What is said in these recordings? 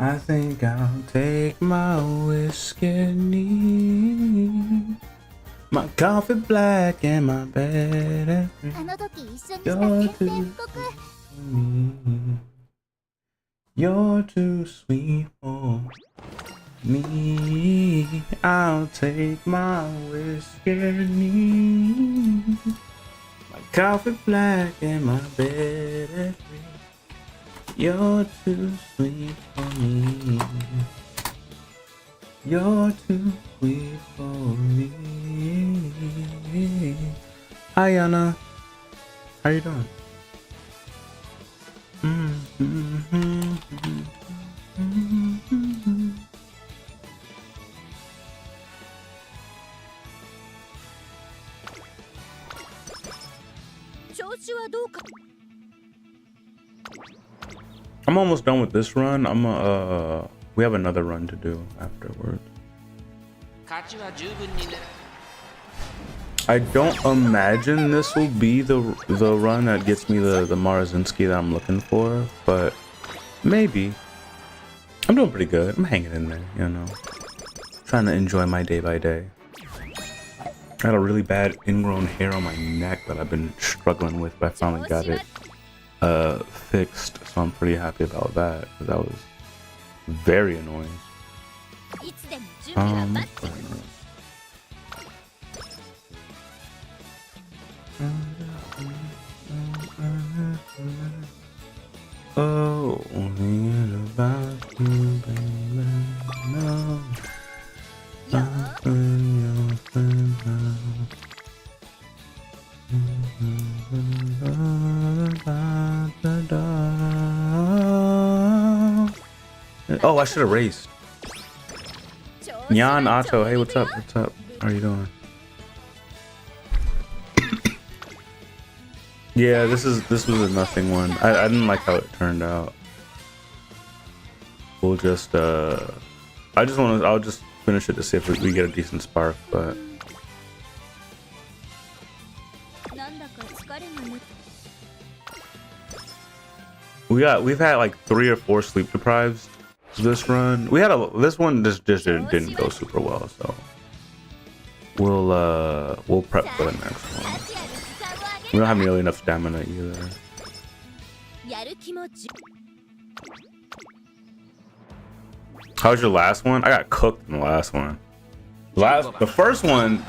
I think I'll take my whiskey neat, my coffee black and my bed at three. あの時一緒にした You're 宣戦 too 布告 me. You're too sweet for me. I'll take my whiskey neat, my coffee black and my bed at three. You're too sweet for me. You're too sweet for me. Hi, Anna. How you doing? I'm almost done with this run. We have another run to do afterwards. I don't imagine this will be the run that gets me the Marazinski that I'm looking for, but maybe. I'm doing pretty good. I'm hanging in there, you know. Trying to enjoy my day by day. I had a really bad ingrown hair on my neck that I've been struggling with, but I finally got it fixed, so I'm pretty happy about that, because that was very annoying. Oh, only about you, baby. No, nothing your friend now. Oh, I should have raced. Nyan Otto, hey, what's up? What's up? How are you doing? Yeah, this was a nothing one. I didn't like how it turned out. We'll just I'll just finish it to see if we get a decent spark, but we've had like 3 or 4 sleep deprives this run. This one just didn't go super well, so we'll prep for the next one. We don't have nearly enough stamina either. How's your last one? I got cooked in the last one. The first one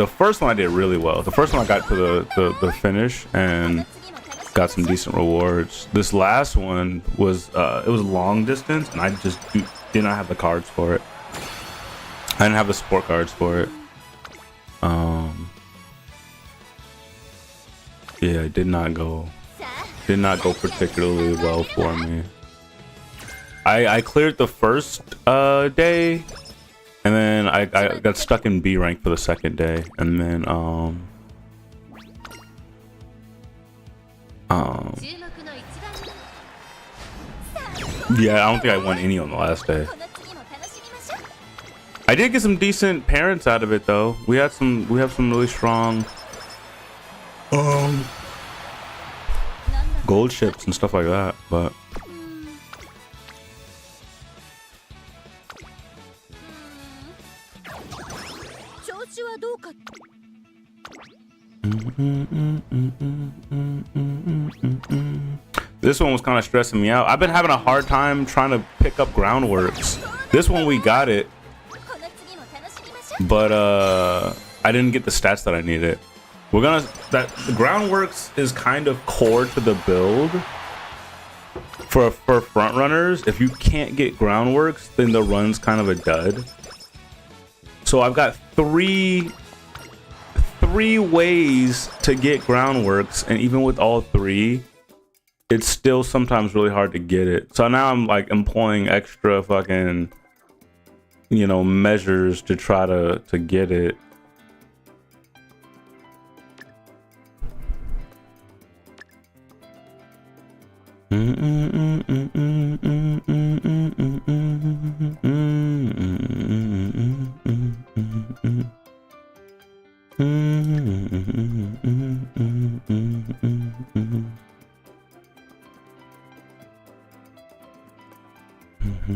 I did really well. The first one I got to the finish and got some decent rewards. This last one was it was long distance, and I just did not have the cards for it. I didn't have the support cards for it. Yeah, it did not go particularly well for me. I cleared the first day, and then I got stuck in B rank for the second day, and then yeah, I don't think I won any on the last day. I did get some decent parents out of it though. We have some really strong gold ships and stuff like that, but this one was kind of stressing me out. I've been having a hard time trying to pick up groundworks. This one we got it, but I didn't get the stats that I needed. The groundworks is kind of core to the build for front runners. If you can't get groundworks, then the run's kind of a dud. So I've got three ways to get groundworks, and even with all 3, it's still sometimes really hard to get it. So now I'm like employing extra fucking, you know, measures to try to get it. Do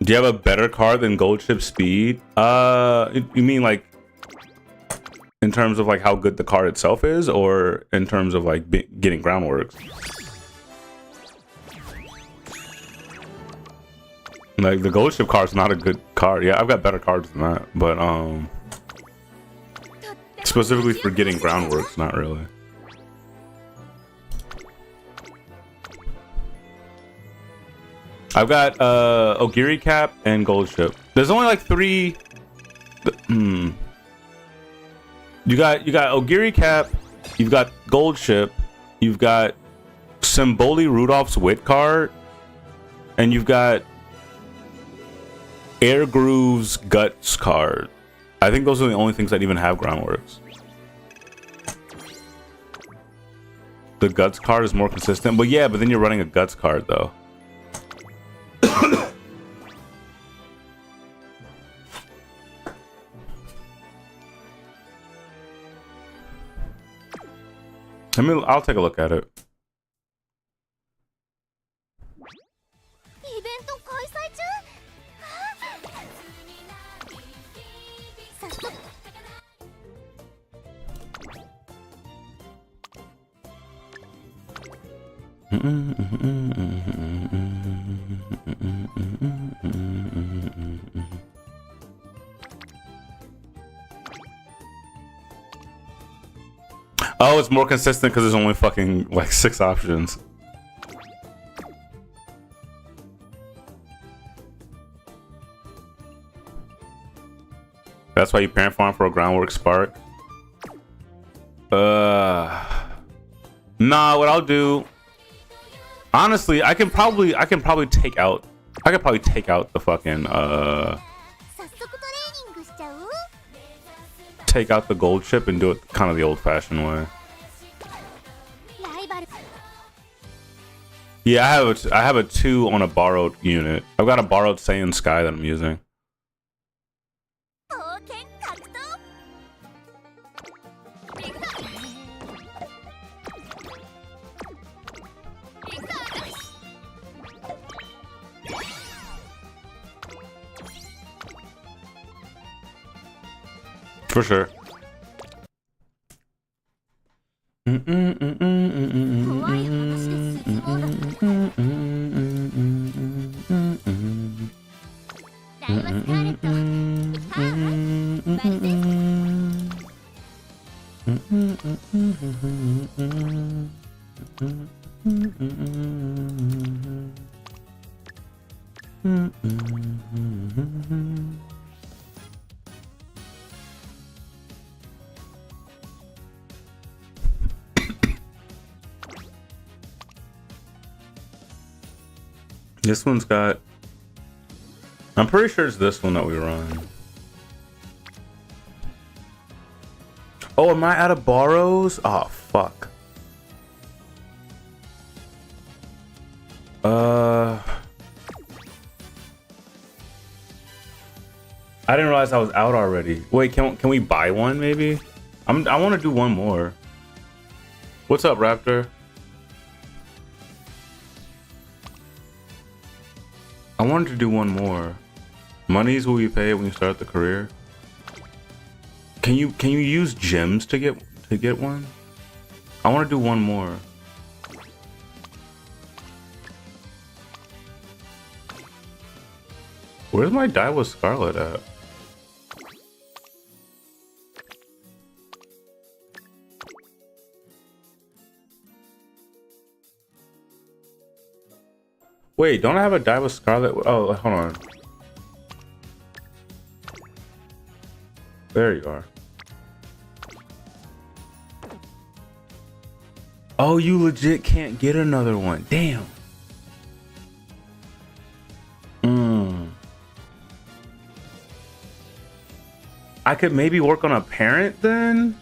you have a better card than Gold Chip Speed? You mean like in terms of like how good the card itself is, or in terms of like getting groundworks? Like the Gold Chip card's not a good card. Yeah, I've got better cards than that, but specifically for getting groundworks, not really. I've got Ogiri Cap and Gold Chip. There's only like 3. You got Ogiri Cap, you've got Gold Chip, you've got Symboli Rudolph's Wit card, and you've got Air Groove's Guts card. I think those are the only things that even have groundworks. The Guts card is more consistent, but yeah, but then you're running a Guts card though. I'll take a look at it. Oh, it's more consistent because there's only fucking like 6 options. That's why you parent farm for a groundwork spark. Nah, what I'll do, honestly, I could probably take out the fucking take out the Gold Chip and do it kind of the old-fashioned way. Yeah, I have a 2 on a borrowed unit. I've got a borrowed Saiyan Sky that I'm using. For sure. This one's got, I'm pretty sure it's this one that we run. Oh, am I out of borrows? Oh, fuck. I didn't realize I was out already. Wait, can we buy one maybe? I want to do one more. What's up, Raptor? I wanted to do one more. Monies will be paid when you start the career. Can you use gems to get one? I want to do one more. Where's my Daiwa Scarlet at? Wait, don't I have a Daiwa Scarlet? Oh, hold on. There you are. Oh, you legit can't get another one. Damn. I could maybe work on a parent then?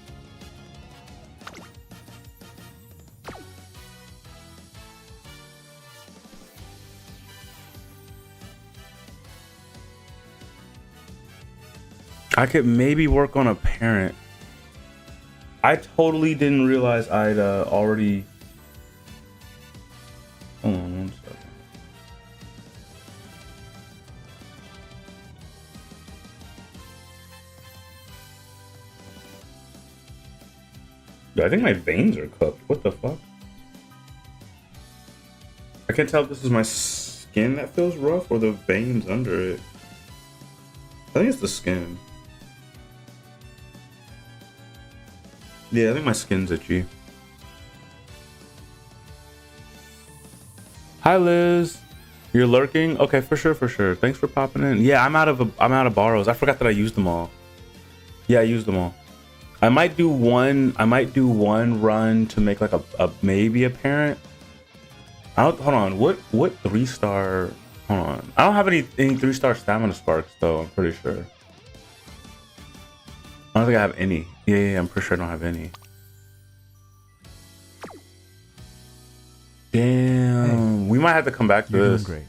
I could maybe work on a parent. I totally didn't realize I'd already. Hold on 1 second. I think my veins are cooked. What the fuck? I can't tell if this is my skin that feels rough or the veins under it. I think it's the skin. Yeah, I think my skin's itchy. Hi Liz, you're lurking? Okay, for sure, for sure. Thanks for popping in. Yeah, I'm out of borrows. I forgot that I used them all. Yeah, I used them all. I might do one run to make like a maybe a parent. Hold on. What 3-star? Hold on. I don't have any 3-star stamina sparks though. I'm pretty sure. I don't think I have any. Yeah, I'm pretty sure I don't have any. Damn. Hey, we might have to come back to this. Great.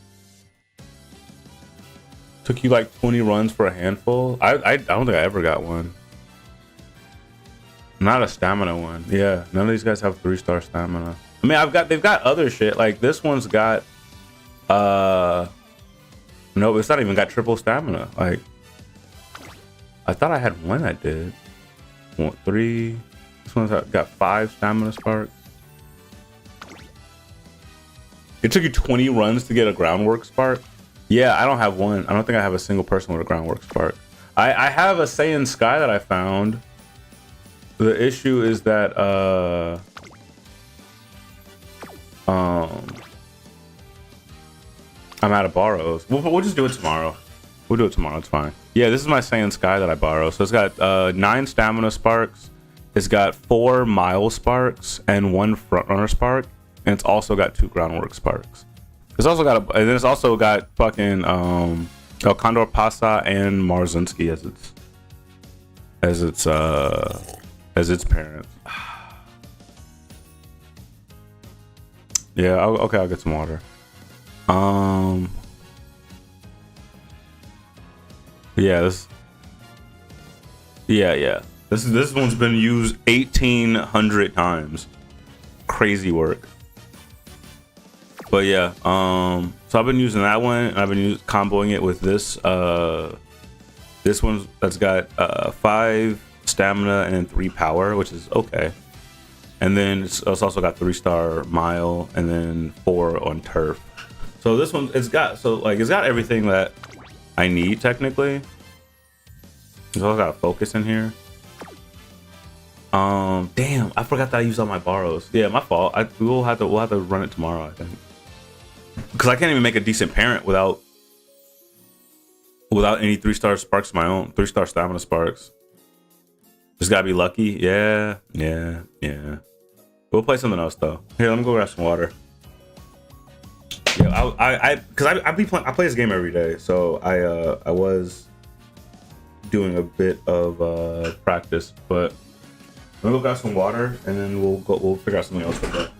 Took you like 20 runs for a handful. I don't think I ever got one. Not a stamina one. Yeah, none of these guys have 3-star stamina. I mean, they've got other shit. Like this one's got no, it's not even got triple stamina. Like I thought I had one that did. 3. This one's got 5 stamina sparks. It took you 20 runs to get a groundwork spark. Yeah, I don't have one. I don't think I have a single person with a groundwork spark. I have a Saiyan Sky that I found. The issue is that I'm out of borrows. We'll just do it tomorrow. We'll do it tomorrow. It's fine. Yeah, this is my Saiyan Sky that I borrow. So it's got 9 stamina sparks. It's got 4 mile sparks and 1 front runner spark, and it's also got 2 groundwork sparks. It's also got and then it's also got fucking El Condor Pasa and Marzinski as its parents. Yeah, okay, I'll get some water. Yeah, this one's been used 1,800 times. Crazy work. But yeah, so I've been using that one, and I've been comboing it with this one that's got 5 stamina and 3 power, which is okay. And then it's also got 3-star mile and then 4 on turf. So this one, it's got everything that I need technically. It's also got focus in here. Damn, I forgot that I used all my borrows. Yeah, my fault. We'll have to run it tomorrow, I think. Because I can't even make a decent parent without any 3-star sparks of my own. 3-star stamina sparks. Just gotta be lucky. Yeah. We'll play something else though. Here, let me go grab some water. Yeah, I play this game every day, so I was doing a bit of practice, but let me go grab some water and then we'll figure out something else with that.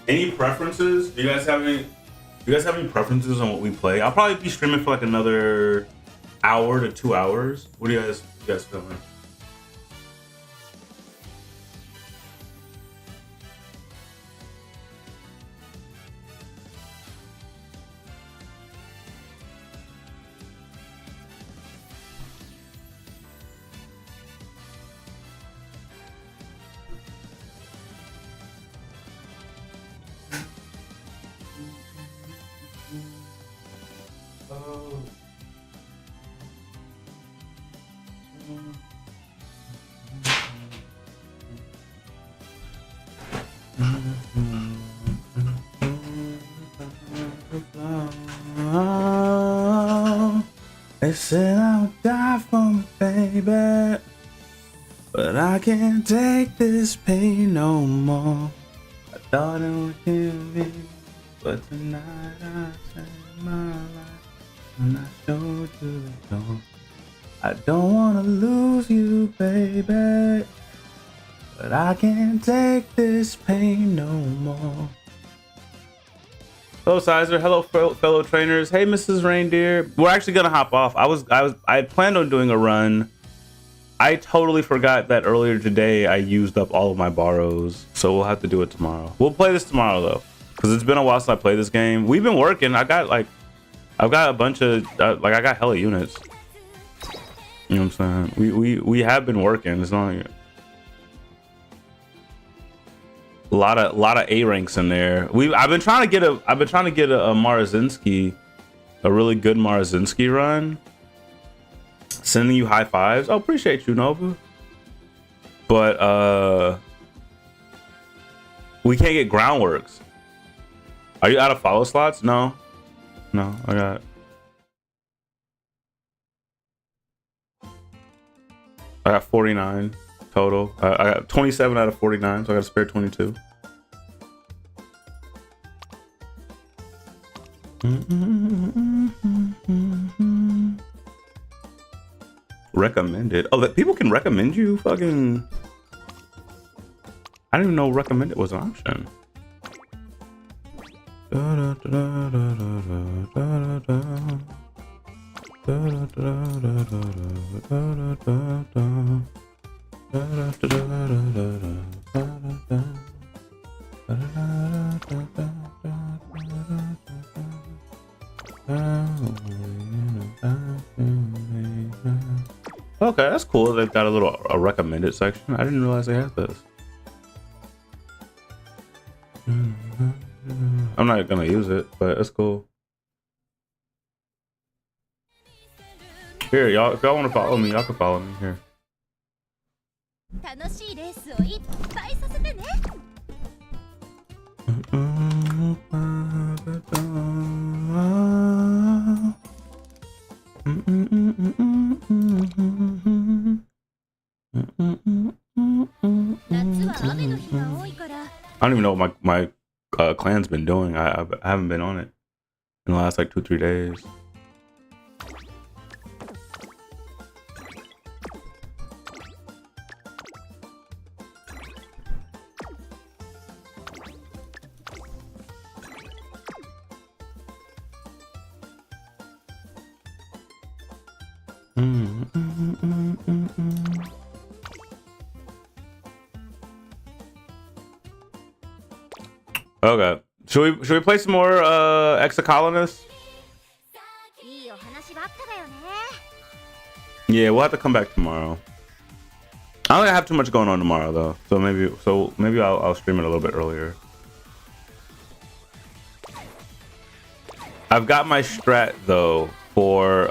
Any preferences? Do you guys have any preferences on what we play? I'll probably be streaming for like another hour to 2 hours. What do you guys feeling? They said I would die for me, baby, but I can't take this pain no more. I thought it would kill me, but tonight I saved my life when I showed you the door. I don't wanna lose you, baby, but I can't take this pain no more. Hello, Sizer. Hello, fellow trainers. Hey, Mrs. Reindeer. We're actually gonna hop off. I had planned on doing a run. I totally forgot that earlier today I used up all of my borrows, so we'll have to do it tomorrow. We'll play this tomorrow though, because it's been a while since I played this game. We've been working. I've got a bunch of I got hella units. You know what I'm saying? We have been working. It's not like a lot of A ranks in there. I've been trying to get a Marazinski, a really good Marazinski run. Sending you high fives. Oh, appreciate you, Nova. But we can't get groundworks. Are you out of follow slots? No, I got 49 total. I got 27 out of 49, so I got a spare 22. Recommended. Oh, that people can recommend you. Fucking. I didn't even know recommended was an option. Okay, that's cool. They've got a recommended section. I didn't realize they had this. I'm not gonna use it, but it's cool. Here, y'all, if y'all want to follow me, y'all can follow me here. I don't even know what my clan's been doing. I haven't been on it in the last like 2-3 days. Okay, should we play some more Exocolonist? Yeah, we'll have to come back tomorrow. I don't have too much going on tomorrow though, so maybe I'll stream it a little bit earlier. I've got my strat though for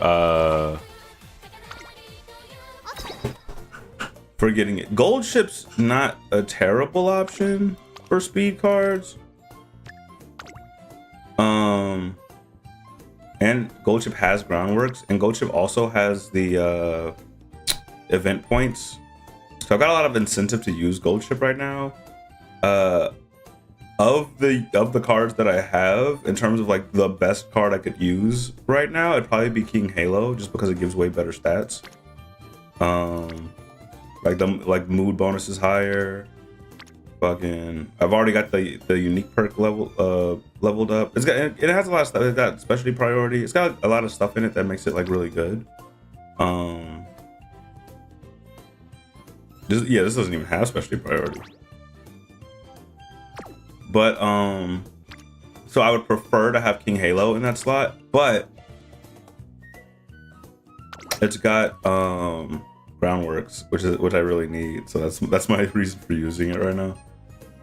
getting it. Gold ship's not a terrible option for speed cards. And Gold Chip has groundworks, and Gold Chip also has the event points. So I've got a lot of incentive to use Gold Chip right now. Of the cards that I have, in terms of like the best card I could use right now, it'd probably be King Halo, just because it gives way better stats. Like mood bonus is higher. Fucking, I've already got the unique perk leveled up. It has a lot of stuff. It's got specialty priority. It's got a lot of stuff in it that makes it like really good. This doesn't even have specialty priority. But so I would prefer to have King Halo in that slot, but it's got groundworks, which I really need. So that's my reason for using it right now.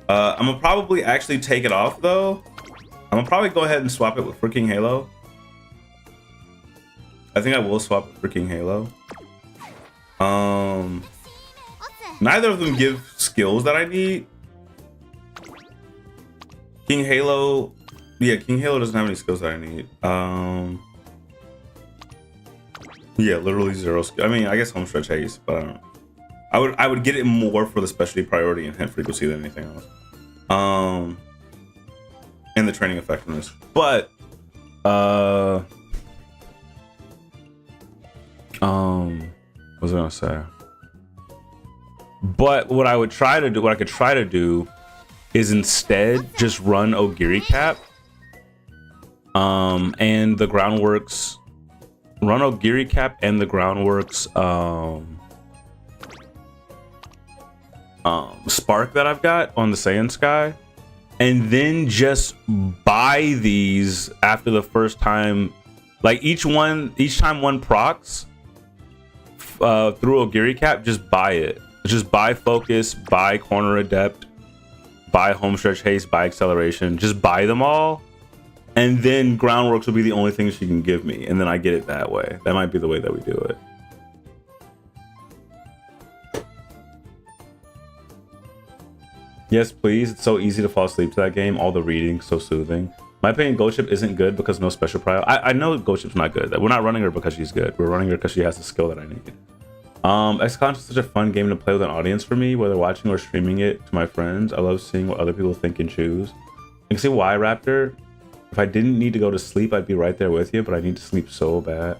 I'm gonna probably actually take it off though. I'm gonna probably go ahead and swap it for King Halo. I think I will swap it for King Halo. Neither of them give skills that I need. King Halo doesn't have any skills that I need. Yeah, literally 0 skill. I mean, I guess home stretch haste, but I don't know. I would get it more for the specialty priority and hit frequency than anything else. And the training effectiveness. But what was I gonna say? But what I could try to do is instead just run Ogiri Cap And the Groundworks Run Ogiri Cap and the Groundworks Spark that I've got on the Saiyan Sky, and then just buy these after the first time. Like each time one procs through Ogiri Cap, just buy it. Just buy Focus, buy Corner Adept, buy Homestretch Haste, buy Acceleration. Just buy them all, and then Groundworks will be the only thing she can give me, and then I get it that way. That might be the way that we do it. Yes, please. It's so easy to fall asleep to that game. All the reading, so soothing. My opinion, Ghost Ship isn't good because no special prio. I know Ghost Ship's not good. We're not running her because she's good. We're running her because she has the skill that I need. Exocolonist is such a fun game to play with an audience for me, whether watching or streaming it to my friends. I love seeing what other people think and choose. You can see why, Raptor. If I didn't need to go to sleep, I'd be right there with you, but I need to sleep so bad.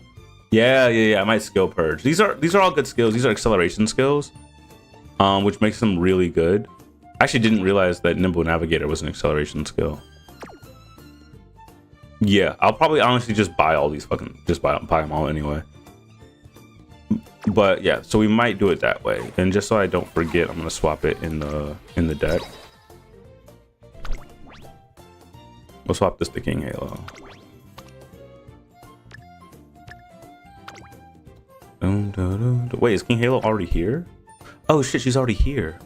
Yeah. I might skill purge. These are all good skills. These are acceleration skills, which makes them really good. I actually didn't realize that Nimble Navigator was an acceleration skill. Yeah, I'll probably honestly just buy all these just buy them all anyway. But yeah, so we might do it that way. And just so I don't forget, I'm gonna swap it in the deck. We'll swap this to King Halo. Wait, is King Halo already here? Oh shit, she's already here.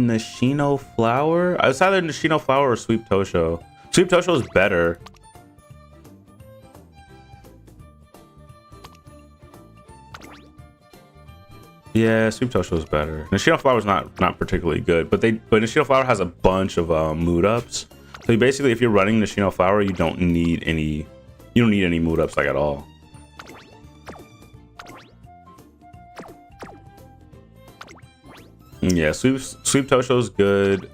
Nishino Flower? It's either Nishino Flower or Sweep Tosho. Sweep Tosho is better. Yeah, Sweep Tosho is better. Nishino Flower is not particularly good, but Nishino Flower has a bunch of mood ups. So basically, if you're running Nishino Flower, you don't need any mood ups like at all. Yeah, Sweep Tosho is good.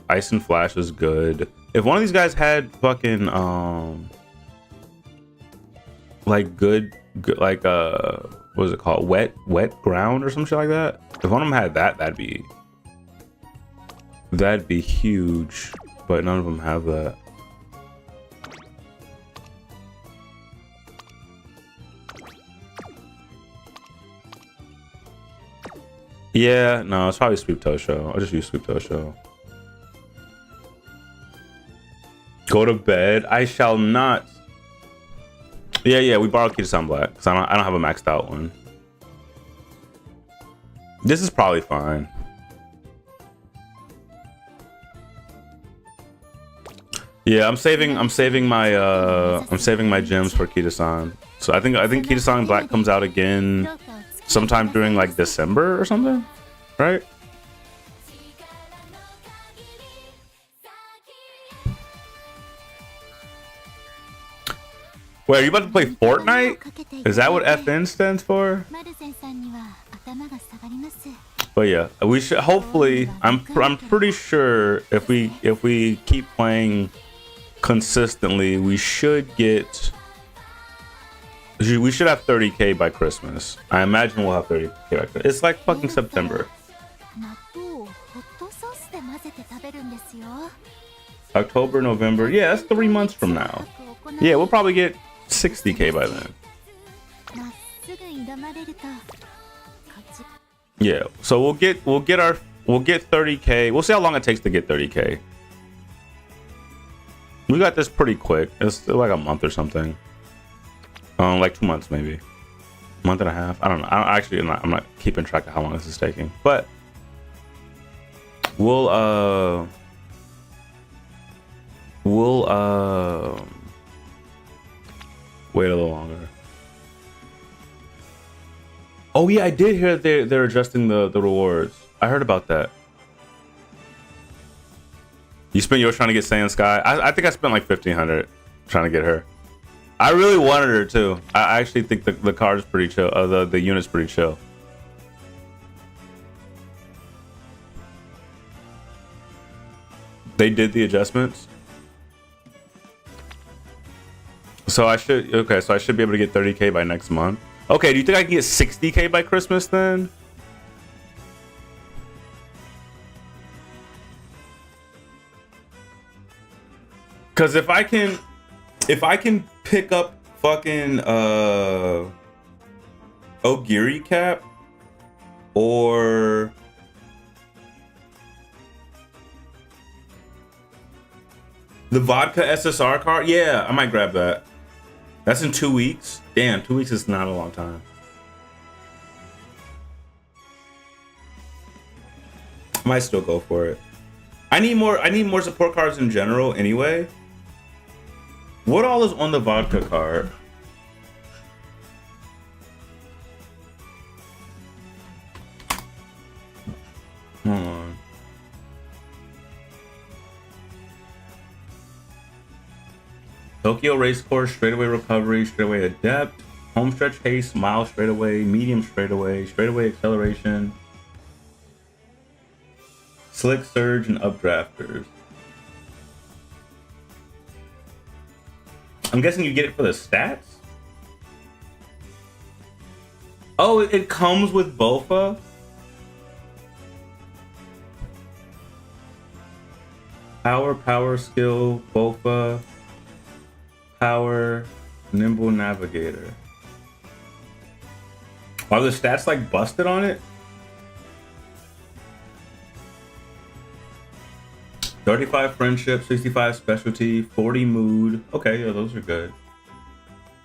Ice and Flash is good. If one of these guys had fucking like good like what is it called? Wet ground or some shit like that. If one of them had that, that'd be huge. But none of them have that. Yeah, no, it's probably Sweep Tosho. I'll just use Sweep Tosho. Go to bed. I shall not. Yeah, we borrowed Kita-san Black because I don't have a maxed out one. This is probably fine. Yeah, I'm saving my gems for Kita-san. So I think Kita-san Black comes out again sometime during like December or something, right? Wait, are you about to play Fortnite? Is that what FN stands for? But yeah, we should hopefully. I'm pretty sure if we keep playing consistently, we should have 30k by Christmas. I imagine we'll have 30k by Christmas. It's like fucking September. October, November. Yeah, that's 3 months from now. Yeah, we'll probably get 60k by then. Yeah, so we'll get 30k. We'll see how long it takes to get 30k. We got this pretty quick. It's like a month or something. Like 2 months maybe. Month and a half. I don't know. I'm not keeping track of how long this is taking. But we'll wait a little longer. Oh yeah, I did hear that they're adjusting the rewards. I heard about that. You spent yours trying to get Saiyan Sky? I think I spent like 1,500 trying to get her. I really wanted her too. I actually think the card is pretty chill. The unit's pretty chill. They did the adjustments. So I should be able to get 30k by next month. Okay, do you think I can get 60k by Christmas then? Cause if I can pick up fucking Ogiri cap or the vodka SSR card, yeah, I might grab that. That's in 2 weeks. Damn, 2 weeks is not a long time. I might still go for it. I need more support cards in general anyway. What all is on the vodka card? Hold on. Tokyo Racecourse, straightaway recovery, straightaway adept, homestretch haste, mile straightaway, medium straightaway, straightaway acceleration, slick surge, and updrafters. I'm guessing you get it for the stats? Oh, it comes with Bofa? Power, skill, Bofa, power, nimble navigator. Are the stats like busted on it? 35 friendship, 65 specialty, 40 mood. Okay, yeah, those are good.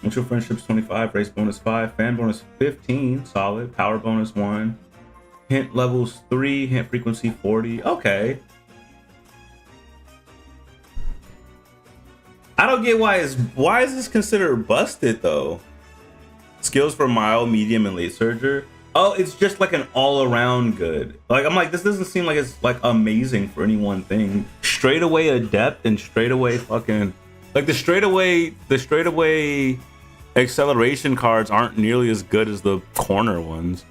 Mutual friendships 25, race bonus 5, fan bonus 15, solid. Power bonus 1, hint levels 3, hint frequency 40. Okay. I don't get why is this considered busted though? Skills for mild, medium, and late surger. Oh, it's just like an all-around good. Like I'm like, this doesn't seem like it's like amazing for any one thing. Straightaway adept and straightaway fucking like the straightaway acceleration cards aren't nearly as good as the corner ones.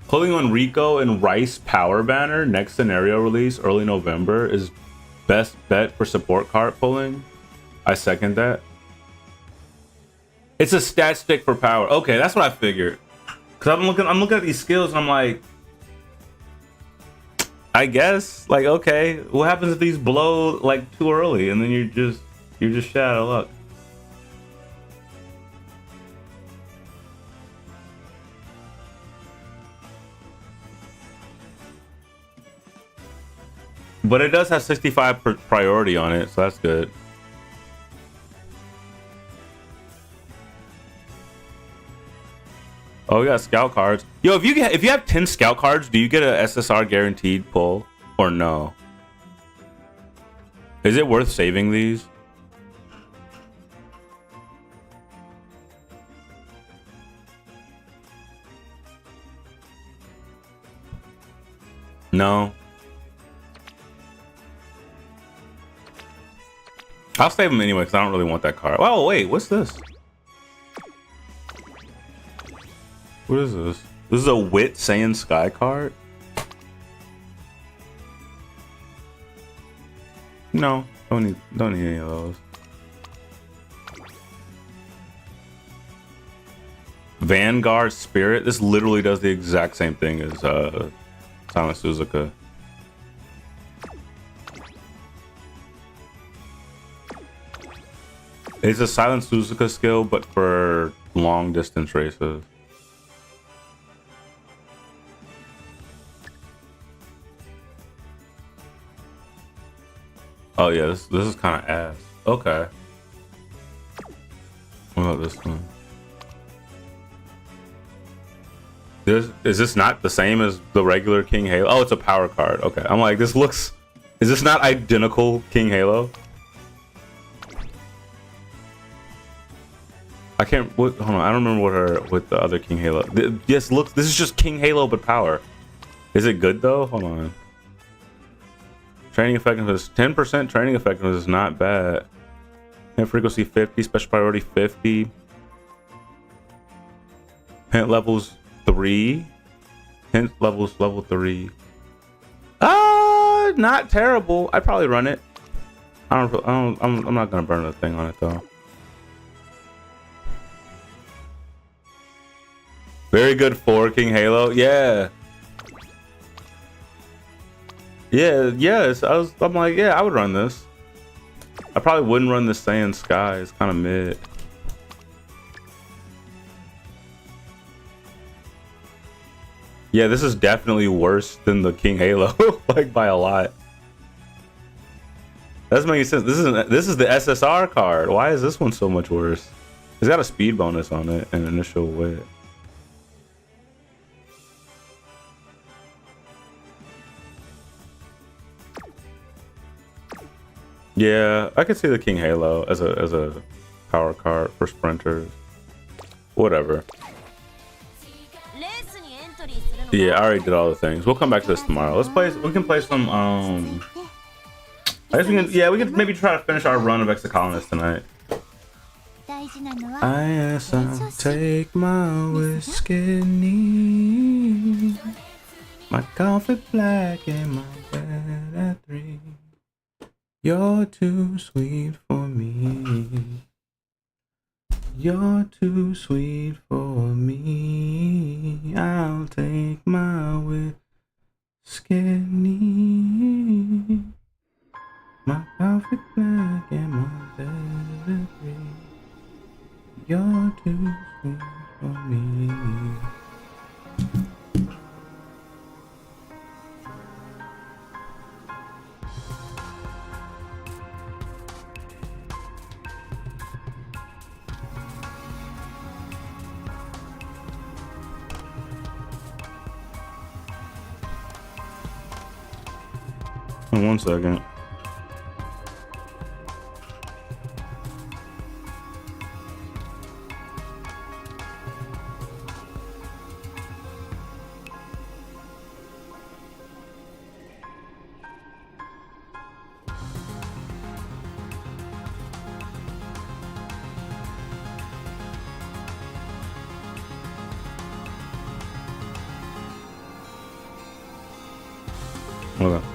Pulling on Rico and Rice Power Banner next scenario release early November is best bet for support card pulling. I second that. It's a stat stick for power. Okay, that's what I figured. Cause I'm looking at these skills and I'm like, I guess like okay, what happens if these blow like too early and then you're just shit out of luck. But it does have 65 priority on it, so that's good. Oh, we got scout cards. Yo, if you have 10 scout cards, do you get a SSR guaranteed pull or no? Is it worth saving these? No. I'll save them anyway because I don't really want that card. Oh wait, what's this? What is this? This is a Wit Saiyan Sky card? No, don't need any of those. Vanguard Spirit. This literally does the exact same thing as Silent Suzuka. It's a Silent Suzuka skill, but for long distance races. Oh yeah, this is kind of ass. Okay. What about this one? Is this not the same as the regular King Halo? Oh, it's a power card. Okay, I'm like, this looks. Is this not identical King Halo? I can't. Hold on, I don't remember what the other King Halo. Yes, look, this is just King Halo but power. Is it good though? Hold on. Training effectiveness 10%. Training effectiveness is not bad. Hint frequency 50. Special priority 50. Hint levels 3. Hint levels level 3. Not terrible. I'd probably run it. I'm not gonna burn the thing on it though. Very good for King Halo. Yeah. Yeah, yes. I'm like, yeah, I would run this. I probably wouldn't run the Saiyan Sky. It's kind of mid. Yeah, this is definitely worse than the King Halo, like by a lot. That's making sense. This is the SSR card. Why is this one so much worse? It's got a speed bonus on it and initial wit. Yeah, I could see the King Halo as a power card for sprinters. Whatever. Yeah, I already did all the things. We'll come back to this tomorrow. Let's play. We can play some. I guess we can. Yeah, we can maybe try to finish our run of Exocolonist tonight. I guess I'll take my whiskey knee, my coffee black, and my bed at 3. You're too sweet for me. You're too sweet for me. I'll take my whiskey knee, my coffee black, and my bed at 3. You're too sweet for me. In 1 second. Okay.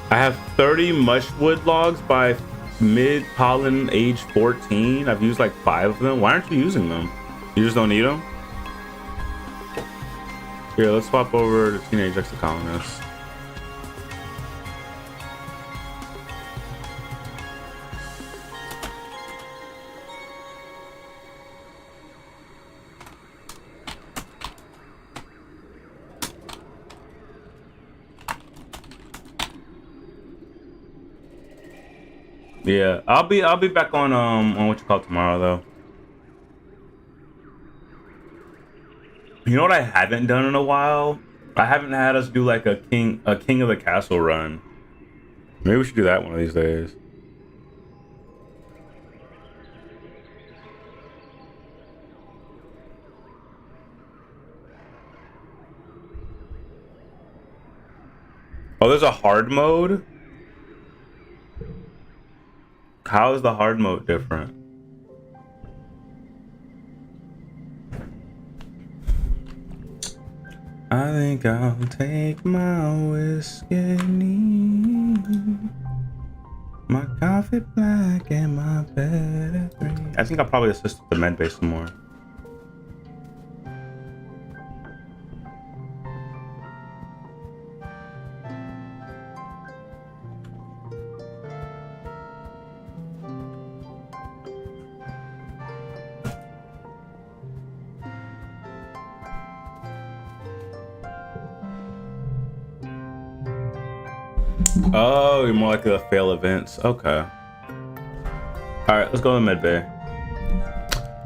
I have 30 mushwood logs by mid pollen age 14. I've used like 5 of them. Why aren't you using them? You just don't need them? Here, let's swap over to Teenage Exocolonist. Yeah, I'll be back on what you call tomorrow though. You know what I haven't done in a while? I haven't had us do like a king of the castle run. Maybe we should do that one of these days. Oh, there's a hard mode? How is the hard mode different? I think I'll take my whiskey neat, my coffee black, and my bed at 3. I think I'll probably assist with the med base some more. Oh, you're more likely to fail events. Okay. Alright, let's go to med bay.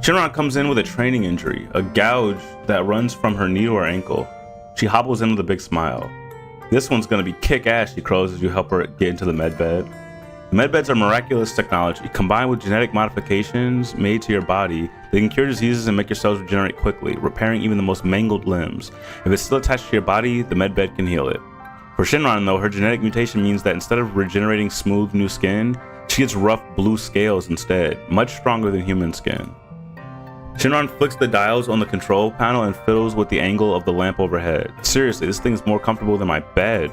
Shinron comes in with a training injury, a gouge that runs from her knee to her ankle. She hobbles in with a big smile. This one's gonna be kick-ass, she crows as you help her get into the med bed. Med beds are miraculous technology. Combined with genetic modifications made to your body, they can cure diseases and make your cells regenerate quickly, repairing even the most mangled limbs. If it's still attached to your body, the med bed can heal it. For Shinron though, her genetic mutation means that instead of regenerating smooth new skin, she gets rough blue scales instead, much stronger than human skin. Shinron flicks the dials on the control panel and fiddles with the angle of the lamp overhead. Seriously, this thing's more comfortable than my bed.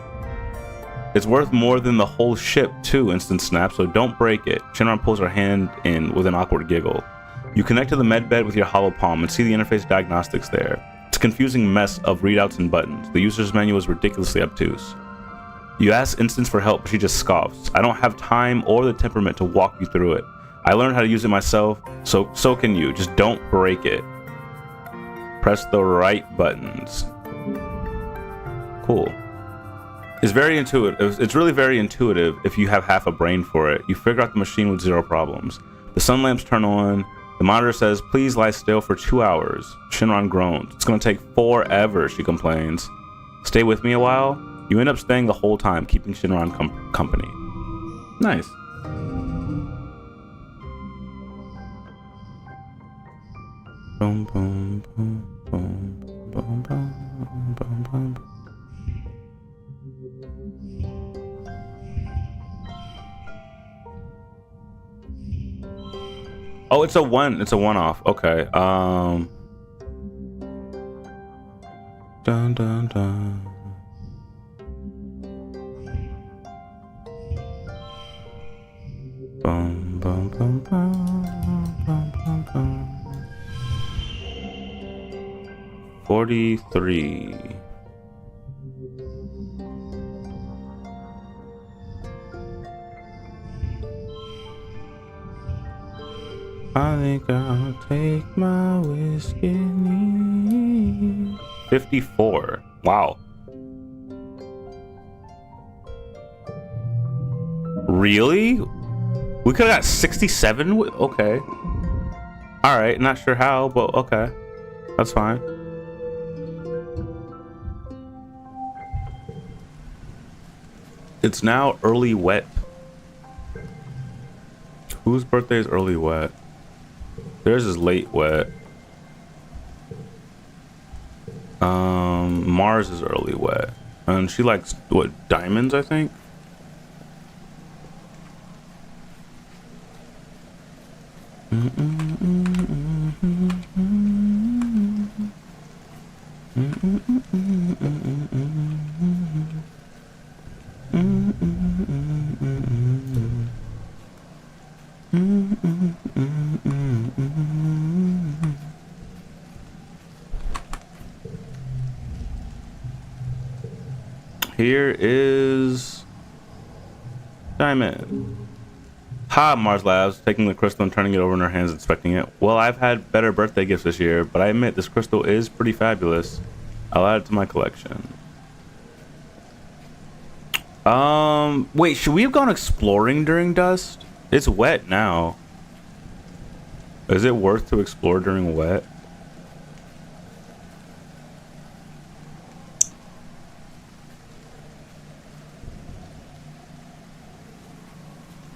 It's worth more than the whole ship, too, Instant snaps, so don't break it. Shinran pulls her hand in with an awkward giggle. You connect to the medbed with your hollow palm and see the interface diagnostics there. It's a confusing mess of readouts and buttons. The user's manual is ridiculously obtuse. You ask Instance for help, but she just scoffs. I don't have time or the temperament to walk you through it. I learned how to use it myself, so can you. Just don't break it. Press the right buttons. Cool. It's very intuitive. It's really very intuitive if you have half a brain for it. You figure out the machine with zero problems. The sun lamps turn on. The monitor says, please lie still for 2 hours. Shinran groans. It's gonna take forever, she complains. Stay with me a while? You end up staying the whole time, keeping Shinran company. Nice. Boom, boom, boom, boom, boom, boom, boom, boom. Oh, it's a one-off. Okay. Dun dun dun. Bum bum bum bum bum bum bum. 43. I think I'll take my whiskey. 54. Wow. Really? We could have got 67? Okay. Alright, not sure how, but okay. That's fine. It's now early wet. Whose birthday is early wet? Theirs is late wet. Mars is early wet. And she likes, what, diamonds, I think? Here is diamond. Ha, Mars Labs, taking the crystal and turning it over in her hands, inspecting it. Well, I've had better birthday gifts this year, but I admit this crystal is pretty fabulous. I'll add it to my collection. Wait, should we have gone exploring during dusk? It's wet now. Is it worth to explore during wet?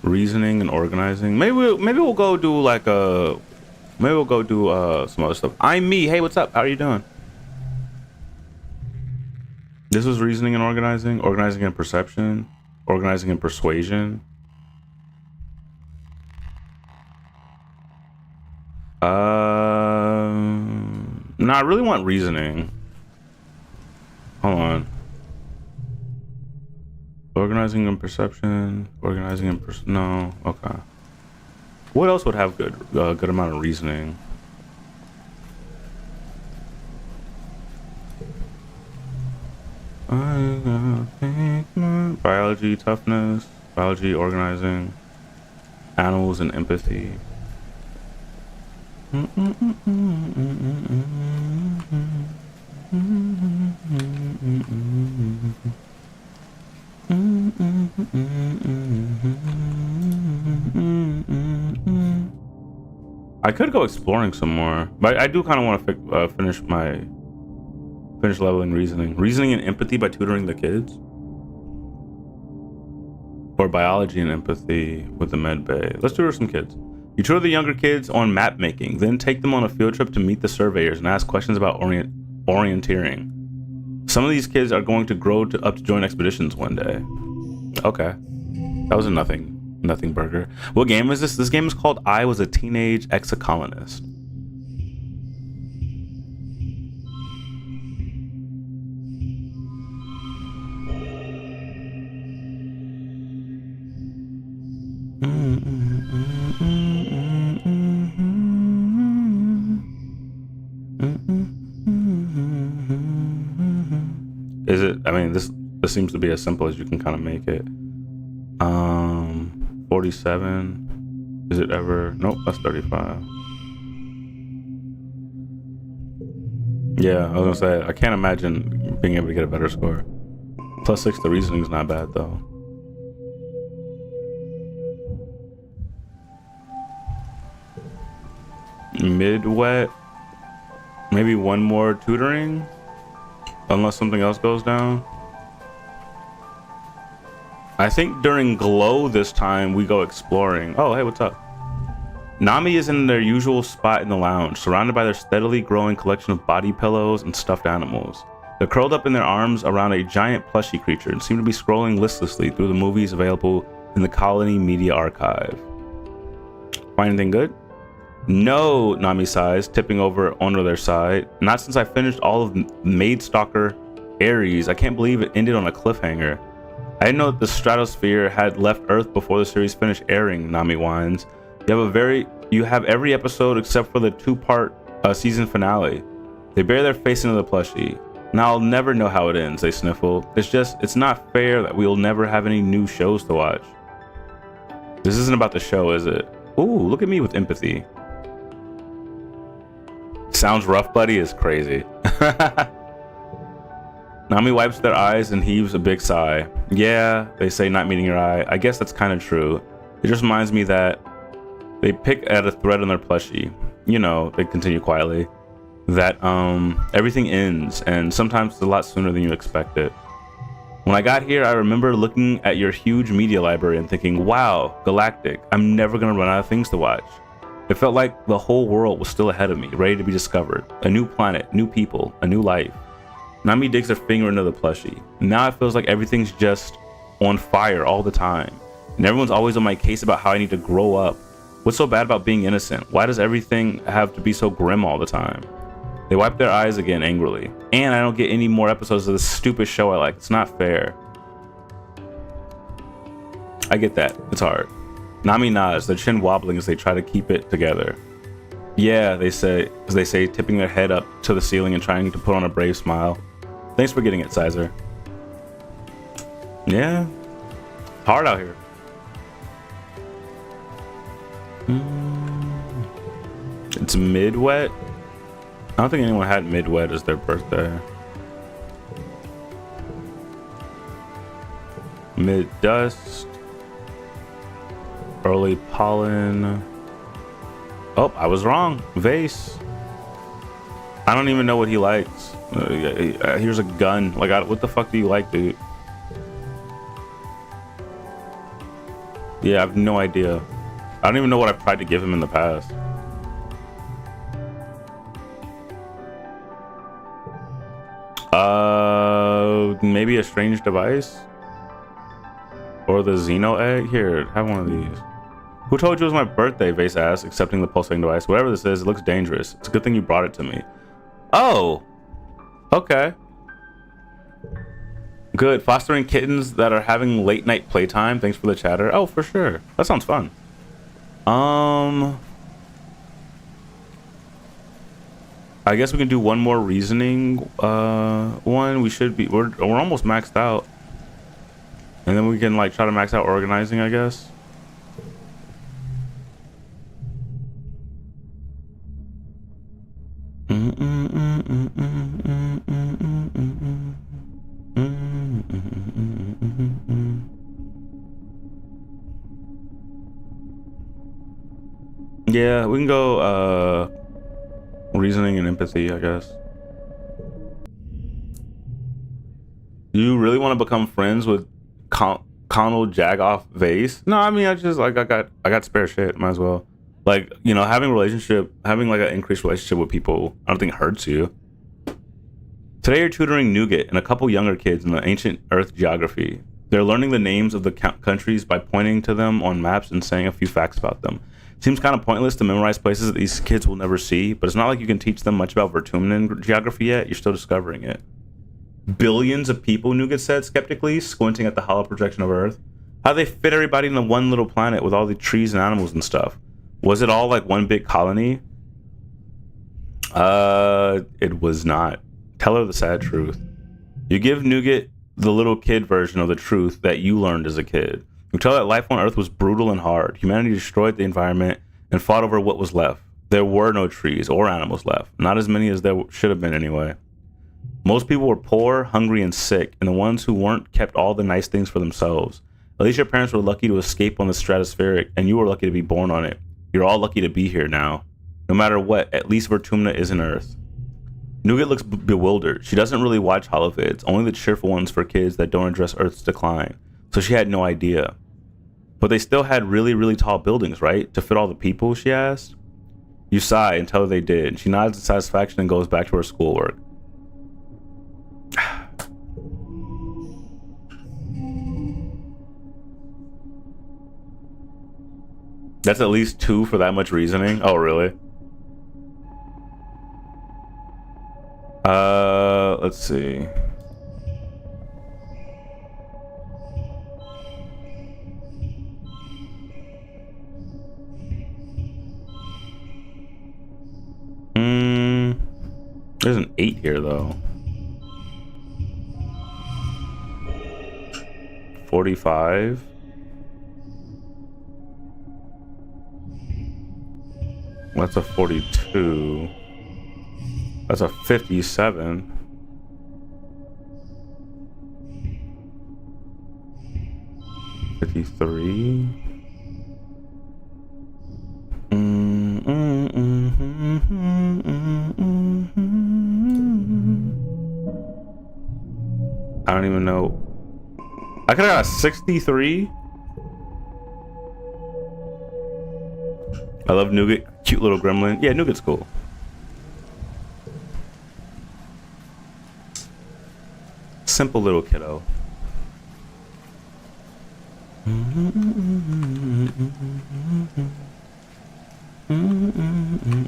Reasoning and organizing. Maybe we'll go do like a. Maybe we'll go do some other stuff. I'm me. Hey, what's up? How are you doing? This was reasoning and organizing, organizing and perception, organizing and persuasion. No, I really want reasoning. Hold on. Organizing and perception, organizing and no, okay. What else would have good amount of reasoning? I gotta take my biology, toughness, biology, organizing, animals, and empathy. I could go exploring some more, but I do kind of want to finish leveling reasoning and empathy by tutoring the kids, or biology and empathy with the med bay. Let's tutor some kids. You tutor the younger kids on map making, then take them on a field trip to meet the surveyors and ask questions about orienteering. Some of these kids are going to grow up to join expeditions one day. Okay, that was a nothing burger. What game is this? This game is called I Was a Teenage Exocolonist. Is it? I mean, this seems to be as simple as you can kind of make it. 47. Is it ever? Nope, that's 35. Yeah, I was gonna say I can't imagine being able to get a better score. +6. The reasoning's not bad though. Mid-wet. Maybe one more tutoring, unless something else goes down. I think during glow this time we go exploring. Oh, hey, what's up? Nami is in their usual spot in the lounge, surrounded by their steadily growing collection of body pillows and stuffed animals. They're curled up in their arms around a giant plushy creature and seem to be scrolling listlessly through the movies available in the Colony Media Archive. Find anything good? No, Nami sighs, tipping over onto their side. Not since I finished all of Maid Stalker Ares. I can't believe it ended on a cliffhanger. I didn't know that the stratosphere had left Earth before the series finished airing, Nami whines. You have every episode except for the 2-part season finale. They bury their face into the plushie. Now I'll never know how it ends, they sniffle. It's not fair that we'll never have any new shows to watch. This isn't about the show, is it? Ooh, look at me with empathy. Sounds rough, buddy, is crazy. Nami wipes their eyes and heaves a big sigh. Yeah, they say, not meeting your eye. I guess that's kind of true. It just reminds me that they pick at a thread on their plushie. You know, they continue quietly. That everything ends, and sometimes it's a lot sooner than you expect it. When I got here, I remember looking at your huge media library and thinking, wow, galactic, I'm never gonna run out of things to watch. It felt like the whole world was still ahead of me, ready to be discovered. A new planet, new people, a new life. Nami digs her finger into the plushie. Now it feels like everything's just on fire all the time. And everyone's always on my case about how I need to grow up. What's so bad about being innocent? Why does everything have to be so grim all the time? They wipe their eyes again angrily. And I don't get any more episodes of this stupid show I like. It's not fair. I get that. It's hard. Nami nods, their chin wobbling as they try to keep it together. Yeah, they say, tipping their head up to the ceiling and trying to put on a brave smile. Thanks for getting it, Sizer. Yeah. Hard out here. It's mid-wet. I don't think anyone had mid-wet as their birthday. Mid-dust. Early pollen. Oh, I was wrong. Vase. I don't even know what he likes. Here's a gun. Like, what the fuck do you like, dude? Yeah, I have no idea. I don't even know what I've tried to give him in the past. Maybe a strange device? Or the Xeno egg? Here, have one of these. Who told you it was my birthday? Vase asked, accepting the pulsating device. Whatever this is, it looks dangerous. It's a good thing you brought it to me. Oh! Okay. Good. Fostering kittens that are having late night playtime. Thanks for the chatter. Oh, for sure. That sounds fun. I guess we can do one more reasoning one. We're almost maxed out. And then we can like try to max out organizing, I guess. Yeah, we can go reasoning and empathy, I guess. Do you really want to become friends with Connell Jagoff Vase? No, I mean, I just like I got spare shit. Might as well. Like, you know, having like an increased relationship with people, I don't think hurts you. Today you're tutoring Nougat and a couple younger kids in the ancient Earth geography. They're learning the names of the countries by pointing to them on maps and saying a few facts about them. Seems kind of pointless to memorize places that these kids will never see, but it's not like you can teach them much about Vertumnan geography yet. You're still discovering it. Billions of people, Nougat said skeptically, squinting at the hollow projection of Earth. How they fit everybody in the one little planet with all the trees and animals and stuff? Was it all like one big colony? It was not. Tell her the sad truth. You give Nougat the little kid version of the truth that you learned as a kid. You tell that life on Earth was brutal and hard. Humanity destroyed the environment and fought over what was left. There were no trees or animals left. Not as many as there should have been anyway. Most people were poor, hungry, and sick, and the ones who weren't kept all the nice things for themselves. At least your parents were lucky to escape on the stratospheric, and you were lucky to be born on it. You're all lucky to be here now. No matter what, at least Vertumna isn't Earth. Nougat looks bewildered. She doesn't really watch holovids, only the cheerful ones for kids that don't address Earth's decline. So she had no idea. But they still had really, really tall buildings, right? To fit all the people, she asked. You sigh and tell her they did. She nods in satisfaction and goes back to her schoolwork. That's at least 2 for that much reasoning? Oh, really? Let's see. There's an 8 here, though. 45. That's a 42. That's a 57. $53. I don't even know. I could have got a 63. I love Nougat. Cute little gremlin. Yeah, Nougat's cool. Simple little kiddo.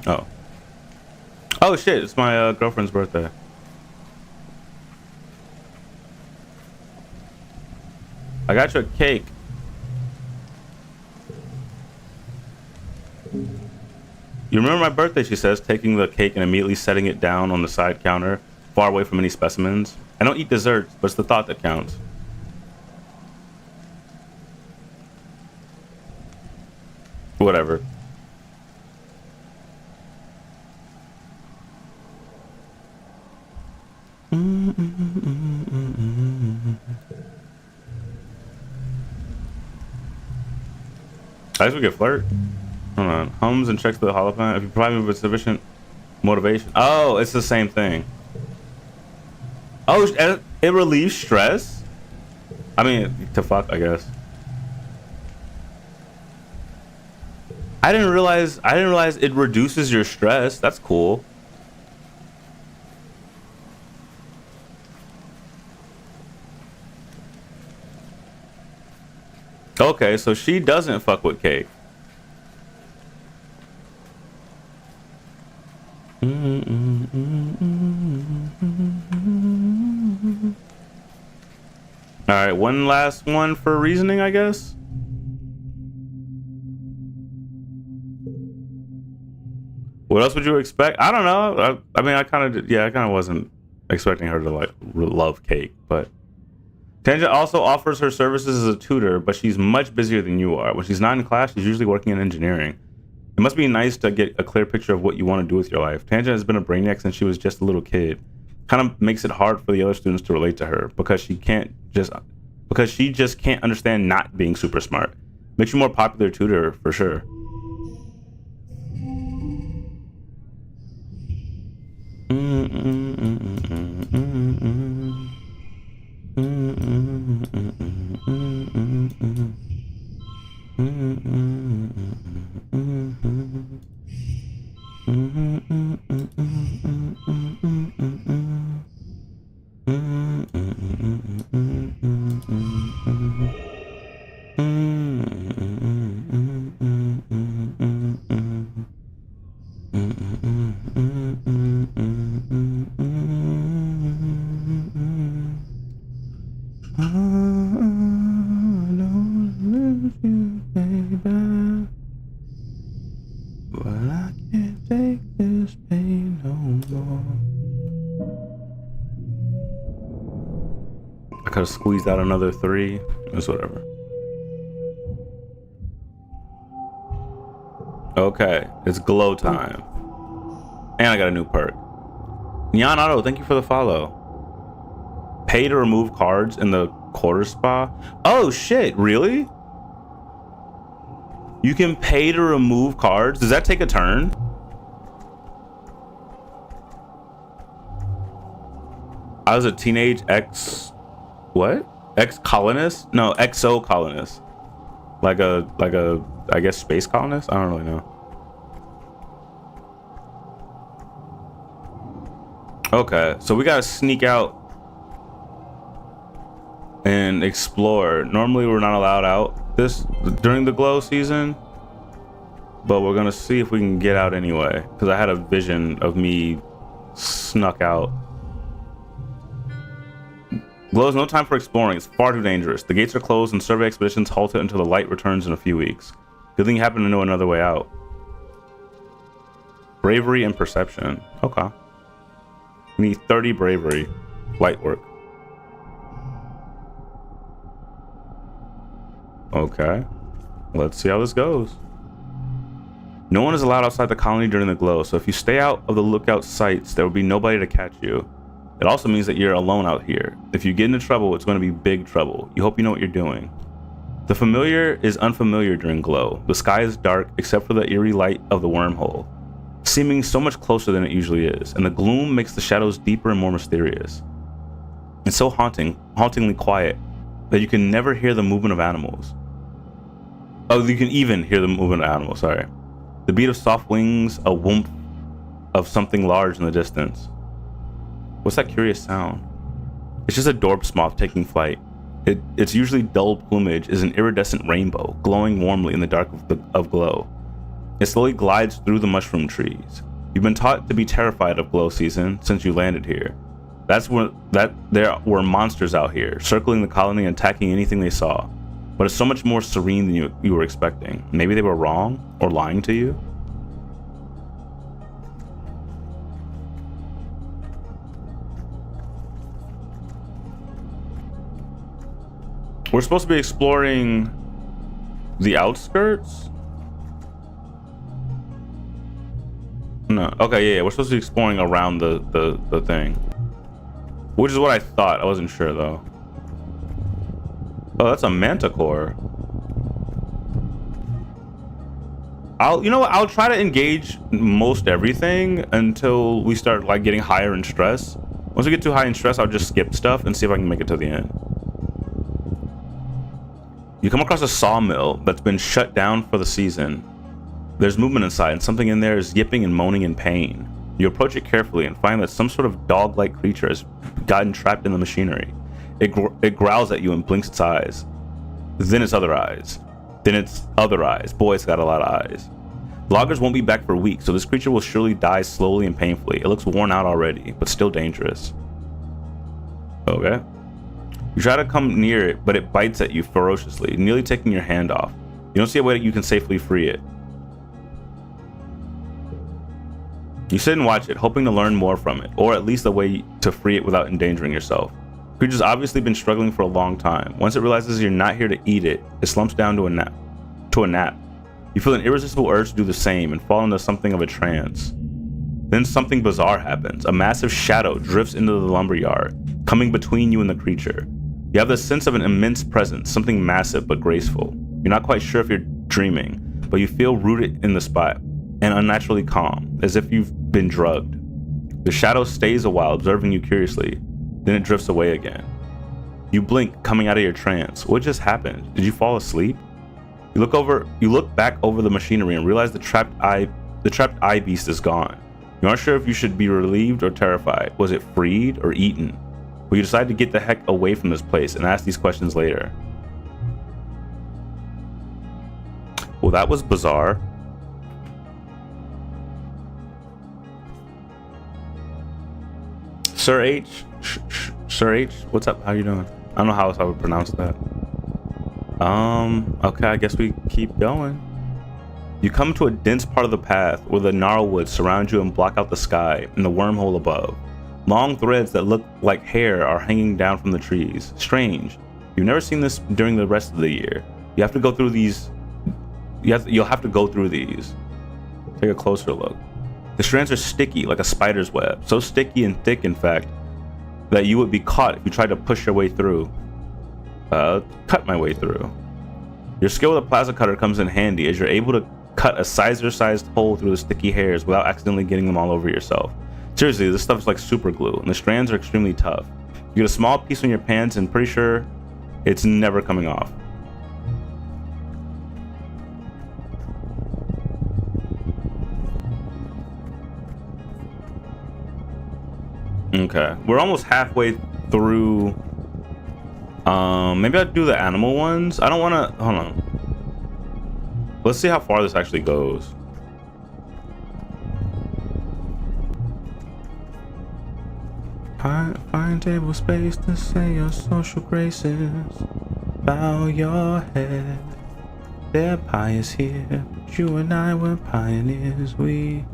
Oh. Oh shit, it's my girlfriend's birthday. I got you a cake. You remember my birthday, she says, taking the cake and immediately setting it down on the side counter, far away from any specimens. I don't eat desserts, but it's the thought that counts. Whatever. I guess we could flirt. Hold on. Hums and checks the holophant. If you provide me with sufficient motivation. Oh, it's the same thing. Oh, it relieves stress? I mean, to fuck, I guess. I didn't realize it reduces your stress. That's cool. Okay, so she doesn't fuck with cake. All right, one last one for reasoning, I guess. What else would you expect? I don't know. I mean, I kind of wasn't expecting her to like love cake, but Tangent also offers her services as a tutor, but she's much busier than you are. When she's not in class, she's usually working in engineering. It must be nice to get a clear picture of what you want to do with your life. Tangent has been a brainiac since she was just a little kid. Kind of makes it hard for the other students to relate to her because she just can't understand not being super smart. Makes you more popular tutor for sure. Gotta squeeze out another 3. It's whatever. Okay, it's glow time. And I got a new perk. Neon Auto, thank you for the follow. Pay to remove cards in the quarter spa. Oh shit, really? You can pay to remove cards? Does that take a turn? I was a teenage ex-colonist? No, exocolonist. Like a, I guess, space colonist? I don't really know. Okay, so we gotta sneak out and explore. Normally we're not allowed out during the glow season, but we're gonna see if we can get out anyway, because I had a vision of me snuck out. Glow is no time for exploring. It's far too dangerous. The gates are closed and survey expeditions halted until the light returns in a few weeks. Good thing you happen to know another way out. Bravery and perception. Okay. We need 30 bravery. Light work. Okay. Let's see how this goes. No one is allowed outside the colony during the glow, so if you stay out of the lookout sites, there will be nobody to catch you. It also means that you're alone out here. If you get into trouble, it's going to be big trouble. You hope you know what you're doing. The familiar is unfamiliar during glow. The sky is dark except for the eerie light of the wormhole, seeming so much closer than it usually is, and the gloom makes the shadows deeper and more mysterious. It's so hauntingly quiet that you can never hear the movement of animals. Oh, you can even hear the movement of animals, sorry. The beat of soft wings, a whoomp of something large in the distance. What's that curious sound? It's just a dorp moth taking flight. Its usually dull plumage is an iridescent rainbow, glowing warmly in the dark of glow. It slowly glides through the mushroom trees. You've been taught to be terrified of glow season since you landed here. There were monsters out here, circling the colony and attacking anything they saw. But it's so much more serene than you were expecting. Maybe they were wrong or lying to you? We're supposed to be exploring the outskirts? No. Okay, yeah, we're supposed to be exploring around the thing. Which is what I thought. I wasn't sure though. Oh, that's a manticore. You know what? I'll try to engage most everything until we start like getting higher in stress. Once we get too high in stress, I'll just skip stuff and see if I can make it to the end. You come across a sawmill that's been shut down for the season. There's movement inside, and something in there is yipping and moaning in pain. You approach it carefully and find that some sort of dog-like creature has gotten trapped in the machinery. It growls at you and blinks its eyes. Then its other eyes. Then its other eyes. Boy, it's got a lot of eyes. Loggers won't be back for weeks, so this creature will surely die slowly and painfully. It looks worn out already, but still dangerous. Okay. You try to come near it, but it bites at you ferociously, nearly taking your hand off. You don't see a way that you can safely free it. You sit and watch it, hoping to learn more from it, or at least a way to free it without endangering yourself. The creature's obviously been struggling for a long time. Once it realizes you're not here to eat it, it slumps down to a nap. You feel an irresistible urge to do the same and fall into something of a trance. Then something bizarre happens. A massive shadow drifts into the lumberyard, coming between you and the creature. You have the sense of an immense presence, something massive but graceful. You're not quite sure if you're dreaming, but you feel rooted in the spot and unnaturally calm, as if you've been drugged. The shadow stays a while, observing you curiously, then it drifts away again. You blink, coming out of your trance. What just happened? Did you fall asleep? You look back over the machinery and realize the trapped eye beast is gone. You aren't sure if you should be relieved or terrified. Was it freed or eaten? But you decide to get the heck away from this place and ask these questions later. Well, that was bizarre. Sir H, what's up? How you doing? I don't know how else I would pronounce that. Okay, I guess we keep going. You come to a dense part of the path where the gnarlwoods surround you and block out the sky and the wormhole above. Long threads that look like hair are hanging down from the trees. Strange. You've never seen this during the rest of the year. You have to go through these. You'll have to go through these. Take a closer look. The strands are sticky like a spider's web. So sticky and thick, in fact, that you would be caught if you tried to push your way through. Cut my way through. Your skill with a plasma cutter comes in handy as you're able to cut a sizer-sized hole through the sticky hairs without accidentally getting them all over yourself. Seriously, this stuff is like super glue, and the strands are extremely tough. You get a small piece on your pants and pretty sure it's never coming off. Okay, we're almost halfway through. Maybe I'll do the animal ones. I don't want to. Hold on. Let's see how far this actually goes. Find table space to say your social graces. Bow your head. They're pious here, but you and I were pioneers. We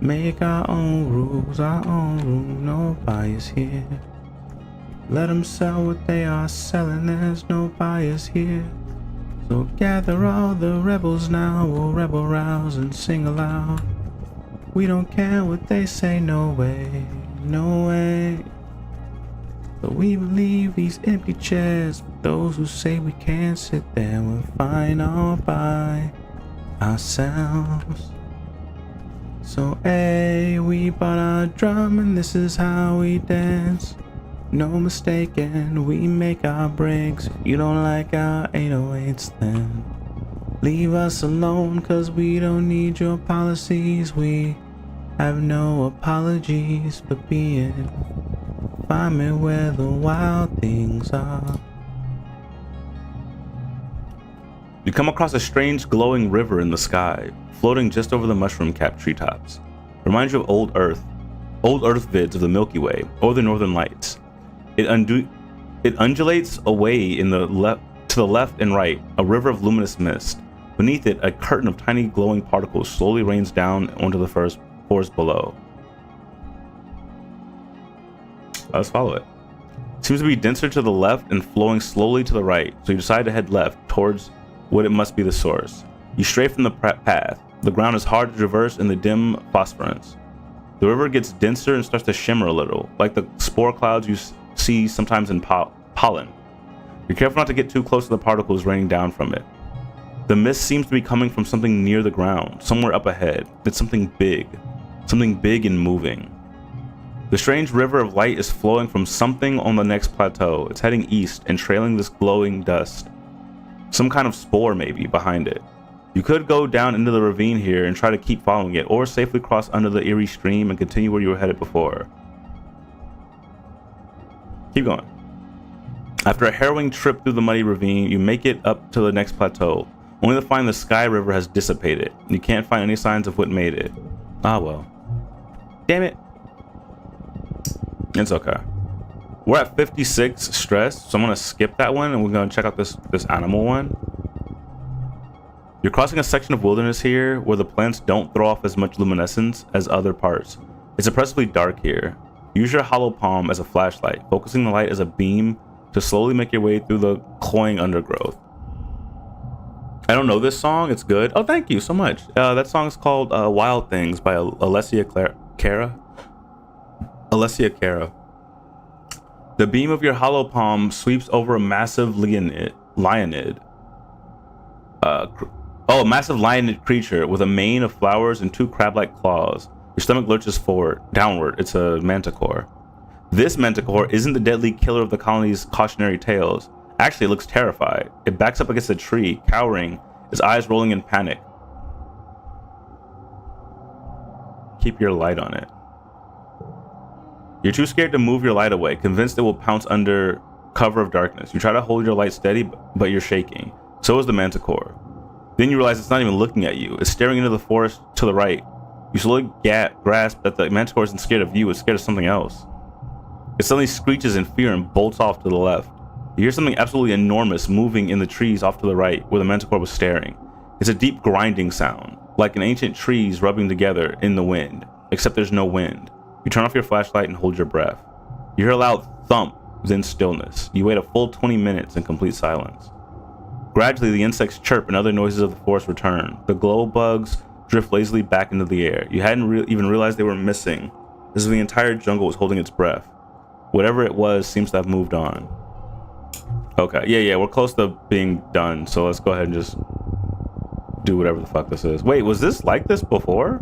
make our own rules, no bias here. Let them sell what they are selling, there's no bias here. So gather all the rebels now, we'll rebel rouse and sing aloud. We don't care what they say, no way, no way. But we believe these empty chairs, but those who say we can't sit there, we're fine all by ourselves. So hey, we bought our drum and this is how we dance. No mistaken, we make our breaks. If you don't like our 808s, then leave us alone, cause we don't need your policies. We have no apologies for being. Find me where the wild things are. You come across a strange glowing river in the sky, floating just over the mushroom-capped treetops. Reminds you of old Earth vids of the Milky Way or the Northern Lights. It undulates away to the left and right, a river of luminous mist. Beneath it, a curtain of tiny glowing particles slowly rains down onto the forest below. Let's follow it. Seems to be denser to the left and flowing slowly to the right, so you decide to head left towards what it must be the source. You stray from the path. The ground is hard to traverse in the dim phosphorescence. The river gets denser and starts to shimmer a little, like the spore clouds you see sometimes in pollen. You're careful not to get too close to the particles raining down from it. The mist seems to be coming from something near the ground, somewhere up ahead. It's something big and moving. The strange river of light is flowing from something on the next plateau. It's heading east and trailing this glowing dust. Some kind of spore maybe behind it. You could go down into the ravine here and try to keep following it, or safely cross under the eerie stream and continue where you were headed before. Keep going. After a harrowing trip through the muddy ravine, you make it up to the next plateau, only to find the sky river has dissipated. You can't find any signs of what made it. Ah well. Damn it. It's okay. We're at 56 stress, so I'm gonna skip that one and we're gonna check out this animal one. You're crossing a section of wilderness here where the plants don't throw off as much luminescence as other parts. It's oppressively dark here. Use your hollow palm as a flashlight, focusing the light as a beam to slowly make your way through the cloying undergrowth. I don't know this song, it's good. Oh, thank you so much. That song is called Wild Things by Alessia Cara. The beam of your hollow palm sweeps over a massive leonid. A massive lionid creature with a mane of flowers and two crab-like claws. Your stomach lurches downward. It's a manticore. This manticore isn't the deadly killer of the colony's cautionary tales. Actually, it looks terrified. It backs up against a tree, cowering, its eyes rolling in panic. Keep your light on it. You're too scared to move your light away, convinced it will pounce under cover of darkness. You try to hold your light steady, but you're shaking. So is the manticore. Then you realize it's not even looking at you. It's staring into the forest to the right. You slowly grasp that the manticore isn't scared of you, it's scared of something else. It suddenly screeches in fear and bolts off to the left. You hear something absolutely enormous moving in the trees off to the right, where the manticore was staring. It's a deep grinding sound, like an ancient trees rubbing together in the wind, except there's no wind. You turn off your flashlight and hold your breath. You hear a loud thump, then stillness. You wait a full 20 minutes in complete silence. Gradually, the insects chirp and other noises of the forest return. The glow bugs drift lazily back into the air. You hadn't even realized they were missing. This is the entire jungle was holding its breath. Whatever it was seems to have moved on. Okay, yeah, we're close to being done, so let's go ahead and just do whatever the fuck this is. Wait, was this like this before?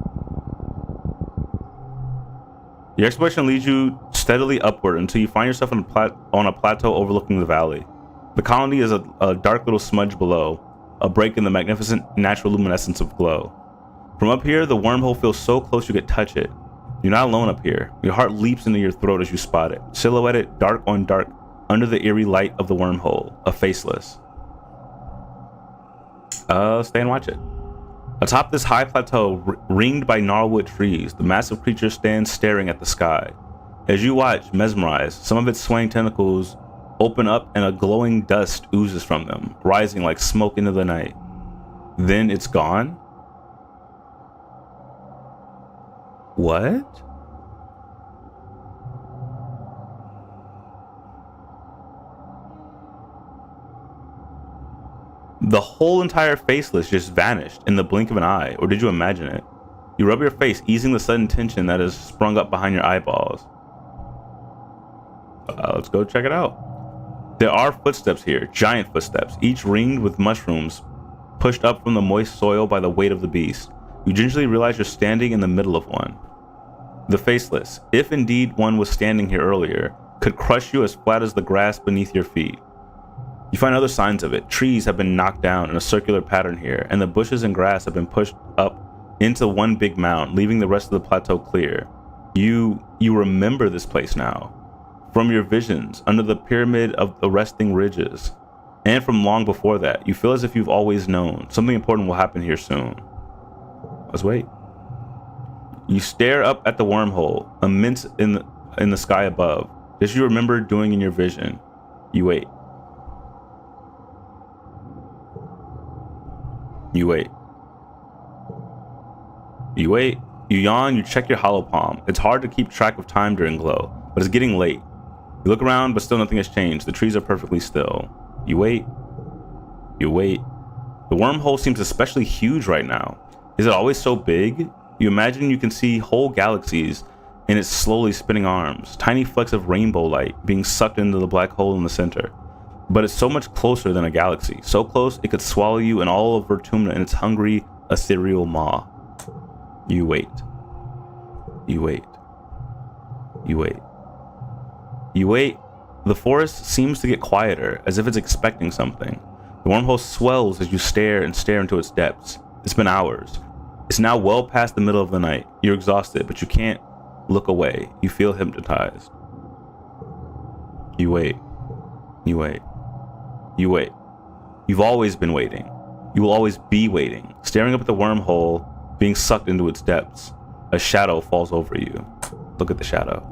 Your exploration leads you steadily upward until you find yourself on a plateau overlooking the valley. The colony is a dark little smudge below, a break in the magnificent natural luminescence of glow. From up here, the wormhole feels so close you could touch it. You're not alone up here. Your heart leaps into your throat as you spot it, silhouetted dark on dark under the eerie light of the wormhole, a faceless. Stay and watch it. Atop this high plateau, ringed by gnarlwood trees, the massive creature stands staring at the sky. As you watch, mesmerized, some of its swaying tentacles open up and a glowing dust oozes from them, rising like smoke into the night. Then it's gone? What? The whole entire faceless just vanished in the blink of an eye, or did you imagine it? You rub your face, easing the sudden tension that has sprung up behind your eyeballs. Let's go check it out. There are footsteps here, giant footsteps, each ringed with mushrooms pushed up from the moist soil by the weight of the beast. You gingerly realize you're standing in the middle of one. The faceless, if indeed one was standing here earlier, could crush you as flat as the grass beneath your feet. You find other signs of it. Trees have been knocked down in a circular pattern here, and the bushes and grass have been pushed up into one big mound, leaving the rest of the plateau clear. You remember this place now, from your visions under the pyramid of the resting ridges, and from long before that. You feel as if you've always known something important will happen here soon. Let's wait. You stare up at the wormhole, immense in the sky above, as you remember doing in your vision. You wait. You wait. You wait. You yawn, you check your hollow palm. It's hard to keep track of time during glow, but it's getting late. You look around, but still nothing has changed. The trees are perfectly still. You wait. You wait. The wormhole seems especially huge right now. Is it always so big? You imagine you can see whole galaxies in its slowly spinning arms, tiny flecks of rainbow light being sucked into the black hole in the center. But it's so much closer than a galaxy, so close it could swallow you and all of Vertumna in its hungry, ethereal maw. You wait. You wait. You wait. You wait. The forest seems to get quieter, as if it's expecting something. The wormhole swells as you stare and stare into its depths. It's been hours. It's now well past the middle of the night. You're exhausted, but you can't look away. You feel hypnotized. You wait. You wait. You wait. You've always been waiting. You will always be waiting, staring up at the wormhole, being sucked into its depths. A shadow falls over you. Look at the shadow.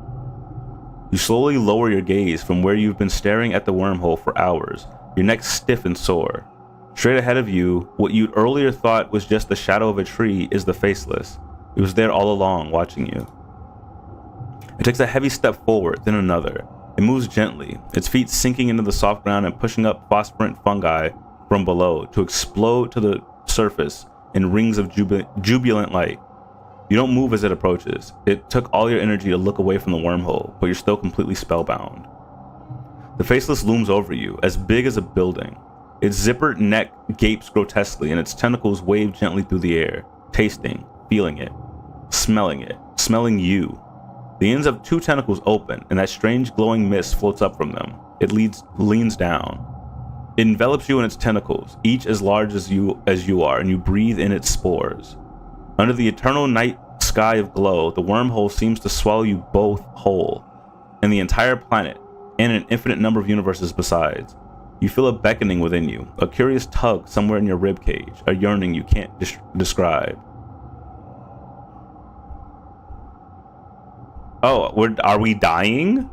You slowly lower your gaze from where you've been staring at the wormhole for hours, your neck stiff and sore. Straight ahead of you, what you'd earlier thought was just the shadow of a tree is the faceless. It was there all along, watching you. It takes a heavy step forward, then another. It moves gently, its feet sinking into the soft ground and pushing up phosphorescent fungi from below to explode to the surface in rings of jubilant light. You don't move as it approaches. It took all your energy to look away from the wormhole, but you're still completely spellbound. The faceless looms over you, as big as a building. Its zippered neck gapes grotesquely, and its tentacles wave gently through the air, tasting, feeling it, smelling you. The ends of two tentacles open, and that strange glowing mist floats up from them. It leans down. It envelops you in its tentacles, each as large as you are, and you breathe in its spores. Under the eternal night sky of glow, the wormhole seems to swallow you both whole, and the entire planet, and an infinite number of universes besides. You feel a beckoning within you, a curious tug somewhere in your ribcage, a yearning you can't describe. Oh, are we dying?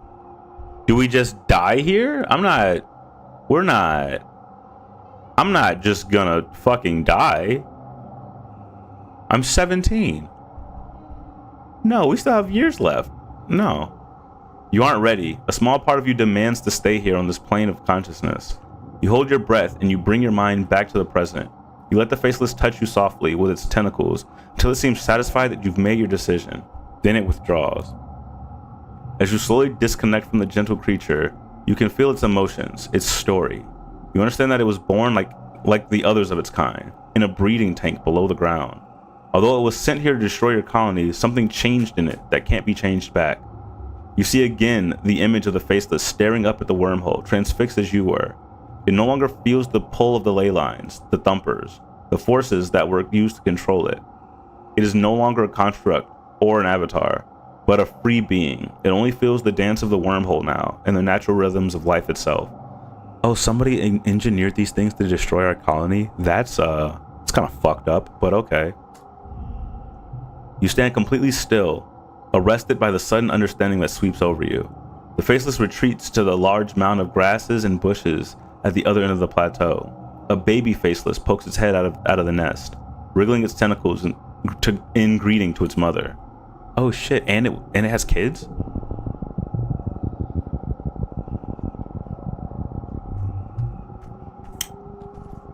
Do we just die here? I'm not just gonna fucking die. I'm 17. No, we still have years left. No. You aren't ready. A small part of you demands to stay here on this plane of consciousness. You hold your breath and you bring your mind back to the present. You let the faceless touch you softly with its tentacles until it seems satisfied that you've made your decision. Then it withdraws. As you slowly disconnect from the gentle creature, you can feel its emotions, its story. You understand that it was born like the others of its kind, in a breeding tank below the ground. Although it was sent here to destroy your colony, something changed in it that can't be changed back. You see again the image of the faceless staring up at the wormhole, transfixed as you were. It no longer feels the pull of the ley lines, the thumpers, the forces that were used to control it. It is no longer a construct or an avatar, but a free being. It only feels the dance of the wormhole now and the natural rhythms of life itself. Oh, somebody engineered these things to destroy our colony? It's kind of fucked up, but okay. You stand completely still, arrested by the sudden understanding that sweeps over you. The faceless retreats to the large mound of grasses and bushes at the other end of the plateau. A baby faceless pokes its head out of the nest, wriggling its tentacles in greeting to its mother. Oh shit, and it has kids?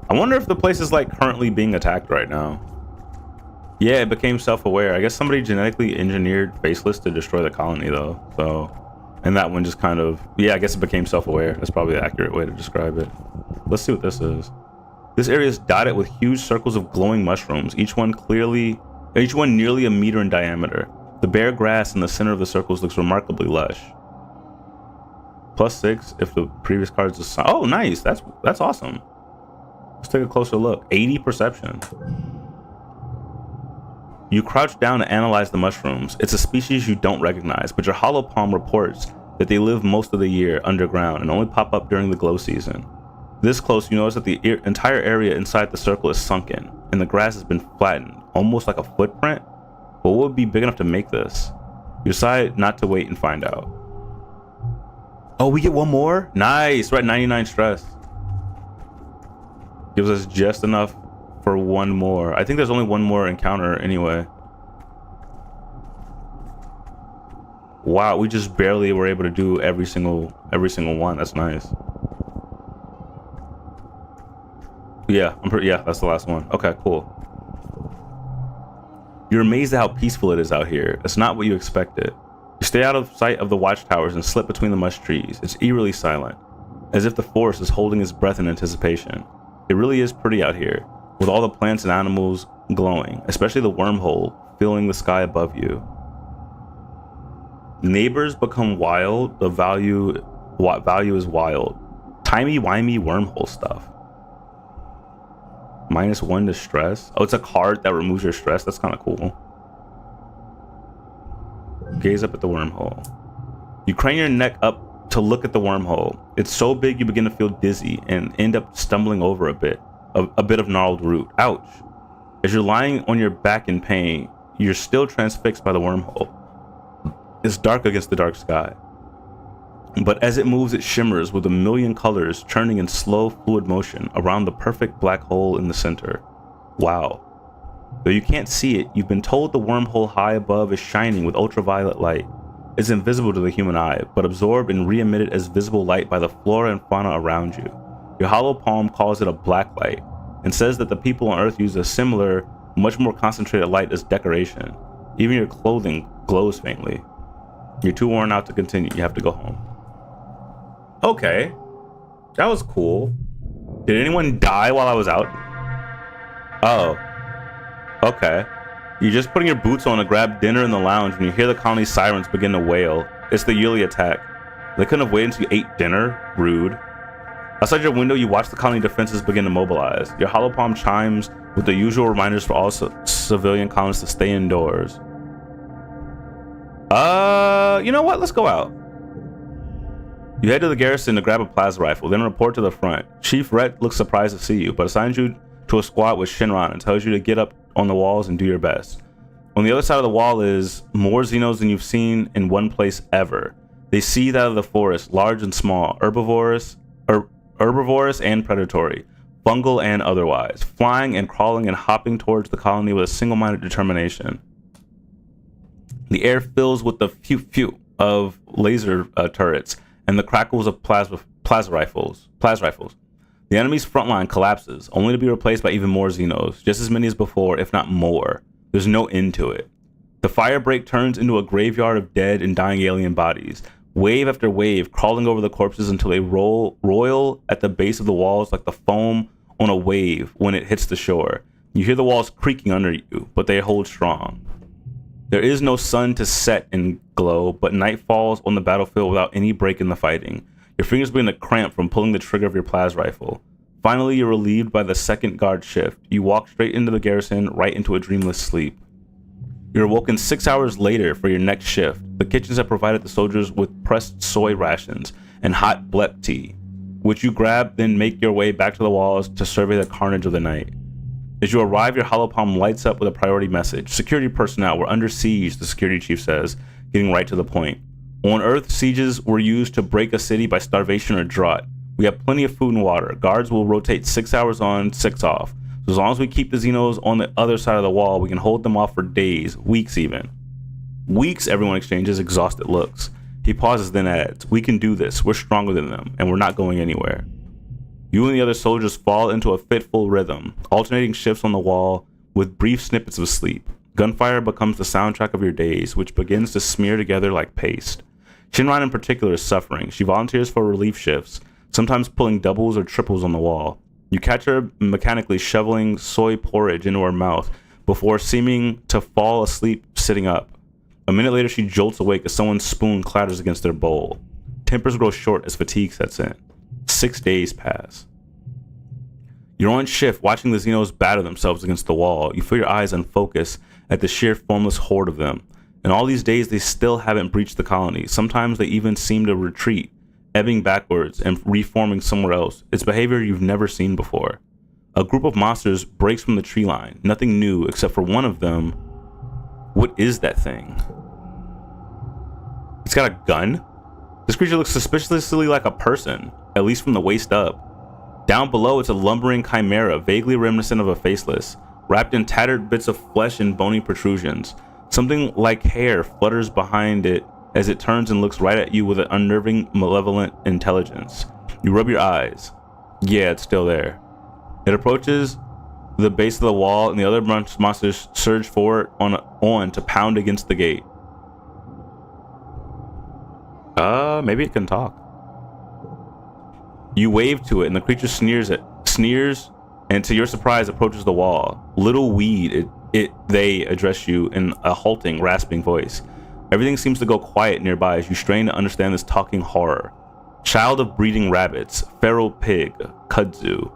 I wonder if the place is like currently being attacked right now. Yeah, it became self-aware. I guess somebody genetically engineered faceless to destroy the colony though. So, and that one just kind of, yeah, I guess it became self-aware. That's probably the accurate way to describe it. Let's see what this is. This area is dotted with huge circles of glowing mushrooms, each one nearly a meter in diameter. The bare grass in the center of the circles looks remarkably lush. +6 if the previous card is assigned. Oh, nice. That's awesome. Let's take a closer look. 80 perception. You crouch down to analyze the mushrooms. It's a species you don't recognize, but your hollow palm reports that they live most of the year underground and only pop up during the glow season. This close, you notice that the entire area inside the circle is sunken, and the grass has been flattened, almost like a footprint. But what would be big enough to make this? You decide not to wait and find out. Oh, we get one more? Nice, we're at 99 stress. Gives us just enough for one more. I think there's only one more encounter anyway. Wow, we just barely were able to do every single one. That's nice. Yeah, yeah, that's the last one. Okay, cool. You're amazed at how peaceful it is out here. It's not what you expected. You stay out of sight of the watchtowers and slip between the mush trees. It's eerily silent, as if the forest is holding its breath in anticipation. It really is pretty out here, with all the plants and animals glowing, especially the wormhole filling the sky above you. Neighbors become wild. The value is wild. Timey-wimey wormhole stuff. -1 to stress. Oh, it's a card that removes your stress. That's kind of cool. Gaze up at the wormhole. You crane your neck up to look at the wormhole. It's so big you begin to feel dizzy and end up stumbling over a bit of gnarled root. Ouch. As you're lying on your back in pain, you're still transfixed by the wormhole. It's dark against the dark sky. But as it moves, it shimmers with a million colors churning in slow, fluid motion around the perfect black hole in the center. Wow. Though you can't see it, you've been told the wormhole high above is shining with ultraviolet light. It's invisible to the human eye, but absorbed and re-emitted as visible light by the flora and fauna around you. Your hollow palm calls it a black light, and says that the people on Earth use a similar, much more concentrated light as decoration. Even your clothing glows faintly. You're too worn out to continue. You have to go home. Okay, that was cool. Did anyone die while I was out? Oh, okay. You're just putting your boots on to grab dinner in the lounge when you hear the colony's sirens begin to wail. It's the yearly attack. They couldn't have waited until you ate dinner? Rude. Outside your window, you watch the colony defenses begin to mobilize. Your hollow palm chimes with the usual reminders for all civilian colonists to stay indoors. You know what? Let's go out. You head to the garrison to grab a plasma rifle, then report to the front. Chief Rhett looks surprised to see you, but assigns you to a squad with Shinron and tells you to get up on the walls and do your best. On the other side of the wall is more Xenos than you've seen in one place ever. They seethe out of the forest, large and small, herbivorous and predatory, fungal and otherwise, flying and crawling and hopping towards the colony with a single-minded determination. The air fills with the phew-phew of laser turrets and the crackles of plasma rifles. The enemy's front line collapses, only to be replaced by even more Xenos, just as many as before, if not more. There's no end to it. The firebreak turns into a graveyard of dead and dying alien bodies, wave after wave crawling over the corpses until they roil at the base of the walls like the foam on a wave when it hits the shore. You hear the walls creaking under you, but they hold strong. There is no sun to set and glow, but night falls on the battlefield without any break in the fighting. Your fingers begin to cramp from pulling the trigger of your plas rifle. Finally, you're relieved by the second guard shift. You walk straight into the garrison, right into a dreamless sleep. You're awoken 6 hours later for your next shift. The kitchens have provided the soldiers with pressed soy rations and hot blep tea, which you grab, then make your way back to the walls to survey the carnage of the night. As you arrive, your holopalm lights up with a priority message. Security personnel were under siege, the security chief says, getting right to the point. On Earth, sieges were used to break a city by starvation or drought. We have plenty of food and water. Guards will rotate 6 hours on, 6 off. So as long as we keep the Xenos on the other side of the wall, we can hold them off for days, weeks even. Weeks, everyone exchanges exhausted looks. He pauses, then adds, "We can do this. We're stronger than them, and we're not going anywhere." You and the other soldiers fall into a fitful rhythm, alternating shifts on the wall with brief snippets of sleep. Gunfire becomes the soundtrack of your days, which begins to smear together like paste. Shinran in particular is suffering. She volunteers for relief shifts, sometimes pulling doubles or triples on the wall. You catch her mechanically shoveling soy porridge into her mouth before seeming to fall asleep sitting up. A minute later, she jolts awake as someone's spoon clatters against their bowl. Tempers grow short as fatigue sets in. 6 days pass. You're on shift, watching the Xenos batter themselves against the wall. You feel your eyes unfocus at the sheer formless horde of them. And all these days, they still haven't breached the colony. Sometimes they even seem to retreat, ebbing backwards and reforming somewhere else. It's behavior you've never seen before. A group of monsters breaks from the tree line. Nothing new, except for one of them. What is that thing? It's got a gun? This creature looks suspiciously like a person, at least from the waist up. Down below, it's a lumbering chimera, vaguely reminiscent of a faceless, wrapped in tattered bits of flesh and bony protrusions. Something like hair flutters behind it as it turns and looks right at you with an unnerving, malevolent intelligence. You rub your eyes. Yeah, it's still there. It approaches the base of the wall, and the other monsters surge forward on to pound against the gate. Maybe it can talk. You wave to it, and the creature sneers, and to your surprise, approaches the wall. Little weed, they address you in a halting, rasping voice. Everything seems to go quiet nearby as you strain to understand this talking horror. Child of breeding rabbits, feral pig, kudzu.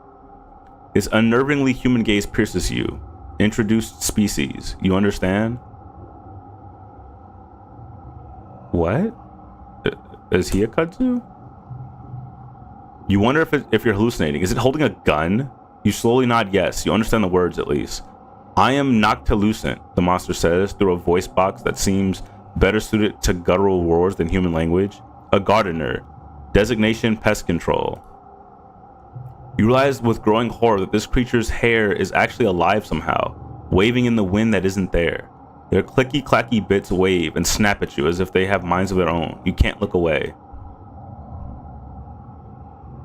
Its unnervingly human gaze pierces you. Introduced species. You understand? What? Is he a kudzu? You wonder if you're hallucinating. Is it holding a gun? You slowly nod yes. You understand the words at least. I am noctilucent, the monster says through a voice box that seems better suited to guttural roars than human language. A gardener. Designation pest control. You realize with growing horror that this creature's hair is actually alive somehow, waving in the wind that isn't there. Their clicky-clacky bits wave and snap at you as if they have minds of their own. You can't look away.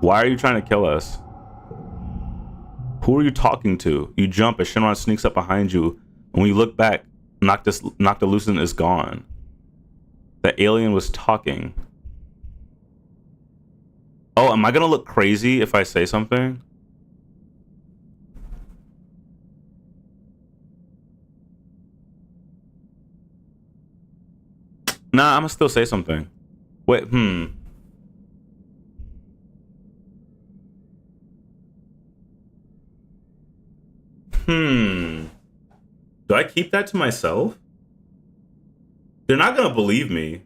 Why are you trying to kill us? Who are you talking to? You jump as Shinran sneaks up behind you, and when you look back, Noctilucent is gone. The alien was talking. Oh, am I gonna look crazy if I say something? Nah, I'm gonna still say something. Wait, Do I keep that to myself? They're not gonna believe me.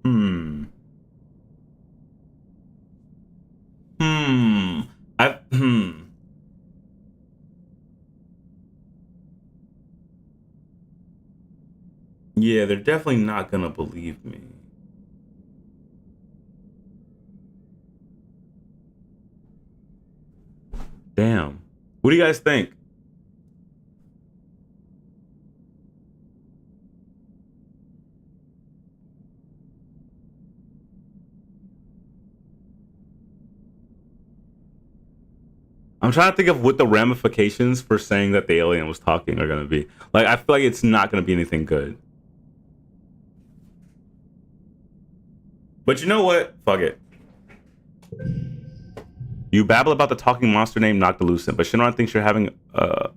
Hmm. Hmm. I hmm. Yeah, they're definitely not gonna believe me. What do you guys think? I'm trying to think of what the ramifications for saying that the alien was talking are going to be. Like, I feel like it's not going to be anything good. But you know what? Fuck it. You babble about the talking monster named Noctilucent, but Shinran thinks you're having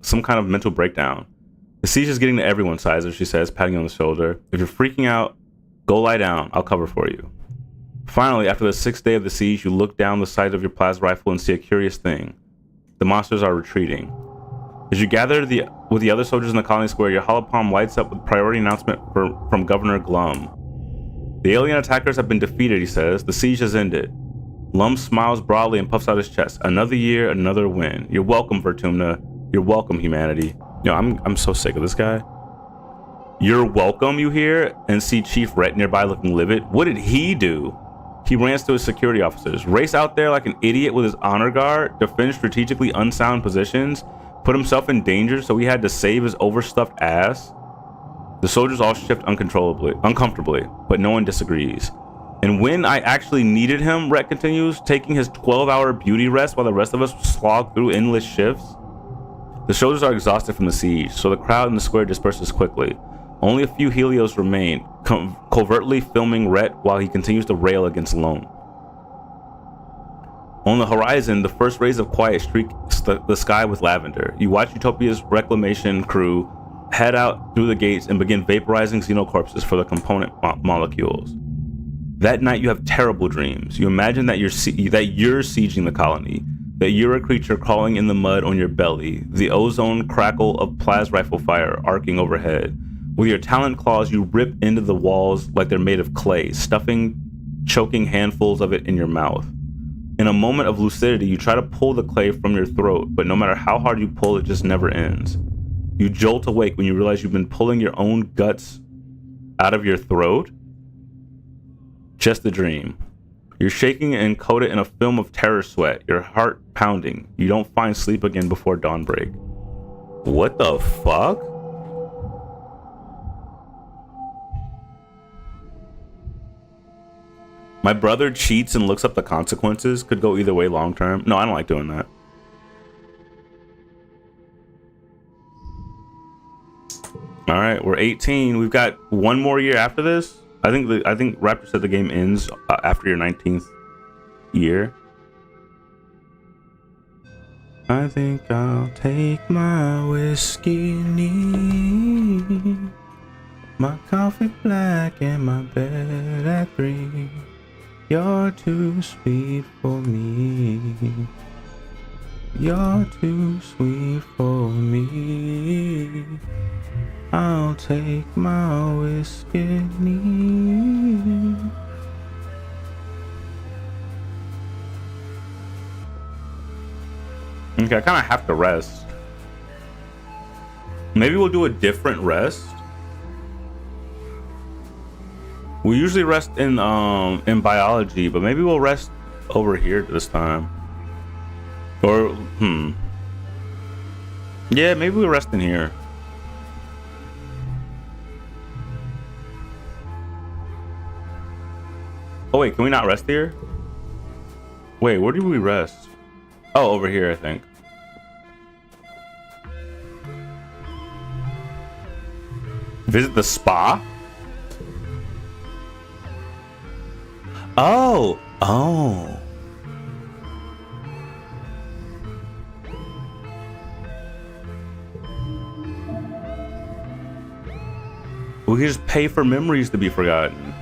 some kind of mental breakdown. The siege is getting to everyone's size, she says, patting you on the shoulder. If you're freaking out, go lie down. I'll cover for you. Finally, after the 6th day of the siege, you look down the sight of your plasma rifle and see a curious thing. The monsters are retreating. As you gather with the other soldiers in the colony square, your hollow palm lights up with a priority announcement from Governor Glum. The alien attackers have been defeated, he says. The siege has ended. Glum smiles broadly and puffs out his chest. Another year, another win. You're welcome, Vertumna. You're welcome, humanity. Yo, I'm so sick of this guy. You're welcome, you hear? And see Chief Rhett nearby looking livid. What did he do? He rants to his security officers. Race out there like an idiot with his honor guard, defend strategically unsound positions, put himself in danger so he had to save his overstuffed ass. The soldiers all shift uncomfortably, but no one disagrees. And when I actually needed him, Rhett continues, taking his 12-hour beauty rest while the rest of us slog through endless shifts. The soldiers are exhausted from the siege, so the crowd in the square disperses quickly. Only a few Helios remain, covertly filming Rhett while he continues to rail against Lone. On the horizon, the first rays of quiet streak the sky with lavender. You watch Utopia's reclamation crew head out through the gates and begin vaporizing xenocorpses for the component molecules. That night, you have terrible dreams. You imagine that you're sieging the colony, that you're a creature crawling in the mud on your belly, the ozone crackle of plas rifle fire arcing overhead. With your talon claws, you rip into the walls like they're made of clay, stuffing choking handfuls of it in your mouth. In a moment of lucidity, you try to pull the clay from your throat, but no matter how hard you pull, it just never ends. You jolt awake when you realize you've been pulling your own guts out of your throat. Just a dream. You're shaking and coated in a film of terror sweat, your heart pounding. You don't find sleep again before dawnbreak. What the fuck? My brother cheats and looks up the consequences. Could go either way long term. No, I don't like doing that. All right, we're 18. We've got one more year after this. I think Raptor said the game ends after your 19th year. I think I'll take my whiskey neat, my coffee black, and my bed at 3. You're too sweet for me. You're too sweet for me. I'll take my whiskey neat. Okay, I kind of have to rest. Maybe we'll do a different rest. We usually rest in biology, but maybe we'll rest over here this time. Or yeah, maybe we'll rest in here. Oh wait, can we not rest here? Wait, where do we rest? Oh, over here, I think. Visit the spa? Oh. We can just pay for memories to be forgotten.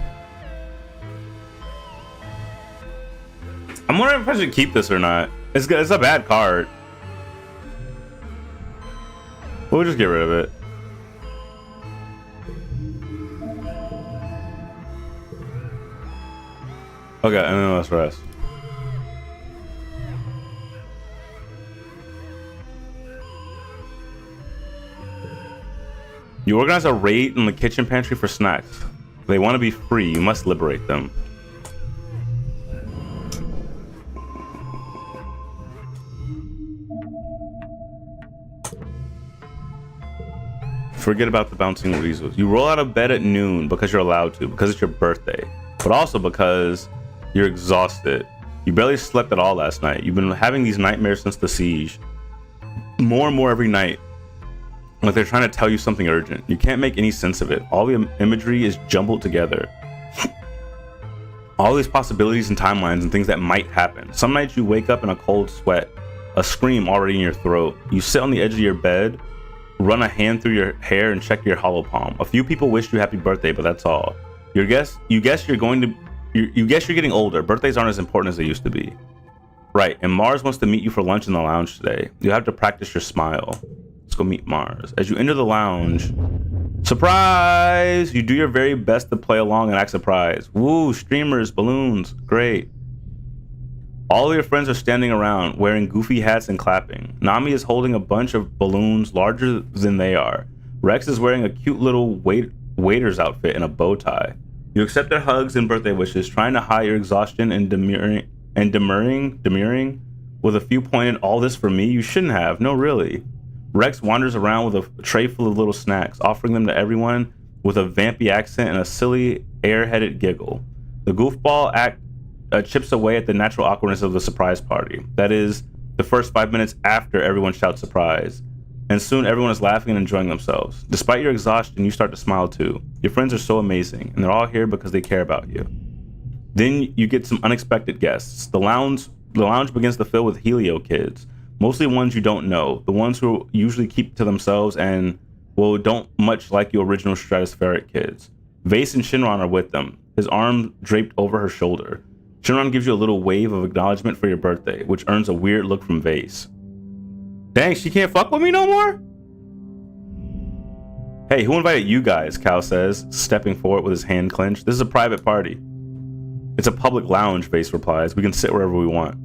I'm wondering if I should keep this or not. It's a bad card. We'll just get rid of it. Okay, and then let's rest. You organize a raid in the kitchen pantry for snacks. They want to be free. You must liberate them. Forget about the bouncing weasels. You roll out of bed at noon because you're allowed to, because it's your birthday, but also because you're exhausted. You barely slept at all last night. You've been having these nightmares since the siege. More and more every night. Like they're trying to tell you something urgent. You can't make any sense of it. All the imagery is jumbled together. All these possibilities and timelines and things that might happen. Some nights you wake up in a cold sweat, a scream already in your throat. You sit on the edge of your bed, run a hand through your hair and check your hollow palm. A few people wish you happy birthday, but that's all. You guess you're getting older. Birthdays aren't as important as they used to be. Right, and Mars wants to meet you for lunch in the lounge today. You have to practice your smile. Let's go meet Mars. As you enter the lounge, surprise! You do your very best to play along and act surprised. Woo, streamers, balloons, great. All of your friends are standing around, wearing goofy hats and clapping. Nami is holding a bunch of balloons larger than they are. Rex is wearing a cute little waiter's outfit and a bow tie. You accept their hugs and birthday wishes, trying to hide your exhaustion and demurring with a few pointed, all this for me? You shouldn't have. No, really. Rex wanders around with a tray full of little snacks, offering them to everyone with a vampy accent and a silly, airheaded giggle. The goofball act chips away at the natural awkwardness of the surprise party. That is, the first 5 minutes after everyone shouts surprise. And soon everyone is laughing and enjoying themselves. Despite your exhaustion, you start to smile too. Your friends are so amazing, and they're all here because they care about you. Then you get some unexpected guests. The lounge begins to fill with Helio kids, mostly ones you don't know, the ones who usually keep to themselves and, well, don't much like your original stratospheric kids. Vase and Shinron are with them, his arm draped over her shoulder. Shinron gives you a little wave of acknowledgement for your birthday, which earns a weird look from Vase. Dang, she can't fuck with me no more? Hey, who invited you guys? Cal says, stepping forward with his hand clenched. This is a private party. It's a public lounge, Vase replies. We can sit wherever we want.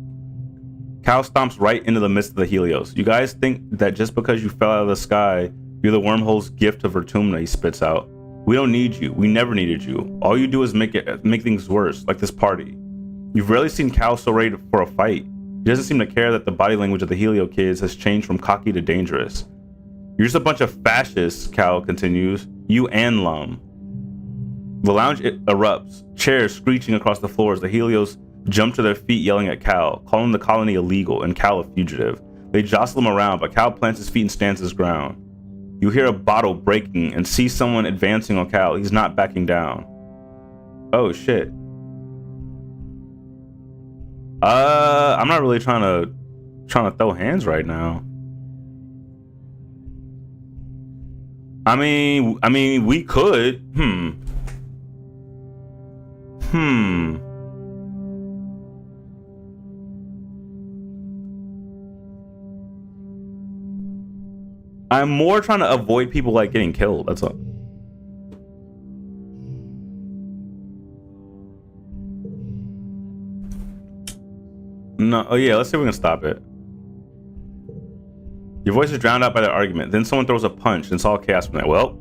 Cal stomps right into the midst of the Helios. You guys think that just because you fell out of the sky, you're the wormhole's gift to Vertumna, he spits out. We don't need you. We never needed you. All you do is make things worse, like this party. You've rarely seen Cal so ready for a fight. He doesn't seem to care that the body language of the Helio kids has changed from cocky to dangerous. You're just a bunch of fascists, Cal continues. You and Lum. The lounge erupts, chairs screeching across the floor as the Helios jump to their feet yelling at Cal, calling the colony illegal and Cal a fugitive. They jostle him around, but Cal plants his feet and stands his ground. You hear a bottle breaking and see someone advancing on Cal. He's not backing down. Oh shit. I'm not really trying to throw hands right now. I mean, we could. I'm more trying to avoid people like getting killed. That's all. No. Oh yeah. Let's see if we can stop it. Your voice is drowned out by the argument. Then someone throws a punch, and it's all chaos from there. Well,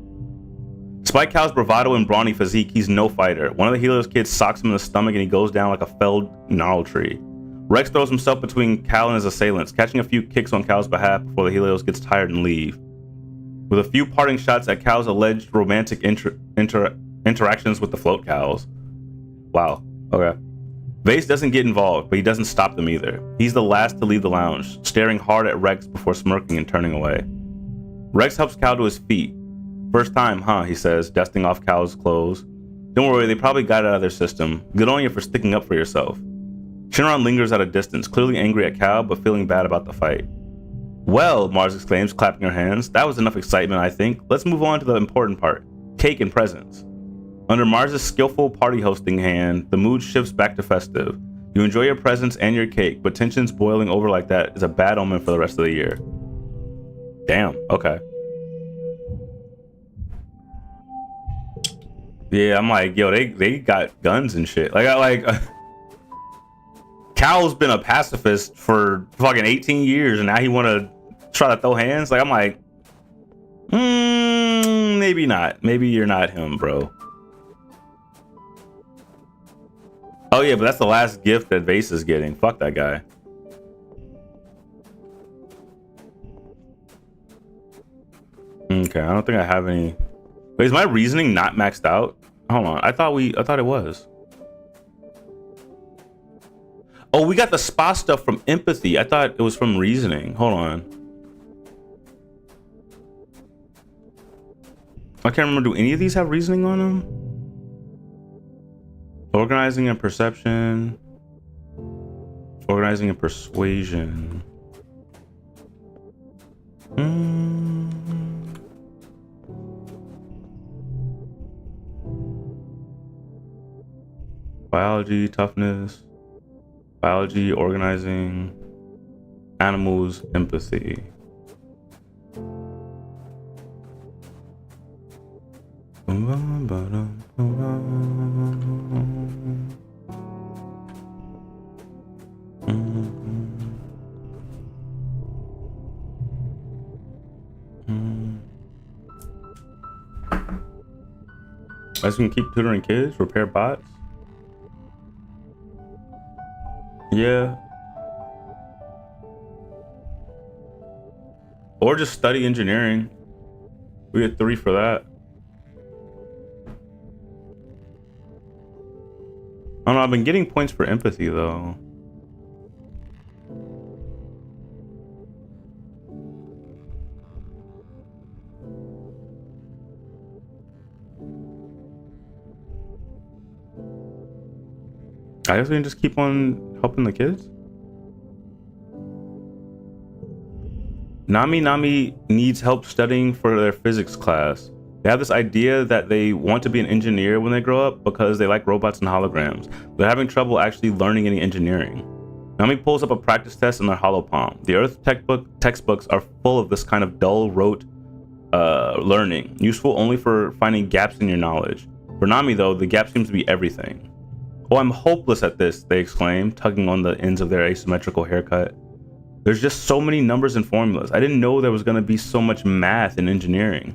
despite Cal's bravado and brawny physique, he's no fighter. One of the Helios kids socks him in the stomach, and he goes down like a felled gnarl tree. Rex throws himself between Cal and his assailants, catching a few kicks on Cal's behalf before the Helios gets tired and leave. With a few parting shots at Cal's alleged romantic interactions with the float cows. Wow. Okay. Vase doesn't get involved, but he doesn't stop them either. He's the last to leave the lounge, staring hard at Rex before smirking and turning away. Rex helps Cal to his feet. First time, huh, he says, dusting off Cal's clothes. Don't worry, they probably got it out of their system. Good on you for sticking up for yourself. Shinron lingers at a distance, clearly angry at Cal, but feeling bad about the fight. Well, Mars exclaims, clapping her hands. That was enough excitement, I think. Let's move on to the important part. Cake and presents. Under Mars's skillful party hosting hand, the mood shifts back to festive. You enjoy your presents and your cake, but tensions boiling over like that is a bad omen for the rest of the year. Damn, okay. Yeah, I'm like, yo, they got guns and shit. Cal's been a pacifist for fucking 18 years, and now he want to try to throw hands? Like, I'm like, maybe not. Maybe you're not him, bro. Oh yeah, but that's the last gift that Vase is getting. Fuck that guy. Okay, I don't think I have any. Wait, is my reasoning not maxed out? Hold on, I thought it was. Oh, we got the spa stuff from empathy. I thought it was from reasoning. Hold on. I can't remember. Do any of these have reasoning on them? Organizing and perception. Organizing and persuasion. Biology, toughness. Biology, organizing. Animals, empathy. I just can keep tutoring kids, repair bots. Yeah. Or just study engineering. We get 3 for that. I don't know, I've been getting points for empathy though. I guess we can just keep on helping the kids. Nami needs help studying for their physics class. They have this idea that they want to be an engineer when they grow up because they like robots and holograms. They're having trouble actually learning any engineering. Nami pulls up a practice test in their holopalm. The Earth textbooks are full of this kind of dull, rote learning, useful only for finding gaps in your knowledge. For Nami, though, the gap seems to be everything. "Oh, I'm hopeless at this," they exclaim, tugging on the ends of their asymmetrical haircut. "There's just so many numbers and formulas. I didn't know there was going to be so much math in engineering.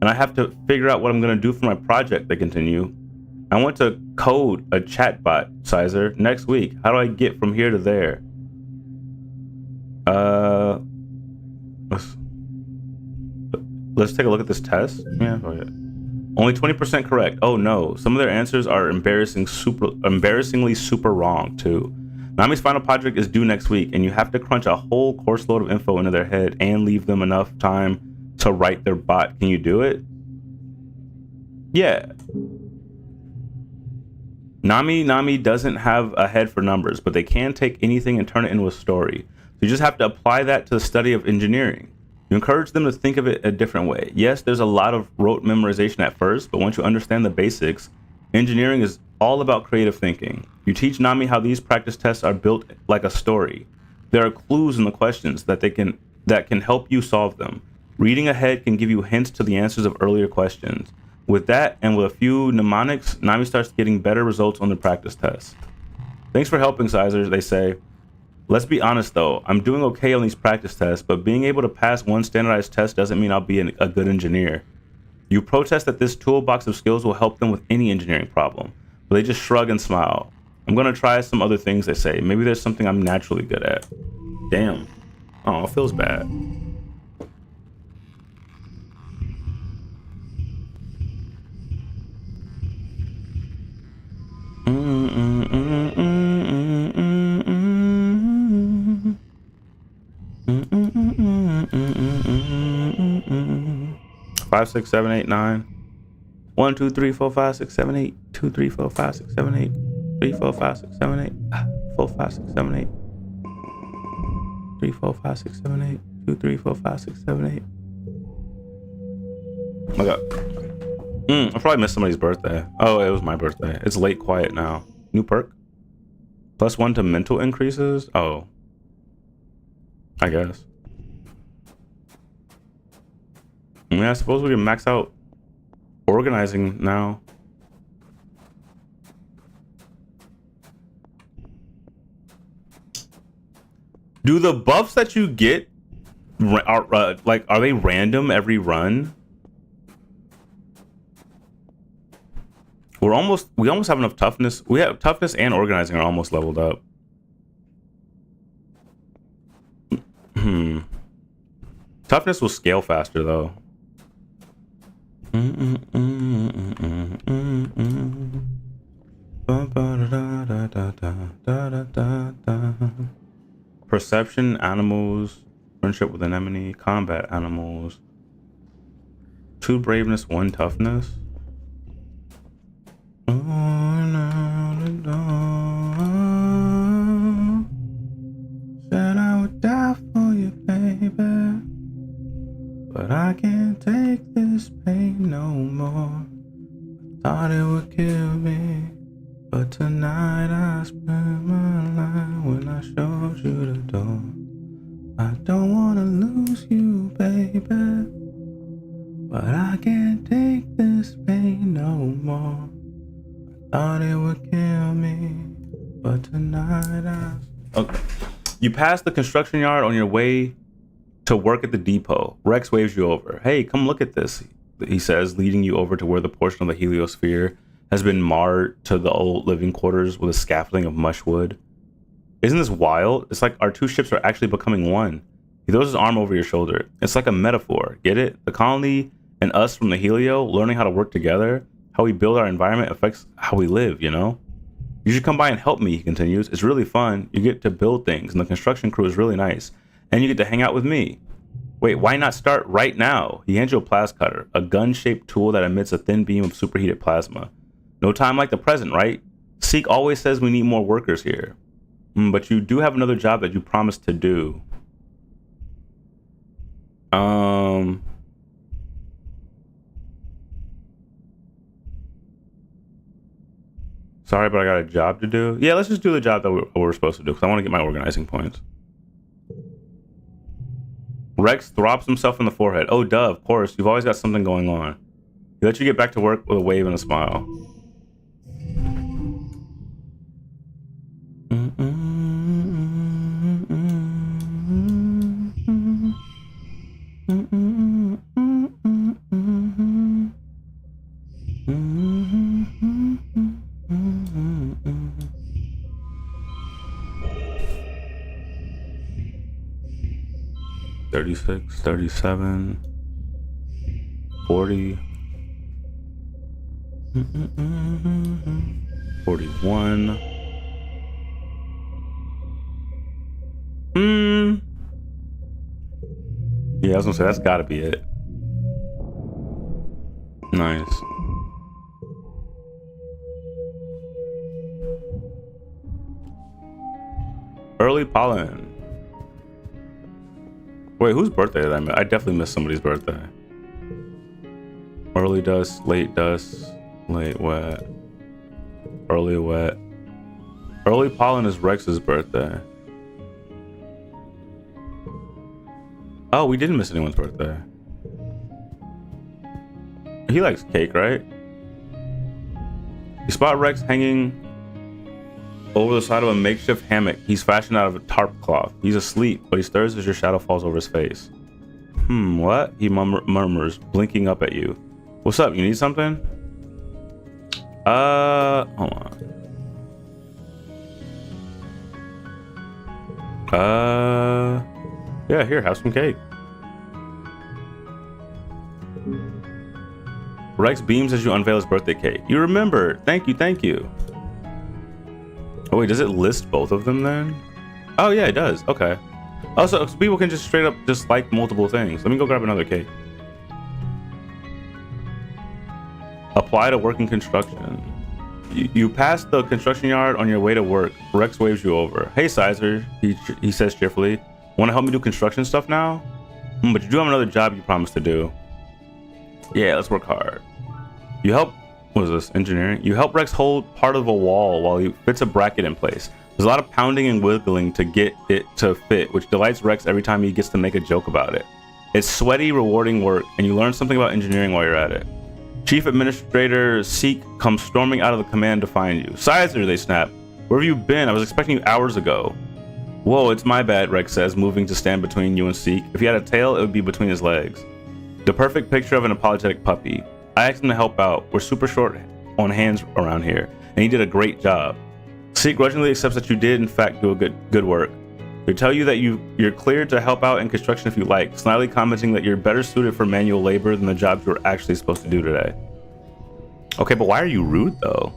And I have to figure out what I'm going to do for my project," they continue. "I want to code a chatbot, Sizer, next week. How do I get from here to there?" Let's take a look at this test. Yeah, go ahead. Only 20% correct. Oh no, some of their answers are embarrassingly super wrong too. Nami's final project is due next week, and you have to crunch a whole course load of info into their head and leave them enough time to write their bot. Can you do it? Yeah. Nami doesn't have a head for numbers, but they can take anything and turn it into a story. So you just have to apply that to the study of engineering. You encourage them to think of it a different way. Yes, there's a lot of rote memorization at first, but once you understand the basics, engineering is all about creative thinking. You teach Nami how these practice tests are built like a story. There are clues in the questions that can help you solve them. Reading ahead can give you hints to the answers of earlier questions. With that, and with a few mnemonics, Nami starts getting better results on the practice tests. "Thanks for helping, Sizer," they say. "Let's be honest though, I'm doing okay on these practice tests, but being able to pass one standardized test doesn't mean I'll be a good engineer." You protest that this toolbox of skills will help them with any engineering problem, but they just shrug and smile. "I'm gonna try some other things," they say. "Maybe there's something I'm naturally good at." Damn. Oh, it feels bad. Five, six, seven, eight, nine. 1, 2, 3, 4, 5, 6, 7, 8. 2, 3, 4, 5, 6, 7, 8. 3, 4, 5, 6, 7, 8. 4, 5, 6, 7, 8. 3, 4, 5, 6, 7, 8. 2, 3, 4, 5, 6, 7, 8. Oh my god. I probably missed somebody's birthday. Oh, it was my birthday. It's late quiet now. New perk? +1 to mental increases? Oh. I guess. Yeah, I suppose we can max out organizing now. Do the buffs that you get are they random every run? We almost have enough toughness. We have toughness and organizing are almost leveled up. Toughness will scale faster though. Perception, animals, friendship with anemone, combat animals. 2 braveness, 1 toughness. Said I would die for you, baby, but I can't take this pain no more. Thought it would kill me, but tonight I spent my life when I showed you the door. I don't wanna lose you, baby, but I can't take this pain no more. Thought it would kill me, but tonight I... Okay. You pass the construction yard on your way to work at the depot. Rex waves you over. Hey, come look at this, he says, leading you over to where the portion of the heliosphere has been marred to the old living quarters with a scaffolding of mushwood. Isn't this wild? It's like our 2 ships are actually becoming one. He throws his arm over your shoulder. It's like a metaphor. Get it? The colony and us from the helio, learning how to work together, how we build our environment affects how we live, you know? You should come by and help me, he continues. It's really fun. You get to build things, and the construction crew is really nice. And you get to hang out with me. Wait, why not start right now? He hands you a plas cutter, a gun-shaped tool that emits a thin beam of superheated plasma. No time like the present, right? Seek always says we need more workers here. But you do have another job that you promised to do. Sorry, but I got a job to do. Yeah, let's just do the job that we're supposed to do, because I want to get my organizing points. Rex throbs himself in the forehead. Oh, duh, of course. You've always got something going on. He lets you get back to work with a wave and a smile. $36, $37, $40, $41. Yeah, I was gonna say that's gotta be it. Nice. Early pollen. Wait, whose birthday did I miss? I definitely missed somebody's birthday. Early dust, late wet, early wet. Early pollen is Rex's birthday. Oh, we didn't miss anyone's birthday. He likes cake, right? You spot Rex hanging over the side of a makeshift hammock he's fashioned out of a tarp cloth. He's asleep, but he stirs as your shadow falls over his face. What? He murmurs, blinking up at you. What's up? You need something? Hold on. Yeah, here, have some cake. Rex beams as you unveil his birthday cake. You remember. Thank you, thank you. Oh wait, does it list both of them then? Oh yeah, it does. Okay. Also, people can just straight up just like multiple things. Let me go grab another cake. Apply to working construction. You pass the construction yard on your way to work. Rex waves you over. Hey, Sizer, he says cheerfully. Want to help me do construction stuff now? But you do have another job you promised to do. Yeah, let's work hard. You help... What is this? Engineering? You help Rex hold part of a wall while he fits a bracket in place. There's a lot of pounding and wiggling to get it to fit, which delights Rex every time he gets to make a joke about it. It's sweaty, rewarding work, and you learn something about engineering while you're at it. Chief Administrator Seek comes storming out of the command to find you. Sizer, they snap. Where have you been? I was expecting you hours ago. Whoa, it's my bad, Rex says, moving to stand between you and Seek. If he had a tail, it would be between his legs. The perfect picture of an apologetic puppy. I asked him to help out. We're super short on hands around here, and he did a great job. Seek grudgingly accepts that you did, in fact, do a good work. They tell you that you're cleared to help out in construction if you like, slyly commenting that you're better suited for manual labor than the jobs you're actually supposed to do today. Okay, but why are you rude though?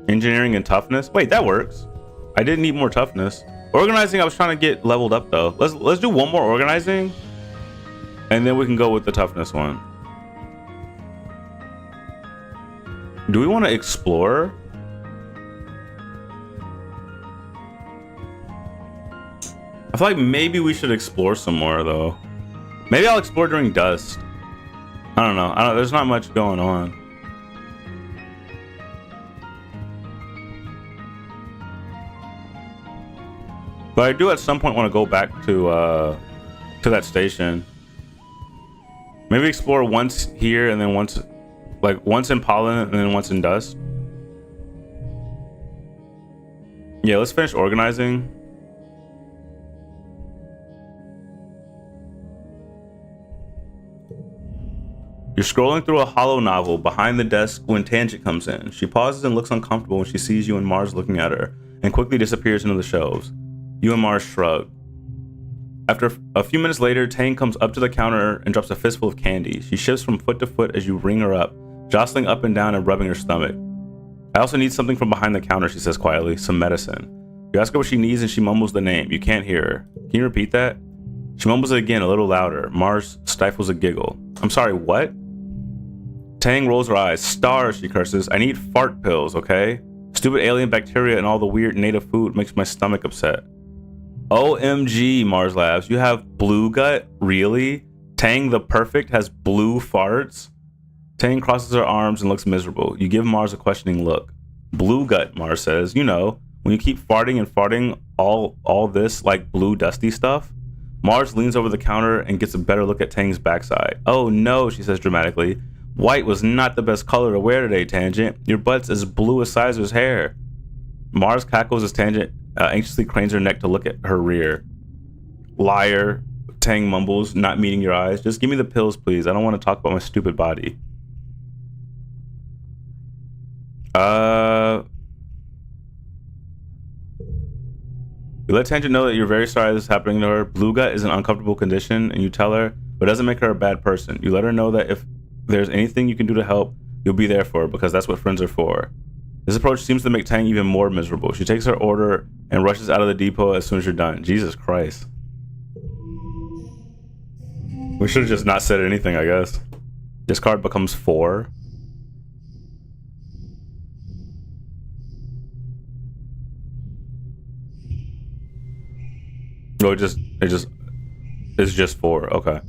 Engineering and toughness? Wait, that works. I didn't need more toughness. Organizing, I was trying to get leveled up though. Let's do one more organizing, and then we can go with the toughness one. Do we want to explore? I feel like maybe we should explore some more though. Maybe I'll explore during dusk. I don't know. There's not much going on. But I do at some point want to go back to that station. Maybe explore once here and then once in Pollen and then once in Dust. Yeah, let's finish organizing. You're scrolling through a hollow novel behind the desk when Tangent comes in. She pauses and looks uncomfortable when she sees you and Mars looking at her, and quickly disappears into the shelves. You and Mars shrug. After a few minutes later, Tang comes up to the counter and drops a fistful of candy. She shifts from foot to foot as you ring her up, jostling up and down and rubbing her stomach. I also need something from behind the counter, she says quietly. Some medicine. You ask her what she needs and she mumbles the name. You can't hear her. Can you repeat that? She mumbles it again, a little louder. Mars stifles a giggle. I'm sorry, what? Tang rolls her eyes. Stars, she curses. I need fart pills, okay? Stupid alien bacteria and all the weird native food makes my stomach upset. OMG, Mars laughs. You have blue gut? Really? Tang the Perfect has blue farts? Tang crosses her arms and looks miserable. You give Mars a questioning look. Blue gut, Mars says. You know, when you keep farting and farting all this like blue dusty stuff. Mars leans over the counter and gets a better look at Tang's backside. Oh no, she says dramatically. White was not the best color to wear today, Tangent. Your butt's as blue as Sizer's hair. Mars cackles as Tangent anxiously cranes her neck to look at her rear. Liar, Tang mumbles, not meeting your eyes. Just give me the pills, please. I don't want to talk about my stupid body. You let Tangent know that you're very sorry this is happening to her. Blue gut is an uncomfortable condition, and you tell her, but it doesn't make her a bad person. You let her know that if there's anything you can do to help, you'll be there for her, because that's what friends are for. This approach seems to make Tang even more miserable. She takes her order and rushes out of the depot as soon as you're done. Jesus Christ. We should have just not said anything, I guess. This card becomes 4. No, it's just 4. Okay.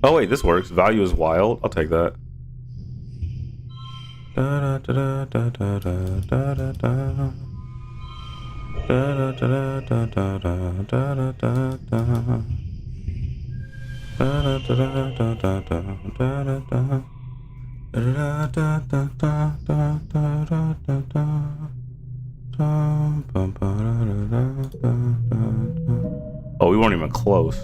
Oh wait, this works. Value is wild. I'll take that. Oh, we weren't even close.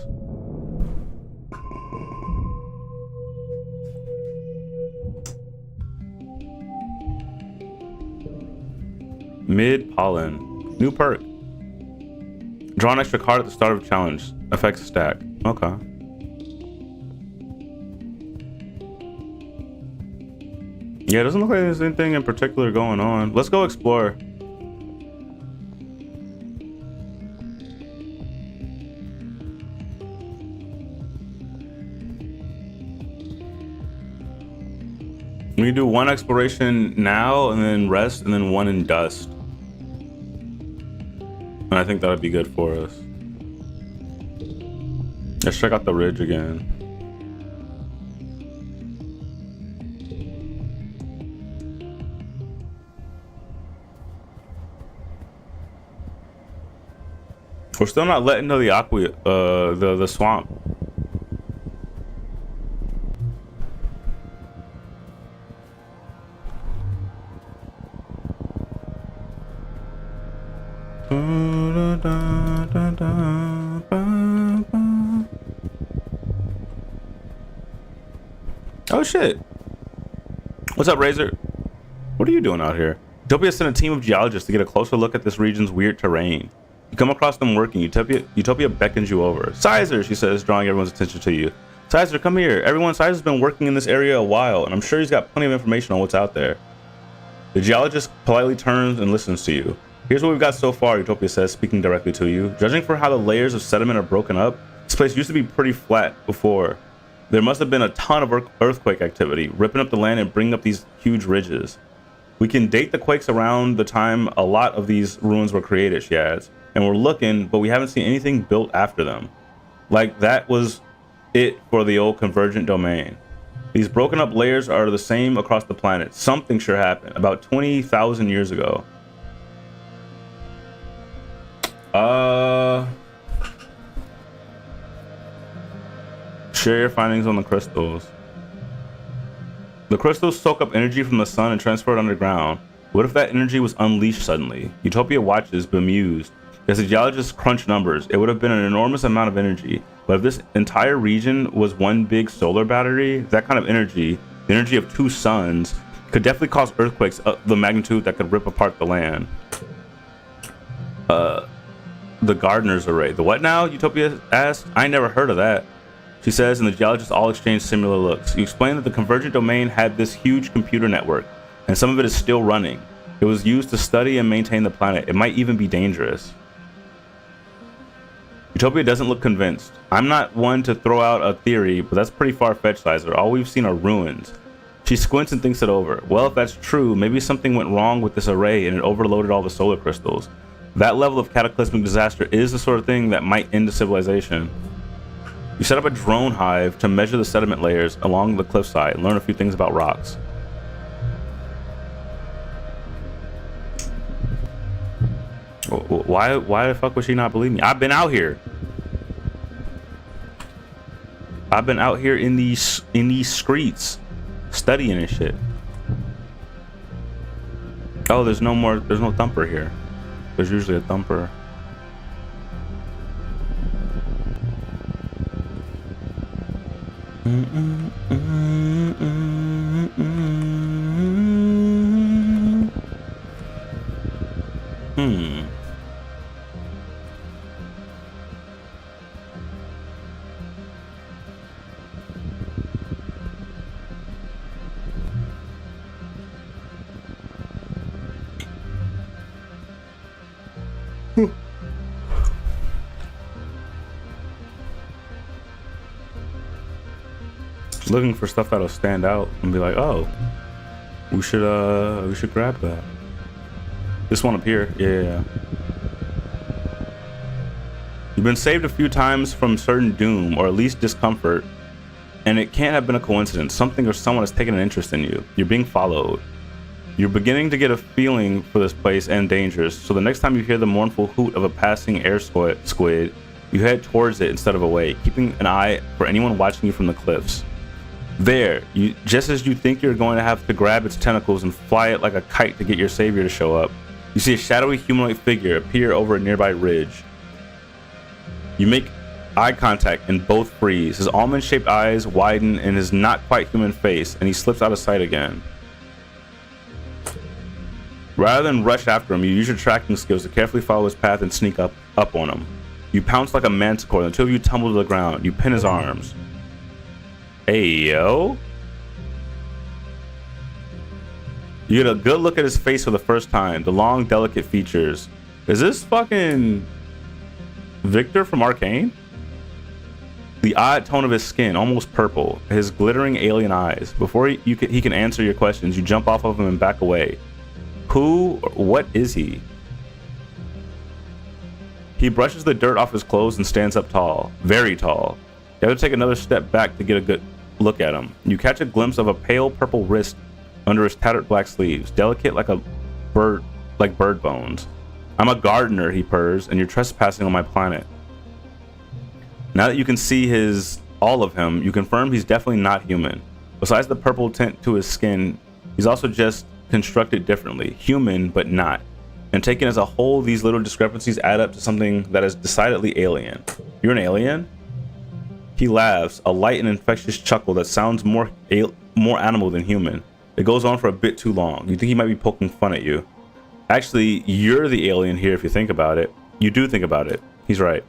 Mid pollen. New perk. Draw an extra card at the start of a challenge. Affects stack. Okay. Yeah, it doesn't look like there's anything in particular going on. Let's go explore. We can do one exploration now and then rest and then one in dust. And I think that would be good for us. Let's check out the ridge again. We're still not letting know the swamp. Oh shit. What's up, Razor? What are you doing out here? Utopia sent a team of geologists to get a closer look at this region's weird terrain. You come across them working. Utopia beckons you over. Sizer, she says, drawing everyone's attention to you. Sizer, come here. Sizer's been working in this area a while, and I'm sure he's got plenty of information on what's out there. The geologist politely turns and listens to you. Here's what we've got so far, Utopia says, speaking directly to you. Judging for how the layers of sediment are broken up, this place used to be pretty flat before. There must have been a ton of earthquake activity, ripping up the land and bringing up these huge ridges. We can date the quakes around the time a lot of these ruins were created, she adds. And we're looking, but we haven't seen anything built after them. Like that was it for the old convergent domain. These broken up layers are the same across the planet. Something sure happened about 20,000 years ago. Share your findings on the crystals. The crystals soak up energy from the sun and transfer it underground. What if that energy was unleashed suddenly? Utopia watches, bemused. As the geologists crunch numbers, it would have been an enormous amount of energy. But if this entire region was one big solar battery, that kind of energy, the energy of 2 suns, could definitely cause earthquakes of the magnitude that could rip apart the land. The gardener's array. The what now? Utopia asks. I never heard of that, she says, and the geologists all exchange similar looks. You explain that the convergent domain had this huge computer network, and some of it is still running. It was used to study and maintain the planet. It might even be dangerous. Utopia doesn't look convinced. I'm not one to throw out a theory, but that's pretty far-fetched, Sizer. All we've seen are ruins. She squints and thinks it over. Well, if that's true, maybe something went wrong with this array and it overloaded all the solar crystals. That level of cataclysmic disaster is the sort of thing that might end a civilization. You set up a drone hive to measure the sediment layers along the cliffside and learn a few things about rocks. Why the fuck would she not believe me? I've been out here. I've been out here in these streets studying and shit. Oh, there's no thumper here. There's usually a thumper. Looking for stuff that'll stand out and be like, oh, we should grab that. This one up here, yeah. You've been saved a few times from certain doom, or at least discomfort, and it can't have been a coincidence. Something or someone has taken an interest in you. You're being followed. You're beginning to get a feeling for this place and dangers, so the next time you hear the mournful hoot of a passing air squid, you head towards it instead of away, keeping an eye for anyone watching you from the cliffs. There, just as you think you're going to have to grab its tentacles and fly it like a kite to get your savior to show up, you see a shadowy humanoid figure appear over a nearby ridge. You make eye contact and both freeze. His almond-shaped eyes widen in his not quite human face, and he slips out of sight again. Rather than rush after him, you use your tracking skills to carefully follow his path and sneak up on him. You pounce like a manticore, and the two of you tumble to the ground. You pin his arms. Hey, yo. You get a good look at his face for the first time. The long, delicate features. Is this fucking Victor from Arcane? The odd tone of his skin, almost purple. His glittering alien eyes. Before he can answer your questions, you jump off of him and back away. What is he? He brushes the dirt off his clothes and stands up tall. Very tall. You have to take another step back to get a good look at him. You catch a glimpse of a pale purple wrist under his tattered black sleeves, delicate like bird bones. I'm a gardener, he purrs, and you're trespassing on my planet. Now that you can see all of him, you confirm he's definitely not human. Besides the purple tint to his skin, he's also just constructed differently. Human, but not. And taken as a whole, these little discrepancies add up to something that is decidedly alien. You're an alien? He laughs, a light and infectious chuckle that sounds more more animal than human. It goes on for a bit too long. You think he might be poking fun at you. Actually, you're the alien here if you think about it. You do think about it. He's right.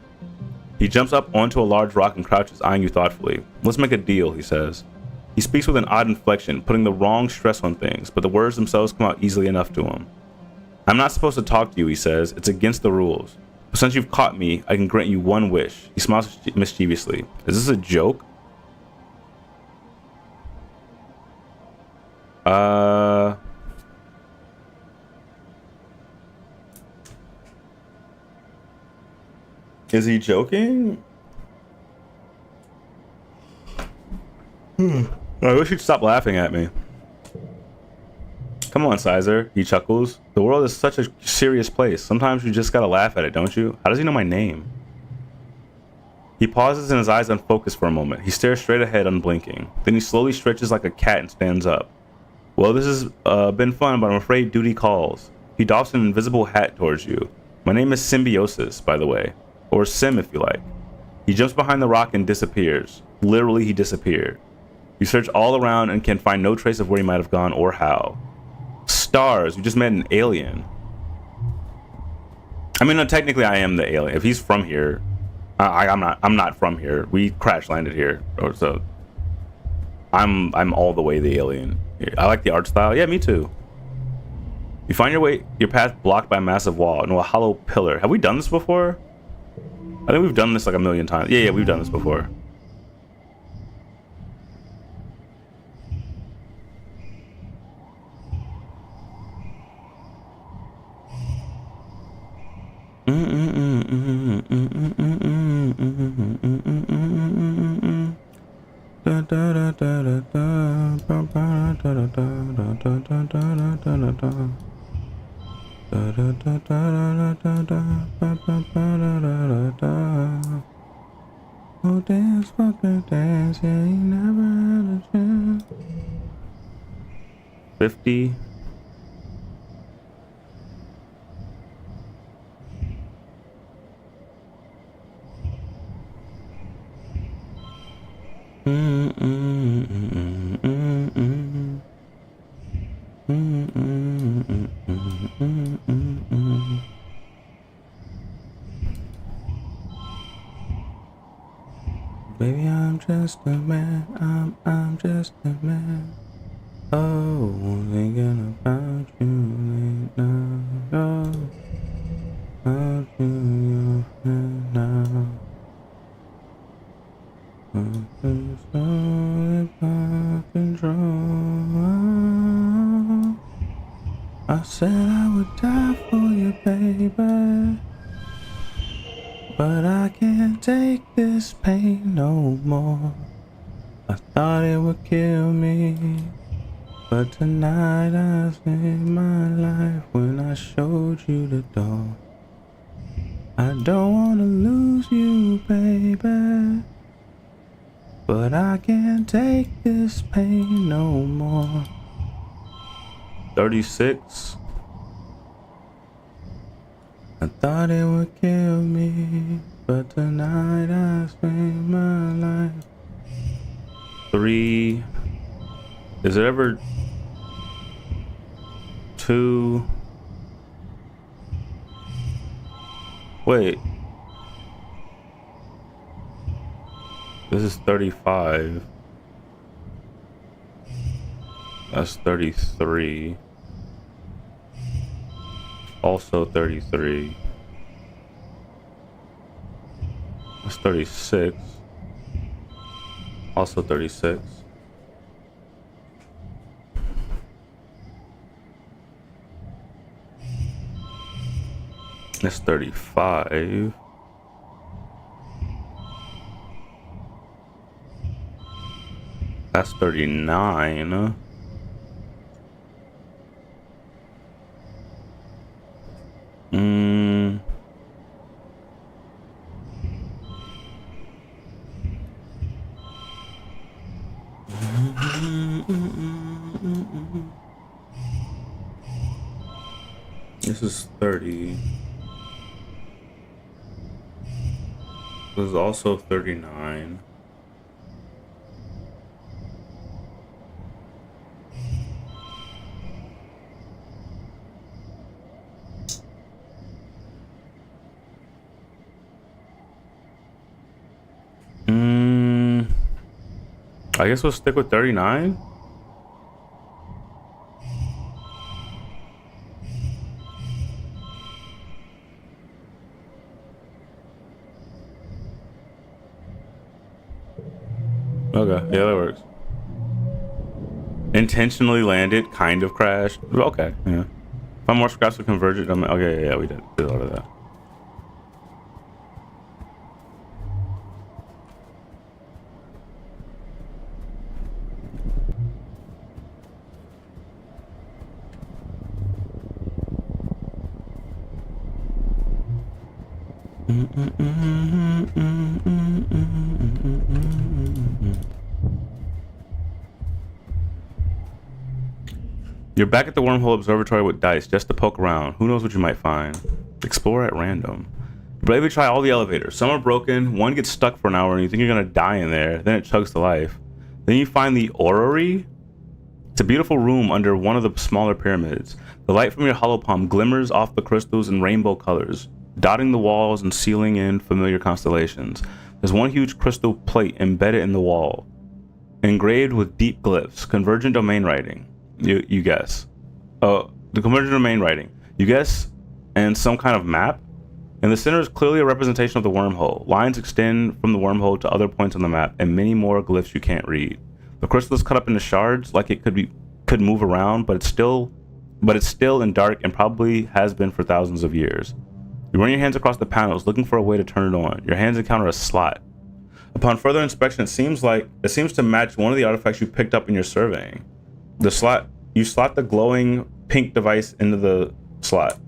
He jumps up onto a large rock and crouches, eyeing you thoughtfully. Let's make a deal, he says. He speaks with an odd inflection, putting the wrong stress on things, but the words themselves come out easily enough to him. I'm not supposed to talk to you, he says. It's against the rules. But since you've caught me, I can grant you one wish. He smiles mischievously. Is this a joke? Is he joking? I wish he'd stop laughing at me. Come on, Sizer, he chuckles. The world is such a serious place. Sometimes you just gotta laugh at it, don't you? How does he know my name? He pauses and his eyes unfocus for a moment. He stares straight ahead, unblinking. Then he slowly stretches like a cat and stands up. Well, this has been fun, but I'm afraid duty calls. He doffs an invisible hat towards you. My name is Symbiosis, by the way. Or Sim, if you like. He jumps behind the rock and disappears. Literally, he disappeared. You search all around and can find no trace of where he might have gone or how. Stars, you just met an alien. I mean, no, technically I am the alien. If he's from here, I'm not from here. We crash landed here, or so. I'm all the way the alien. I like the art style. Yeah, me too. You find your path blocked by a massive wall and a hollow pillar. Have we done this before? I think we've done this like a million times. Yeah, we've done this before. Oh, dance, fucker, dance, yeah, you never had a chance. 50. Baby, I'm just a man, I'm just a man. Oh, thinking about you late now. Oh, about you, your friend now. It's all about control. I said I would die for you, baby. But I can't take this pain no more. I thought it would kill me, but tonight I saved my life when I showed you the door. I don't wanna lose you, baby, but I can't take this pain no more. 36. I thought it would kill me, but tonight I spent my life. 3. Is it ever 2? Wait. This is 35. That's 33. Also 33. That's 36. Also 36. That's 35. That's 39. This is 30. This is also 39. I guess we'll stick with 39. Okay, yeah, that works. Intentionally landed, kind of crashed. Okay, yeah. Find more scraps to converge it. Okay, yeah, we did a lot of that. You're back at the wormhole observatory with dice just to poke around. Who knows what you might find? Explore at random. You bravely try all the elevators. Some are broken, one gets stuck for an hour and you think you're gonna die in there, then it chugs to life. Then you find the orrery. It's a beautiful room under one of the smaller pyramids. The light from your hollow palm glimmers off the crystals in rainbow colors, dotting the walls and sealing in familiar constellations. There's one huge crystal plate embedded in the wall, engraved with deep glyphs, convergent domain writing. You guess. The convergent domain writing. You guess, and some kind of map. In the center is clearly a representation of the wormhole. Lines extend from the wormhole to other points on the map, and many more glyphs you can't read. The crystal is cut up into shards, like it could move around, but it's still and dark, and probably has been for thousands of years. You run your hands across the panels, looking for a way to turn it on. Your hands encounter a slot. Upon further inspection, it seems to match one of the artifacts you picked up in your surveying. You slot the glowing pink device into the slot.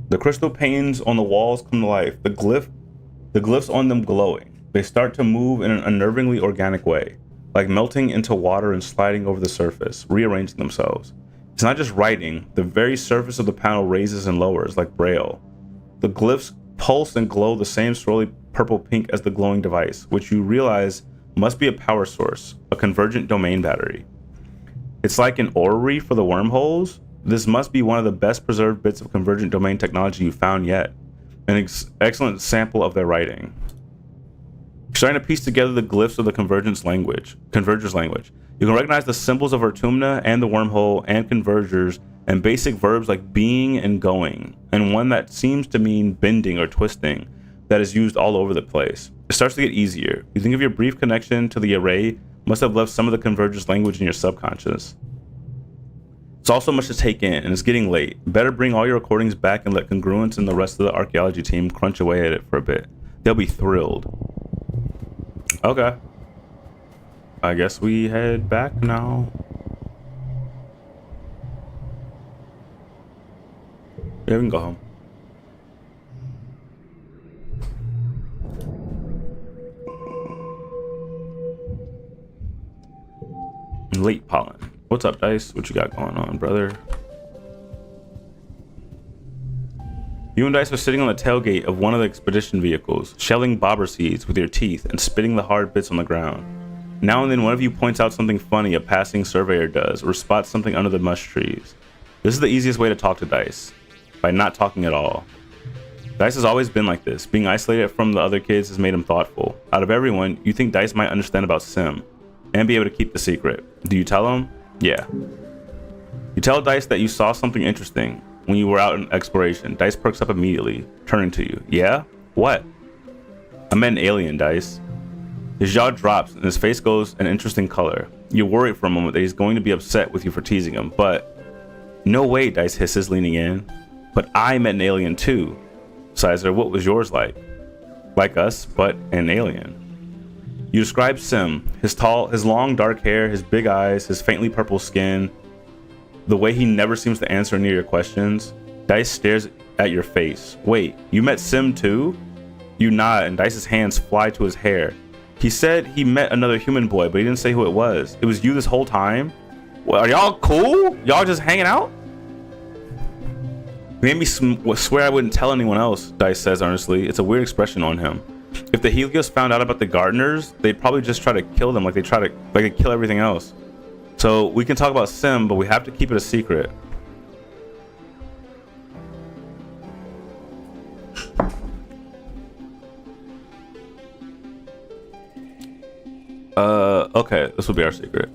The crystal panes on the walls come to life, the glyphs on them glowing. They start to move in an unnervingly organic way, like melting into water and sliding over the surface, rearranging themselves. It's not just writing, the very surface of the panel raises and lowers, like braille. The glyphs pulse and glow the same swirly purple-pink as the glowing device, which you realize must be a power source, a convergent domain battery. It's like an orrery for the wormholes. This must be one of the best preserved bits of convergent domain technology you've found yet. An excellent sample of their writing. You're starting to piece together the glyphs of the converger's language. You can recognize the symbols of Artumna and the wormhole and convergers and basic verbs like being and going, and one that seems to mean bending or twisting that is used all over the place. It starts to get easier. You think of your brief connection to the array must have left some of the convergence language in your subconscious. It's also much to take in, and it's getting late. Better bring all your recordings back and let Congruence and the rest of the archaeology team crunch away at it for a bit. They'll be thrilled. Okay. I guess we head back now. Yeah, we can go home. Late pollen. What's up, Dice? What you got going on, brother? You and Dice are sitting on the tailgate of one of the expedition vehicles, shelling bobber seeds with your teeth and spitting the hard bits on the ground. Now and then one of you points out something funny a passing surveyor does, or spots something under the mush trees. This is the easiest way to talk to Dice, by not talking at all. Dice has always been like this. Being isolated from the other kids has made him thoughtful. Out of everyone, you think Dice might understand about Sim, and be able to keep the secret. Do you tell him? Yeah. You tell Dice that you saw something interesting when you were out in exploration. Dice perks up immediately, turning to you. Yeah? What? I met an alien, Dice. His jaw drops and his face goes an interesting color. You're worried for a moment that he's going to be upset with you for teasing him, but... No way, Dice hisses, leaning in. But I met an alien too. Sizer, what was yours like? Like us, but an alien. You describe Sim, his long dark hair, his big eyes, his faintly purple skin, the way he never seems to answer any of your questions. Dice stares at your face. Wait, you met Sim too? You nod and Dice's hands fly to his hair. He said he met another human boy, but he didn't say who it was. It was you this whole time? Well, are y'all cool? Y'all just hanging out? You made me swear I wouldn't tell anyone else, Dice says earnestly. It's a weird expression on him. If the Helios found out about the gardeners, they'd probably just try to kill them like they kill everything else. So we can talk about Sim, but we have to keep it a secret. Okay, this will be our secret.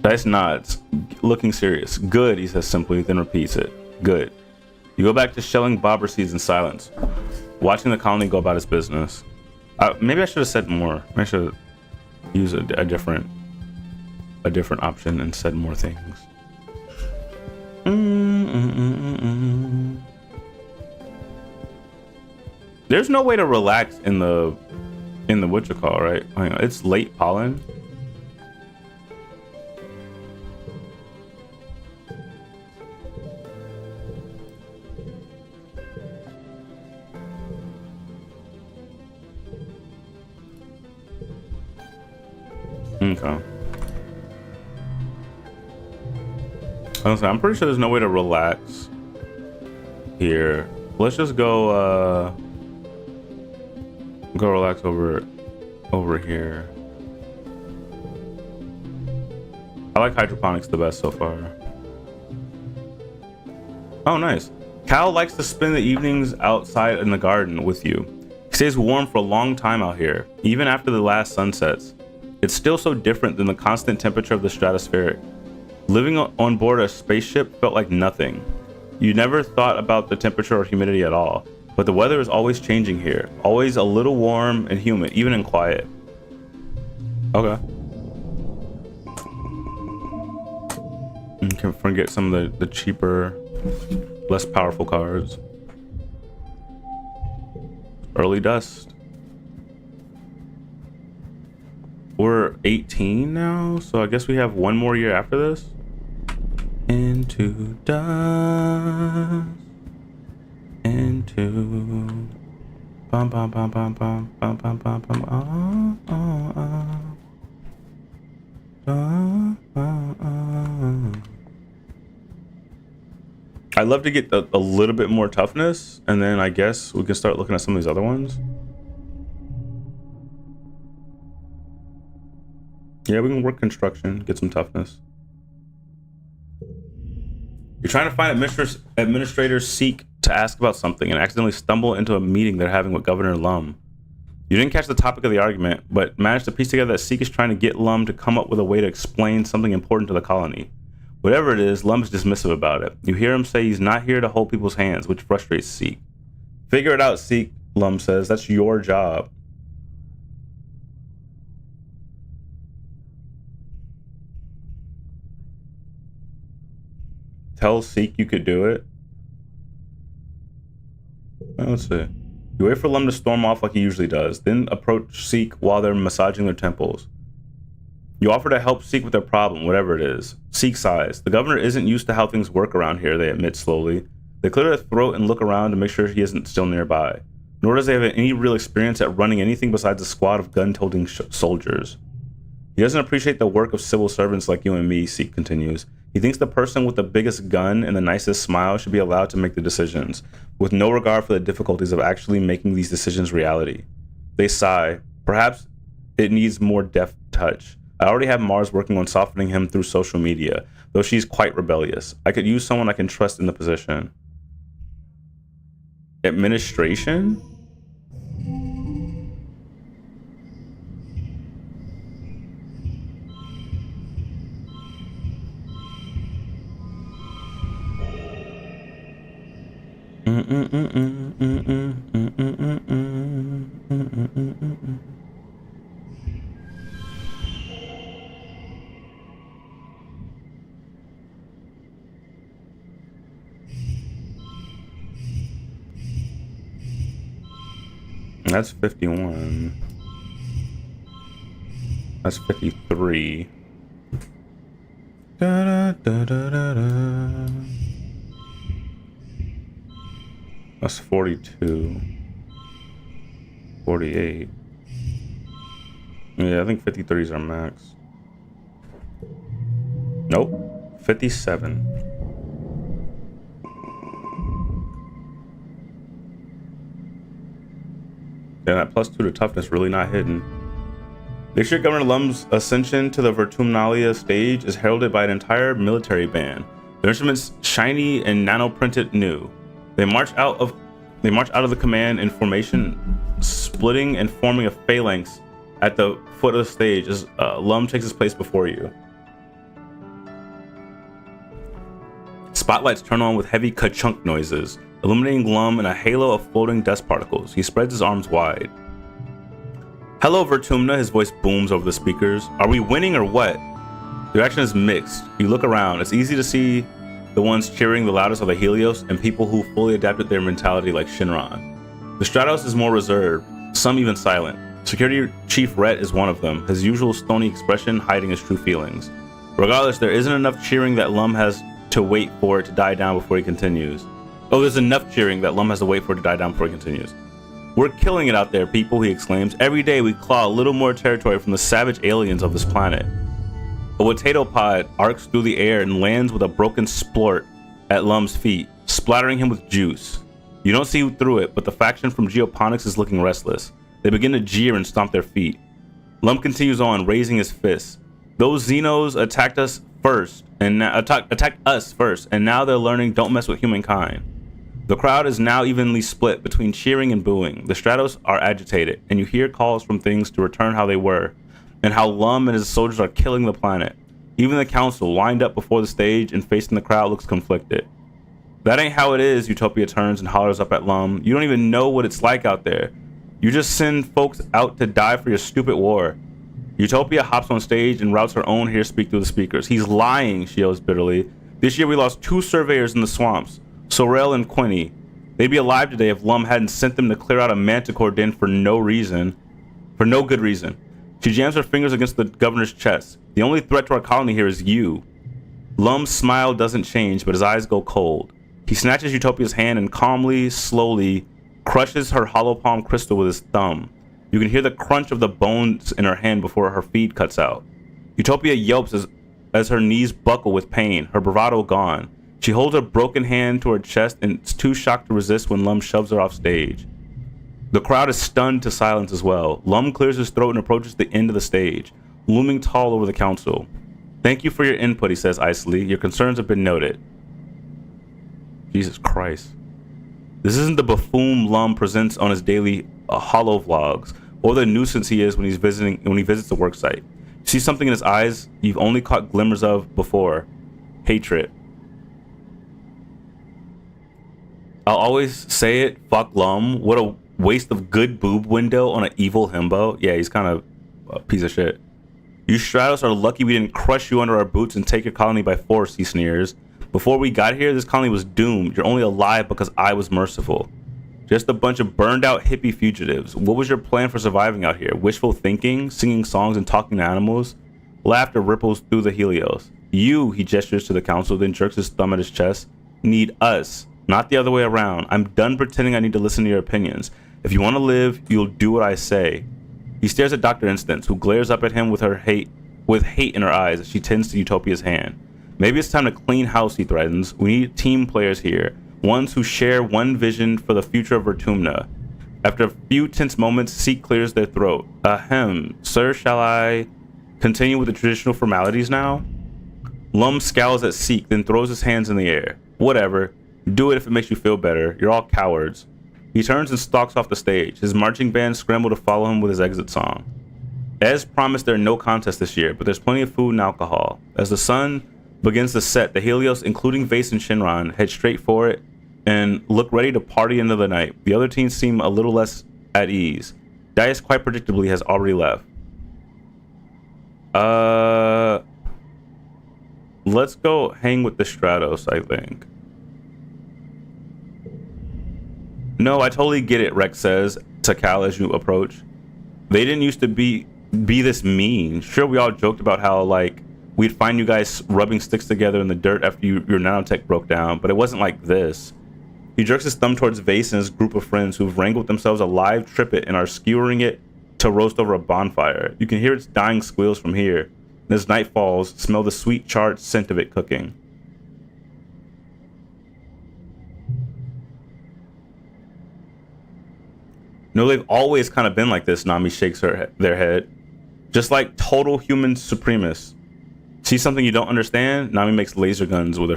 Dice nods, looking serious. Good, he says simply, then repeats it. Good. You go back to shelling bobber seeds in silence, watching the colony go about its business. Maybe I should have said more. Maybe I should use a different option and said more things. There's no way to relax in the what you call, right? Hang on, it's late pollen. Okay. I'm pretty sure there's no way to relax here. Let's just go relax over here. I like hydroponics the best so far. Oh, nice. Cal likes to spend the evenings outside in the garden with you. He stays warm for a long time out here, even after the last sunsets. It's still so different than the constant temperature of the stratospheric. Living on board a spaceship felt like nothing. You never thought about the temperature or humidity at all, but the weather is always changing here, always a little warm and humid, even in quiet. Okay. You can forget some of the cheaper, less powerful cards. Early dust. We're 18 now, so I guess we have one more year after this. Into dust. Into bum bum bum bum bum bum bum bum bum. I'd love to get a little bit more toughness, and then I guess we can start looking at some of these other ones. Yeah, we can work construction, get some toughness. You're trying to find administrators Seek to ask about something and accidentally stumble into a meeting they're having with Governor Lum. You didn't catch the topic of the argument, but managed to piece together that Seek is trying to get Lum to come up with a way to explain something important to the colony. Whatever it is, Lum's dismissive about it. You hear him say he's not here to hold people's hands, which frustrates Seek. Figure it out, Seek, Lum says. That's your job. Tell Seek you could do it. Let's see. You wait for Lum to storm off like he usually does, then approach Seek while they're massaging their temples. You offer to help Seek with their problem, whatever it is. Seek sighs. The governor isn't used to how things work around here, they admit slowly. They clear their throat and look around to make sure he isn't still nearby. Nor does he have any real experience at running anything besides a squad of gun-toting soldiers. He doesn't appreciate the work of civil servants like you and me, Seek continues. He thinks the person with the biggest gun and the nicest smile should be allowed to make the decisions, with no regard for the difficulties of actually making these decisions reality. They sigh. Perhaps it needs more deft touch. I already have Mars working on softening him through social media, though she's quite rebellious. I could use someone I can trust in the position. Administration? That's 51. That's 53. Da, da, da, da, da, da. That's 42. 48. Yeah, I think 53 is our max. Nope. 57. Yeah, that +2 to toughness really not hidden. This year, Governor Lum's ascension to the Vertumnalia stage is heralded by an entire military band. Their instruments shiny and nano-printed new. They march out of the command in formation, splitting and forming a phalanx at the foot of the stage as Lum takes his place before you. Spotlights turn on with heavy ka-chunk noises, illuminating Lum in a halo of floating dust particles. He spreads his arms wide. Hello, Vertumna, his voice booms over the speakers. Are we winning or what? The reaction is mixed. You look around. It's easy to see the ones cheering the loudest are the Helios and people who fully adapted their mentality like Shinron. The Stratos is more reserved, some even silent. Security Chief Rhett is one of them, his usual stony expression hiding his true feelings. Regardless, there isn't enough cheering that Lum has to wait for it to die down before he continues. Oh, there's enough cheering that Lum has to wait for it to die down before he continues. We're killing it out there, people, he exclaims. Every day we claw a little more territory from the savage aliens of this planet. A potato pod arcs through the air and lands with a broken splort at Lum's feet, splattering him with juice. You don't see through it, but the faction from Geoponics is looking restless. They begin to jeer and stomp their feet. Lum continues on, raising his fists. Those Xenos attacked us first, and now they're learning don't mess with humankind. The crowd is now evenly split between cheering and booing. The Stratos are agitated, and you hear calls from things to return how they were, and how Lum and his soldiers are killing the planet. Even the council, lined up before the stage and facing the crowd, looks conflicted. That ain't how it is, Utopia turns and hollers up at Lum. You don't even know what it's like out there. You just send folks out to die for your stupid war. Utopia hops on stage and routes her own hair speak through the speakers. He's lying, she yells bitterly. This year we lost 2 surveyors in the swamps, Sorel and Quinny. They'd be alive today if Lum hadn't sent them to clear out a manticore den for no good reason. She jams her fingers against the governor's chest. The only threat to our colony here is you. Lum's smile doesn't change, but his eyes go cold. He snatches Utopia's hand and calmly, slowly, crushes her hollow palm crystal with his thumb. You can hear the crunch of the bones in her hand before her feed cuts out. Utopia yelps as her knees buckle with pain, her bravado gone. She holds her broken hand to her chest and is too shocked to resist when Lum shoves her off stage. The crowd is stunned to silence as well. Lum clears his throat and approaches the end of the stage, looming tall over the council. Thank you for your input, he says icily. Your concerns have been noted. Jesus Christ. This isn't the buffoon Lum presents on his daily holo vlogs, or the nuisance he is when he visits the worksite. You see something in his eyes you've only caught glimmers of before. Hatred. I'll always say it, fuck Lum. What a waste of good boob window on an evil himbo. Yeah, he's kind of a piece of shit. You Stratos are lucky we didn't crush you under our boots and take your colony by force, he sneers. Before we got here, this colony was doomed. You're only alive because I was merciful. Just a bunch of burned out hippie fugitives. What was your plan for surviving out here? Wishful thinking, singing songs and talking to animals? Laughter ripples through the Helios. You, he gestures to the council, then jerks his thumb at his chest, need us, not the other way around. I'm done pretending I need to listen to your opinions. If you want to live, you'll do what I say. He stares at Dr. Instance, who glares up at him with hate in her eyes as she tends to Utopia's hand. Maybe it's time to clean house, he threatens. We need team players here, ones who share one vision for the future of Vertumna. After a few tense moments, Seek clears their throat. Ahem, sir, shall I continue with the traditional formalities now? Lum scowls at Seek, then throws his hands in the air. Whatever. Do it if it makes you feel better. You're all cowards. He turns and stalks off the stage. His marching band scramble to follow him with his exit song. As promised, there are no contests this year, but there's plenty of food and alcohol. As the sun begins to set, the Helios, including Vase and Shinron, head straight for it and look ready to party into the night. The other teams seem a little less at ease. Dias, quite predictably, has already left. Let's go hang with the Stratos, I think. No, I totally get it, Rex says to Cal as you approach. They didn't used to be this mean. Sure, we all joked about how, like, we'd find you guys rubbing sticks together in the dirt after your nanotech broke down, but it wasn't like this. He jerks his thumb towards Vase and his group of friends who've wrangled themselves a live trippet and are skewering it to roast over a bonfire. You can hear its dying squeals from here. And as night falls, smell the sweet charred scent of it cooking. No, they've always kind of been like this, Nami shakes their head. Just like total human supremacists. See something you don't understand? Nami makes laser guns with their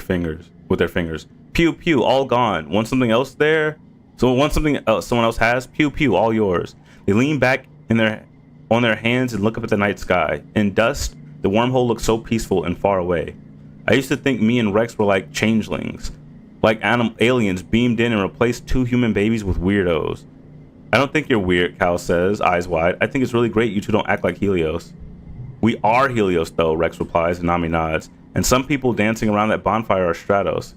fingers. Pew pew, all gone. Want something else there? So want something else someone else has? Pew pew, all yours. They lean back on on their hands and look up at the night sky. In dust, the wormhole looks so peaceful and far away. I used to think me and Rex were like changelings, like aliens beamed in and replaced 2 human babies with weirdos. I don't think you're weird, Cal says, eyes wide. I think it's really great you two don't act like Helios. We are Helios, though, Rex replies, and Nami nods. And some people dancing around that bonfire are Stratos.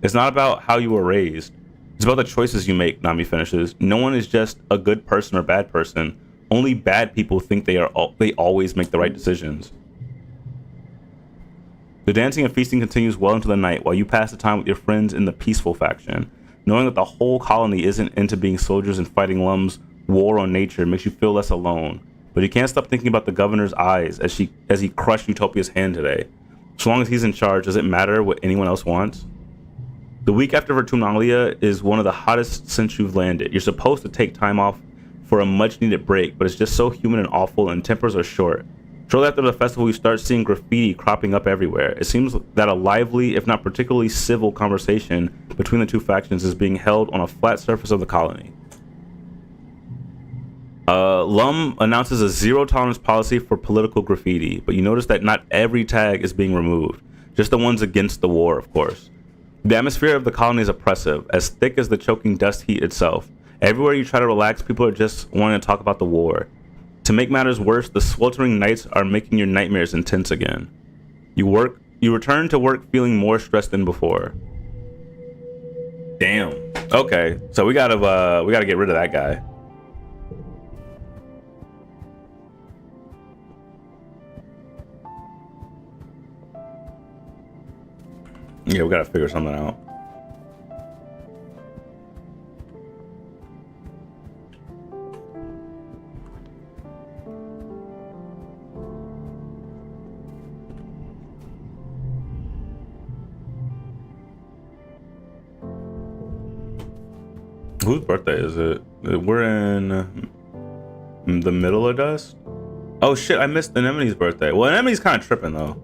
It's not about how you were raised. It's about the choices you make, Nami finishes. No one is just a good person or bad person. Only bad people think they always make the right decisions. The dancing and feasting continues well into the night while you pass the time with your friends in the peaceful faction. Knowing that the whole colony isn't into being soldiers and fighting Lum's war on nature makes you feel less alone. But you can't stop thinking about the governor's eyes as he crushed Utopia's hand today. So long as he's in charge, does it matter what anyone else wants? The week after Vertunalia is one of the hottest since you've landed. You're supposed to take time off for a much-needed break, but it's just so humid and awful, and tempers are short. Shortly after the festival, you start seeing graffiti cropping up everywhere. It seems that a lively, if not particularly civil, conversation between the two factions is being held on a flat surface of the colony. Lum announces a zero-tolerance policy for political graffiti, but you notice that not every tag is being removed, just the ones against the war, of course. The atmosphere of the colony is oppressive, as thick as the choking dust heat itself. Everywhere you try to relax, people are just wanting to talk about the war. To make matters worse, the sweltering nights are making your nightmares intense again. You return to work feeling more stressed than before. Damn. Okay, so we gotta get rid of that guy. Yeah, we gotta figure something out. Whose birthday is it? We're in the middle of dust? Oh shit, I missed Anemone's birthday. Well, Anemone's kind of tripping though.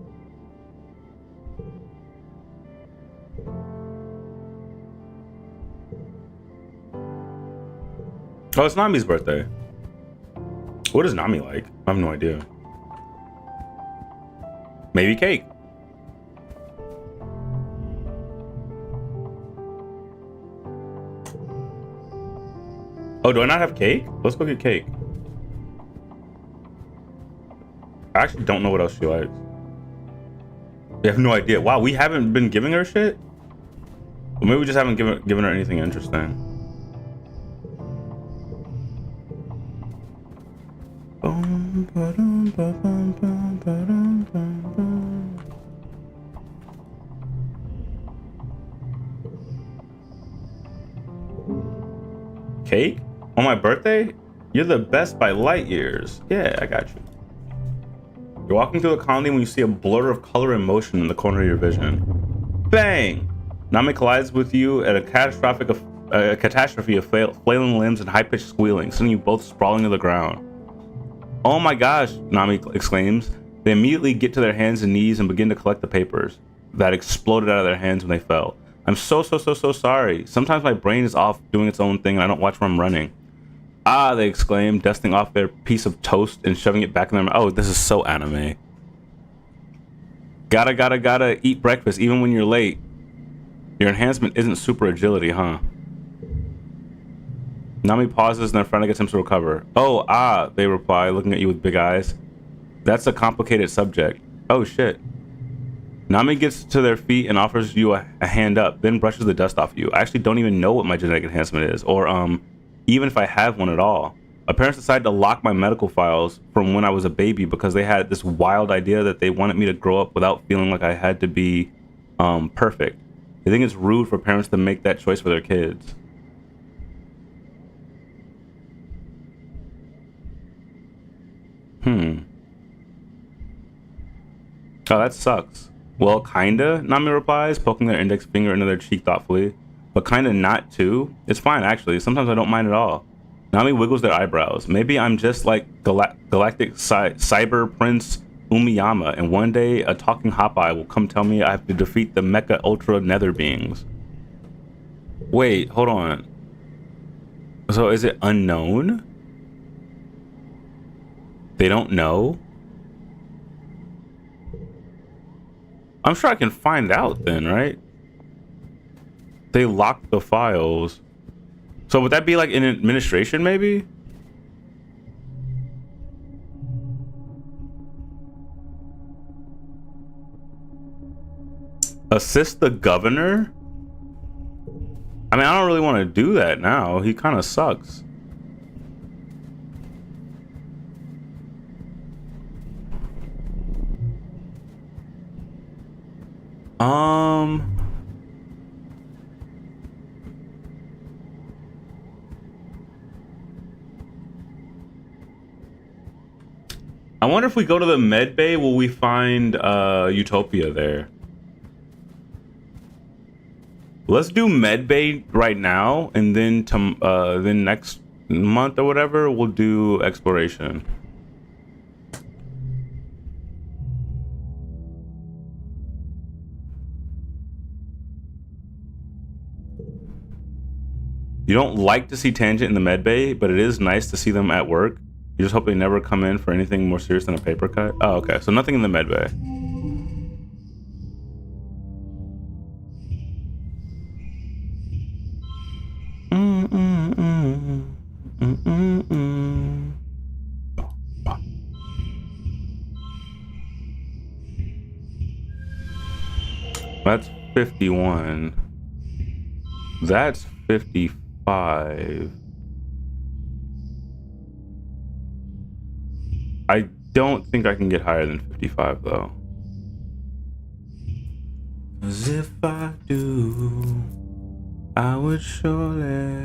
Oh, it's Nami's birthday. What is Nami like? I have no idea. Maybe cake. Oh, do I not have cake? Let's go get cake. I actually don't know what else she likes. I have no idea. Wow, we haven't been giving her shit? Or maybe we just haven't given her anything interesting. Cake? On my birthday? You're the best by light years. Yeah, I got you. You're walking through the colony when you see a blur of color and motion in the corner of your vision. Bang! Nami collides with you at a catastrophe of flailing limbs and high-pitched squealing, sending you both sprawling to the ground. Oh my gosh, Nami exclaims. They immediately get to their hands and knees and begin to collect the papers that exploded out of their hands when they fell. I'm so sorry. Sometimes my brain is off doing its own thing and I don't watch where I'm running. Ah, they exclaim, dusting off their piece of toast and shoving it back in their mouth. Oh, this is so anime. Gotta eat breakfast even when you're late. Your enhancement isn't super agility, huh? Nami pauses and their friend gets him to recover. Oh, they reply, looking at you with big eyes. That's a complicated subject. Oh shit. Nami gets to their feet and offers you a hand up, then brushes the dust off you. I actually don't even know what my genetic enhancement is, or even if I have one at all. My parents decided to lock my medical files from when I was a baby because they had this wild idea that they wanted me to grow up without feeling like I had to be perfect. They think it's rude for parents to make that choice for their kids. Oh, that sucks. Well, kinda, Nami replies, poking their index finger into their cheek thoughtfully. But kinda not too. It's fine, actually. Sometimes I don't mind at all. Nami wiggles their eyebrows. Maybe I'm just like galactic cyber prince Umiyama, and one day a talking Hopeye will come tell me I have to defeat the Mecha Ultra Nether beings. Wait, hold on. So is it unknown? They don't know? I'm sure I can find out then, right? They locked the files. So would that be like in administration maybe? Assist the governor? I mean, I don't really want to do that now. He kind of sucks. I wonder if we go to the med bay, will we find Utopia there? Let's do med bay right now, and then then next month or whatever, we'll do exploration. You don't like to see Tangent in the med bay, but it is nice to see them at work. You just hope they never come in for anything more serious than a paper cut. Oh, okay. So nothing in the med bay. That's 51. That's 55. I don't think I can get higher than 55 though. 'Cause if I do, I would surely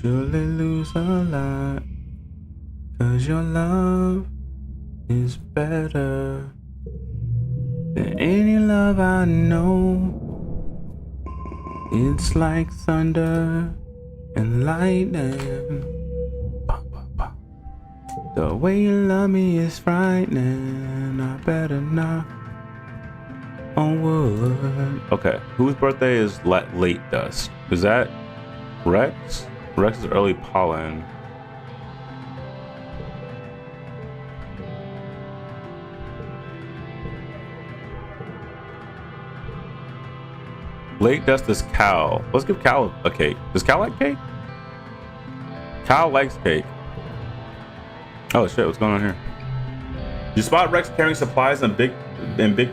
lose a lot. 'Cause your love is better than any love I know. It's like thunder and lightning. The way you love me is frightening. I better knock on wood. Okay, whose birthday is late dust? Is that Rex? Rex is early pollen. Late dust is Cal. Let's give Cal a cake. Does Cal like cake? Cal likes cake. Oh shit, what's going on here? You spot Rex carrying supplies and big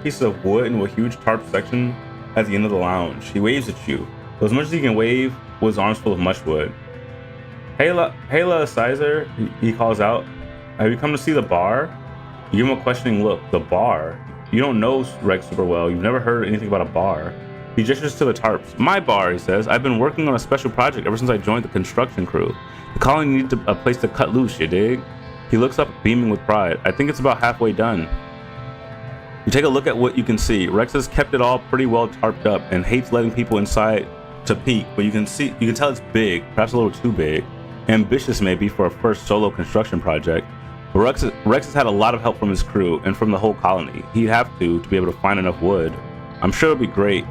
pieces of wood into a huge tarp section at the end of the lounge. He waves at you. But as much as he can wave with his arms full of mushwood. Hayla Sizer, he calls out. Have you come to see the bar? You give him a questioning look. The bar? You don't know Rex super well. You've never heard anything about a bar. He gestures to the tarps. My bar, he says. I've been working on a special project ever since I joined the construction crew. The colony needs a place to cut loose, you dig? He looks up, beaming with pride. I think it's about halfway done. You take a look at what you can see. Rex has kept it all pretty well tarped up and hates letting people inside to peek, but you can tell it's big, perhaps a little too big. Ambitious maybe for a first solo construction project. But Rex has had a lot of help from his crew and from the whole colony. He'd have to be able to find enough wood. I'm sure it'll be great.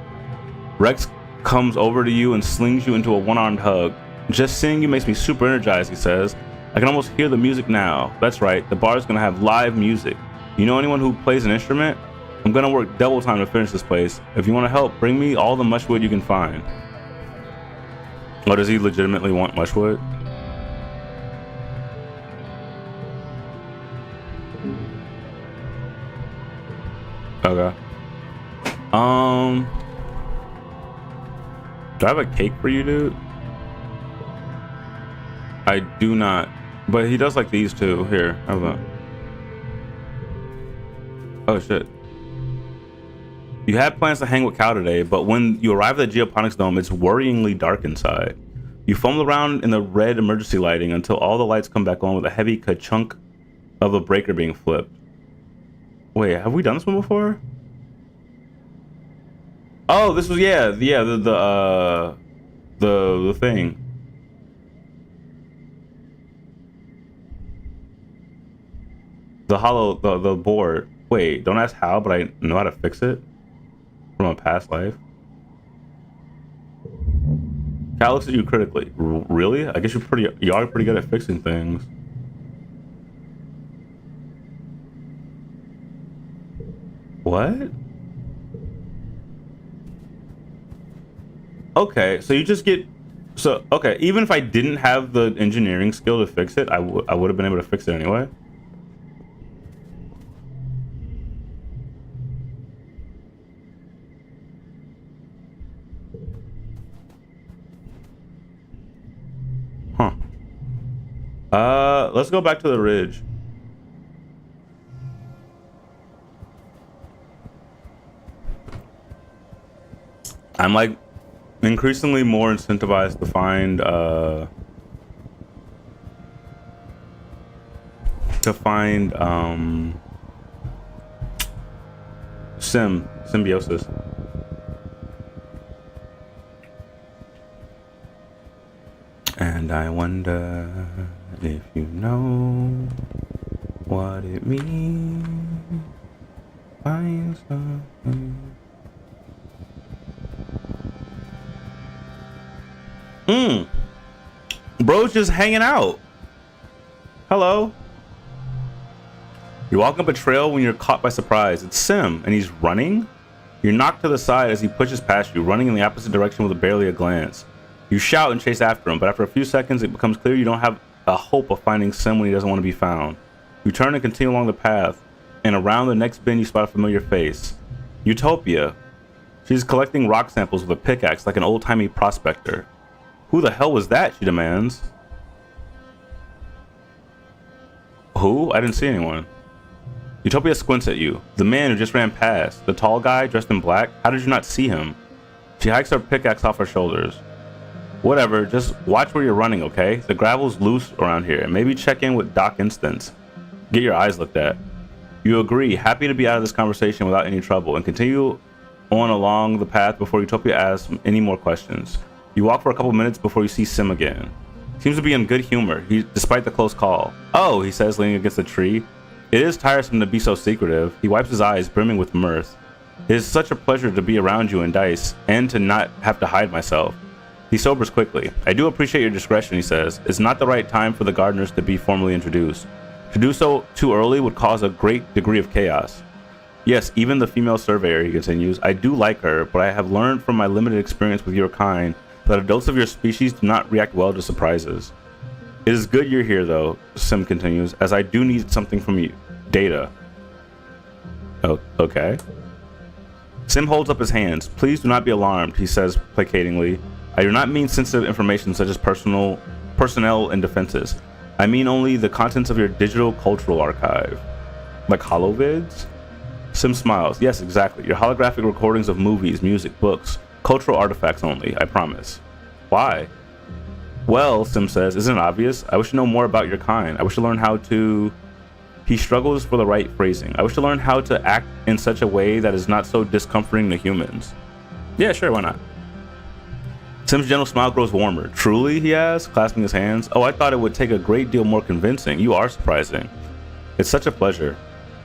Rex comes over to you and slings you into a one-armed hug. Just seeing you makes me super energized, he says. I can almost hear the music now. That's right, the bar's gonna have live music. You know anyone who plays an instrument? I'm gonna work double time to finish this place. If you want to help, bring me all the mushwood you can find. Oh, does he legitimately want mushwood? Okay. Do I have a cake for you, dude? I do not. But he does like these too. Here, have that. Oh shit. You had plans to hang with Cal today, but when you arrive at the geoponics dome, it's worryingly dark inside. You fumble around in the red emergency lighting until all the lights come back on with a heavy ka-chunk of a breaker being flipped. Wait, have we done this one before? Oh, this was the thing. The board. Wait, don't ask how, but I know how to fix it from a past life. Cal looks at you critically. Really? I guess you are pretty good at fixing things. What? Okay, so you just get... So, okay, even if I didn't have the engineering skill to fix it, I would have been able to fix it anyway. Huh. Let's go back to the ridge. I'm like increasingly more incentivized to find symbiosis. And I wonder if you know what it means. Find something. Bro's just hanging out. Hello. You're walking up a trail when you're caught by surprise. It's Sim, and he's running. You're knocked to the side as he pushes past you, running in the opposite direction with barely a glance. You shout and chase after him, but after a few seconds, it becomes clear you don't have a hope of finding Sim when he doesn't want to be found. You turn and continue along the path, and around the next bend, you spot a familiar face. Utopia. She's collecting rock samples with a pickaxe like an old-timey prospector. Who the hell was that? She demands. Who? I didn't see anyone. Utopia squints at you. The man who just ran past. The tall guy dressed in black. How did you not see him? She hikes her pickaxe off her shoulders. Whatever, just watch where you're running, okay? The gravel's loose around here. Maybe check in with Doc Instance. Get your eyes looked at. You agree, happy to be out of this conversation without any trouble, and continue on along the path before Utopia asks any more questions. You walk for a couple minutes before you see Sim again. Seems to be in good humor, despite the close call. Oh, he says, leaning against a tree. It is tiresome to be so secretive. He wipes his eyes, brimming with mirth. It is such a pleasure to be around you in Dice, and to not have to hide myself. He sobers quickly. I do appreciate your discretion, he says. It's not the right time for the gardeners to be formally introduced. To do so too early would cause a great degree of chaos. Yes, even the female surveyor, he continues. I do like her, but I have learned from my limited experience with your kind that adults of your species do not react well to surprises. It is good you're here, though, Sim continues, as I do need something from you. Data. Oh, okay. Sim holds up his hands. Please do not be alarmed, he says placatingly. I do not mean sensitive information such as personnel and defenses. I mean only the contents of your digital cultural archive. Like holovids? Sim smiles. Yes, exactly. Your holographic recordings of movies, music, books. Cultural artifacts only, I promise. Why? Well, Sim says, isn't it obvious? I wish to know more about your kind. I wish to learn how to... He struggles for the right phrasing. I wish to learn how to act in such a way that is not so discomforting to humans. Yeah, sure, why not? Sim's gentle smile grows warmer. Truly, he asks, clasping his hands. Oh, I thought it would take a great deal more convincing. You are surprising. It's such a pleasure.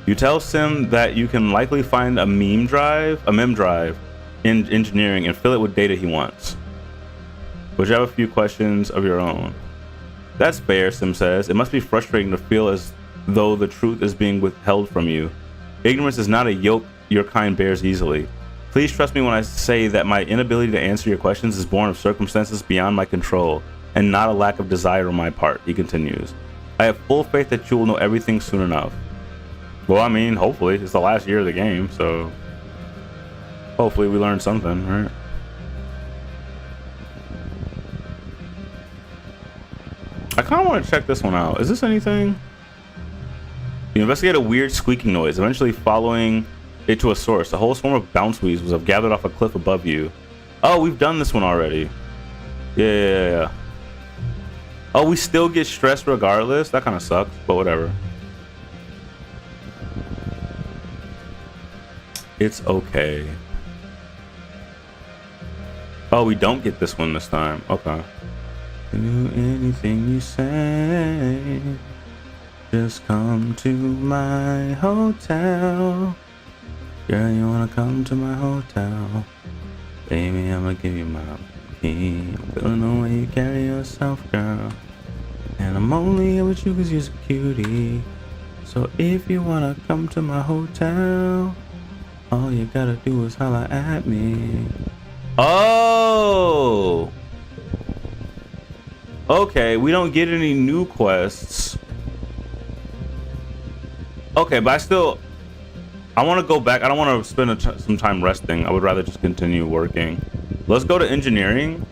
You tell Sim that you can likely find a mem drive in engineering and fill it with data he wants. But you have a few questions of your own. That's fair, Sim says. It must be frustrating to feel as though the truth is being withheld from you. Ignorance is not a yoke your kind bears easily. Please trust me when I say that my inability to answer your questions is born of circumstances beyond my control, and not a lack of desire on my part, he continues. I have full faith that you will know everything soon enough. Well, I mean, hopefully. It's the last year of the game, so... hopefully we learn something, right? I kind of want to check this one out. Is this anything? You investigate a weird squeaking noise, eventually following it to a source. A whole swarm of bounce weasels have gathered off a cliff above you. Oh, we've done this one already. Yeah. Oh, we still get stressed regardless? That kind of sucks, but whatever. It's okay. Oh, we don't get this one this time. Okay. Do anything you say. Just come to my hotel. Girl, you wanna come to my hotel? Baby, I'ma give you my key. I'm feeling the way you carry yourself, girl. And I'm only here with you cause you're so cutie. So if you wanna come to my hotel, All you gotta do is holla at me. Oh! Okay, we don't get any new quests. Okay, but I want to go back. I don't want to spend some time resting. I would rather just continue working. Let's go to engineering.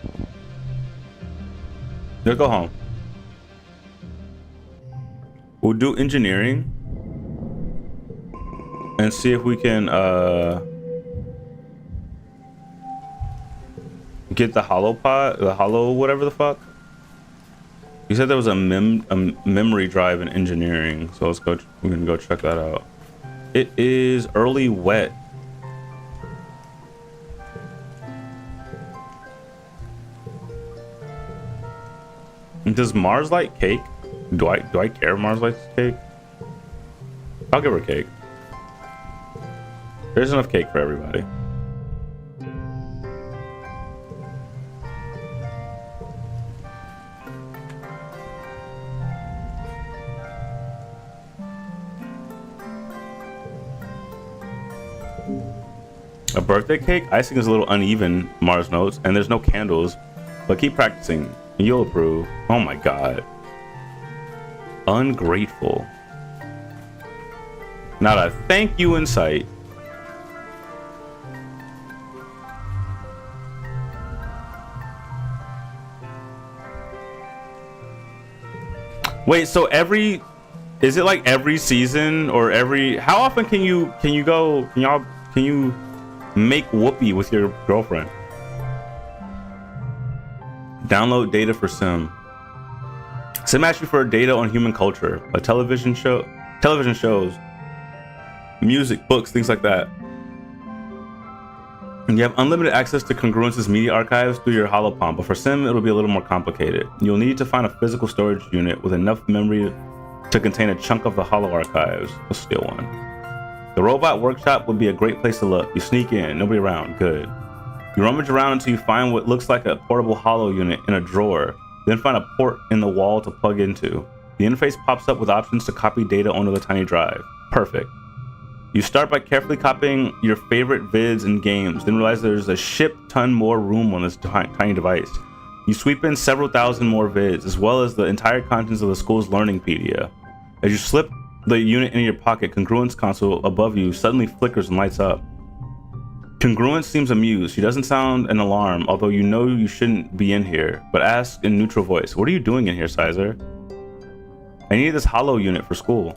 Let's go home. We'll do engineering and see if we can get the hollow pot, the hollow whatever the fuck. You said there was a memory drive in engineering, so let's go. We're gonna go check that out. It is early wet. Does Mars like cake? Do I care if Mars likes cake? I'll give her cake. There's enough cake for everybody. A birthday cake? Icing is a little uneven, Mars notes, and there's no candles. But keep practicing. You'll approve. Oh my god. Ungrateful. Not a thank you in sight. Wait, so is it like every season or how often can you make whoopee with your girlfriend? Download data for Sim. Sim asks you for data on human culture, television shows, music, books, things like that. And you have unlimited access to Congruence's media archives through your holopalm, but for Sim, it'll be a little more complicated. You'll need to find a physical storage unit with enough memory to contain a chunk of the holo archives. Let's steal one. The robot workshop would be a great place to look. You sneak in, nobody around, good. You rummage around until you find what looks like a portable holo unit in a drawer, then find a port in the wall to plug into. The interface pops up with options to copy data onto the tiny drive. Perfect. You start by carefully copying your favorite vids and games, then realize there's a shit-ton more room on this tiny device. You sweep in several thousand more vids, as well as the entire contents of the school's learningpedia. As you slip the unit into your pocket, Congruence console above you suddenly flickers and lights up. Congruence seems amused. She doesn't sound an alarm, although you know you shouldn't be in here, but asks in neutral voice, "What are you doing in here, Sizer?" "I need this holo unit for school."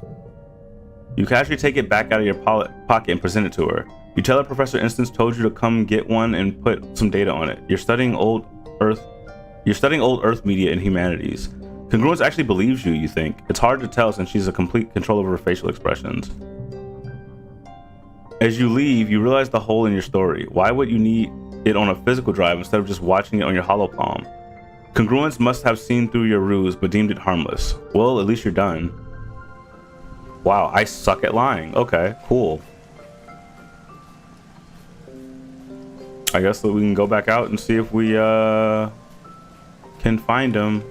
You casually take it back out of your pocket and present it to her. You tell her Professor Instance told you to come get one and put some data on it. You're studying old Earth media and humanities. Congruence actually believes you, you think. It's hard to tell since she's a complete control over her facial expressions. As you leave, you realize the hole in your story. Why would you need it on a physical drive instead of just watching it on your holopalm? Congruence must have seen through your ruse, but deemed it harmless. Well, at least you're done. Wow, I suck at lying. Okay, cool. I guess that we can go back out and see if we can find him.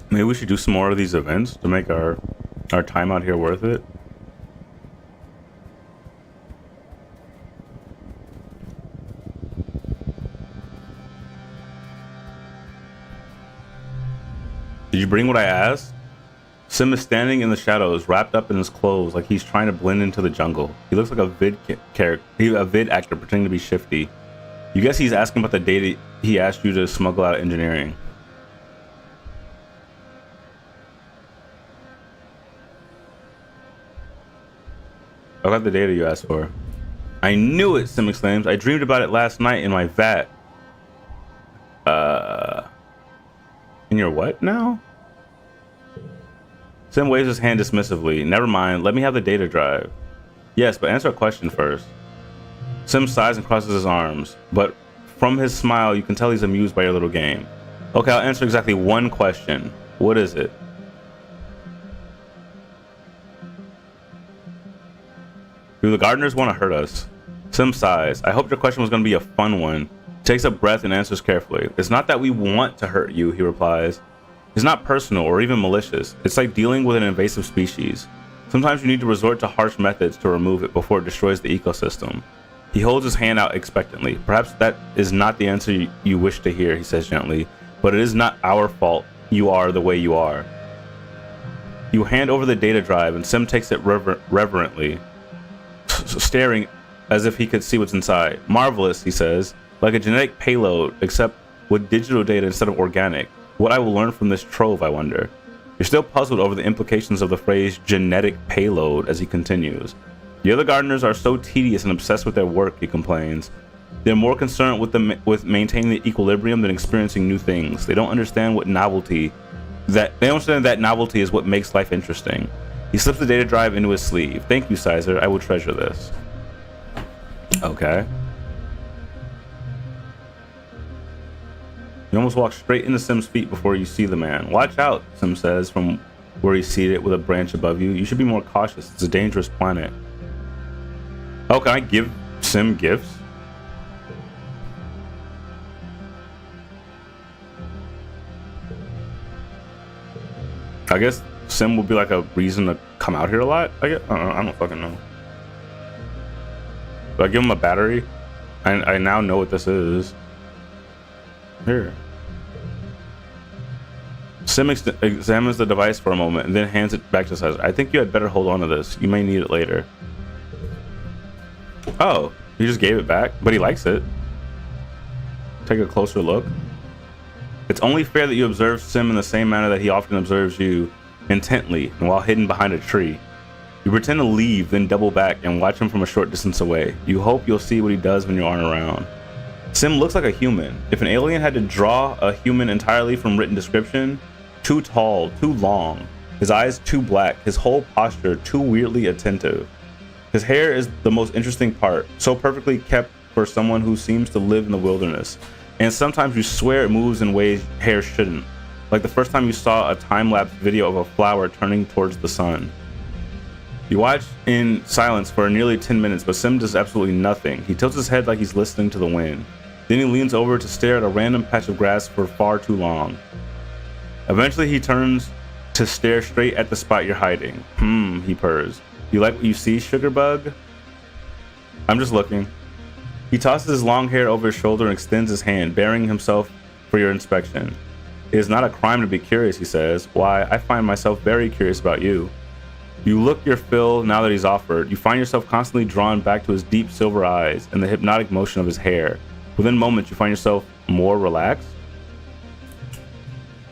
Maybe we should do some more of these events to make our time out here worth it. Did you bring what I asked? Sim is standing in the shadows, wrapped up in his clothes like he's trying to blend into the jungle. He looks like a vid actor pretending to be shifty. You guess he's asking about the data he asked you to smuggle out of engineering. I got the data you asked for. I knew it, Sim exclaims. I dreamed about it last night in my vat. In your what now? Sim waves his hand dismissively. Never mind, let me have the data drive. Yes, but answer a question first. Sim sighs and crosses his arms, but from his smile, you can tell he's amused by your little game. Okay, I'll answer exactly one question. What is it? Do the gardeners want to hurt us? Sim sighs. I hoped your question was going to be a fun one. Takes a breath and answers carefully. It's not that we want to hurt you, he replies. It's not personal or even malicious. It's like dealing with an invasive species. Sometimes you need to resort to harsh methods to remove it before it destroys the ecosystem. He holds his hand out expectantly. Perhaps that is not the answer you wish to hear, he says gently, but it is not our fault you are the way you are. You hand over the data drive and Sim takes it reverently, staring as if he could see what's inside. Marvelous, he says, like a genetic payload, except with digital data instead of organic. What I will learn from this trove, I wonder. You're still puzzled over the implications of the phrase genetic payload as he continues. The other gardeners are so tedious and obsessed with their work, he complains. They're more concerned with maintaining the equilibrium than experiencing new things. They don't understand that novelty is what makes life interesting. He slips the data drive into his sleeve. Thank you, Sizer. I will treasure this. Okay. You almost walk straight into Sim's feet before you see the man. Watch out, Sim says from where he's seated with a branch above you. You should be more cautious. It's a dangerous planet. Oh, can I give Sim gifts? I guess Sim will be like a reason to come out here a lot. I don't fucking know. Do I give him a battery? I now know what this is. Here. Sim examines the device for a moment and then hands it back to Sizer. I think you had better hold on to this. You may need it later. Oh, he just gave it back, but he likes it. Take a closer look. It's only fair that you observe Sim in the same manner that he often observes you, intently and while hidden behind a tree. You pretend to leave, then double back and watch him from a short distance away. You hope you'll see what he does when you aren't around. Sim looks like a human. If an alien had to draw a human entirely from written description, too tall, too long, his eyes too black, his whole posture too weirdly attentive. His hair is the most interesting part, so perfectly kept for someone who seems to live in the wilderness. And sometimes you swear it moves in ways hair shouldn't, like the first time you saw a time-lapse video of a flower turning towards the sun. You watch in silence for nearly 10 minutes, but Sim does absolutely nothing. He tilts his head like he's listening to the wind. Then he leans over to stare at a random patch of grass for far too long. Eventually he turns to stare straight at the spot you're hiding. He purrs. You like what you see, sugar bug? I'm just looking. He tosses his long hair over his shoulder and extends his hand, baring himself for your inspection. It is not a crime to be curious, he says. Why, I find myself very curious about you. You look your fill now that he's offered. You find yourself constantly drawn back to his deep silver eyes and the hypnotic motion of his hair. Within moments, you find yourself more relaxed.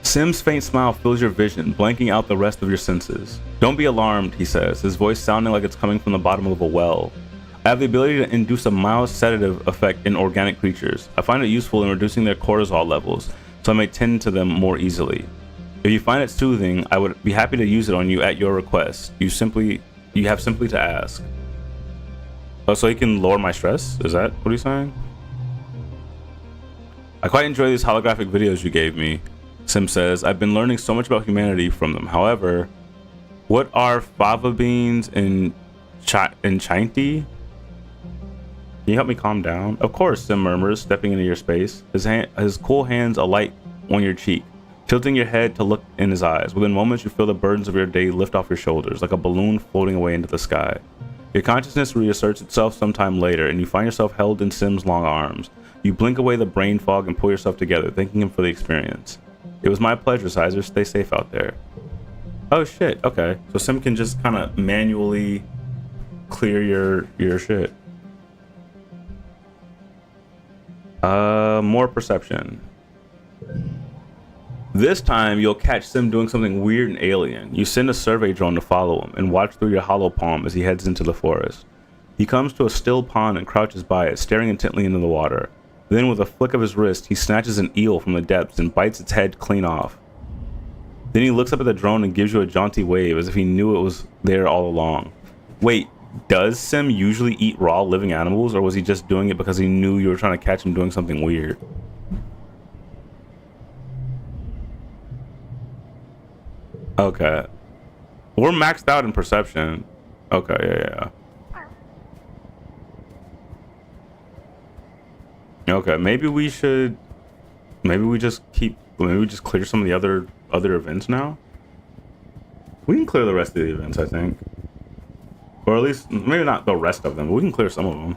Sim's faint smile fills your vision, blanking out the rest of your senses. Don't be alarmed, he says, his voice sounding like it's coming from the bottom of a well. I have the ability to induce a mild sedative effect in organic creatures. I find it useful in reducing their cortisol levels, so I may tend to them more easily. If you find it soothing, I would be happy to use it on you at your request. You have simply to ask. Oh, so he can lower my stress? Is that what he's saying? I quite enjoy these holographic videos you gave me, Sim says. I've been learning so much about humanity from them. However, what are fava beans and Chinti? Can you help me calm down? Of course, Sim murmurs, stepping into your space, his cool hands alight on your cheek, tilting your head to look in his eyes. Within moments, you feel the burdens of your day lift off your shoulders, like a balloon floating away into the sky. Your consciousness reasserts itself sometime later, and you find yourself held in Sim's long arms. You blink away the brain fog and pull yourself together, thanking him for the experience. It was my pleasure, Sizer. Stay safe out there. Oh shit, okay. So Sim can just kind of manually clear your shit. More perception. This time, you'll catch Sim doing something weird and alien. You send a survey drone to follow him and watch through your hollow palm as he heads into the forest. He comes to a still pond and crouches by it, staring intently into the water. Then, with a flick of his wrist, he snatches an eel from the depths and bites its head clean off. Then he looks up at the drone and gives you a jaunty wave as if he knew it was there all along. Wait, does Sim usually eat raw living animals, or was he just doing it because he knew you were trying to catch him doing something weird? Okay. We're maxed out in perception. Okay, yeah. Okay, maybe we should... Maybe we just clear some of the other events now? We can clear the rest of the events, I think. Or at least, maybe not the rest of them, but we can clear some of them.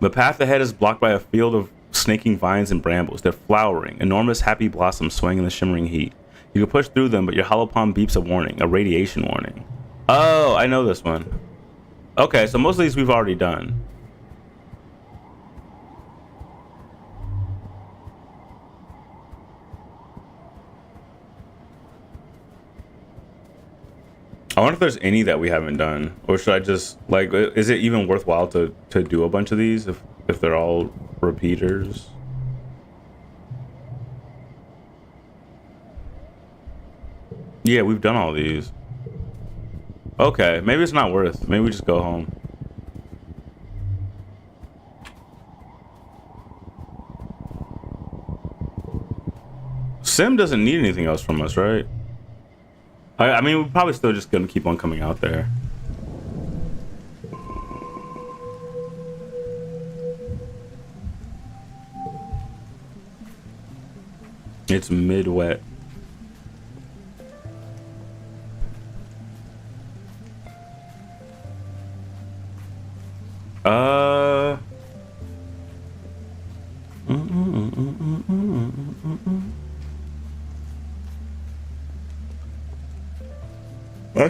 The path ahead is blocked by a field of snaking vines and brambles. They're flowering, enormous happy blossoms swaying in the shimmering heat. You can push through them, but your hollow palm beeps a warning, a radiation warning. Oh, I know this one. Okay, so most of these we've already done. I wonder if there's any that we haven't done, or should I just like? Is it even worthwhile to do a bunch of these if they're all repeaters? Yeah, we've done all these. Okay, maybe it's not worth. Maybe we just go home. Sim doesn't need anything else from us, right? I mean, we're probably still just gonna keep on coming out there. It's mid-wet.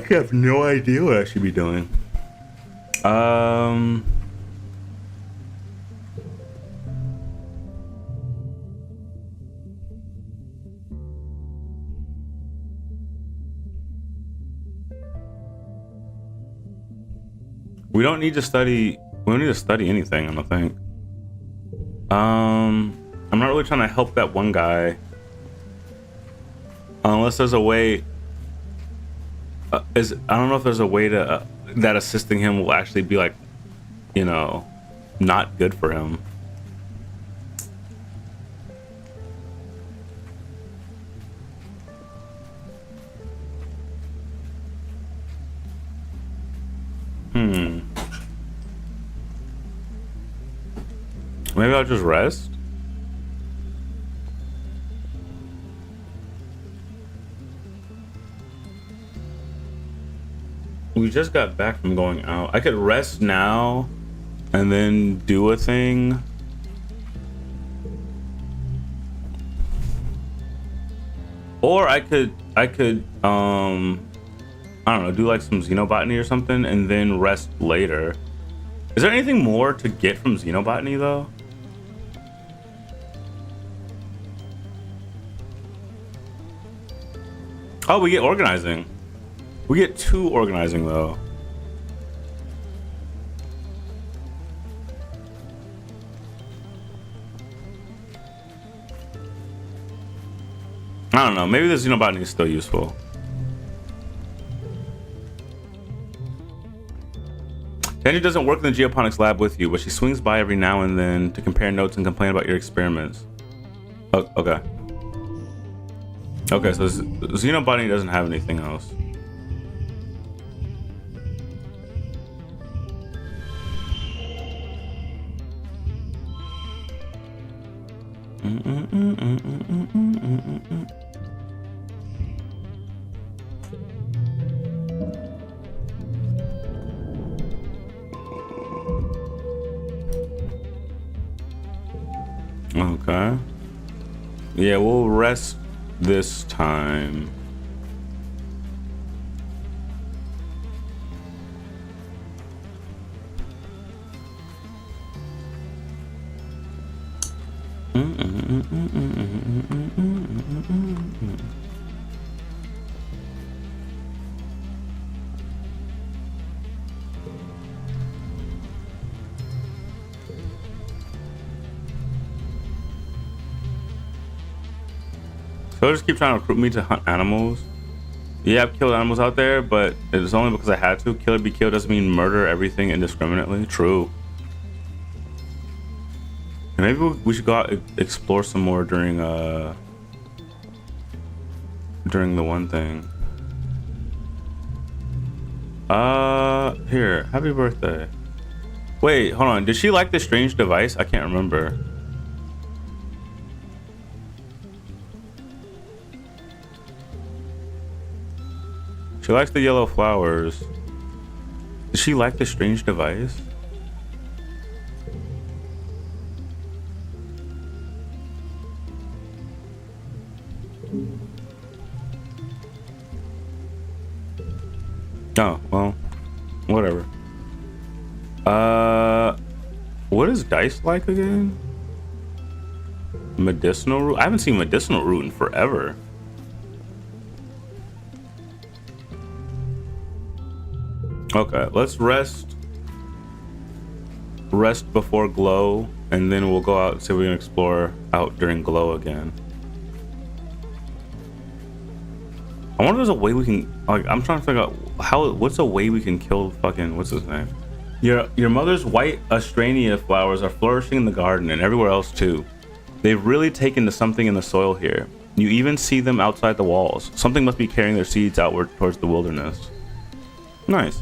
I have no idea what I should be doing. We don't need to study. We don't need to study anything, I don't think. I'm not really trying to help that one guy. Unless there's a way. I don't know if there's a way to that assisting him will actually be like, you know, not good for him. Maybe I'll just rest. We just got back from going out. I could rest now and then do a thing. Or I could I don't know, do like some xenobotany or something and then rest later. Is there anything more to get from xenobotany though? Oh, we get organizing. We get 2 organizing though. I don't know. Maybe the xenobotany is still useful. Tanya doesn't work in the geoponics lab with you, but she swings by every now and then to compare notes and complain about your experiments. Oh, okay. Okay, so xenobotany doesn't have anything else. Okay. Yeah, we'll rest this time. So just keep trying to recruit me to hunt animals. Yeah, I've killed animals out there, but it's only because I had to. Kill or be killed doesn't mean murder everything indiscriminately. True. Maybe we should go out and explore some more during the one thing. Here, happy birthday. Wait, hold on. Did she like this strange device? I can't remember. She likes the yellow flowers. Did she like the strange device? Oh, well, whatever. What is dice like again? Medicinal root? I haven't seen medicinal root in forever. Okay, let's rest before glow, and then we'll go out and see if we can explore out during glow again. I wonder if there's a way we can, like, I'm trying to figure out what's a way we can kill fucking, what's his name? Your mother's white astrania flowers are flourishing in the garden and everywhere else too. They've really taken to something in the soil here. You even see them outside the walls. Something must be carrying their seeds outward towards the wilderness. Nice.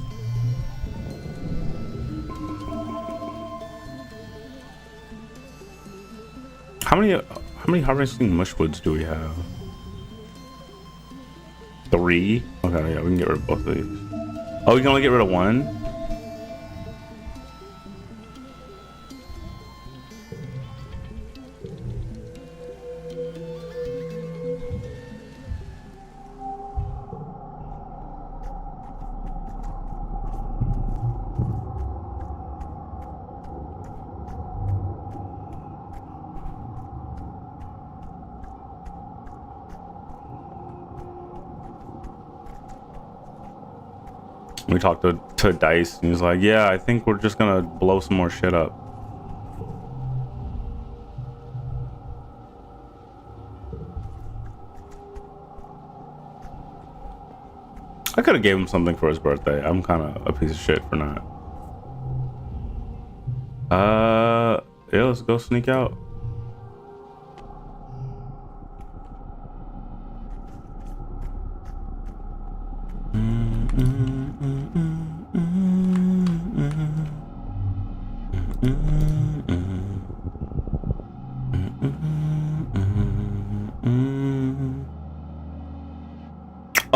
How many harvesting mushwoods do we have? 3? Okay, yeah, we can get rid of both of these. Oh, we can only get rid of one? We talked to Dice, and he's like, yeah, I think we're just gonna blow some more shit up. I could have gave him something for his birthday. I'm kind of a piece of shit for not. Yeah, let's go sneak out.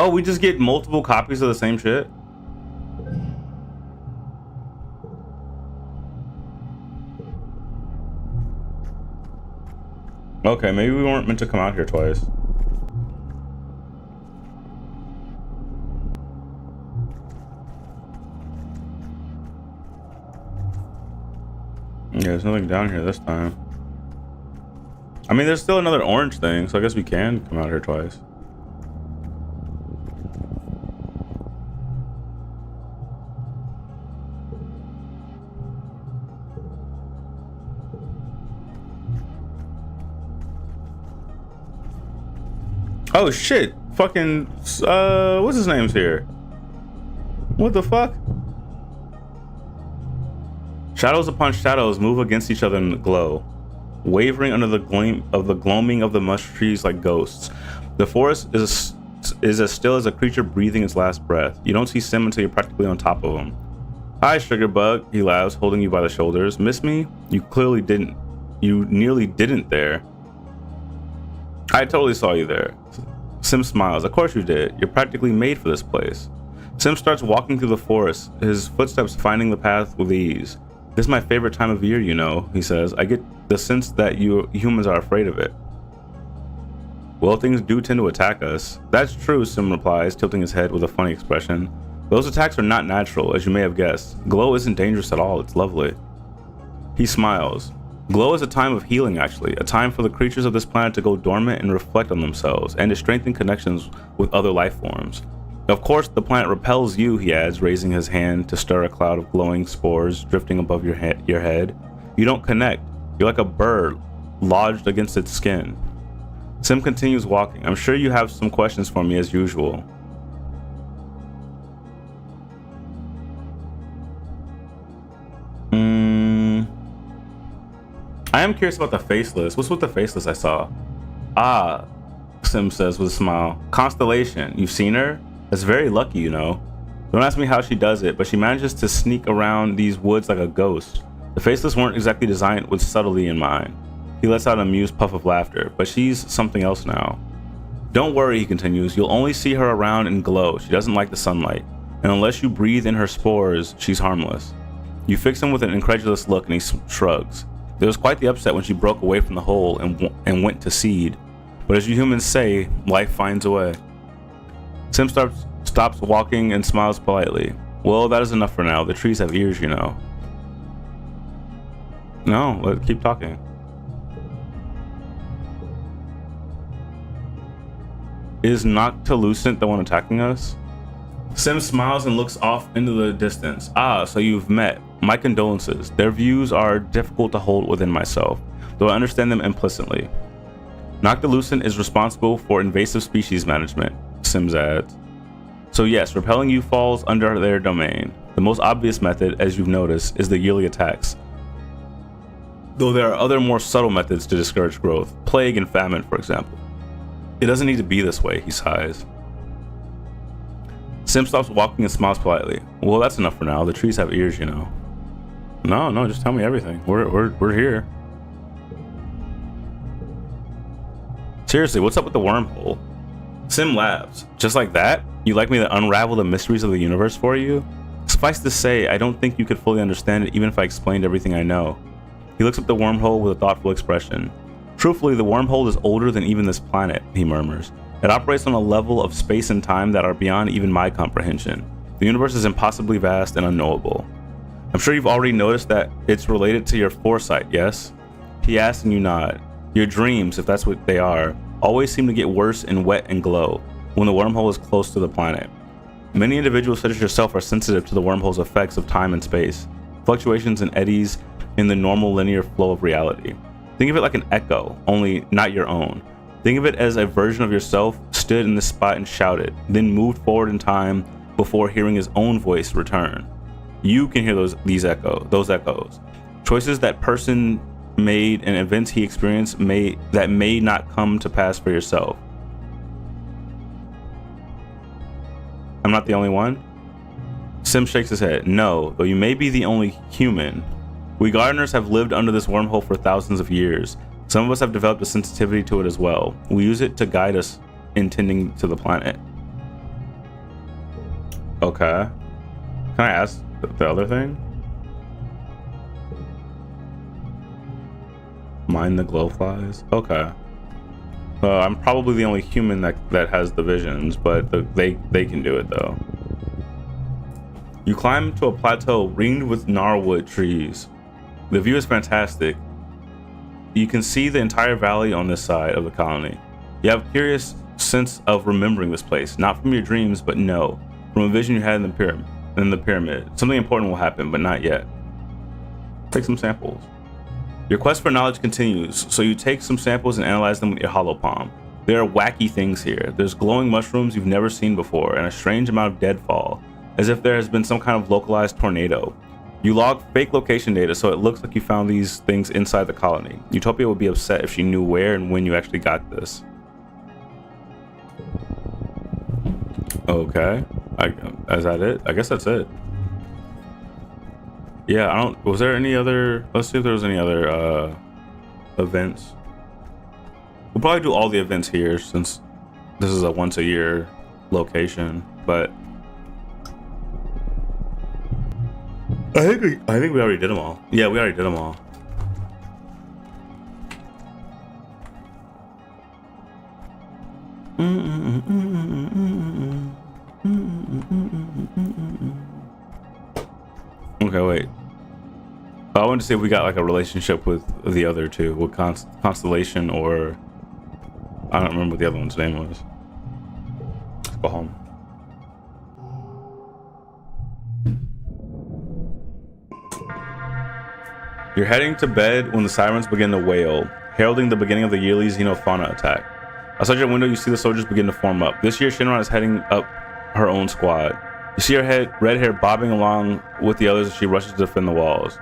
Oh, we just get multiple copies of the same shit? Okay, maybe we weren't meant to come out here twice. Yeah, there's nothing down here this time. I mean, there's still another orange thing, so I guess we can come out here twice. Oh shit, fucking, what's his name's here? What the fuck? Shadows upon shadows move against each other in the glow, wavering under the gleam of the gloaming of the mush trees like ghosts. The forest is as still as a creature breathing its last breath. You don't see Sim until you're practically on top of him. Hi, Sugar Bug, he laughs, holding you by the shoulders. Miss me? You clearly didn't. You nearly didn't there. I totally saw you there. Sim smiles. Of course you did. You're practically made for this place. Sim starts walking through the forest, his footsteps finding the path with ease. This is my favorite time of year, you know, he says. I get the sense that you humans are afraid of it. Well, things do tend to attack us. That's true, Sim replies, tilting his head with a funny expression. Those attacks are not natural, as you may have guessed. Glow isn't dangerous at all. It's lovely. He smiles. Glow is a time of healing, actually, a time for the creatures of this planet to go dormant and reflect on themselves, and to strengthen connections with other life forms. Of course, the planet repels you, he adds, raising his hand to stir a cloud of glowing spores drifting above your head. You don't connect. You're like a bird, lodged against its skin. Sim continues walking. I'm sure you have some questions for me as usual. I am curious about the faceless. What's with the faceless I saw? Ah, Sim says with a smile. Constellation. You've seen her? That's very lucky, you know. Don't ask me how she does it, but she manages to sneak around these woods like a ghost. The faceless weren't exactly designed with subtlety in mind. He lets out an amused puff of laughter, but she's something else now. Don't worry, he continues. You'll only see her around in glow. She doesn't like the sunlight. And unless you breathe in her spores, she's harmless. You fix him with an incredulous look and he shrugs. There was quite the upset when she broke away from the hole and went to seed. But as you humans say, life finds a way. Sim stops walking and smiles politely. Well, that is enough for now. The trees have ears, you know. No, let's keep talking. Is Noctilucent the one attacking us? Sim smiles and looks off into the distance. Ah, so you've met. My condolences. Their views are difficult to hold within myself, though I understand them implicitly. Noctilucent is responsible for invasive species management, Sims adds. So yes, repelling you falls under their domain. The most obvious method, as you've noticed, is the yearly attacks. Though there are other more subtle methods to discourage growth, plague and famine, for example. It doesn't need to be this way, he sighs. Sim stops walking and smiles politely. Well, that's enough for now. The trees have ears, you know. No, just tell me everything. We're here. Seriously, what's up with the wormhole? Sim laughs. Just like that? You like me to unravel the mysteries of the universe for you? Suffice to say, I don't think you could fully understand it even if I explained everything I know. He looks at the wormhole with a thoughtful expression. Truthfully, the wormhole is older than even this planet, he murmurs. It operates on a level of space and time that are beyond even my comprehension. The universe is impossibly vast and unknowable. I'm sure you've already noticed that it's related to your foresight, yes? He asks and you nod. Your dreams, if that's what they are, always seem to get worse and wet and glow when the wormhole is close to the planet. Many individuals such as yourself are sensitive to the wormhole's effects of time and space, fluctuations and eddies in the normal linear flow of reality. Think of it like an echo, only not your own. Think of it as a version of yourself stood in this spot and shouted, then moved forward in time before hearing his own voice return. You can hear those echoes. Choices that person made and events he experienced may not come to pass for yourself. I'm not the only one? Sim shakes his head. No, though you may be the only human. We gardeners have lived under this wormhole for thousands of years. Some of us have developed a sensitivity to it as well. We use it to guide us in tending to the planet. Okay. Can I ask the other thing? Mind the glowflies? Okay. I'm probably the only human that has the visions, but they can do it though. You climb to a plateau ringed with gnarlwood trees. The view is fantastic. You can see the entire valley on this side of the colony. You have a curious sense of remembering this place, not from your dreams, but no, from a vision you had in the pyramid. Something important will happen, but not yet. Take some samples. Your quest for knowledge continues, so you take some samples and analyze them with your hollow palm. There are wacky things here. There's glowing mushrooms you've never seen before, and a strange amount of deadfall, as if there has been some kind of localized tornado. You log fake location data, so it looks like you found these things inside the colony. Utopia would be upset if she knew where and when you actually got this. Okay. Is that it? I guess that's it. Yeah, was there any other, let's see if there was any other events. We'll probably do all the events here since this is a once a year location, but I think we already did them all. Yeah, we already did them all. Okay, wait. I wanted to see if we got like a relationship with the other two, with Constellation, or I don't remember what the other one's name was. Let's go home. You're heading to bed when the sirens begin to wail, heralding the beginning of the yearly xenofauna attack. Outside your window, you see the soldiers begin to form up. This year, Shinran is heading up her own squad. You see her red hair bobbing along with the others as she rushes to defend the walls.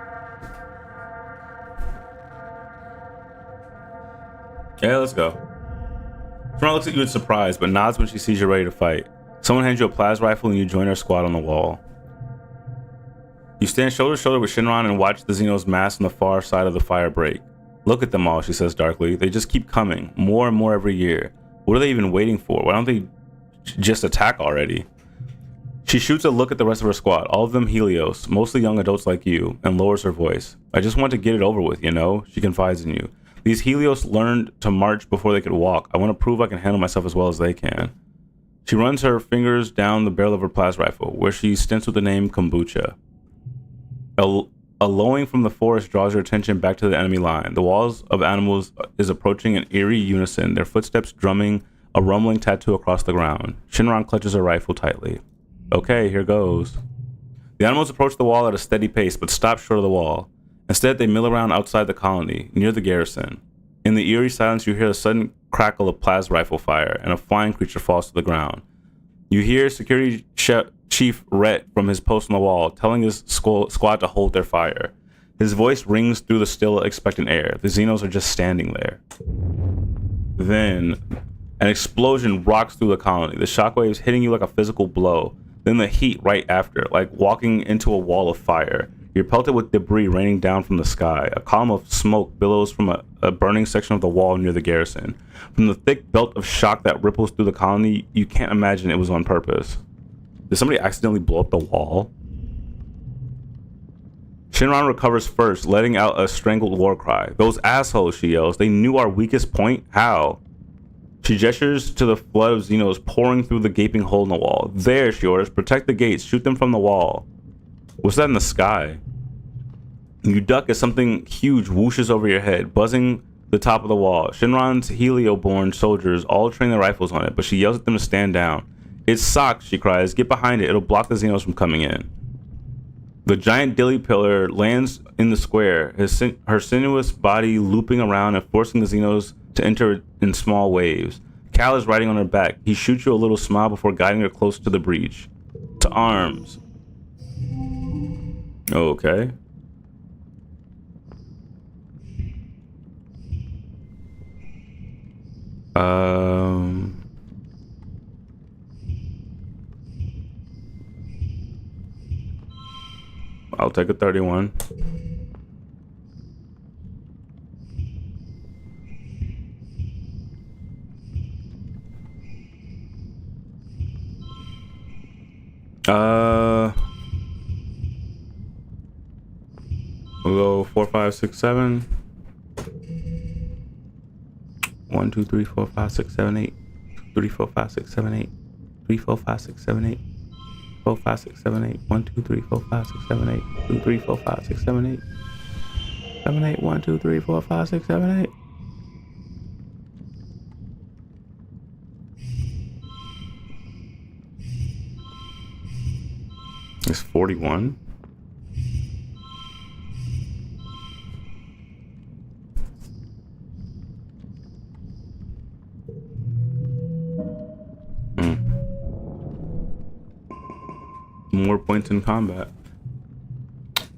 Yeah, let's go. Shinran looks at you in surprise, but nods when she sees you're ready to fight. Someone hands you a plasma rifle and you join her squad on the wall. You stand shoulder to shoulder with Shinran and watch the Xenos mass on the far side of the fire break. Look at them all, she says darkly. They just keep coming, more and more every year. What are they even waiting for? Why don't they just attack already? She shoots a look at the rest of her squad, all of them Helios, mostly young adults like you, and lowers her voice. I just want to get it over with, you know? She confides in you. These Helios learned to march before they could walk. I want to prove I can handle myself as well as they can. She runs her fingers down the barrel of her plasma rifle, where she stints with the name Kombucha. A lowing from the forest draws your attention back to the enemy line. The walls of animals is approaching in eerie unison, their footsteps drumming a rumbling tattoo across the ground. Shinran clutches her rifle tightly. Okay, here goes. The animals approach the wall at a steady pace, but stop short of the wall. Instead, they mill around outside the colony, near the garrison. In the eerie silence, you hear a sudden crackle of plasma rifle fire, and a flying creature falls to the ground. You hear security Chief Rhett from his post on the wall, telling his squad to hold their fire. His voice rings through the still, expectant air. The Xenos are just standing there. Then, an explosion rocks through the colony, the shockwaves hitting you like a physical blow. Then the heat right after, like walking into a wall of fire. You're pelted with debris raining down from the sky. A column of smoke billows from a burning section of the wall near the garrison. From the thick belt of shock that ripples through the colony, you can't imagine it was on purpose. Did somebody accidentally blow up the wall? Shinran recovers first, letting out a strangled war cry. Those assholes, she yells. They knew our weakest point? How? She gestures to the flood of Xenos pouring through the gaping hole in the wall. There, she orders. Protect the gates. Shoot them from the wall. What's that in the sky? You duck as something huge whooshes over your head, buzzing the top of the wall. Shinran's Helio-born soldiers all train their rifles on it, but she yells at them to stand down. It's Sox, she cries. Get behind it. It'll block the Xenos from coming in. The giant dilly pillar lands in the square, her sinuous body looping around and forcing the Xenos to enter in small waves. Cal is riding on her back. He shoots you a little smile before guiding her close to the breach. To arms. Okay. I'll take a 31. We'll go 4, 5, 6, 7. 1, 2, 3, 4, 5, 6, 7, 8. 3, 4, 5, 6, 7, 8. 3, 4, 5, 6, 7, 8. 4, 5, 6, 7, 8. 1, 2, 3, 4, 5, 6, 7, 8. 2, 3, 4, 5, 6, 7, 8. 7, 8. 1, 2, 3, 4, 5, 6, 7, 8. It's 41. More points in combat.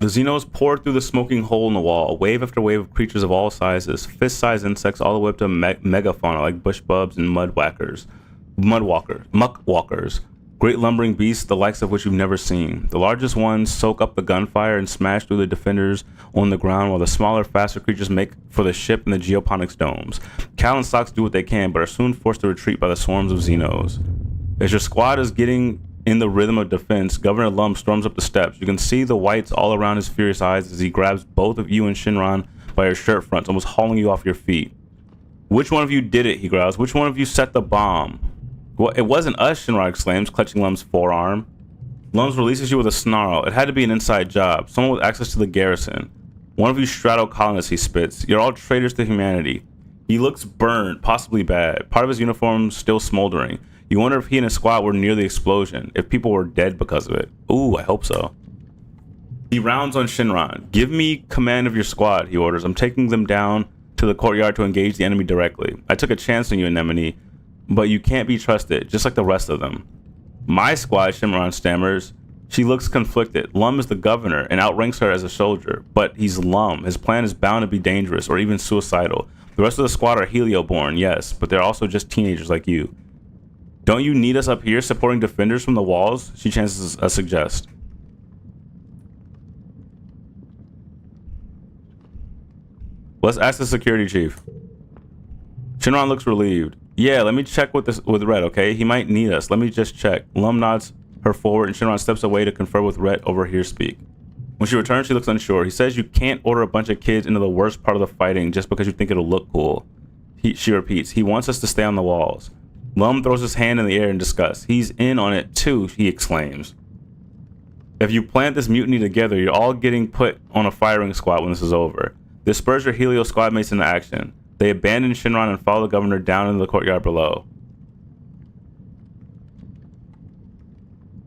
The Xenos poured through the smoking hole in the wall, wave after wave of creatures of all sizes, fist-sized insects all the way up to megafauna like bush bubs and muckwalkers, great lumbering beasts the likes of which you've never seen. The largest ones soak up the gunfire and smash through the defenders on the ground, while the smaller, faster creatures make for the ship and the geoponics domes. Cal and Sox do what they can, but are soon forced to retreat by the swarms of Xenos. As your squad is getting in the rhythm of defense, Governor Lum storms up the steps. You can see the whites all around his furious eyes as he grabs both of you and Shinran by your shirt fronts, almost hauling you off your feet. Which one of you did it, he growls. Which one of you set the bomb? Well, it wasn't us, Shinran exclaims, clutching Lum's forearm. Lums releases you with a snarl. It had to be an inside job, someone with access to the garrison. One of you Strato-colonists, he spits. You're all traitors to humanity. He looks burned, possibly bad, part of his uniform still smoldering. You wonder if he and his squad were near the explosion, if people were dead because of it. Ooh, I hope so. He rounds on Shinran. Give me command of your squad, he orders. I'm taking them down to the courtyard to engage the enemy directly. I took a chance on you, Anemone, but you can't be trusted, just like the rest of them. My squad, Shinran stammers. She looks conflicted. Lum is the governor and outranks her as a soldier, but he's Lum. His plan is bound to be dangerous or even suicidal. The rest of the squad are Helio-born, yes, but they're also just teenagers like you. Don't you need us up here supporting defenders from the walls? She chances a suggest. Let's ask the security chief. Shinron looks relieved. Yeah, let me check with Red, okay? He might need us. Let me just check. Lum nods her forward and Shinron steps away to confer with Red over here speak. When she returns, she looks unsure. He says you can't order a bunch of kids into the worst part of the fighting just because you think it'll look cool. She repeats, he wants us to stay on the walls. Lum throws his hand in the air in disgust. He's in on it too, he exclaims. If you plant this mutiny together, you're all getting put on a firing squad when this is over. Disperse your Helio squad mates into action. They abandon Shinron and follow the governor down into the courtyard below.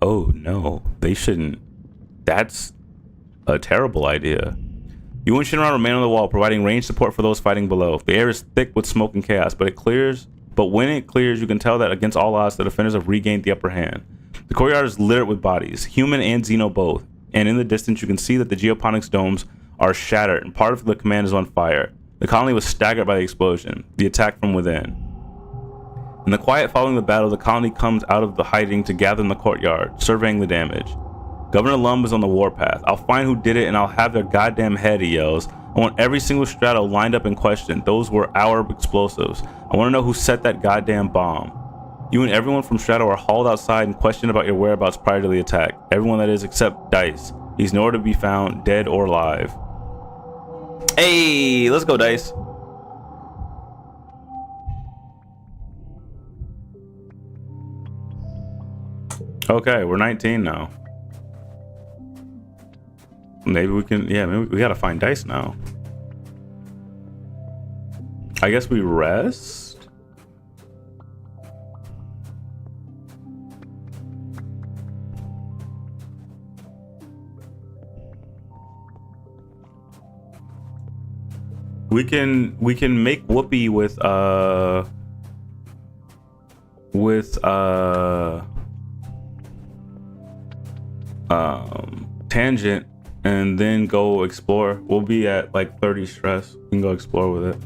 Oh no, they shouldn't. That's a terrible idea. You and Shinron remain on the wall, providing range support for those fighting below. The air is thick with smoke and chaos, but when it clears, you can tell that against all odds, the defenders have regained the upper hand. The courtyard is littered with bodies, human and Xeno both, and in the distance you can see that the geoponics domes are shattered and part of the command is on fire. The colony was staggered by the explosion, the attack from within. In the quiet following the battle, the colony comes out of the hiding to gather in the courtyard, surveying the damage. Governor Lum is on the warpath. I'll find who did it and I'll have their goddamn head, he yells. I want every single strato lined up and questioned. Those were our explosives. I want to know who set that goddamn bomb. You and everyone from Strato are hauled outside and questioned about your whereabouts prior to the attack. Everyone that is except Dice. He's nowhere to be found, dead or alive. Hey, let's go, Dice. Okay, we're 19 now. Maybe we can, maybe we gotta find Dice now. I guess we rest? We can make Whoopi with Tangent and then go explore. We'll be at like 30 stress. We can go explore with it.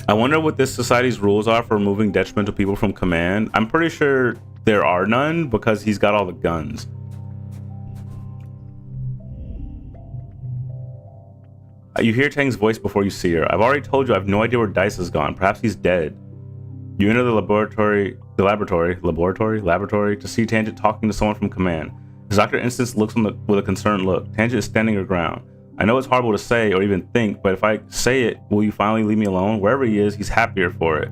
I wonder what this society's rules are for removing detrimental people from command. I'm pretty sure there are none because he's got all the guns. You hear Tang's voice before you see her. I've already told you I have no idea where Dice has gone. Perhaps he's dead. You enter the laboratory to see Tangent talking to someone from command. His Dr. Instance looks with a concerned look. Tangent is standing her ground. I know it's horrible to say or even think, but if I say it, will you finally leave me alone? Wherever he is, he's happier for it.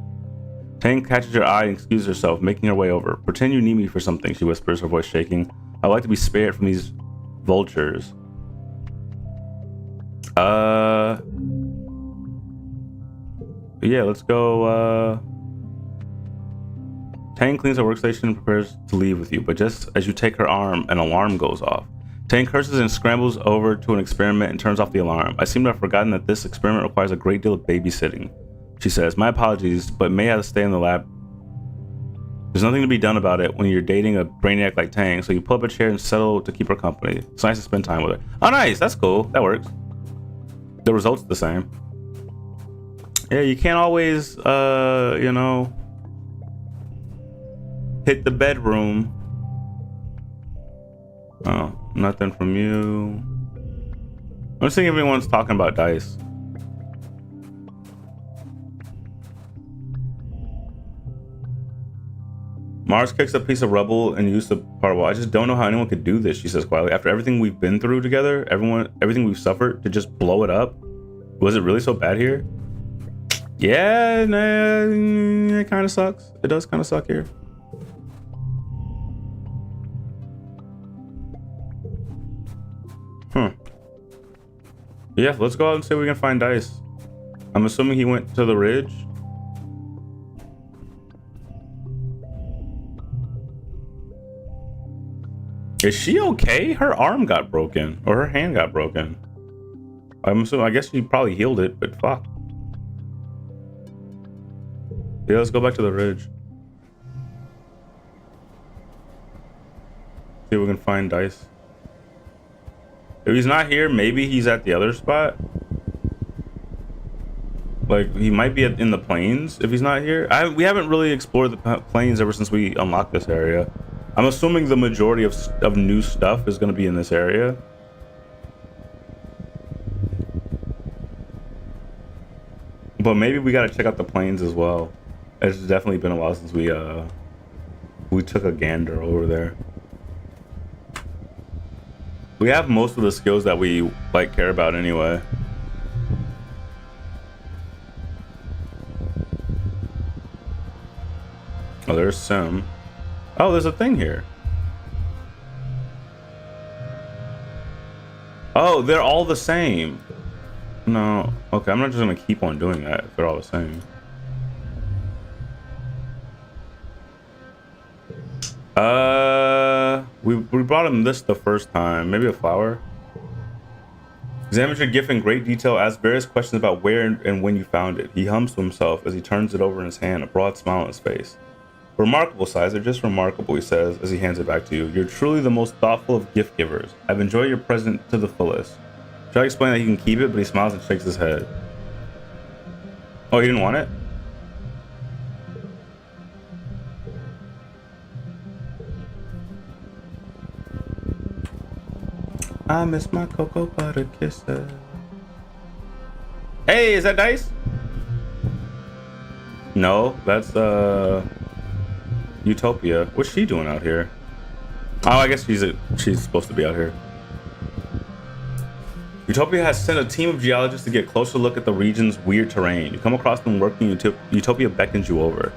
Tang catches her eye and excuses herself, making her way over. Pretend you need me for something, she whispers, her voice shaking. I'd like to be spared from these vultures. Yeah, let's go. Tang cleans her workstation and prepares to leave with you, but just as you take her arm, an alarm goes off. Tang curses and scrambles over to an experiment and turns off the alarm. I seem to have forgotten that this experiment requires a great deal of babysitting. She says, my apologies, but may have to stay in the lab. There's nothing to be done about it when you're dating a brainiac like Tang, so you pull up a chair and settle to keep her company. It's nice to spend time with her. Oh, nice, that's cool, that works. The result's the same. Yeah, you can't always, you know, hit the bedroom. Oh, nothing from you. I'm just thinking everyone's talking about Dice. Mars kicks a piece of rubble and used the particle. I just don't know how anyone could do this, she says quietly. After everything we've been through together, everything we've suffered, to just blow it up? Was it really so bad here? Yeah, nah, it kind of sucks. It does kind of suck here. Yeah, let's go out and see if we can find Dice. I'm assuming he went to the ridge. Is she okay? Her arm got broken, or her hand got broken. I'm assuming, I guess she probably healed it, but fuck. Yeah, let's go back to the ridge. See if we can find Dice. If he's not here, maybe he's at the other spot. Like, he might be in the plains if he's not here. We haven't really explored the plains ever since we unlocked this area. I'm assuming the majority of new stuff is going to be in this area. But maybe we got to check out the plains as well. It's definitely been a while since we took a gander over there. We have most of the skills that we like care about anyway. Oh, there's Sim. Oh, there's a thing here. Oh, they're all the same. No, okay, I'm not just gonna keep on doing that if they're all the same. We brought him this the first time. Maybe a flower. Examines your gift in great detail, asks various questions about where and when you found it. He hums to himself as he turns it over in his hand, a broad smile on his face. Remarkable, Sizer, just remarkable, he says as he hands it back to you. You're truly the most thoughtful of gift givers. I've enjoyed your present to the fullest. Should I explain that he can keep it, but he smiles and shakes his head. Oh, he didn't want it? I miss my cocoa butter kisses. Hey, is that Dice? No, that's Utopia. What's she doing out here? Oh, I guess she's supposed to be out here. Utopia has sent a team of geologists to get a closer look at the region's weird terrain. You come across them working. Utopia beckons you over.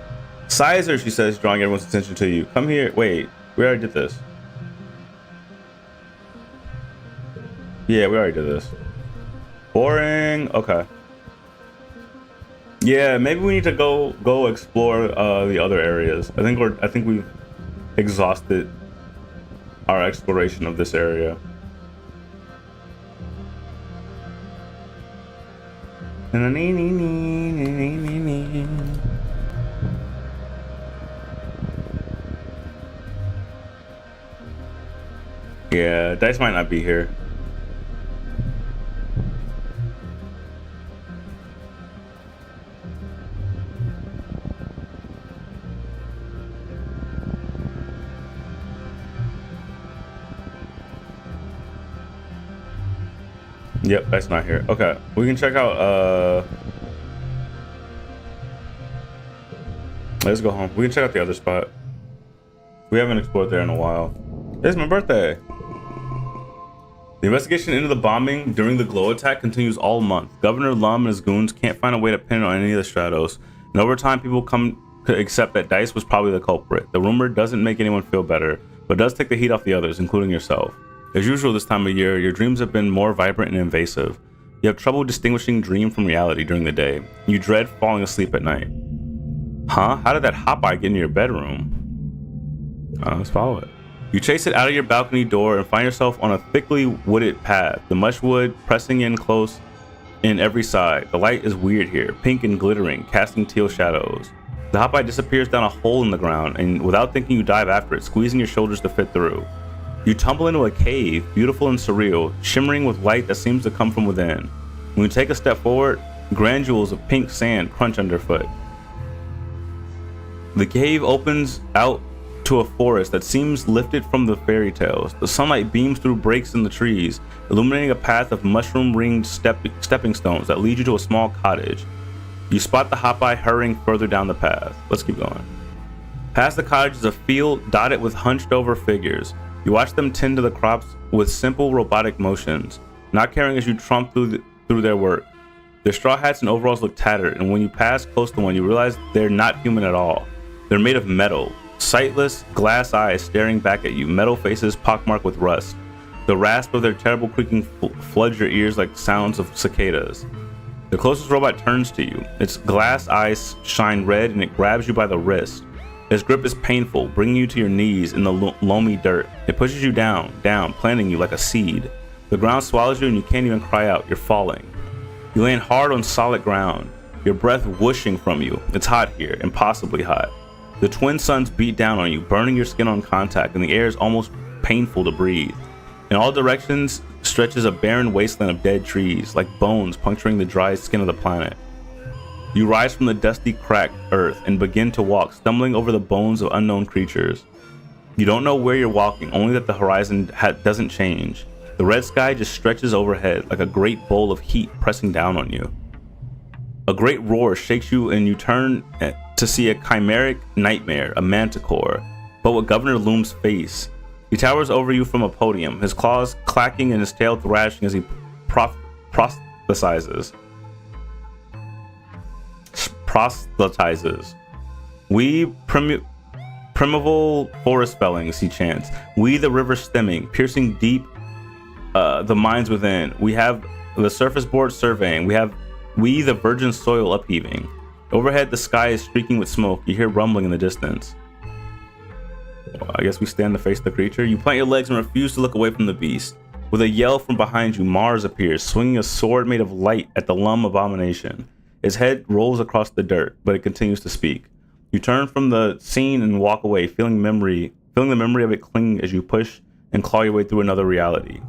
Sizer, she says, drawing everyone's attention to you. Come here. Wait, we already did this. Yeah, we already did this. Boring. Okay. Yeah, maybe we need to go explore the other areas. I think we've exhausted our exploration of this area. Yeah, Dice might not be here. Yep, that's not here. Okay, we can check out let's go home. We can check out the other spot. We haven't explored there in a while. It's my birthday. The investigation into the bombing during the Glow attack continues all month. Governor Lum and his goons can't find a way to pin it on any of the Stratos, and over time people come to accept that Dice was probably the culprit. The rumor doesn't make anyone feel better, but does take the heat off the others, including yourself. As usual this time of year, your dreams have been more vibrant and invasive. You have trouble distinguishing dream from reality during the day. You dread falling asleep at night. Huh? How did that hot eye get into your bedroom? Let's follow it. You chase it out of your balcony door and find yourself on a thickly wooded path. The mushwood pressing in close in every side. The light is weird here, pink and glittering, casting teal shadows. The hot eye disappears down a hole in the ground, and without thinking you dive after it, squeezing your shoulders to fit through. You tumble into a cave, beautiful and surreal, shimmering with light that seems to come from within. When you take a step forward, granules of pink sand crunch underfoot. The cave opens out to a forest that seems lifted from the fairy tales. The sunlight beams through breaks in the trees, illuminating a path of mushroom-ringed stepping stones that lead you to a small cottage. You spot the Hopeye hurrying further down the path. Let's keep going. Past the cottage is a field dotted with hunched-over figures. You watch them tend to the crops with simple robotic motions, not caring as you tromp through their work. Their straw hats and overalls look tattered, and when you pass close to one, you realize they're not human at all. They're made of metal, sightless, glass eyes staring back at you, metal faces pockmarked with rust. The rasp of their terrible creaking floods your ears like sounds of cicadas. The closest robot turns to you. Its glass eyes shine red, and it grabs you by the wrist. Its grip is painful, bringing you to your knees in the loamy dirt. It pushes you down, planting you like a seed. The ground swallows you and you can't even cry out. You're falling. You land hard on solid ground. your breath whooshing from you. It's hot here, impossibly hot. The twin suns beat down on you, burning your skin on contact, and the air is almost painful to breathe. In all directions stretches a barren wasteland of dead trees, like bones puncturing the dry skin of the planet. You rise from the dusty, cracked earth and begin to walk, stumbling over the bones of unknown creatures. You don't know where you're walking, only that the horizon doesn't change. The red sky just stretches overhead like a great bowl of heat pressing down on you. A great roar shakes you and you turn to see a chimeric nightmare, a manticore, but with Governor Loom's face. He towers over you from a podium, his claws clacking and his tail thrashing as he proselytizes. We primeval forest fellings, he chants. We the river stemming, piercing deep the mines within. We have the surface board surveying. We the virgin soil upheaving. Overhead, the sky is streaking with smoke. You hear rumbling in the distance. Well, I guess we stand to face the creature. You plant your legs and refuse to look away from the beast. With a yell from behind you, Mars appears, swinging a sword made of light at the Lum abomination. His head rolls across the dirt, but it continues to speak. You turn from the scene and walk away, feeling the memory of it cling as you push and claw your way through another reality.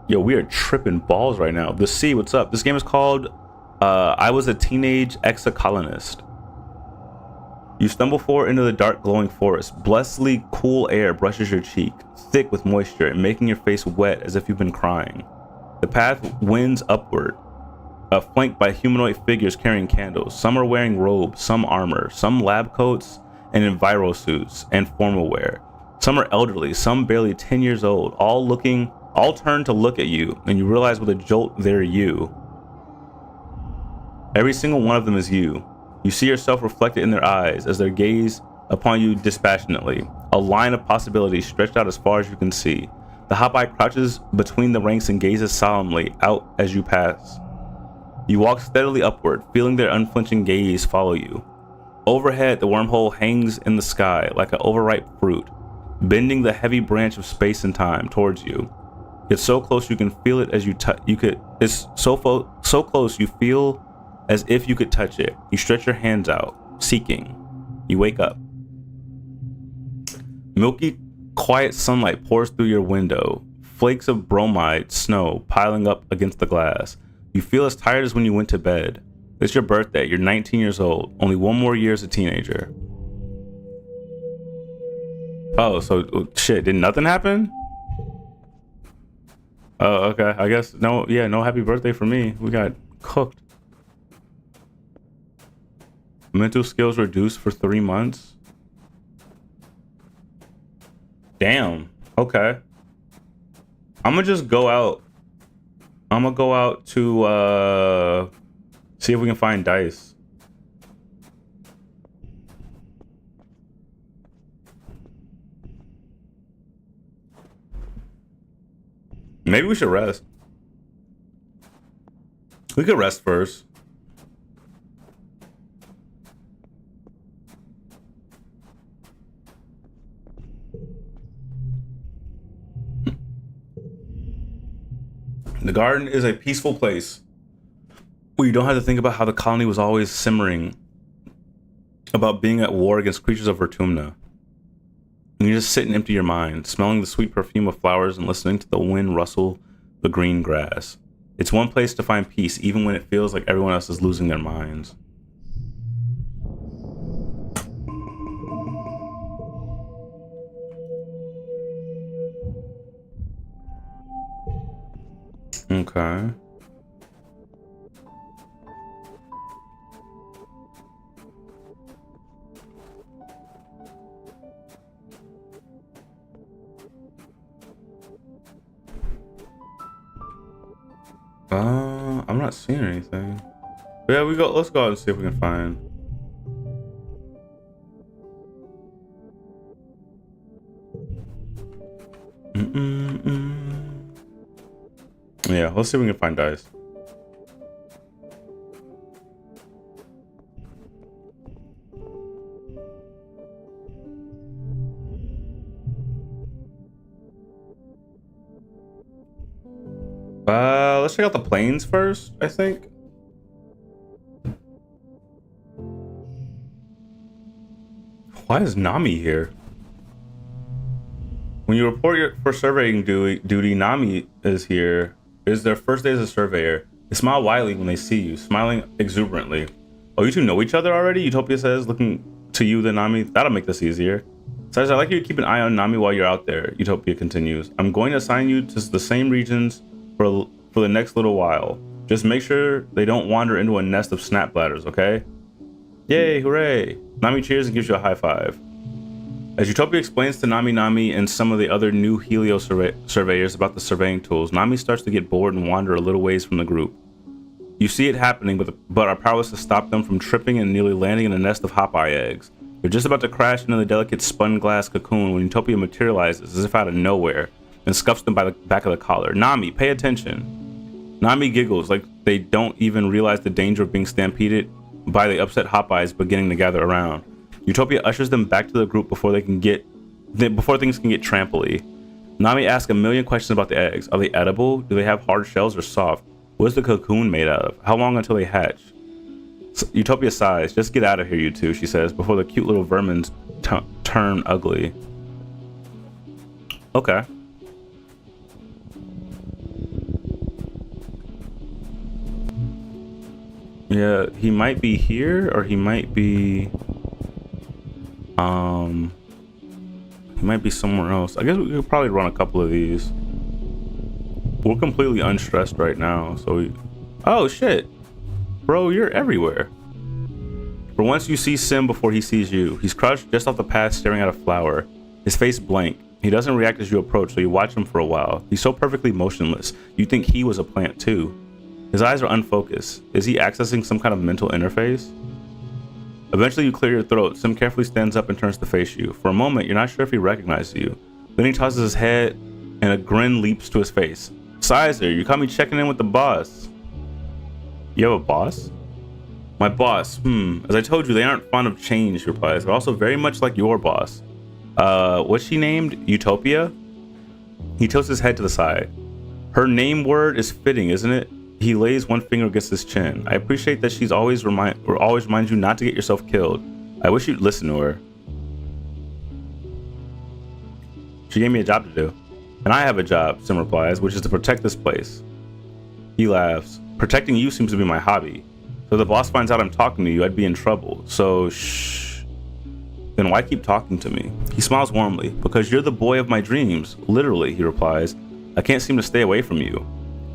Yo, we are tripping balls right now. The Sea, what's up? This game is called I Was a Teenage Exocolonist. You stumble forward into the dark, glowing forest. Blessedly cool air brushes your cheek, thick with moisture and making your face wet as if you've been crying. The path winds upward, flanked by humanoid figures carrying candles. Some are wearing robes, some armor, some lab coats and enviro suits and formal wear. Some are elderly, some barely 10 years old, all turn to look at you, and you realize with a jolt they're you. Every single one of them is you. You see yourself reflected in their eyes as they gaze upon you dispassionately, a line of possibilities stretched out as far as you can see. The hop-eye crouches between the ranks and gazes solemnly out as you pass. You walk steadily upward, feeling their unflinching gaze follow you. Overhead, the wormhole hangs in the sky like an overripe fruit, bending the heavy branch of space and time towards you. It's so close you can feel it as you touch. It's so close you feel as if you could touch it. You stretch your hands out, seeking. You wake up. Milky, quiet sunlight pours through your window. Flakes of bromide snow piling up against the glass. You feel as tired as when you went to bed. It's your birthday. You're 19 years old. Only one more year as a teenager. Oh, so shit, did nothing happen? Oh, okay. I guess no happy birthday for me. We got cooked. Mental skills reduced for 3 months. Damn. Okay. I'm gonna just go out. I'm gonna go out to see if we can find dice. Maybe we should rest. We could rest first. The garden is a peaceful place where you don't have to think about how the colony was always simmering about being at war against creatures of Vertumna. And you just sit and empty your mind, smelling the sweet perfume of flowers and listening to the wind rustle the green grass. It's one place to find peace, even when it feels like everyone else is losing their minds. Okay. I'm not seeing anything. But yeah, let's go out and see if we can find. Yeah, let's see if we can find dice. Let's check out the planes first, I think. Why is Nami here? When you report for surveying duty, Nami is here. It is their first day as a surveyor. They smile widely when they see you, smiling exuberantly. Oh, you two know each other already? Utopia says, looking to you, then Nami. That'll make this easier. Besides, I'd like you to keep an eye on Nami while you're out there, Utopia continues. I'm going to assign you to the same regions for the next little while. Just make sure they don't wander into a nest of snap bladders, okay? Yay, hooray! Nami cheers and gives you a high five. As Utopia explains to Nami and some of the other new Helio surveyors about the surveying tools, Nami starts to get bored and wander a little ways from the group. You see it happening, but are powerless to stop them from tripping and nearly landing in a nest of Hopeye eggs. They're just about to crash into the delicate spun glass cocoon when Utopia materializes as if out of nowhere and scuffs them by the back of the collar. Nami, pay attention. Nami giggles like they don't even realize the danger of being stampeded by the upset Hopeyes beginning to gather around. Utopia ushers them back to the group before things can get tramply. Nami asks a million questions about the eggs. Are they edible? Do they have hard shells or soft? What is the cocoon made out of? How long until they hatch? Utopia sighs. Just get out of here, you two, she says, before the cute little vermins turn ugly. Okay. Yeah, he might be here, or he might be somewhere else. I guess we could probably run a couple of these. We're completely unstressed right now, so oh shit, bro, you're everywhere. For once you see Sim before he sees you. He's crouched just off the path staring at a flower, his face blank. He doesn't react as you approach, so you watch him for a while. He's so perfectly motionless, you think he was a plant too. His eyes are unfocused. Is he accessing some kind of mental interface? Eventually you clear your throat. Sim carefully stands up and turns to face you. For a moment, you're not sure if he recognizes you. Then he tosses his head and a grin leaps to his face. Sizer, you caught me checking in with the boss. You have a boss? My boss, as I told you, they aren't fond of change, he replies. They're also very much like your boss. What's she named? Utopia? He tilts his head to the side. Her name word is fitting, isn't it? He lays one finger against his chin. I appreciate that she's always reminds you not to get yourself killed. I wish you'd listen to her. She gave me a job to do. And I have a job, Sim replies, which is to protect this place. He laughs. Protecting you seems to be my hobby. So if the boss finds out I'm talking to you, I'd be in trouble. So shh. Then why keep talking to me? He smiles warmly. Because you're the boy of my dreams. Literally, he replies. I can't seem to stay away from you.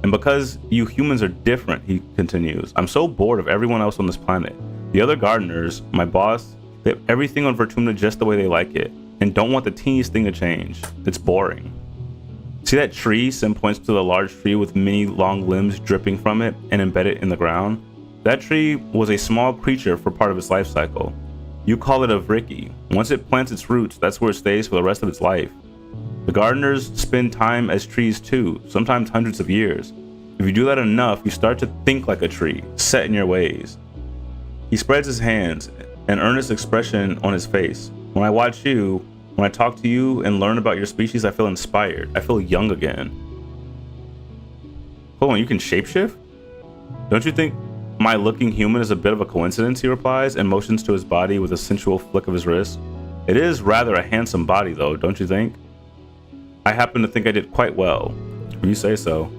And because you humans are different, he continues, I'm so bored of everyone else on this planet. The other gardeners, my boss, they have everything on Vertumna just the way they like it, and don't want the teeniest thing to change. It's boring. See that tree? Sim points to the large tree with many long limbs dripping from it and embedded in the ground. That tree was a small creature for part of its life cycle. You call it a vriki. Once it plants its roots, that's where it stays for the rest of its life. The gardeners spend time as trees too, sometimes hundreds of years. If you do that enough, you start to think like a tree, set in your ways. He spreads his hands, an earnest expression on his face. When I watch you, when I talk to you and learn about your species, I feel inspired. I feel young again. Hold on, you can shapeshift? Don't you think my looking human is a bit of a coincidence, he replies, and motions to his body with a sensual flick of his wrist. It is rather a handsome body though, don't you think? I happen to think I did quite well. If you say so.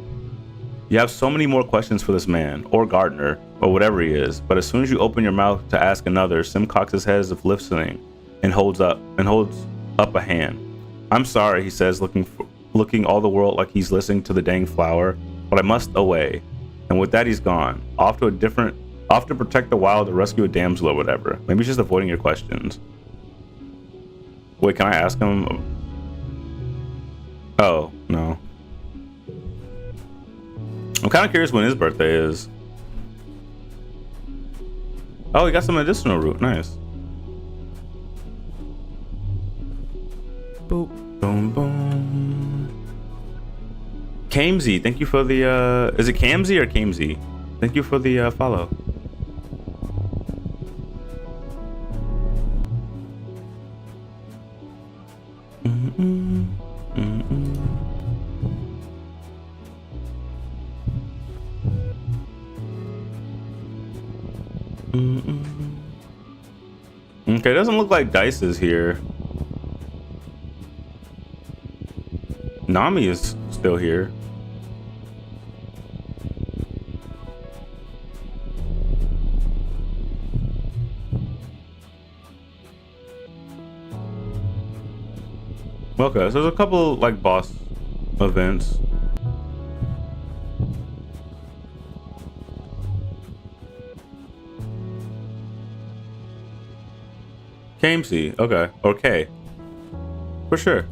You have so many more questions for this man, or gardener, or whatever he is, but as soon as you open your mouth to ask another, Sim cocks his head as if listening, and holds up a hand. I'm sorry, he says, looking all the world like he's listening to the dang flower, but I must away. And with that, he's gone, off to protect the wild or rescue a damsel or whatever. Maybe he's just avoiding your questions. Wait, can I ask him? Oh, no. I'm kind of curious when his birthday is. Oh, he got some medicinal root. Nice. Boop, boom, boom. Kamesy, thank you for the, is it Kamsy or Kamesy? Thank you for the follow. Okay, it doesn't look like Dice is here. Nami is still here. Okay, so there's a couple like boss events. Kamesy, okay, or K. For sure.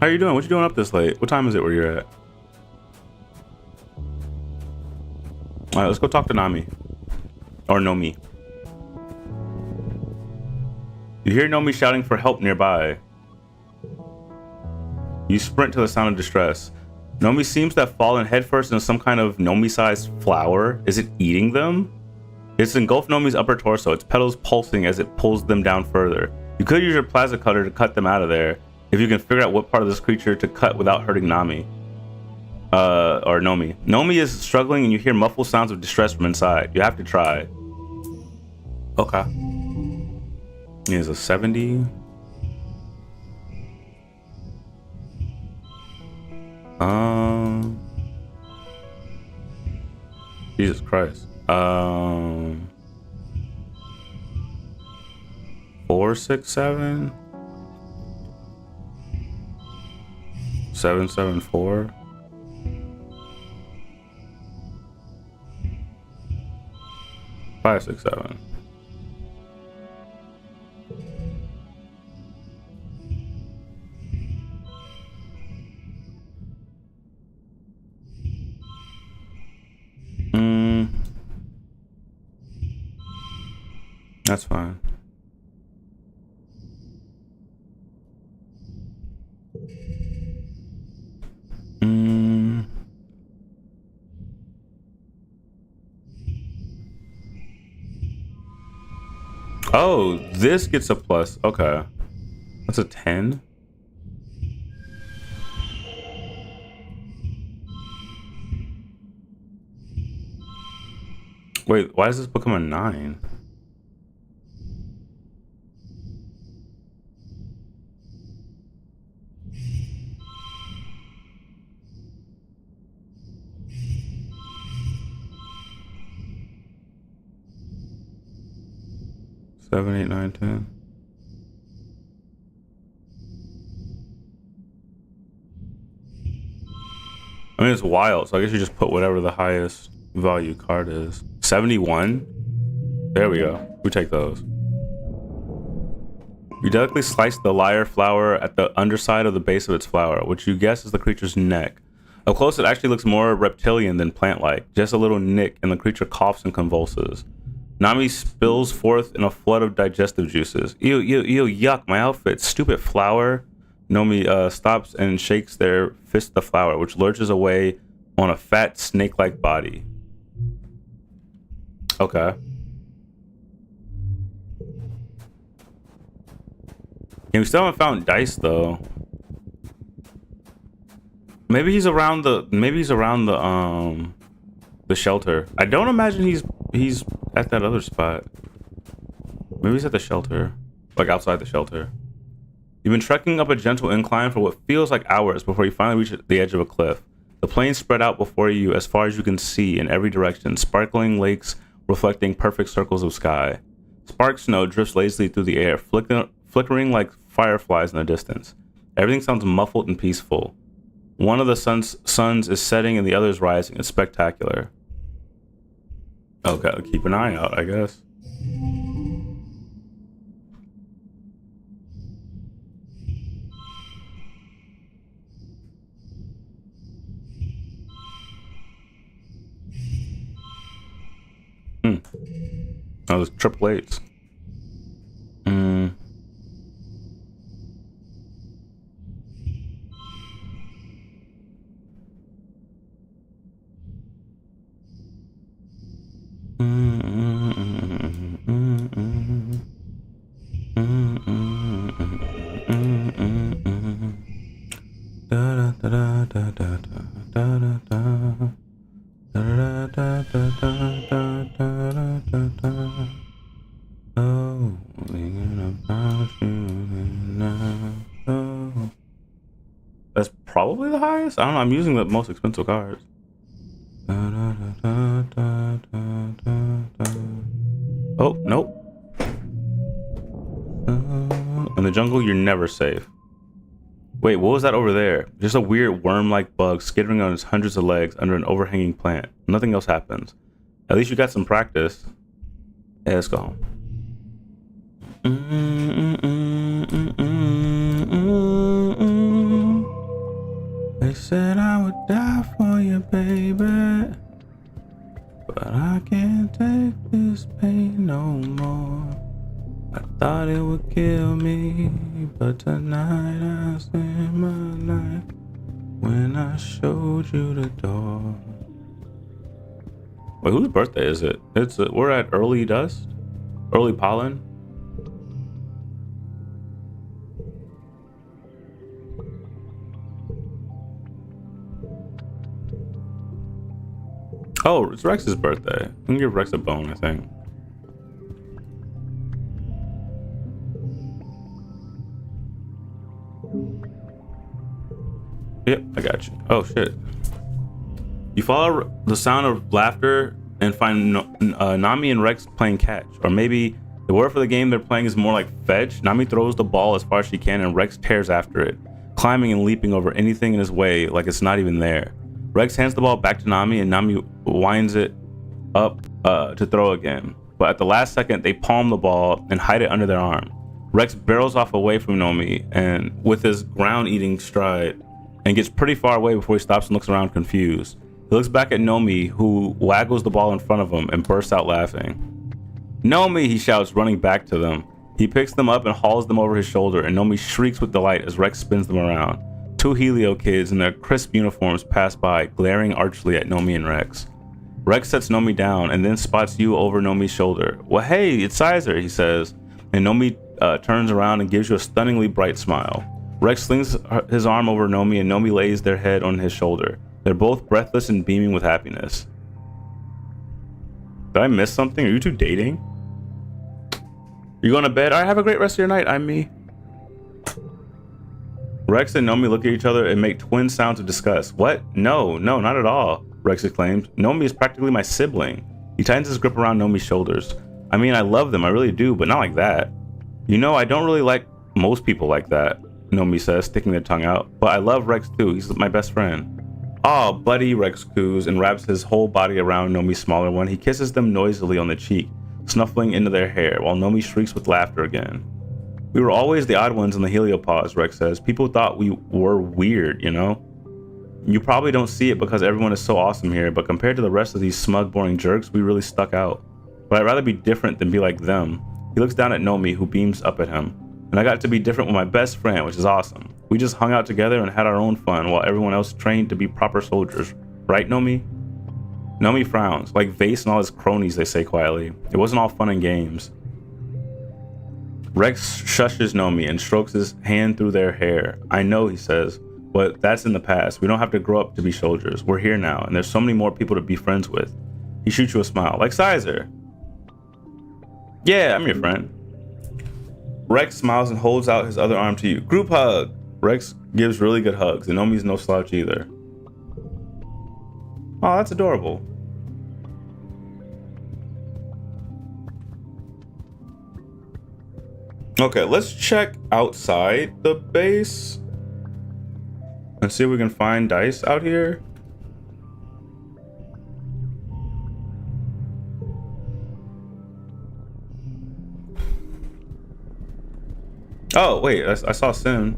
How you doing? What you doing up this late? What time is it where you're at? Alright, let's go talk to Nami. Or Nomi. You hear Nomi shouting for help nearby. You sprint to the sound of distress. Nomi seems to have fallen headfirst into some kind of Nomi-sized flower. Is it eating them? It's engulfed Nomi's upper torso, its petals pulsing as it pulls them down further. You could use your plasma cutter to cut them out of there, if you can figure out what part of this creature to cut without hurting Nami. Or Nomi. Nomi is struggling and you hear muffled sounds of distress from inside. You have to try. Okay. Here's a 70. Jesus Christ. 4, 6, 7. 7, 7, 4. 5, 6, 7. That's fine. Oh, this gets a plus. Okay. That's a 10. Wait, why does this become a 9? Seven, 8, 9, 10. I mean, it's wild, so I guess you just put whatever the highest value card is. 71? There we go. We take those. You delicately slice the lyre flower at the underside of the base of its flower, which you guess is the creature's neck. Up close, it actually looks more reptilian than plant-like. Just a little nick, and the creature coughs and convulses. Nami spills forth in a flood of digestive juices. Ew, ew, ew, yuck, my outfit. Stupid flower. Nomi stops and shakes their fist at the flower, which lurches away on a fat, snake-like body. Okay. Yeah, we still haven't found Dice, though. Maybe he's around the shelter. I don't imagine he's at that other spot. Maybe he's at the shelter. Like outside the shelter. You've been trekking up a gentle incline for what feels like hours before you finally reach the edge of a cliff. The plains spread out before you as far as you can see in every direction, sparkling lakes reflecting perfect circles of sky. Spark snow drifts lazily through the air, flickering like fireflies in the distance. Everything sounds muffled and peaceful. One of the suns is setting and the other is rising. It's spectacular. Okay, keep an eye out, I guess. Oh, there's triple eights. So thinking about you now. So. That's probably the highest. I don't know. I'm using the most expensive cards. Oh, nope. In the jungle, you're never safe. Wait, what was that over there? Just a weird worm-like bug skittering on its hundreds of legs under an overhanging plant. Nothing else happens. At least you got some practice. Yeah, let's go home. They said I would die for you, baby, but I can't take this pain no more. I thought it would kill me, but tonight I spent my life when I showed you the door. Wait, whose birthday is it? We're at early dust? Early pollen? Oh, it's Rex's birthday. I'm gonna give Rex a bone, I think. Yep, I got you. Oh, shit. You follow the sound of laughter and find Nami and Rex playing catch. Or maybe the word for the game they're playing is more like fetch. Nami throws the ball as far as she can and Rex tears after it, climbing and leaping over anything in his way like it's not even there. Rex hands the ball back to Nami and Nami winds it up to throw again. But at the last second, they palm the ball and hide it under their arm. Rex barrels off away from Nami and with his ground-eating stride and gets pretty far away before he stops and looks around confused. He looks back at Nomi, who waggles the ball in front of him and bursts out laughing. Nomi, he shouts, running back to them. He picks them up and hauls them over his shoulder, and Nomi shrieks with delight as Rex spins them around. Two Helio kids in their crisp uniforms pass by, glaring archly at Nomi and Rex. Rex sets Nomi down and then spots you over Nomi's shoulder. Well, hey, it's Sizer, he says, and Nomi turns around and gives you a stunningly bright smile. Rex slings his arm over Nomi and Nomi lays their head on his shoulder. They're both breathless and beaming with happiness. Did I miss something? Are you two dating? You going to bed? All right, have a great rest of your night. I'm me. Rex and Nomi look at each other and make twin sounds of disgust. What? No, not at all, Rex exclaims. Nomi is practically my sibling. He tightens his grip around Nomi's shoulders. I mean, I love them, I really do, but not like that. You know, I don't really like most people like that, Nomi says, sticking their tongue out. But I love Rex too, he's my best friend. Aw, buddy, Rex coos and wraps his whole body around Nomi's smaller one. He kisses them noisily on the cheek, snuffling into their hair, while Nomi shrieks with laughter again. We were always the odd ones in the heliopods, Rex says. People thought we were weird, you know? You probably don't see it because everyone is so awesome here, but compared to the rest of these smug, boring jerks, we really stuck out. But I'd rather be different than be like them. He looks down at Nomi, who beams up at him. And I got to be different with my best friend, which is awesome. We just hung out together and had our own fun while everyone else trained to be proper soldiers. Right, Nomi? Nomi frowns, like Vase and all his cronies, they say quietly. It wasn't all fun and games. Rex shushes Nomi and strokes his hand through their hair. I know, he says, but that's in the past. We don't have to grow up to be soldiers. We're here now, and there's so many more people to be friends with. He shoots you a smile, like Sizer. Yeah, I'm your friend. Rex smiles and holds out his other arm to you. Group hug! Rex gives really good hugs, and Nomi's no slouch either. Oh, that's adorable. Okay, let's check outside the base and see if we can find dice out here. Oh, wait, I saw Sin.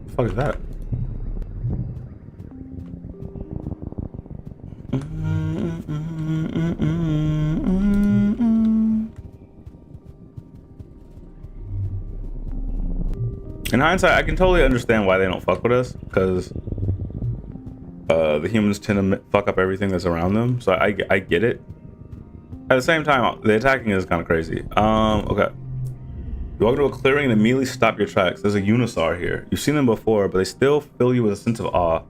What the fuck is that? In hindsight, I can totally understand why they don't fuck with us, because the humans tend to fuck up everything that's around them, so I get it. At the same time, the attacking is kind of crazy. Okay. You walk into a clearing and immediately stop your tracks. There's a Unisaur here. You've seen them before, but they still fill you with a sense of awe.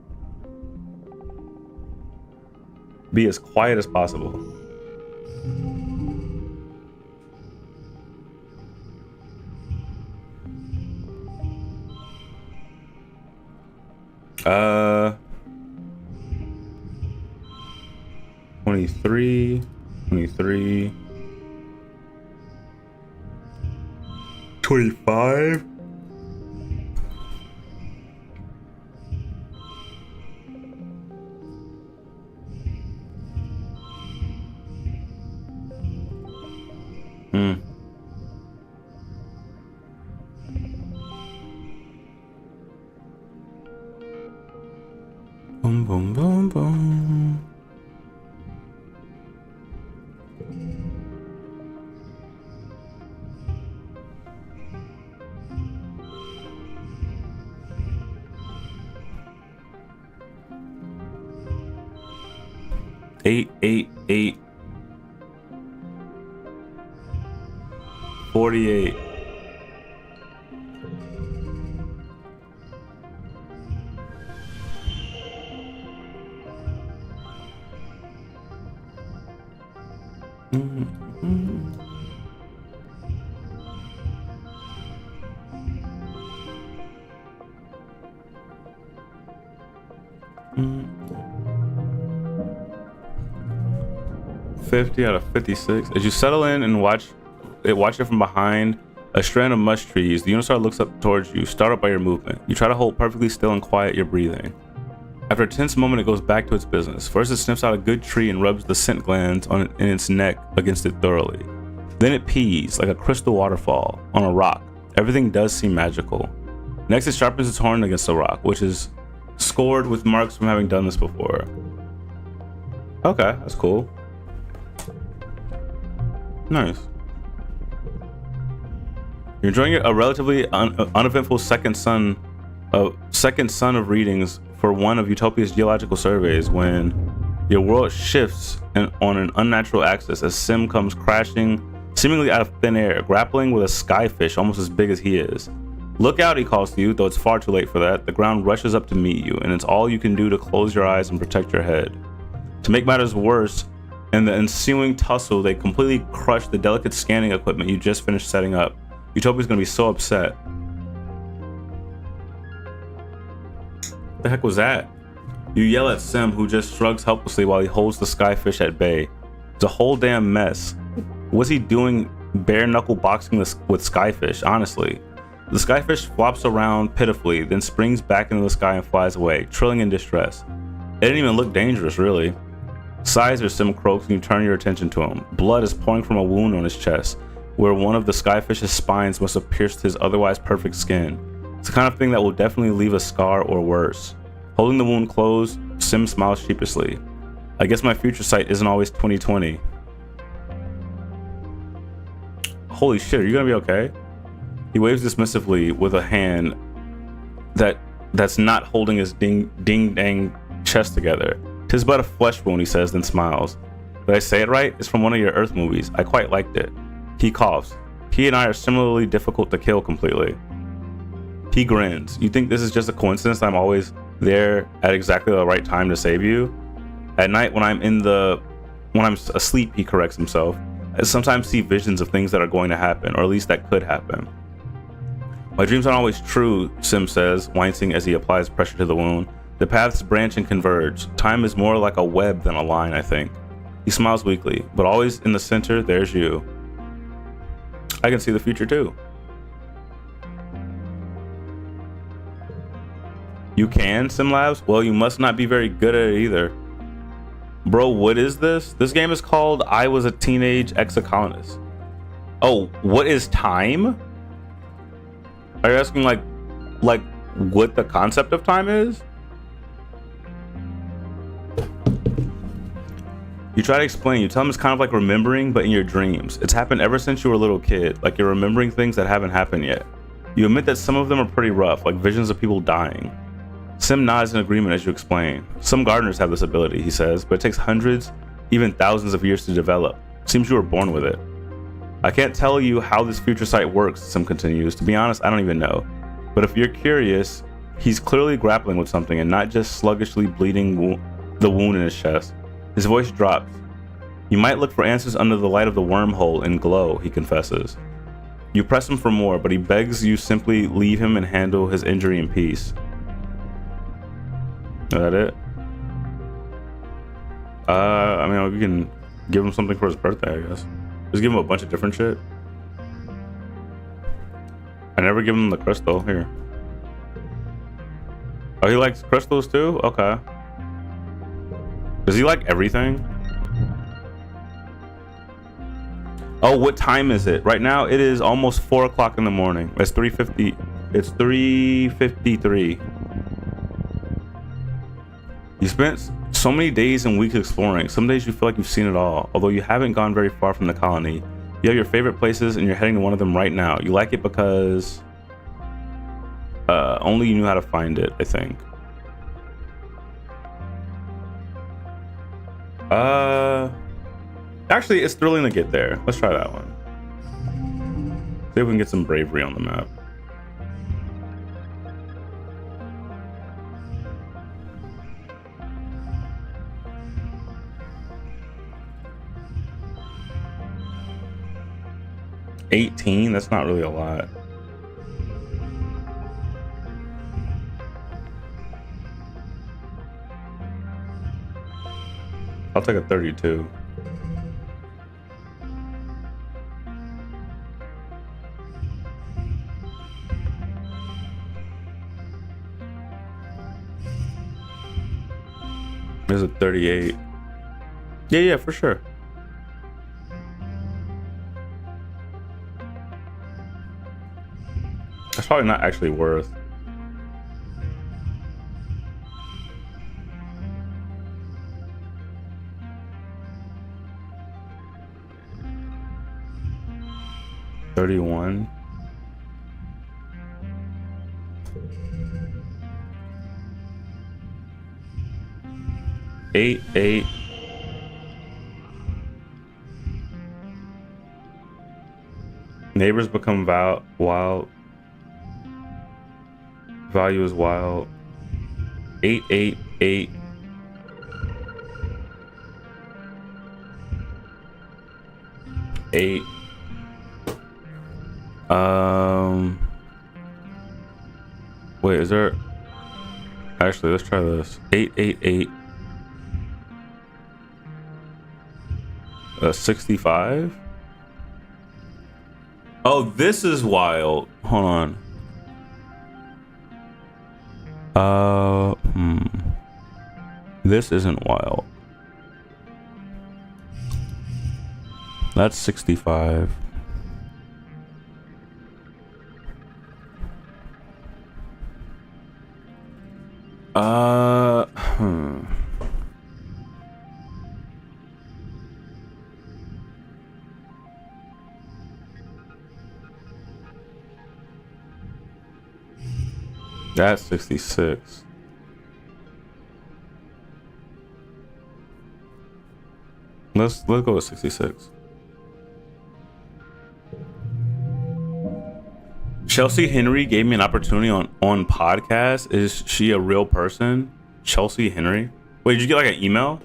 Be as quiet as possible. Uh, 23, 23, 25. Boom, boom, boom, boom. Eight, 48. Mm-hmm. 50 out of 56. As you settle in and watch it from behind a strand of mush trees, the Unistar looks up towards you, startled by your movement. You try to hold perfectly still and quiet your breathing. After a tense moment, it goes back to its business. First, it sniffs out a good tree and rubs the scent glands in its neck against it thoroughly. Then it pees like a crystal waterfall on a rock. Everything does seem magical. Next, it sharpens its horn against the rock, which is scored with marks from having done this before. Okay, that's cool. Nice. You're enjoying a relatively uneventful second sun of readings for one of Utopia's geological surveys when your world shifts on an unnatural axis as Sim comes crashing seemingly out of thin air, grappling with a skyfish almost as big as he is. Look out, he calls to you, though it's far too late for that. The ground rushes up to meet you, and it's all you can do to close your eyes and protect your head. To make matters worse, in the ensuing tussle, they completely crush the delicate scanning equipment you just finished setting up. Utopia's gonna be so upset. What the heck was that? You yell at Sim, who just shrugs helplessly while he holds the skyfish at bay. It's a whole damn mess. What's he doing bare knuckle boxing with skyfish, honestly? The skyfish flops around pitifully, then springs back into the sky and flies away, trilling in distress. It didn't even look dangerous, really. Sighs as Sim croaks and you turn your attention to him. Blood is pouring from a wound on his chest, where one of the skyfish's spines must have pierced his otherwise perfect skin. It's the kind of thing that will definitely leave a scar or worse. Holding the wound closed, Sim smiles sheepishly. I guess my future sight isn't always 2020. Holy shit, are you gonna be okay? He waves dismissively with a hand that's not holding his ding-dang chest together. "'Tis but a flesh wound," he says, then smiles. "Did I say it right? It's from one of your Earth movies. I quite liked it." He coughs. "He and I are similarly difficult to kill completely." He grins. "You think this is just a coincidence that I'm always there at exactly the right time to save you? At night when I'm asleep," he corrects himself, "I sometimes see visions of things that are going to happen, or at least that could happen." "My dreams aren't always true," Sim says, wincing as he applies pressure to the wound. "The paths branch and converge. Time is more like a web than a line, I think." He smiles weakly, "But always in the center, there's you." I can see the future too. You can, Sim laughs? Well, you must not be very good at it either. Bro, what is this? This game is called I Was a Teenage Exocolonist. Oh, what is time? Are you asking like what the concept of time is? You try to explain. You tell him it's kind of like remembering, but in your dreams. It's happened ever since you were a little kid, like you're remembering things that haven't happened yet. You admit that some of them are pretty rough, like visions of people dying. Sim nods in agreement as you explain. Some gardeners have this ability, he says, but it takes hundreds, even thousands of years to develop. Seems you were born with it. I can't tell you how this future sight works, Sim continues. To be honest, I don't even know. But if you're curious, he's clearly grappling with something and not just sluggishly bleeding the wound in his chest. His voice drops. You might look for answers under the light of the wormhole in glow, he confesses. You press him for more, but he begs you simply leave him and handle his injury in peace. Is that it? I mean, we can give him something for his birthday, I guess. Just give him a bunch of different shit. I never give him the crystal. Here. Oh, he likes crystals too? Okay. Does he like everything? Oh, what time is it? Right now, it is almost 4 o'clock in the morning. It's 3:50. It's 3:53. You spent so many days and weeks exploring. Some days you feel like you've seen it all. Although you haven't gone very far from the colony, you have your favorite places and you're heading to one of them right now. You like it because only you knew how to find it, I think. Actually, it's thrilling to get there. Let's try that one. See if we can get some bravery on the map. $18? That's not really a lot. I'll take a 32. There's a 38. Yeah, for sure. That's probably not actually worth. $31. $8. Neighbors become wild. Value is wild. 8. Wait, is there? Actually, let's try this. 8. 65. Oh, this is wild. Hold on. This isn't wild. That's 65. That's 66. Let's go with 66. Chelsea Henry gave me an opportunity on podcast. Is she a real person? Chelsea Henry. Wait, did you get like an email?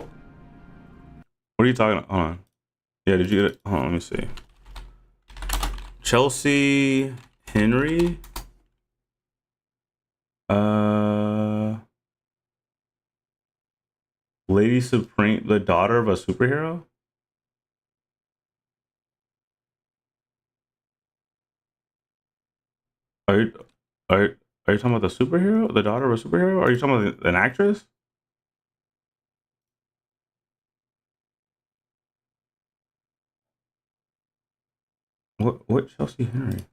What are you talking about? Hold on. Yeah, did you get it? Hold on, let me see. Chelsea Henry. Lady Supreme, the daughter of a superhero? Are you are you talking about the superhero? The daughter of a superhero? Or are you talking about an actress? What Chelsea Henry?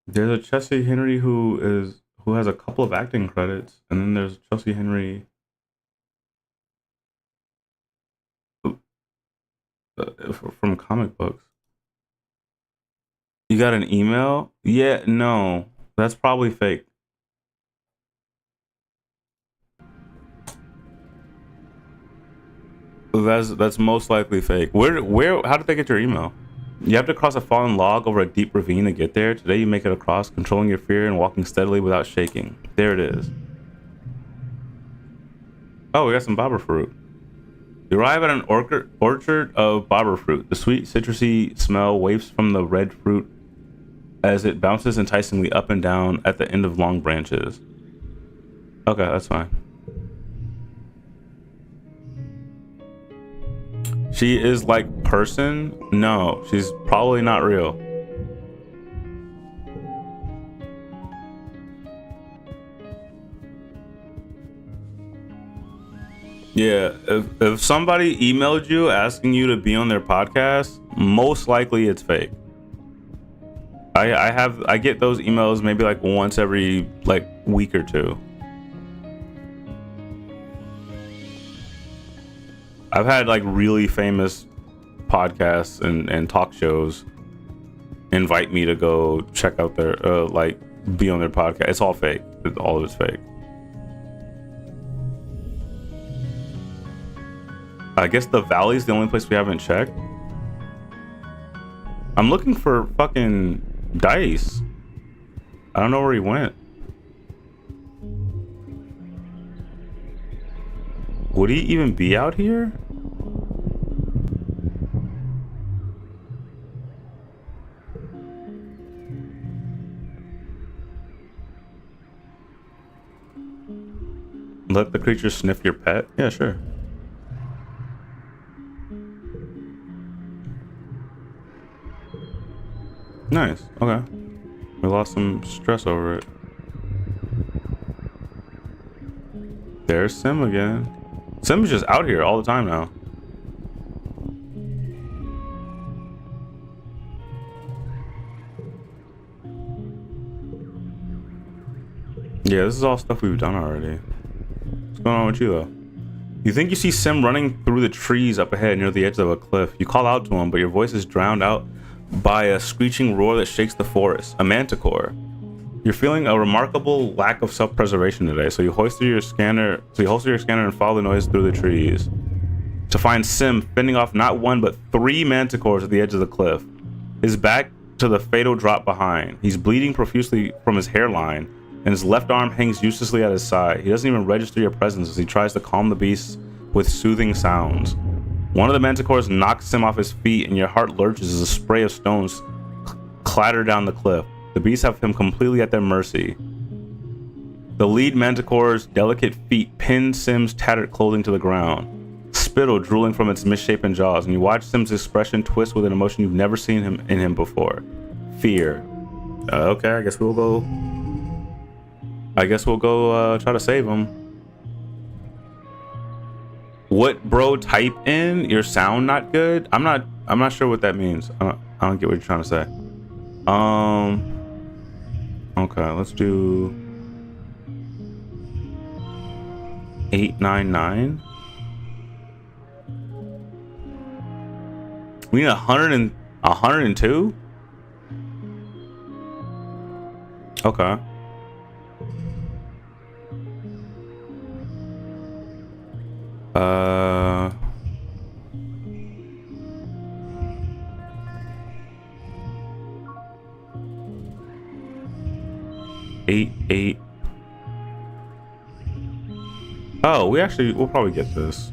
There's a Chelsea Henry who has a couple of acting credits, and then there's Chelsea Henry from comic books. You got an email? Yeah, no, that's probably fake. That's most likely fake. Where? How did they get your email? You have to cross a fallen log over a deep ravine to get there. Today you make it across, controlling your fear and walking steadily without shaking. There it is. Oh, we got some baba fruit. You arrive at an orchard of baba fruit. The sweet, citrusy smell wafts from the red fruit as it bounces enticingly up and down at the end of long branches. Okay, that's fine. She is like person? No, she's probably not real. Yeah, if somebody emailed you asking you to be on their podcast, most likely it's fake. I get those emails maybe like once every like week or two. I've had like really famous podcasts and talk shows invite me to go check out their like be on their podcast. It's all fake. All of it's fake. I guess the valley's the only place we haven't checked. I'm looking for fucking Dice. I don't know where he went. Would he even be out here? Let the creature sniff your pet? Yeah, sure. Nice. Okay. We lost some stress over it. There's Sim again. Sim's just out here all the time now. Yeah, this is all stuff we've done already. What's going on with you though? You think you see Sim running through the trees up ahead near the edge of a cliff. You call out to him, but your voice is drowned out by a screeching roar that shakes the forest. A manticore. You're feeling a remarkable lack of self-preservation today, so you holster your scanner and follow the noise through the trees to find Sim fending off not one but 3 manticores at the edge of the cliff. His back to the fatal drop behind. He's bleeding profusely from his hairline, and his left arm hangs uselessly at his side. He doesn't even register your presence as he tries to calm the beast with soothing sounds. One of the manticores knocks him off his feet, and your heart lurches as a spray of stones clatter down the cliff. The beasts have him completely at their mercy. The lead manticore's delicate feet pin Sim's tattered clothing to the ground, spittle drooling from its misshapen jaws, and you watch Sim's expression twist with an emotion you've never seen in him before. Fear. Okay, I guess we'll go try to save him. What bro type in? Your sound not good? I'm not sure what that means. I don't get what you're trying to say. Okay, let's do 899. We need 102? Okay. 8. Oh, we'll probably get this.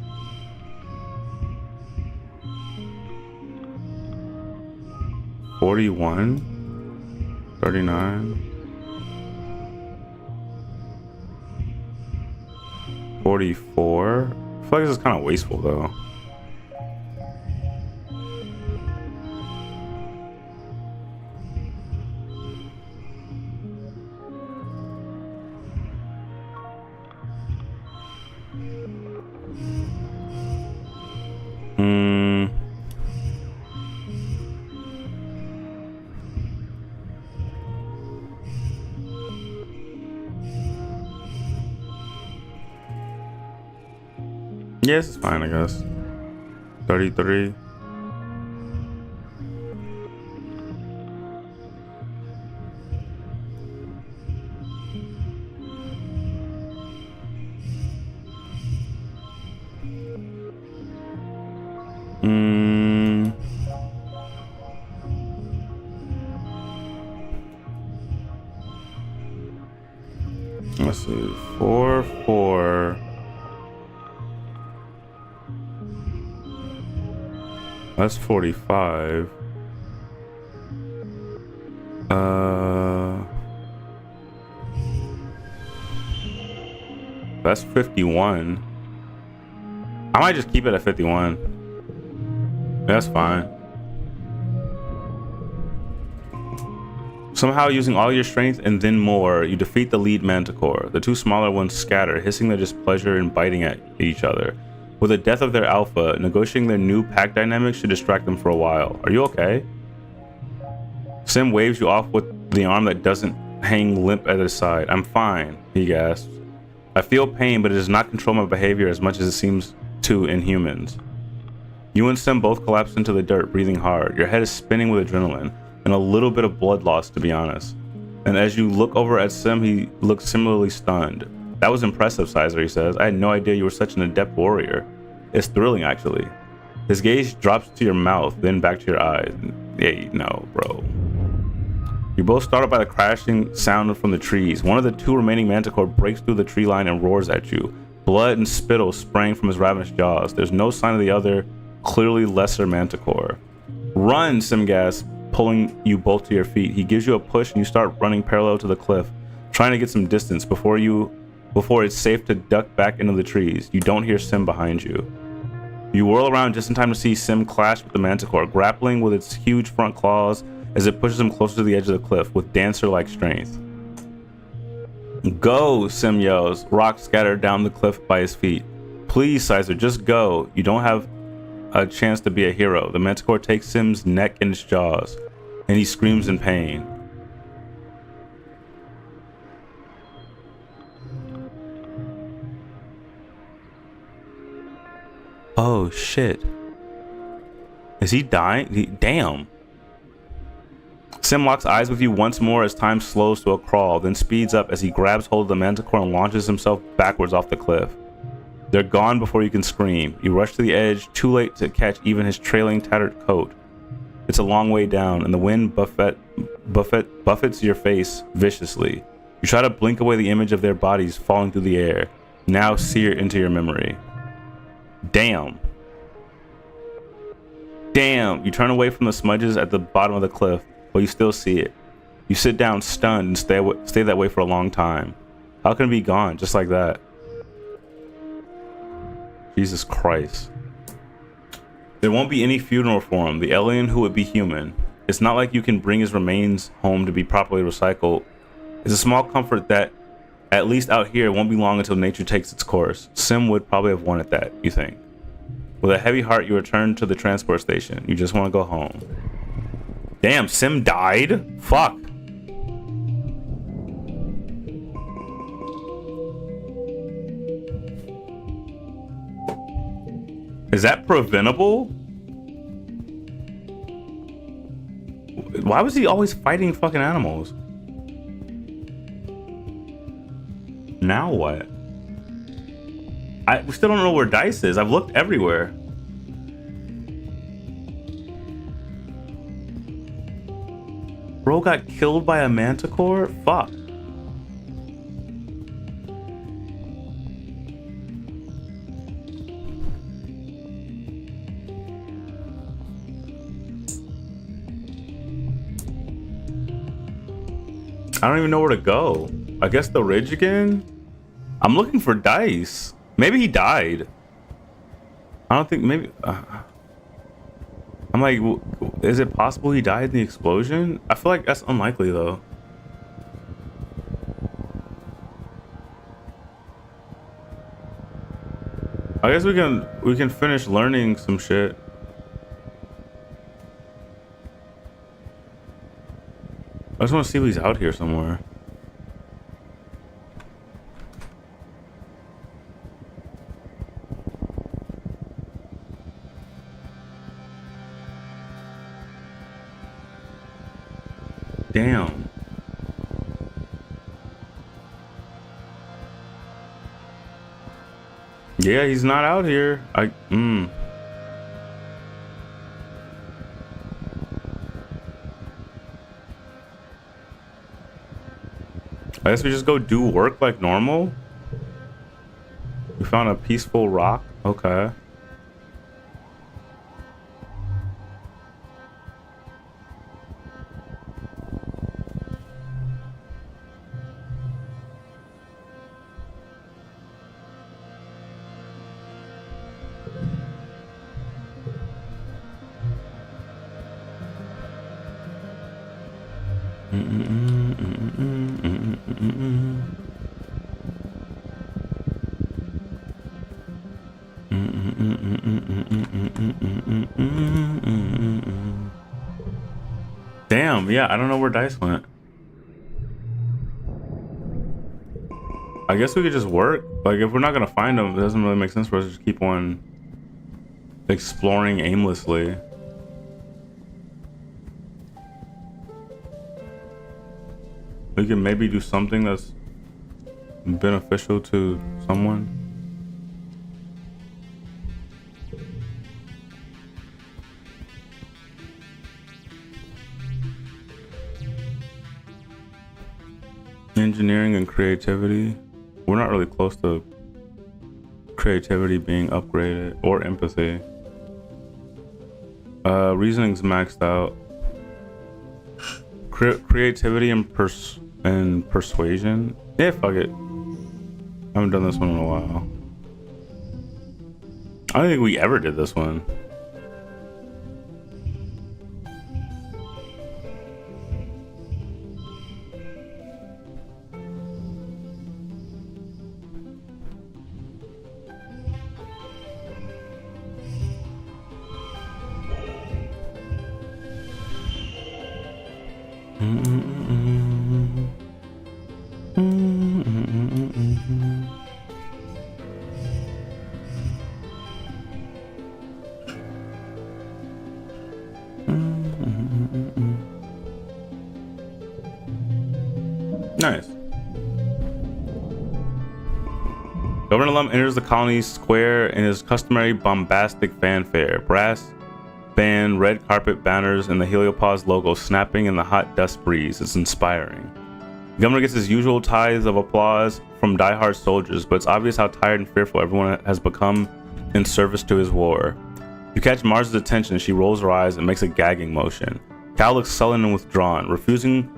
$41, $39, 44. I feel like this is kind of wasteful though. Yes, it's fine, I guess. 33. Let's see. 4, 4. That's 45. That's 51. I might just keep it at 51. That's fine. Somehow, using all your strength and then more, you defeat the lead manticore. The two smaller ones scatter, hissing their displeasure and biting at each other. With the death of their alpha, negotiating their new pack dynamics should distract them for a while. Are you okay? Sim waves you off with the arm that doesn't hang limp at his side. I'm fine, he gasps. I feel pain, but it does not control my behavior as much as it seems to in humans. You and Sim both collapse into the dirt, breathing hard. Your head is spinning with adrenaline, and a little bit of blood loss, to be honest. And as you look over at Sim, he looks similarly stunned. That was impressive, Sizer, he says. I had no idea you were such an adept warrior. It's thrilling, actually. His gaze drops to your mouth, then back to your eyes. Hey, no, bro. You're both startled by the crashing sound from the trees. One of the two remaining manticore breaks through the tree line and roars at you. Blood and spittle spraying from his ravenous jaws. There's no sign of the other, clearly lesser manticore. Run, Sim gasps, pulling you both to your feet. He gives you a push and you start running parallel to the cliff, trying to get some distance before it's safe to duck back into the trees. You don't hear Sim behind you. You whirl around just in time to see Sim clash with the manticore, grappling with its huge front claws as it pushes him closer to the edge of the cliff with dancer-like strength. Go, Sim yells, rocks scattered down the cliff by his feet. Please, Sizer, just go. You don't have a chance to be a hero. The manticore takes Sim's neck in its jaws, and he screams in pain. Oh shit. Is he dying? Damn. Sim locks eyes with you once more as time slows to a crawl, then speeds up as he grabs hold of the manticore and launches himself backwards off the cliff. They're gone before you can scream. You rush to the edge, too late to catch even his trailing, tattered coat. It's a long way down, and the wind buffets your face viciously. You try to blink away the image of their bodies falling through the air, now seared into your memory. Damn. Damn. You turn away from the smudges at the bottom of the cliff, but you still see it. You sit down stunned and stay that way for a long time. How can it be gone just like that? Jesus Christ. There won't be any funeral for him, the alien who would be human. It's not like you can bring his remains home to be properly recycled. It's a small comfort that, at least out here, it won't be long until nature takes its course. Sim would probably have wanted that, you think. With a heavy heart, you return to the transport station. You just want to go home. Damn, Sim died? Fuck. Is that preventable? Why was he always fighting fucking animals? Now what? We still don't know where Dice is. I've looked everywhere. Bro got killed by a manticore? Fuck. I don't even know where to go. I guess the ridge again? I'm looking for Dice. Maybe he died. I don't think, maybe... I'm like, is it possible he died in the explosion? I feel like that's unlikely though. I guess we can finish learning some shit. I just want to see if he's out here somewhere. Damn. Yeah, he's not out here. I guess we just go do work like normal. We found a peaceful rock. Okay. Damn, yeah, I don't know where dice went. I guess we could just work. Like, if we're not gonna find them, it doesn't really make sense for us to just keep on exploring aimlessly. We can maybe do something that's beneficial to someone. Engineering and creativity. We're not really close to creativity being upgraded or empathy. Reasoning's maxed out. Creativity and persuasion. Yeah, fuck it. I haven't done this one in a while. I don't think we ever did this one. Nice. Governor Lum enters the colony square in his customary bombastic fanfare. Brass band, red carpet banners, and the Heliopause logo snapping in the hot dust breeze. It's inspiring. The governor gets his usual tithes of applause from diehard soldiers, but it's obvious how tired and fearful everyone has become in service to his war. You catch Mars's attention as she rolls her eyes and makes a gagging motion. Cal looks sullen and withdrawn, refusing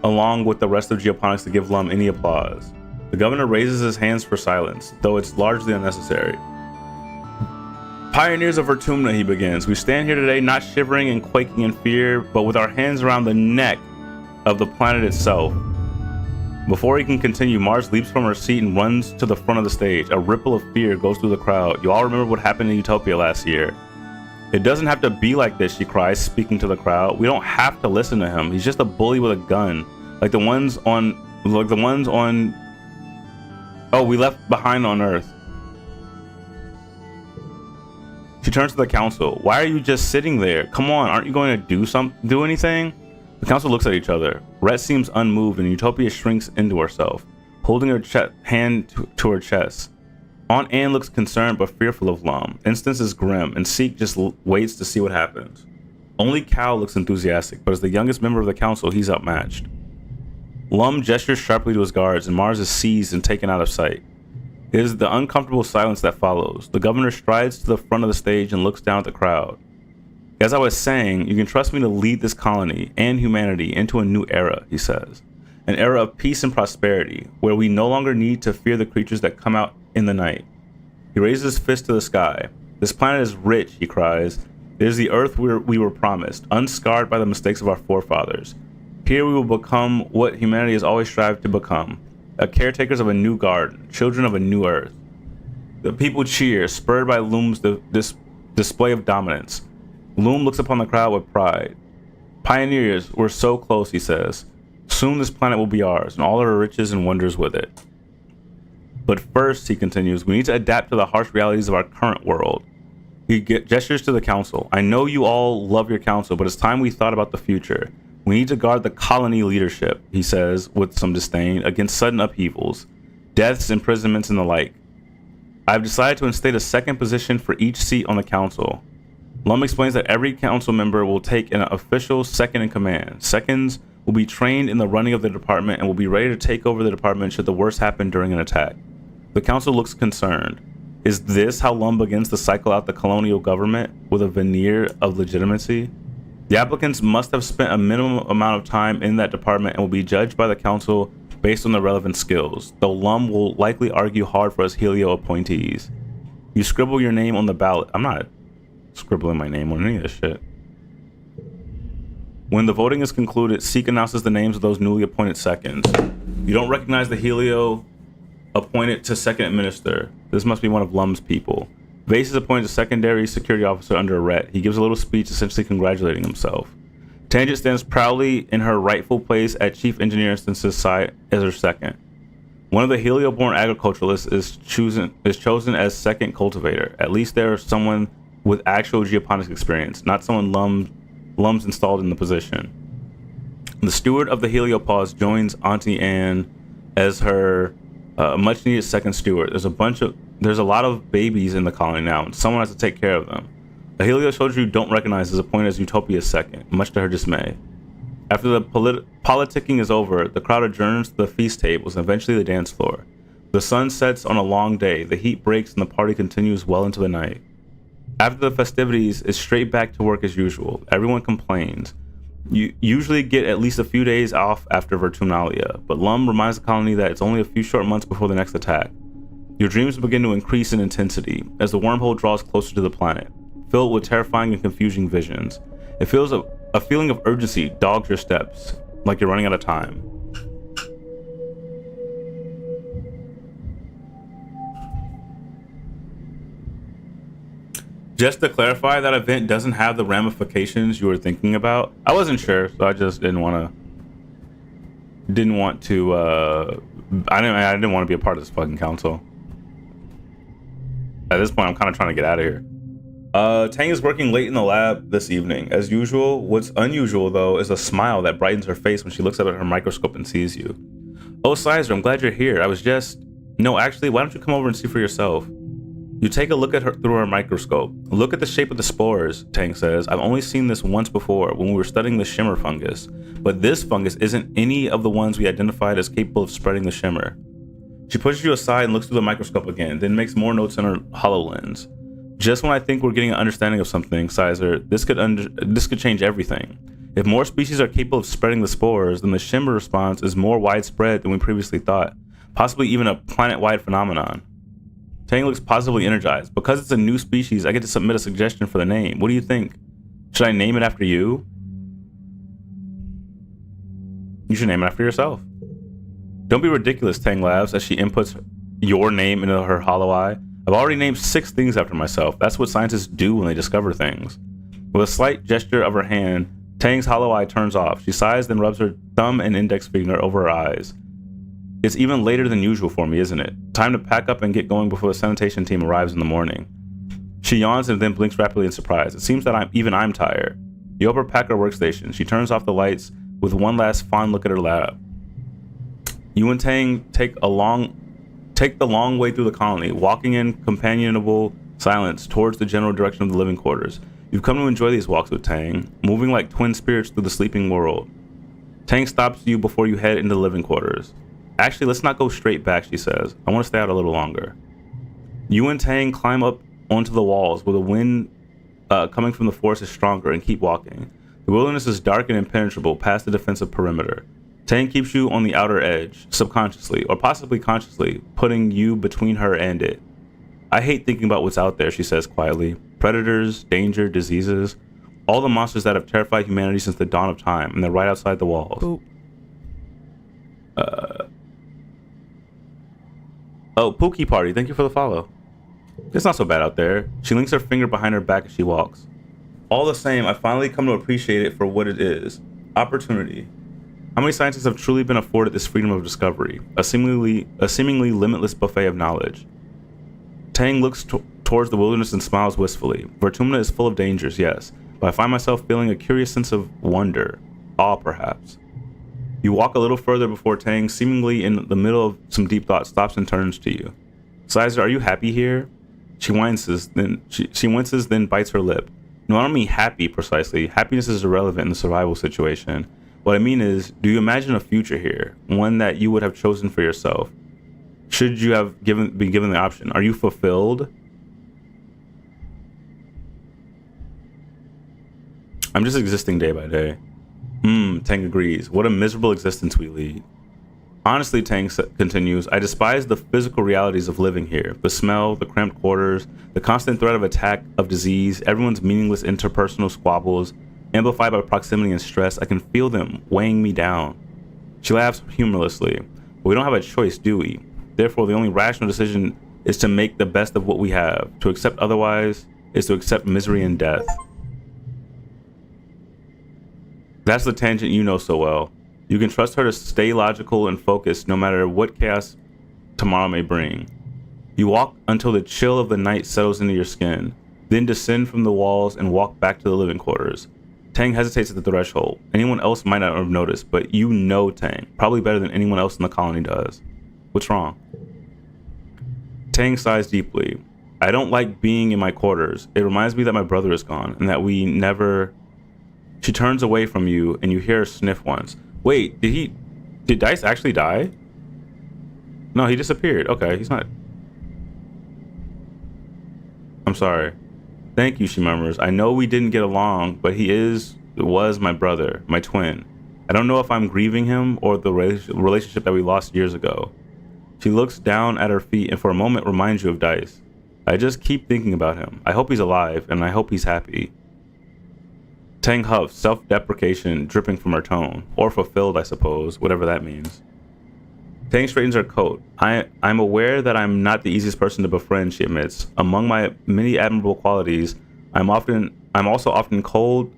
along with the rest of Geoponics to give Lum any applause. The governor raises his hands for silence, though it's largely unnecessary. Pioneers of Vertumna, he begins. We stand here today not shivering and quaking in fear, but with our hands around the neck of the planet itself. Before he can continue, Mars leaps from her seat and runs to the front of the stage. A ripple of fear goes through the crowd. You all remember what happened in Utopia last year. It doesn't have to be like this, she cries, speaking to the crowd. We don't have to listen to him. He's just a bully with a gun. Like the ones on oh, we left behind on Earth. She turns to the council. Why are you just sitting there? Come on, aren't you going to do anything? The council looks at each other. Rhett seems unmoved and Utopia shrinks into herself, holding her hand to her chest. Aunt Anne looks concerned but fearful of Lum. Instance is grim, and Seek just waits to see what happens. Only Cal looks enthusiastic, but as the youngest member of the council, he's outmatched. Lum gestures sharply to his guards, and Mars is seized and taken out of sight. It is the uncomfortable silence that follows. The governor strides to the front of the stage and looks down at the crowd. As I was saying, you can trust me to lead this colony and humanity into a new era, he says. An era of peace and prosperity, where we no longer need to fear the creatures that come out in the night. He raises his fist to the sky. This planet is rich, he cries. It is the earth we were promised, unscarred by the mistakes of our forefathers. Here we will become what humanity has always strived to become, caretakers of a new garden, children of a new earth. The people cheer, spurred by Lum's display of dominance. Lum looks upon the crowd with pride. Pioneers, we're so close, he says. Soon this planet will be ours, and all our riches and wonders with it. But first, he continues, we need to adapt to the harsh realities of our current world. He gestures to the council. I know you all love your council, but it's time we thought about the future. We need to guard the colony leadership, he says with some disdain, against sudden upheavals, deaths, imprisonments, and the like. I've decided to instate a second position for each seat on the council. Lum explains that every council member will take an official second in command. Seconds will be trained in the running of the department and will be ready to take over the department should the worst happen during an attack. The council looks concerned. Is this how Lum begins to cycle out the colonial government with a veneer of legitimacy? The applicants must have spent a minimum amount of time in that department and will be judged by the council based on their relevant skills, though Lum will likely argue hard for his Helio appointees. You scribble your name on the ballot. I'm not scribbling my name on any of this shit. When the voting is concluded, Seek announces the names of those newly appointed seconds. You don't recognize the Helio appointed to second administer. This must be one of Lum's people. Vase is appointed a secondary security officer under Arret. He gives a little speech essentially congratulating himself. Tangent stands proudly in her rightful place at chief engineer instance's side as her second. One of the Helio-born agriculturalists is chosen as second cultivator. At least there is someone with actual geoponics experience, not someone Lum's installed in the position. The steward of the Heliopause joins Auntie Anne as her much needed second steward. There's a lot of babies in the colony now, and someone has to take care of them. A Helio soldier you don't recognize is appointed as Utopia's second, much to her dismay. After the politicking is over, the crowd adjourns to the feast tables and eventually the dance floor. The sun sets on a long day, the heat breaks, and the party continues well into the night. After the festivities, it's straight back to work as usual. Everyone complains. You usually get at least a few days off after Virtunalia, but Lum reminds the colony that it's only a few short months before the next attack. Your dreams begin to increase in intensity as the wormhole draws closer to the planet, filled with terrifying and confusing visions. It feels a feeling of urgency dogs your steps, like you're running out of time. Just to clarify, that event doesn't have the ramifications you were thinking about. I wasn't sure, so I just didn't want to. I didn't want to be a part of this fucking council. At this point, I'm kind of trying to get out of here. Tang is working late in the lab this evening, as usual. What's unusual, though, is a smile that brightens her face when she looks up at her microscope and sees you. Oh, Sizer, I'm glad you're here. No, actually, why don't you come over and see for yourself? You take a look at her through her microscope. Look at the shape of the spores, Tang says. I've only seen this once before when we were studying the shimmer fungus, but this fungus isn't any of the ones we identified as capable of spreading the shimmer. She pushes you aside and looks through the microscope again, then makes more notes in her HoloLens. Just when I think we're getting an understanding of something, Sizer, this could change everything. If more species are capable of spreading the spores, then the shimmer response is more widespread than we previously thought, possibly even a planet-wide phenomenon. Tang looks positively energized. Because it's a new species, I get to submit a suggestion for the name. What do you think? Should I name it after you? You should name it after yourself. Don't be ridiculous, Tang laughs as she inputs your name into her hollow eye. I've already named 6 things after myself. That's what scientists do when they discover things. With a slight gesture of her hand, Tang's hollow eye turns off. She sighs, then rubs her thumb and index finger over her eyes. It's even later than usual for me, isn't it? Time to pack up and get going before the sanitation team arrives in the morning. She yawns and then blinks rapidly in surprise. It seems that I'm tired. You help her pack her workstation. She turns off the lights with one last fond look at her lab. You and Tang take the long way through the colony, walking in companionable silence towards the general direction of the living quarters. You've come to enjoy these walks with Tang, moving like twin spirits through the sleeping world. Tang stops you before you head into the living quarters. Actually, let's not go straight back, she says. I want to stay out a little longer. You and Tang climb up onto the walls where the wind coming from the forest is stronger and keep walking. The wilderness is dark and impenetrable past the defensive perimeter. Tang keeps you on the outer edge, subconsciously, or possibly consciously, putting you between her and it. I hate thinking about what's out there, she says quietly. Predators, danger, diseases, all the monsters that have terrified humanity since the dawn of time, and they're right outside the walls. Boop. Oh, Pookie Party, thank you for the follow. It's not so bad out there. She links her finger behind her back as she walks. All the same, I finally come to appreciate it for what it is. Opportunity. How many scientists have truly been afforded this freedom of discovery? A seemingly limitless buffet of knowledge. Tang looks towards the wilderness and smiles wistfully. Vertumna is full of dangers, yes, but I find myself feeling a curious sense of wonder. Awe, perhaps. You walk a little further before Tang, seemingly in the middle of some deep thought, stops and turns to you. Sizer, are you happy here? She winces, then bites her lip. No, I don't mean happy precisely. Happiness is irrelevant in the survival situation. What I mean is, do you imagine a future here, one that you would have chosen for yourself? Should you have been given the option? Are you fulfilled? I'm just existing day by day. Tang agrees. What a miserable existence we lead. Honestly, Tang continues, I despise the physical realities of living here. The smell, the cramped quarters, the constant threat of attack of disease, everyone's meaningless interpersonal squabbles, amplified by proximity and stress. I can feel them weighing me down. She laughs humorlessly. But we don't have a choice, do we? Therefore, the only rational decision is to make the best of what we have. To accept otherwise is to accept misery and death. That's the tangent you know so well. You can trust her to stay logical and focused no matter what chaos tomorrow may bring. You walk until the chill of the night settles into your skin, then descend from the walls and walk back to the living quarters. Tang hesitates at the threshold. Anyone else might not have noticed, but you know Tang, probably better than anyone else in the colony does. What's wrong? Tang sighs deeply. I don't like being in my quarters. It reminds me that my brother is gone and that we never... She turns away from you and you hear her sniff once. Wait, did Dice actually die? No, he disappeared. Okay, he's not. I'm sorry. Thank you, she murmurs. I know we didn't get along, but was my brother, my twin. I don't know if I'm grieving him or the relationship that we lost years ago. She looks down at her feet and for a moment reminds you of Dice. I just keep thinking about him. I hope he's alive and I hope he's happy. Tang huffs, self-deprecation dripping from her tone. Or fulfilled, I suppose, whatever that means. Tang straightens her coat. I'm aware that I'm not the easiest person to befriend, she admits. Among my many admirable qualities, I'm also often cold,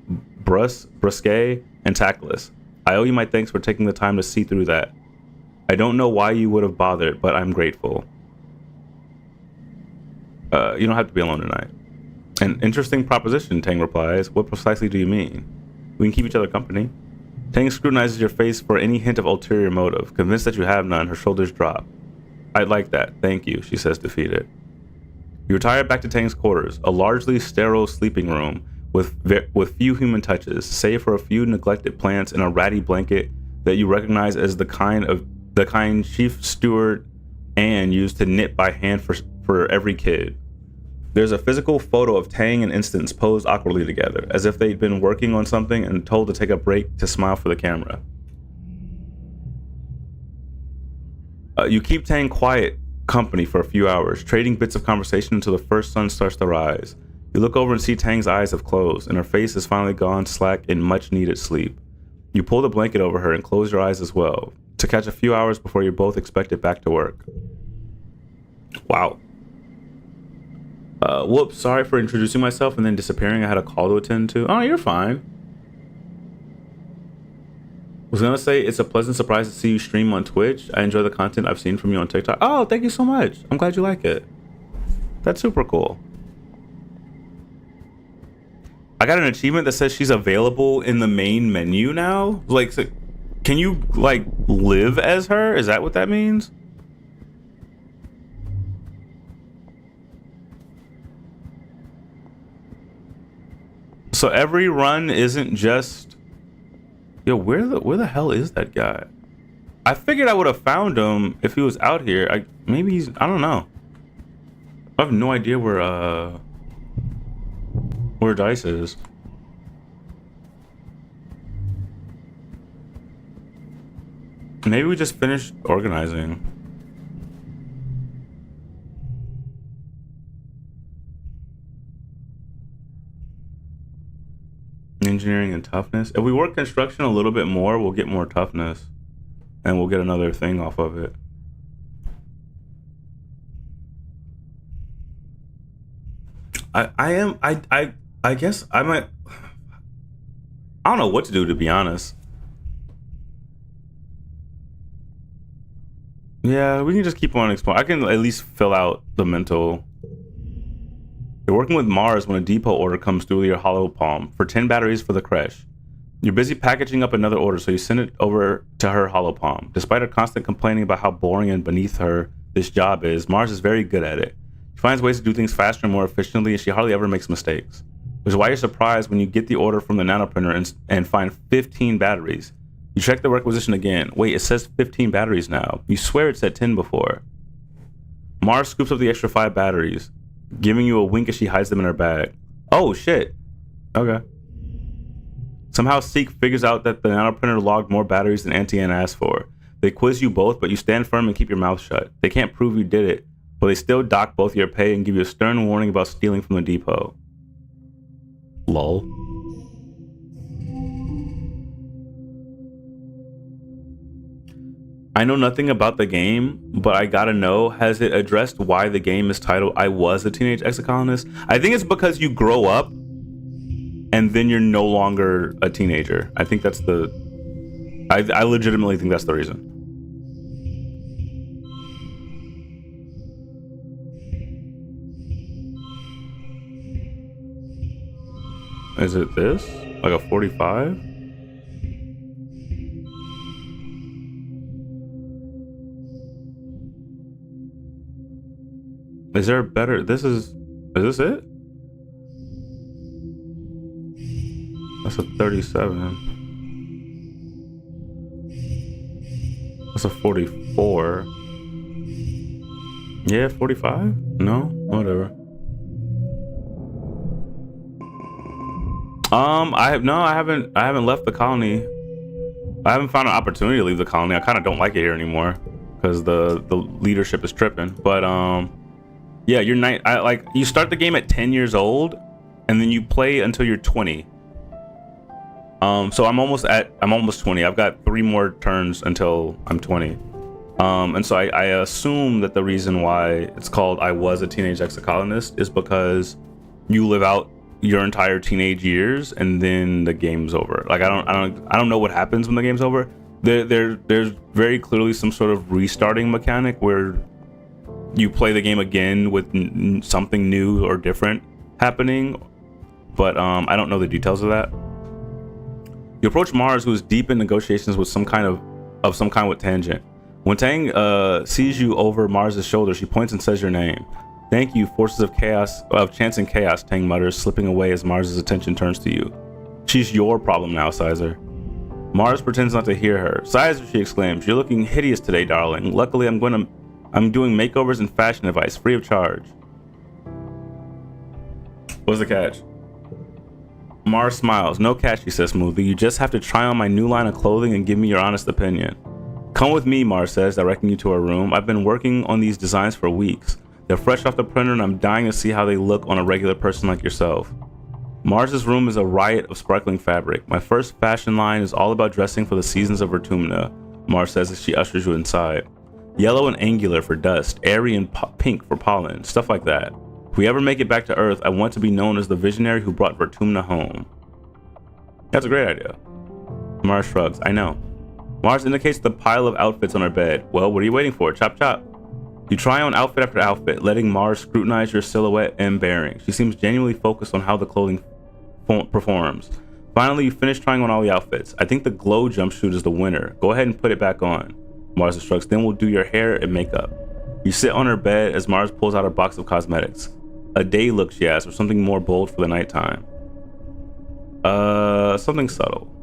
brusque, and tactless. I owe you my thanks for taking the time to see through that. I don't know why you would have bothered, but I'm grateful. You don't have to be alone tonight. An interesting proposition, Tang replies. What precisely do you mean? We can keep each other company. Tang scrutinizes your face for any hint of ulterior motive. Convinced that you have none, her shoulders drop. I'd like that, thank you, she says, defeated. You retire back to Tang's quarters, a largely sterile sleeping room with few human touches, save for a few neglected plants and a ratty blanket that you recognize as the kind Chief Steward Anne used to knit by hand for every kid. There's a physical photo of Tang and Instance posed awkwardly together, as if they'd been working on something and told to take a break to smile for the camera. You keep Tang quiet company for a few hours, trading bits of conversation until the first sun starts to rise. You look over and see Tang's eyes have closed, and her face has finally gone slack in much-needed sleep. You pull the blanket over her and close your eyes as well, to catch a few hours before you're both expected back to work. Wow. Whoops, sorry for introducing myself and then disappearing. I had a call to attend to. Oh, you're fine. Was gonna say it's a pleasant surprise to see you stream on Twitch. I enjoy the content I've seen from you on TikTok. Oh, thank you so much. I'm glad you like it. That's super cool. I got an achievement that says she's available in the main menu now. Like, so, can you like live as her? Is that what that means? So every run isn't just... Yo, where the hell is that guy? I figured I would have found him if he was out here. Maybe he's... I don't know. I have no idea where Dice is. Maybe we just finished organizing. Engineering and toughness. If we work construction a little bit more, we'll get more toughness. And we'll get another thing off of it. I guess I might... I don't know what to do, to be honest. Yeah, we can just keep on exploring. I can at least fill out the mental... You're working with Mars when a depot order comes through your hollow palm for 10 batteries for the creche. You're busy packaging up another order, so you send it over to her hollow palm. Despite her constant complaining about how boring and beneath her this job is, Mars is very good at it. She finds ways to do things faster and more efficiently, and she hardly ever makes mistakes. Which is why you're surprised when you get the order from the nanoprinter and find 15 batteries. You check the requisition again. Wait, it says 15 batteries now. You swear it said 10 before. Mars scoops up the extra 5 batteries, giving you a wink as she hides them in her bag. Oh, shit. Okay. Somehow Seek figures out that the nanoprinter logged more batteries than Auntie Anne asked for. They quiz you both, but you stand firm and keep your mouth shut. They can't prove you did it, but they still dock both your pay and give you a stern warning about stealing from the depot. Lol. I know nothing about the game, but I gotta know, has it addressed why the game is titled I Was a Teenage Exocolonist? I think it's because you grow up and then you're no longer a teenager. I think that's the... I legitimately think that's the reason. Is it this? Like a 45? Is there a better... Is this it? That's a 37. That's a 44. Yeah, 45? No? Whatever. I haven't left the colony. I haven't found an opportunity to leave the colony. I kind of don't like it here anymore because the leadership is tripping. But yeah, you start the game at 10 years old and then you play until you're 20. So I'm almost 20. I've got 3 more turns until I'm 20. And so I assume that the reason why it's called I Was a Teenage Exocolonist is because you live out your entire teenage years and then the game's over. Like I don't know what happens when the game's over. There's very clearly some sort of restarting mechanic where you play the game again with something new or different happening, but I don't know the details of that. You approach Mars, who is deep in negotiations with some kind with Tangent. When Tang sees you over Mars's shoulder, she points and says your name. Thank you, forces of chance and chaos, Tang mutters, slipping away as Mars's attention turns to you. She's your problem now, Sizer. Mars pretends not to hear her. Sizer, she exclaims, you're looking hideous today, darling. Luckily, I'm doing makeovers and fashion advice, free of charge. What's the catch? Mars smiles. No catch, she says smoothly. You just have to try on my new line of clothing and give me your honest opinion. Come with me, Mars says, directing you to her room. I've been working on these designs for weeks. They're fresh off the printer and I'm dying to see how they look on a regular person like yourself. Mars's room is a riot of sparkling fabric. My first fashion line is all about dressing for the seasons of Vertumna, Mars says as she ushers you inside. Yellow and angular for dust, airy and pink for pollen, stuff like that. If we ever make it back to Earth, I want to be known as the visionary who brought Vertumna home. That's a great idea. Mars shrugs. I know. Mars indicates the pile of outfits on her bed. Well, what are you waiting for? Chop chop. You try on outfit after outfit, letting Mars scrutinize your silhouette and bearing. She seems genuinely focused on how the clothing performs. Finally, you finish trying on all the outfits. I think the glow jumpsuit is the winner. Go ahead and put it back on. Mars instructs. Then we'll do your hair and makeup. You sit on her bed as Mars pulls out a box of cosmetics. A day look, she asks, or something more bold for the nighttime. Something subtle.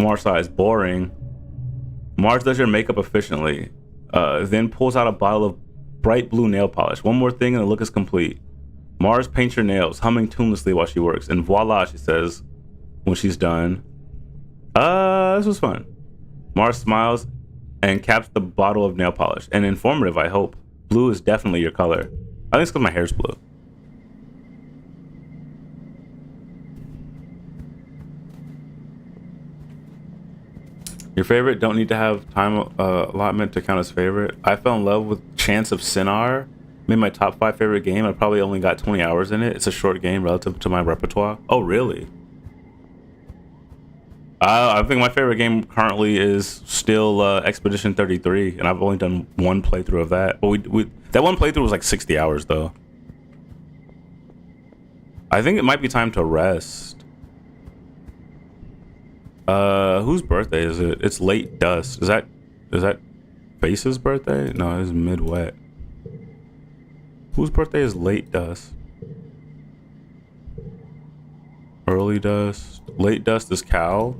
Mars sighs. Boring. Mars does your makeup efficiently. Then pulls out a bottle of bright blue nail polish. One more thing and the look is complete. Mars paints your nails, humming tunelessly while she works. And voila, she says, when she's done. This was fun. Mars smiles and caps the bottle of nail polish. And informative, I hope. Blue is definitely your color. I think it's because my hair's blue. Your favorite don't need to have time allotment to count as favorite. I fell in love with Chance of Sinar. Made my top 5 favorite game. I probably only got 20 hours in it. It's a short game relative to my repertoire. Oh, really? I think my favorite game currently is still Expedition 33, and I've only done one playthrough of that. But that one playthrough was like 60 hours, though. I think it might be time to rest. Whose birthday is it? It's Late Dust. Is that Face's birthday? No, it's Mid-Wet. Whose birthday is Late Dust? Early Dust. Late Dust is Cal.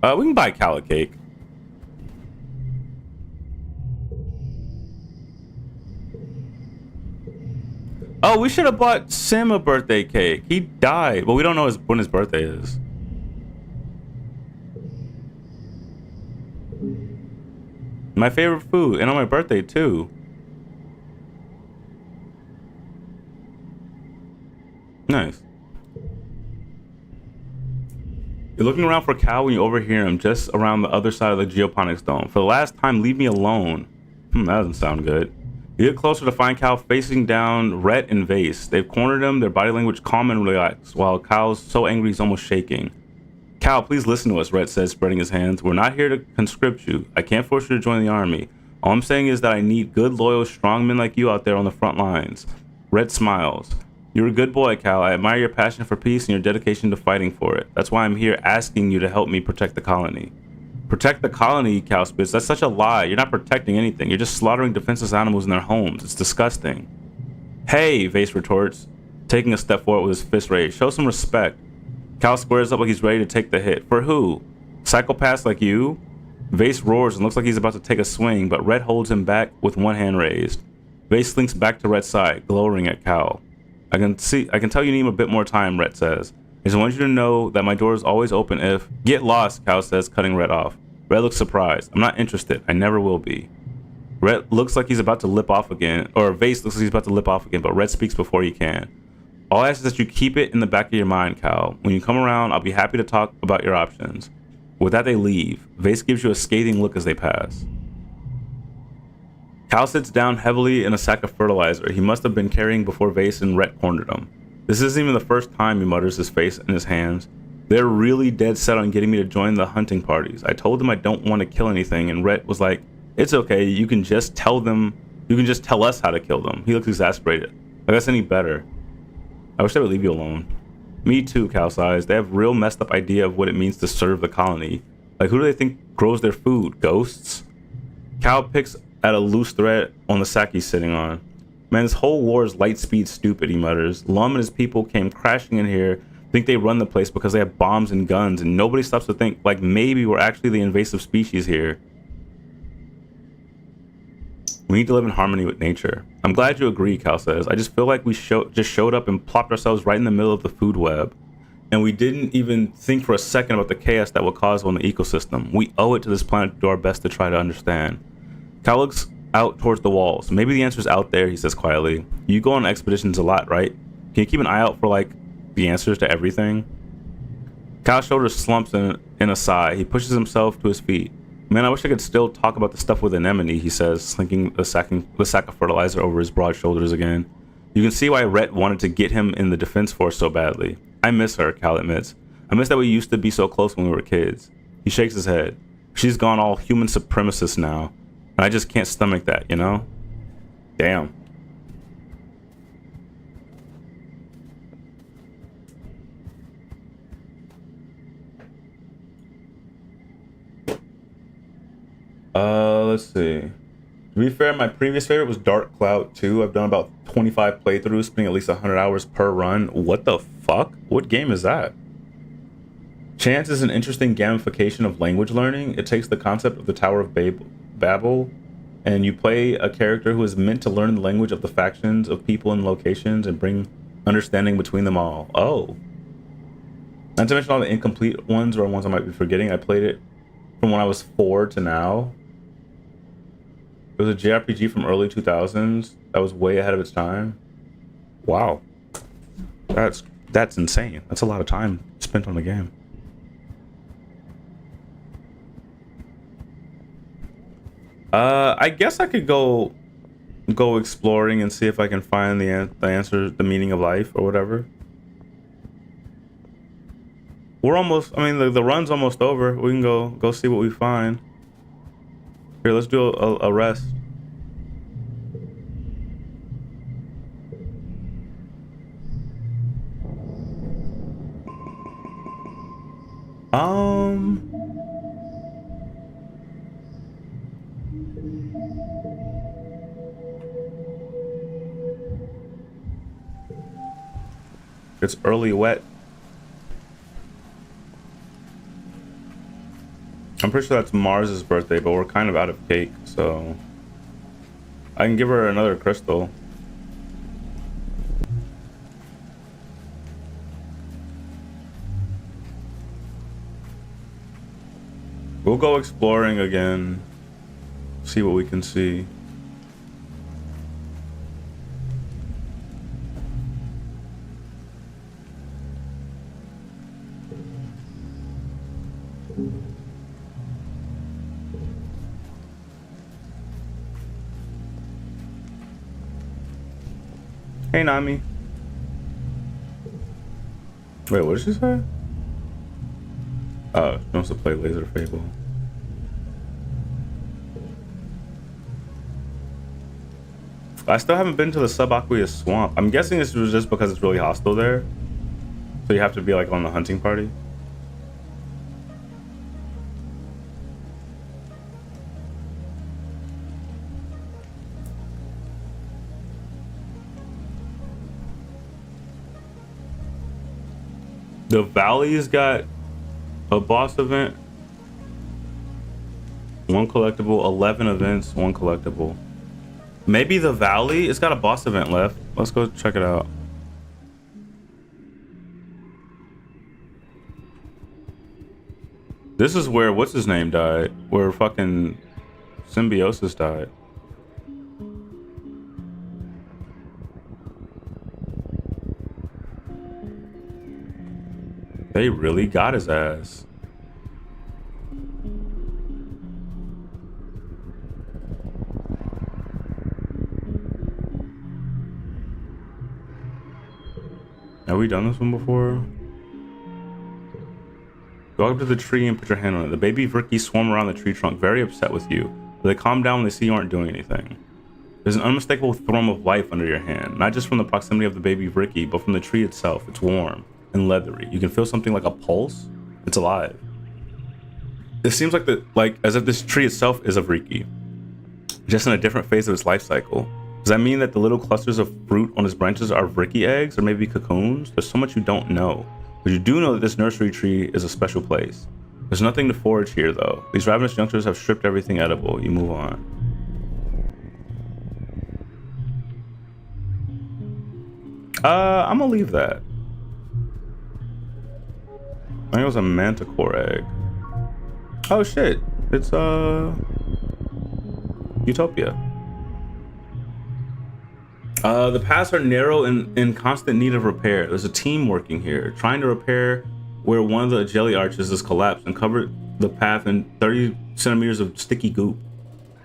We can buy Cal a cake. Oh, we should have bought Sim a birthday cake. He died. Well, we don't know when his birthday is. My favorite food, and on my birthday too. Nice. You're looking around for Cal when you overhear him just around the other side of the geoponics dome. For the last time, leave me alone. That doesn't sound good. You get closer to find Cal facing down Rhett and Vase. They've cornered him, their body language calm and relaxed, while Cal's so angry he's almost shaking. Cal, please listen to us, Rhett says, spreading his hands. We're not here to conscript you. I can't force you to join the army. All I'm saying is that I need good, loyal, strong men like you out there on the front lines. Rhett smiles. You're a good boy, Cal. I admire your passion for peace and your dedication to fighting for it. That's why I'm here asking you to help me protect the colony. Protect the colony, Cal spits. That's such a lie. You're not protecting anything. You're just slaughtering defenseless animals in their homes. It's disgusting. Hey, Vase retorts, taking a step forward with his fist raised. Show some respect. Cal squares up like he's ready to take the hit. For who? Psychopaths like you? Vase roars and looks like he's about to take a swing, but Rhett holds him back with one hand raised. Vase slinks back to Rhett's side, glowering at Cal. I can tell you need a bit more time, Rhett says. I just want you to know that my door is always open if... Get lost, Cal says, cutting Rhett off. Rhett looks surprised. I'm not interested. I never will be. Rhett looks like he's about to lip off again, or Vase looks like he's about to lip off again, but Rhett speaks before he can. All I ask is that you keep it in the back of your mind, Cal. When you come around, I'll be happy to talk about your options. With that, they leave. Vase gives you a scathing look as they pass. Cal sits down heavily in a sack of fertilizer he must have been carrying before Vase and Rhett cornered him. This isn't even the first time, he mutters, his face in his hands. They're really dead set on getting me to join the hunting parties. I told them I don't want to kill anything, and Rhett was like, it's okay, you can just tell us how to kill them. He looks exasperated. Like that's any better. I wish they would leave you alone. Me too, Cal sighs. They have real messed up idea of what it means to serve the colony. Like, who do they think grows their food? Ghosts? Cal picks at a loose thread on the sack he's sitting on. Man, this whole war is light speed stupid, he mutters. Lum and his people came crashing in here, think they run the place because they have bombs and guns, and nobody stops to think, like, maybe we're actually the invasive species here. We need to live in harmony with nature. I'm glad you agree, Cal says. I just feel like we just showed up and plopped ourselves right in the middle of the food web. And we didn't even think for a second about the chaos that will cause on the ecosystem. We owe it to this planet to do our best to try to understand. Cal looks out towards the walls. Maybe the answer's out there, he says quietly. You go on expeditions a lot, right? Can you keep an eye out for, like, the answers to everything? Cal's shoulders slumps in a sigh. He pushes himself to his feet. Man, I wish I could still talk about the stuff with Anemone, he says, slinking the sack of fertilizer over his broad shoulders again. You can see why Rhett wanted to get him in the defense force so badly. I miss her, Cal admits. I miss that we used to be so close when we were kids. He shakes his head. She's gone all human supremacist now. And I just can't stomach that, you know? Damn. Let's see. To be fair, my previous favorite was Dark Cloud 2. I've done about 25 playthroughs, spending at least 100 hours per run. What the fuck? What game is that? Chance is an interesting gamification of language learning. It takes the concept of the Tower of Babel, and you play a character who is meant to learn the language of the factions of people and locations and bring understanding between them all. Oh. Not to mention all the incomplete ones or ones I might be forgetting. I played it from when I was 4 to now. It was a JRPG from early 2000s that was way ahead of its time. Wow. That's insane. That's a lot of time spent on the game. I guess I could go exploring and see if I can find the answer, the meaning of life or whatever. We're almost, I mean, the run's almost over. We can go see what we find. Here, let's do a rest. It's early wet. I'm pretty sure that's Mars's birthday, but we're kind of out of cake, so I can give her another crystal. We'll go exploring again, see what we can see. Hey, Nami. Wait, what did she say? Oh, she wants to play Laser Fable. I still haven't been to the subaqueous swamp. I'm guessing this was just because it's really hostile there. So you have to be like on the hunting party. The Valley's got a boss event. 1 collectible, 11 events, 1 collectible. Maybe the Valley, it's got a boss event left. Let's go check it out. This is where, what's his name died? Where fucking Symbiosis died. They really got his ass. Have we done this one before? Go up to the tree and put your hand on it. The baby Vricky swarm around the tree trunk, very upset with you. But they calm down when they see you aren't doing anything. There's an unmistakable thrum of life under your hand, not just from the proximity of the baby Vricky, but from the tree itself. It's warm and leathery. You can feel something like a pulse. It's alive. It seems like as if this tree itself is a Vricky, just in a different phase of its life cycle. Does that mean that the little clusters of fruit on its branches are Vricky eggs or maybe cocoons? There's so much you don't know. But you do know that this nursery tree is a special place. There's nothing to forage here though. These ravenous youngsters have stripped everything edible. You move on. I'm gonna leave that. I think it was a manticore egg. Oh shit, it's Utopia. The paths are narrow and in constant need of repair. There's a team working here, trying to repair where one of the jelly arches is collapsed and covered the path in 30 centimeters of sticky goop.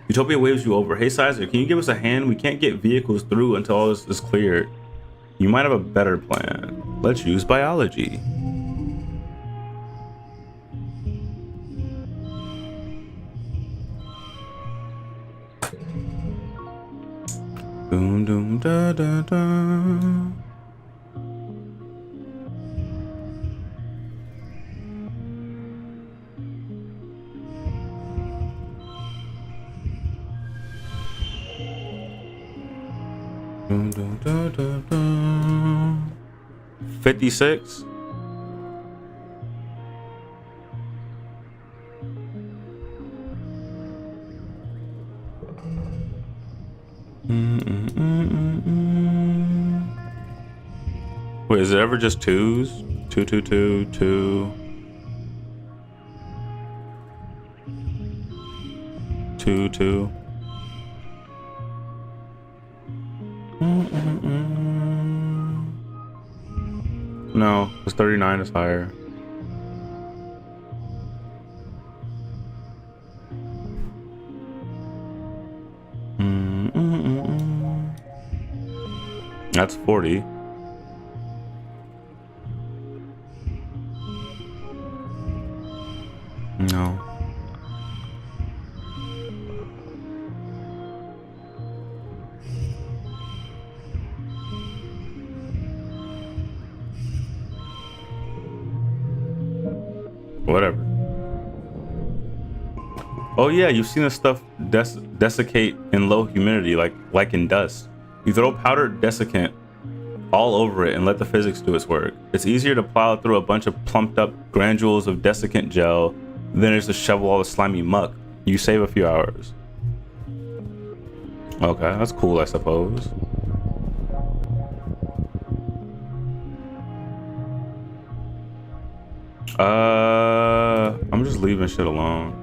Utopia waves you over. Hey Sizer, can you give us a hand? We can't get vehicles through until all this is cleared. You might have a better plan. Let's use biology. Doom doom da da da. Doom doom da da da. 56. Wait, is it ever just twos? 2 2 2 2 2 2. No, because 39 is higher. That's 40. No. Whatever. Oh yeah, you've seen this stuff desiccate in low humidity, like in dust. You throw powdered desiccant all over it and let the physics do its work. It's easier to plow through a bunch of plumped up granules of desiccant gel Then there's to shovel all the slimy muck. You save a few hours. Okay, that's cool, I suppose. I'm just leaving shit alone.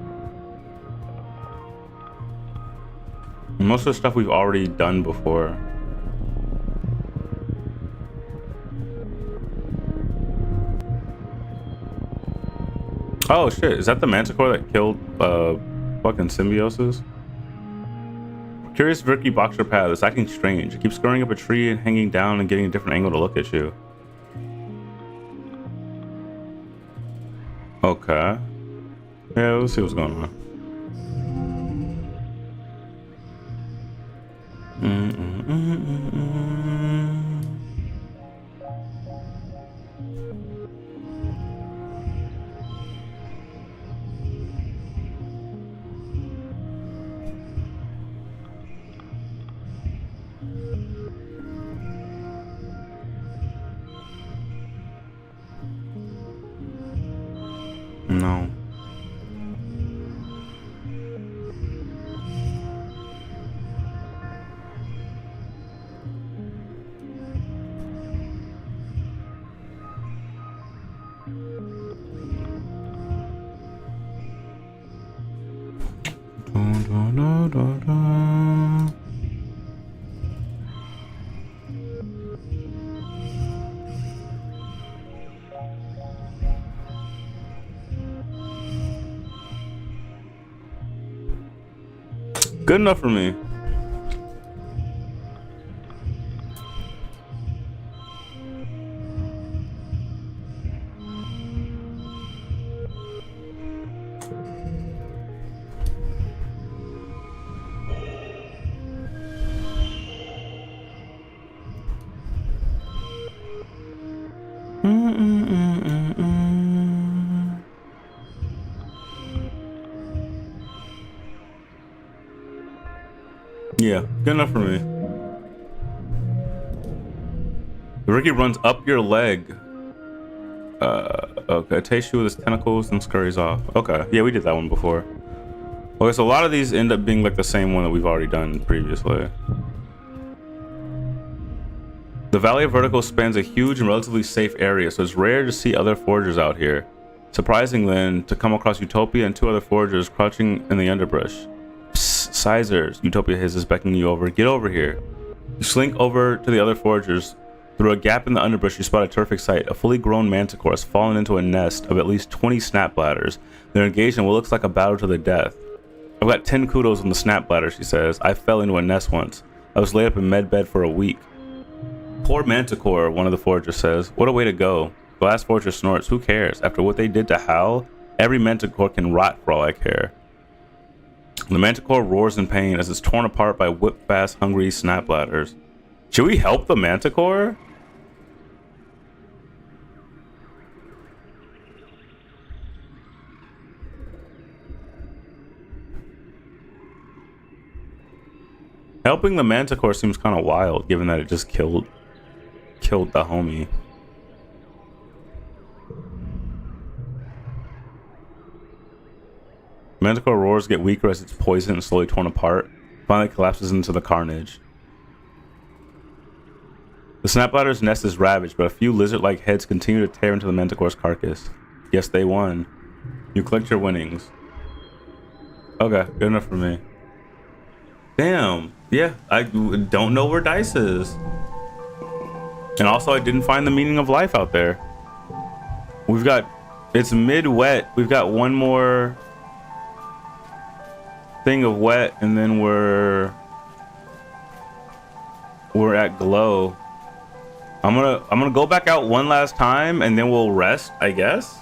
Most of the stuff we've already done before. Oh shit, is that the manticore that killed fucking symbiosis? Curious Ricky Boxer Path is acting strange. It keeps scurrying up a tree and hanging down and getting a different angle to look at you. Okay. Yeah, let's see what's going on. No. Good enough for me. Yeah, good enough for me. Ricky runs up your leg. Okay, takes you with his tentacles and scurries off. Okay, yeah, we did that one before. Okay, so a lot of these end up being like the same one that we've already done previously. The Valley of Vertical spans a huge and relatively safe area, so it's rare to see other foragers out here. Surprising then to come across Utopia and two other foragers crouching in the underbrush. Psst, Sizers, Utopia hisses, beckoning you over. Get over here. You slink over to the other foragers. Through a gap in the underbrush, you spot a terrific sight. A fully grown manticore has fallen into a nest of at least 20 snap bladders. They're engaged in what looks like a battle to the death. I've got 10 kudos on the snap bladder, she says. I fell into a nest once. I was laid up in med bed for a week. Poor manticore, one of the foragers says. What a way to go. The last forager snorts. Who cares? After what they did to Hal, every manticore can rot for all I care. The manticore roars in pain as it's torn apart by whip-fast, hungry snap bladders. Should we help the manticore? Helping the manticore seems kind of wild, given that it just killed the homie. Manticore roars get weaker as it's poisoned and slowly torn apart. Finally collapses into the carnage. The snapbladder's nest is ravaged, but a few lizard-like heads continue to tear into the manticore's carcass. Yes, they won. You collect your winnings. Okay, good enough for me. Damn. Yeah, I don't know where Dice is. And also, I didn't find the meaning of life out there. We've got... It's mid-wet. We've got one more thing of wet, and then we're at glow. I'm gonna go back out one last time, and then we'll rest, I guess,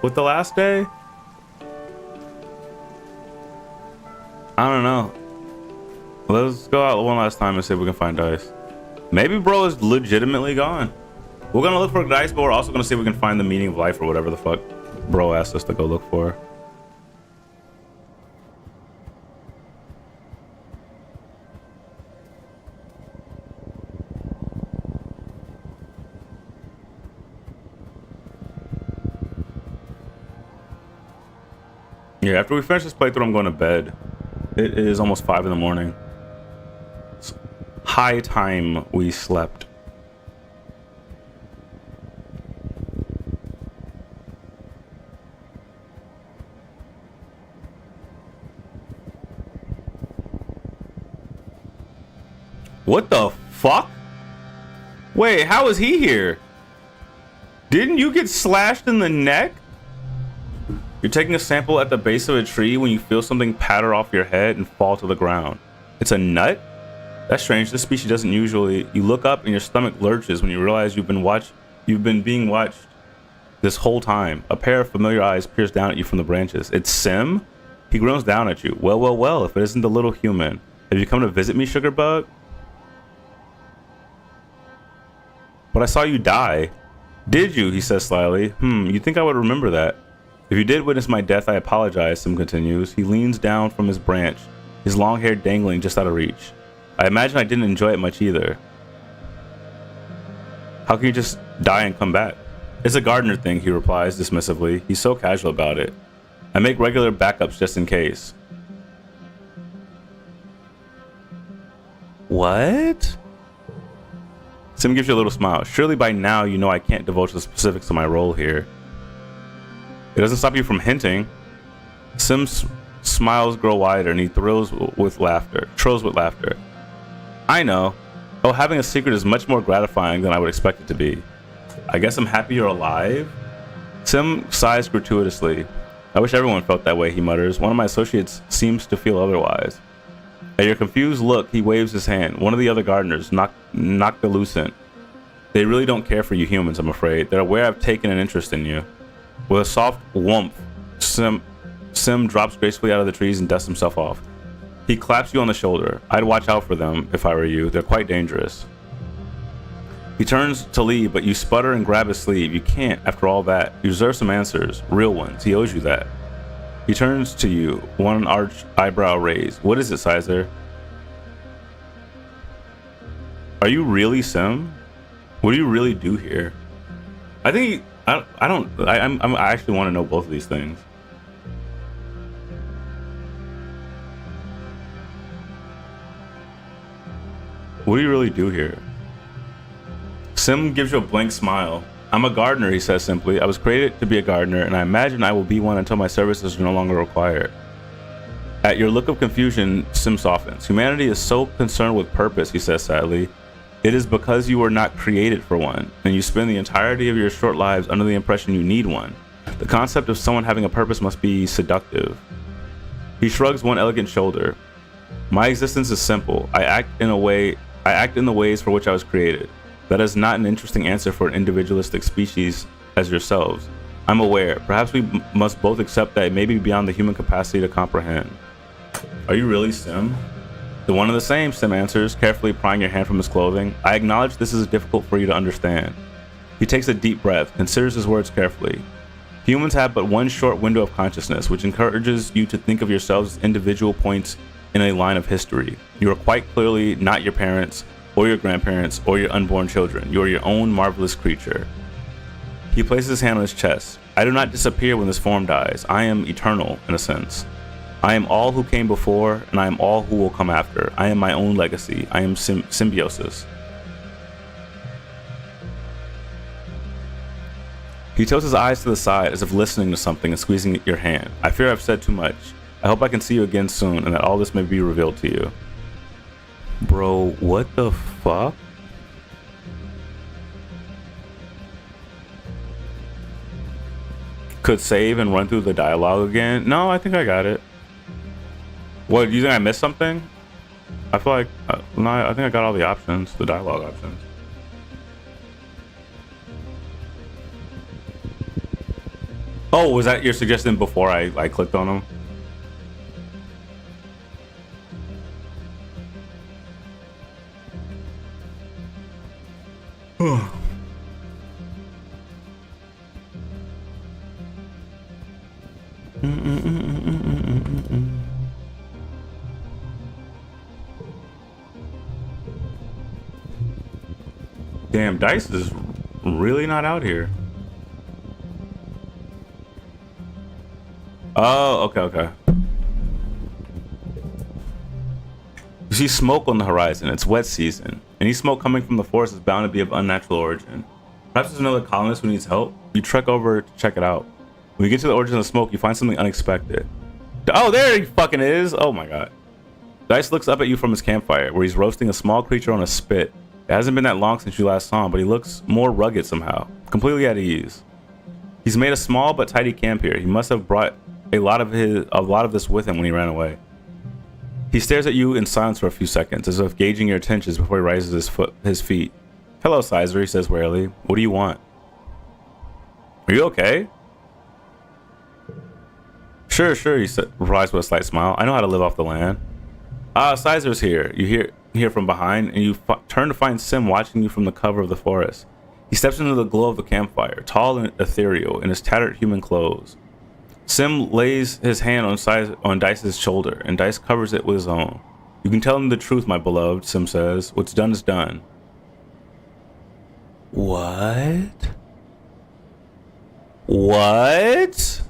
with the last day. I don't know. Let's go out one last time and see if we can find Dice. Maybe bro is legitimately gone. We're gonna look for Dice, but we're also gonna see if we can find the meaning of life or whatever the fuck bro asked us to go look for. Yeah, after we finish this playthrough, I'm going to bed. It is almost 5 in the morning. It's high time we slept. What the fuck? Wait, how is he here? Didn't you get slashed in the neck? You're taking a sample at the base of a tree when you feel something patter off your head and fall to the ground. It's a nut? That's strange. This species doesn't usually. You look up and your stomach lurches when you realize you've been being watched this whole time. A pair of familiar eyes peers down at you from the branches. It's Sim? He groans down at you. Well, well, well, if it isn't the little human. Have you come to visit me, Sugarbug? But I saw you die. Did you? He says slyly. You'd think I would remember that. If you did witness my death, I apologize, Sim continues. He leans down from his branch, his long hair dangling just out of reach. I imagine I didn't enjoy it much either. How can you just die and come back? It's a gardener thing, he replies dismissively. He's so casual about it. I make regular backups just in case. What? Sim gives you a little smile. Surely by now you know I can't divulge the specifics of my role here. It doesn't stop you from hinting. Sim's smiles grow wider and he thrills with laughter. I know. Oh, having a secret is much more gratifying than I would expect it to be. I guess I'm happy you're alive? Sim sighs gratuitously. I wish everyone felt that way, he mutters. One of my associates seems to feel otherwise. At your confused look, he waves his hand. One of the other gardeners, Noctilucent. They really don't care for you humans, I'm afraid. They're aware I've taken an interest in you. With a soft whoomp, Sim drops gracefully out of the trees and dusts himself off. He claps you on the shoulder. I'd watch out for them if I were you. They're quite dangerous. He turns to leave, but you sputter and grab his sleeve. You can't, after all that. You deserve some answers. Real ones. He owes you that. He turns to you, one arched eyebrow raised. What is it, Sizer? Are you really Sim? What do you really do here? I actually want to know both of these things. What do you really do here? Sim gives you a blank smile. I'm a gardener, he says simply. I was created to be a gardener, and I imagine I will be one until my services are no longer required. At your look of confusion, Sim softens. Humanity is so concerned with purpose, he says sadly. It is because you were not created for one, and you spend the entirety of your short lives under the impression you need one. The concept of someone having a purpose must be seductive. He shrugs one elegant shoulder. My existence is simple. I act in the ways for which I was created. That is not an interesting answer for an individualistic species as yourselves. I'm aware. Perhaps we must both accept that it may be beyond the human capacity to comprehend. Are you really Sim? The one and the same, Sim answers, carefully prying your hand from his clothing. I acknowledge this is difficult for you to understand. He takes a deep breath, considers his words carefully. Humans have but one short window of consciousness, which encourages you to think of yourselves as individual points in a line of history. You are quite clearly not your parents, or your grandparents, or your unborn children. You are your own marvelous creature. He places his hand on his chest. I do not disappear when this form dies. I am eternal, in a sense. I am all who came before, and I am all who will come after. I am my own legacy. I am symbiosis. He tilts his eyes to the side as if listening to something and squeezing your hand. I fear I've said too much. I hope I can see you again soon and that all this may be revealed to you. Bro, what the fuck? Could save and run through the dialogue again? No, I think I got it. What, do you think I missed something? I feel like, no, I think I got all the options, the dialogue options. Oh, was that your suggestion before I clicked on them? Damn, Dice is really not out here. Oh, okay, okay. You see smoke on the horizon. It's wet season. Any smoke coming from the forest is bound to be of unnatural origin. Perhaps there's another colonist who needs help. You trek over to check it out. When you get to the origin of the smoke, you find something unexpected. Oh, there he fucking is. Oh my god. Dice looks up at you from his campfire, where he's roasting a small creature on a spit. It hasn't been that long since you last saw him, but he looks more rugged somehow, completely at ease. He's made a small but tidy camp here. He must have brought a lot of this with him when he ran away. He stares at you in silence for a few seconds, as if gauging your intentions before he raises his feet. Hello, Sizer, he says warily. What do you want? Are you okay? Sure, he replies with a slight smile. I know how to live off the land. Sizer's here. You hear from behind, and you turn to find Sim watching you from the cover of the forest. He steps into the glow of the campfire, tall and ethereal, in his tattered human clothes. Sim lays his hand on Dice's shoulder, and Dice covers it with his own. You can tell him the truth, my beloved, Sim says. What's done is done. What? What?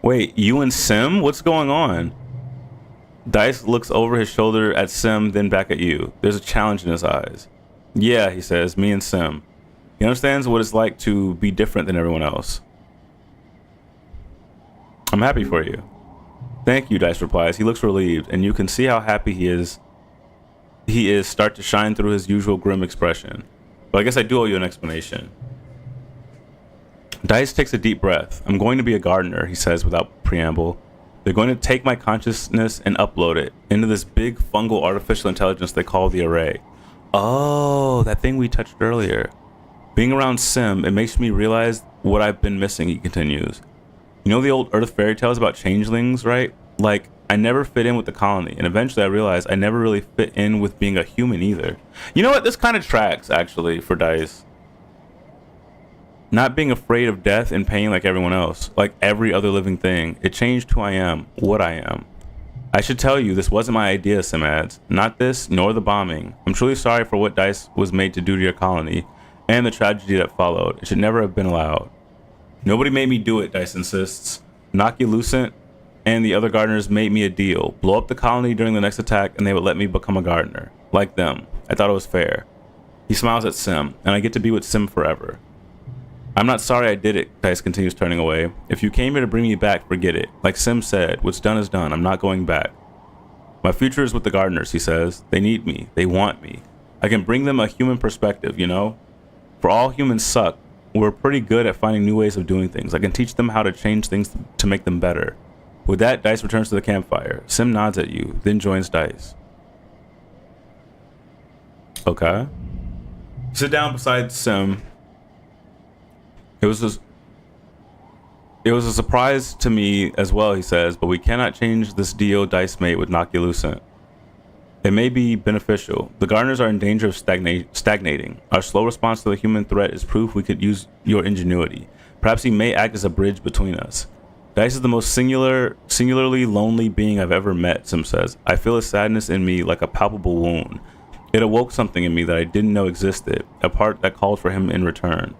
Wait, you and Sim? What's going on? Dice looks over his shoulder at Sim, then back at you. There's a challenge in his eyes. Yeah, he says, me and Sim. He understands what it's like to be different than everyone else. I'm happy for you. Thank you, Dice replies. He looks relieved, and you can see how happy he is start to shine through his usual grim expression. But I guess I do owe you an explanation. Dice takes a deep breath. I'm going to be a gardener, he says without preamble. They're going to take my consciousness and upload it into this big fungal artificial intelligence they call the array. Oh, that thing we touched earlier. Being around Sim, it makes me realize what I've been missing, he continues. You know the old Earth fairy tales about changelings, right? Like, I never fit in with the colony, and eventually I realized I never really fit in with being a human either. You know what? This kind of tracks, actually, for Dice. Not being afraid of death and pain like everyone else, like every other living thing. It changed who I am, what I am. I should tell you, this wasn't my idea, Sim adds. Not this, nor the bombing. I'm truly sorry for what Dice was made to do to your colony, and the tragedy that followed. It should never have been allowed. Nobody made me do it, Dice insists. Noculuscent and the other gardeners made me a deal. Blow up the colony during the next attack and they would let me become a gardener. Like them. I thought it was fair. He smiles at Sim, and I get to be with Sim forever. I'm not sorry I did it, Dice continues, turning away. If you came here to bring me back, forget it. Like Sim said, what's done is done. I'm not going back. My future is with the gardeners, he says. They need me. They want me. I can bring them a human perspective, you know? For all humans suck, we're pretty good at finding new ways of doing things. I can teach them how to change things to make them better. With that, Dice returns to the campfire. Sim nods at you, then joins Dice. Okay. Sit down beside Sim. It was a surprise to me as well, he says, but we cannot change this deal Dice made with Noculuscent. It may be beneficial. The gardeners are in danger of stagnating. Our slow response to the human threat is proof we could use your ingenuity. Perhaps he may act as a bridge between us. Dice is the most singularly lonely being I've ever met, Sim says. I feel a sadness in me like a palpable wound. It awoke something in me that I didn't know existed, a part that called for him in return.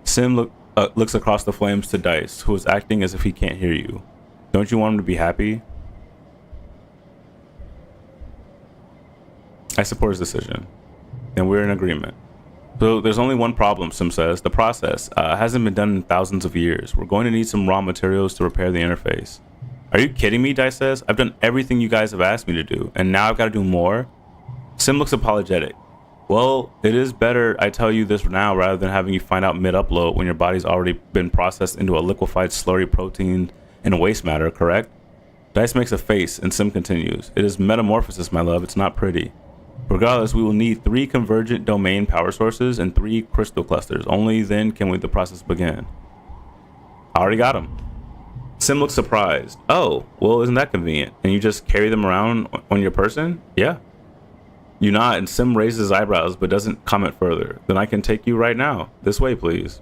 Sim looks across the flames to Dice, who is acting as if he can't hear you. Don't you want him to be happy? I support his decision, and we're in agreement. So there's only one problem, Sim says. The process hasn't been done in thousands of years. We're going to need some raw materials to repair the interface. Are you kidding me, Dice says? I've done everything you guys have asked me to do, and now I've got to do more? Sim looks apologetic. Well, it is better I tell you this now rather than having you find out mid-upload when your body's already been processed into a liquefied slurry protein and waste matter, correct? Dice makes a face, and Sim continues. It is metamorphosis, my love. It's not pretty. Regardless, we will need 3 convergent domain power sources and 3 crystal clusters. Only then can the process begin. I already got them. Sim looks surprised. Oh, well, isn't that convenient? And you just carry them around on your person? Yeah. You nod, and Sim raises his eyebrows but doesn't comment further. Then I can take you right now. This way, please.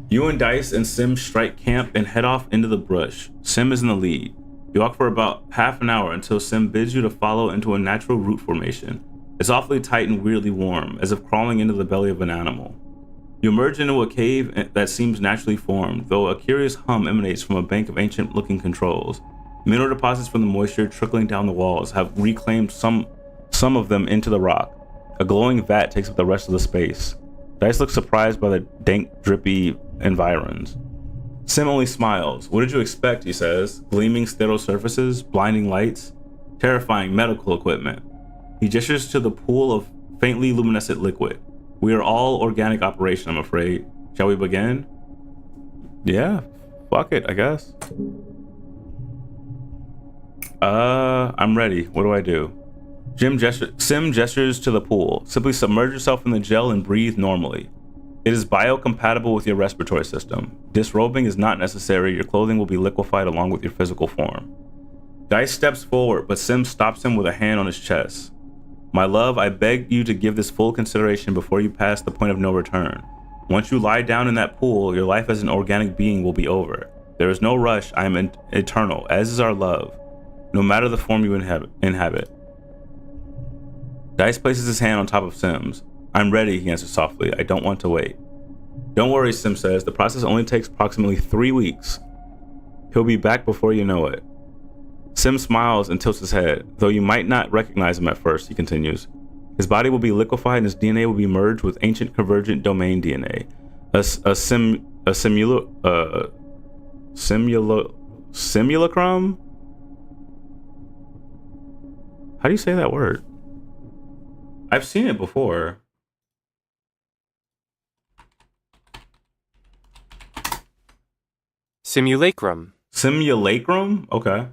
You and Dice and Sim strike camp and head off into the brush. Sim is in the lead. You walk for about half an hour until Sim bids you to follow into a natural root formation. It's awfully tight and weirdly warm, as if crawling into the belly of an animal. You emerge into a cave that seems naturally formed, though a curious hum emanates from a bank of ancient-looking controls. Mineral deposits from the moisture trickling down the walls have reclaimed some of them into the rock. A glowing vat takes up the rest of the space. Dice looks surprised by the dank, drippy environs. Sim only smiles. What did you expect, he says. Gleaming sterile surfaces, blinding lights, terrifying medical equipment. He gestures to the pool of faintly luminescent liquid. We are all organic operation, I'm afraid. Shall we begin? Yeah, fuck it, I guess. I'm ready. What do I do? Sim gestures to the pool. Simply submerge yourself in the gel and breathe normally. It is biocompatible with your respiratory system. Disrobing is not necessary. Your clothing will be liquefied along with your physical form. Dice steps forward, but Sim stops him with a hand on his chest. My love, I beg you to give this full consideration before you pass the point of no return. Once you lie down in that pool, your life as an organic being will be over. There is no rush. I am eternal, as is our love, no matter the form you inhabit. Dice places his hand on top of Sim's. I'm ready, he answers softly. I don't want to wait. Don't worry, Sim says. The process only takes approximately 3 weeks. He'll be back before you know it. Sim smiles and tilts his head, though you might not recognize him at first, he continues. His body will be liquefied and his DNA will be merged with ancient convergent domain DNA. Simulacrum? How do you say that word? I've seen it before. Simulacrum. Simulacrum? Okay.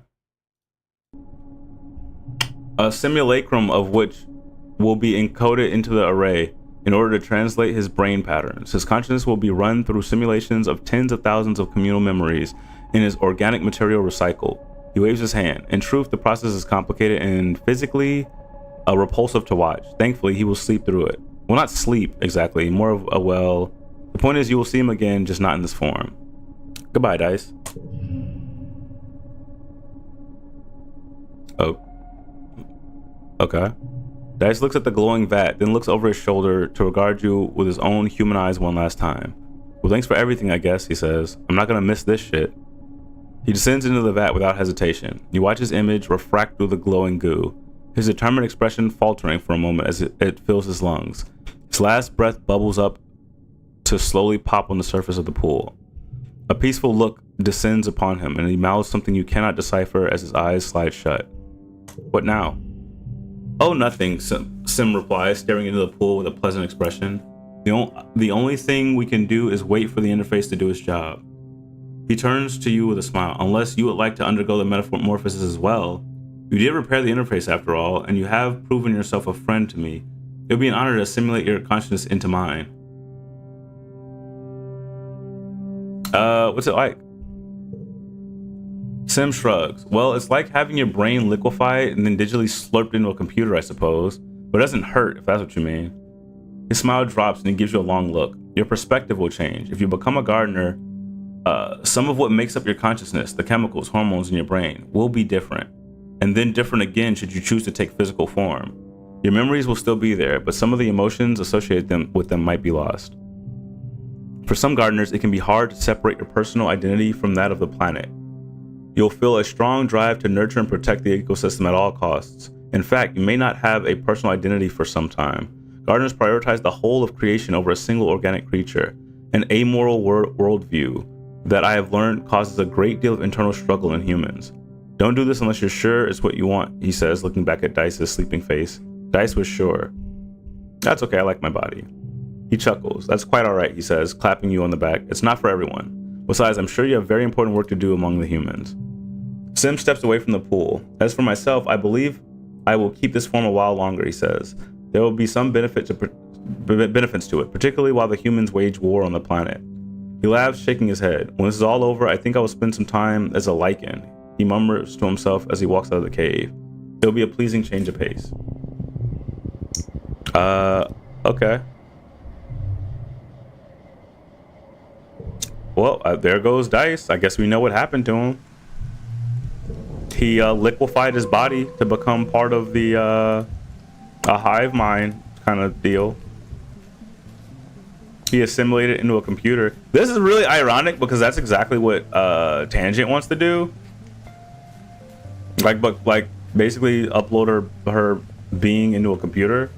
A simulacrum of which will be encoded into the array in order to translate his brain patterns. His consciousness will be run through simulations of tens of thousands of communal memories in his organic material recycled. He waves his hand. In truth, the process is complicated and physically repulsive to watch. Thankfully, he will sleep through it. Well, not sleep exactly, more of a the point is you will see him again, just not in this form. Goodbye, Dice. Oh. Okay. Dice looks at the glowing vat, then looks over his shoulder to regard you with his own human eyes one last time. Well, thanks for everything, I guess, he says. I'm not gonna miss this shit. He descends into the vat without hesitation. You watch his image refract through the glowing goo, his determined expression faltering for a moment as it fills his lungs. His last breath bubbles up to slowly pop on the surface of the pool. A peaceful look descends upon him, and he mouths something you cannot decipher as his eyes slide shut. What now? Oh, nothing, Sim replies, staring into the pool with a pleasant expression. The only thing we can do is wait for the interface to do its job. He turns to you with a smile. Unless you would like to undergo the metamorphosis as well. You did repair the interface after all, and you have proven yourself a friend to me. It would be an honor to assimilate your consciousness into mine. What's it like? Sim shrugs. Well, it's like having your brain liquefied and then digitally slurped into a computer, I suppose. But it doesn't hurt, if that's what you mean. His smile drops and he gives you a long look. Your perspective will change. If you become a gardener, some of what makes up your consciousness, the chemicals, hormones in your brain, will be different. And then different again should you choose to take physical form. Your memories will still be there, but some of the emotions associated with them might be lost. For some gardeners, it can be hard to separate your personal identity from that of the planet. You'll feel a strong drive to nurture and protect the ecosystem at all costs. In fact, you may not have a personal identity for some time. Gardeners prioritize the whole of creation over a single organic creature, an amoral worldview that I have learned causes a great deal of internal struggle in humans. Don't do this unless you're sure it's what you want, he says, looking back at Dice's sleeping face. Dice was sure. That's okay, I like my body. He chuckles. That's quite alright, he says, clapping you on the back. It's not for everyone. Besides, I'm sure you have very important work to do among the humans. Sim steps away from the pool. As for myself, I believe I will keep this form a while longer, he says. There will be some benefits to it, particularly while the humans wage war on the planet. He laughs, shaking his head. When this is all over, I think I will spend some time as a lichen, he murmurs to himself as he walks out of the cave. It'll be a pleasing change of pace. Okay. Well, there goes Dice. I guess we know what happened to him. He liquefied his body to become part of the a hive mind kind of deal. She assimilated into a computer. This is really ironic because that's exactly what Tangent wants to do. Like, but like basically upload her being into a computer.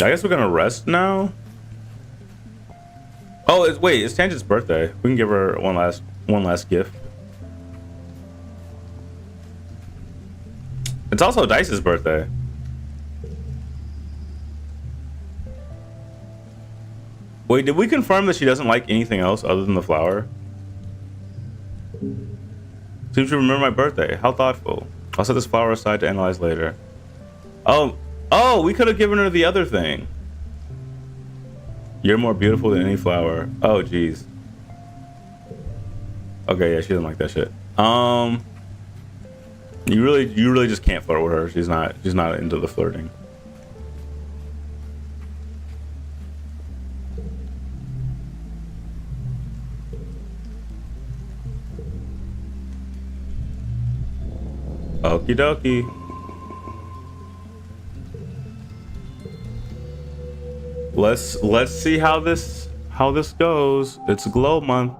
I guess we're gonna rest now. Oh, wait, it's Tangent's birthday. We can give her one last gift. It's also Dice's birthday. Wait, did we confirm that she doesn't like anything else other than the flower? Seems to remember my birthday. How thoughtful. I'll set this flower aside to analyze later. Oh, we could have given her the other thing. You're more beautiful than any flower. Oh, jeez. Okay, yeah, she doesn't like that shit. You really just can't flirt with her. She's not into the flirting. Okie dokie. Let's see how this goes. It's glow month.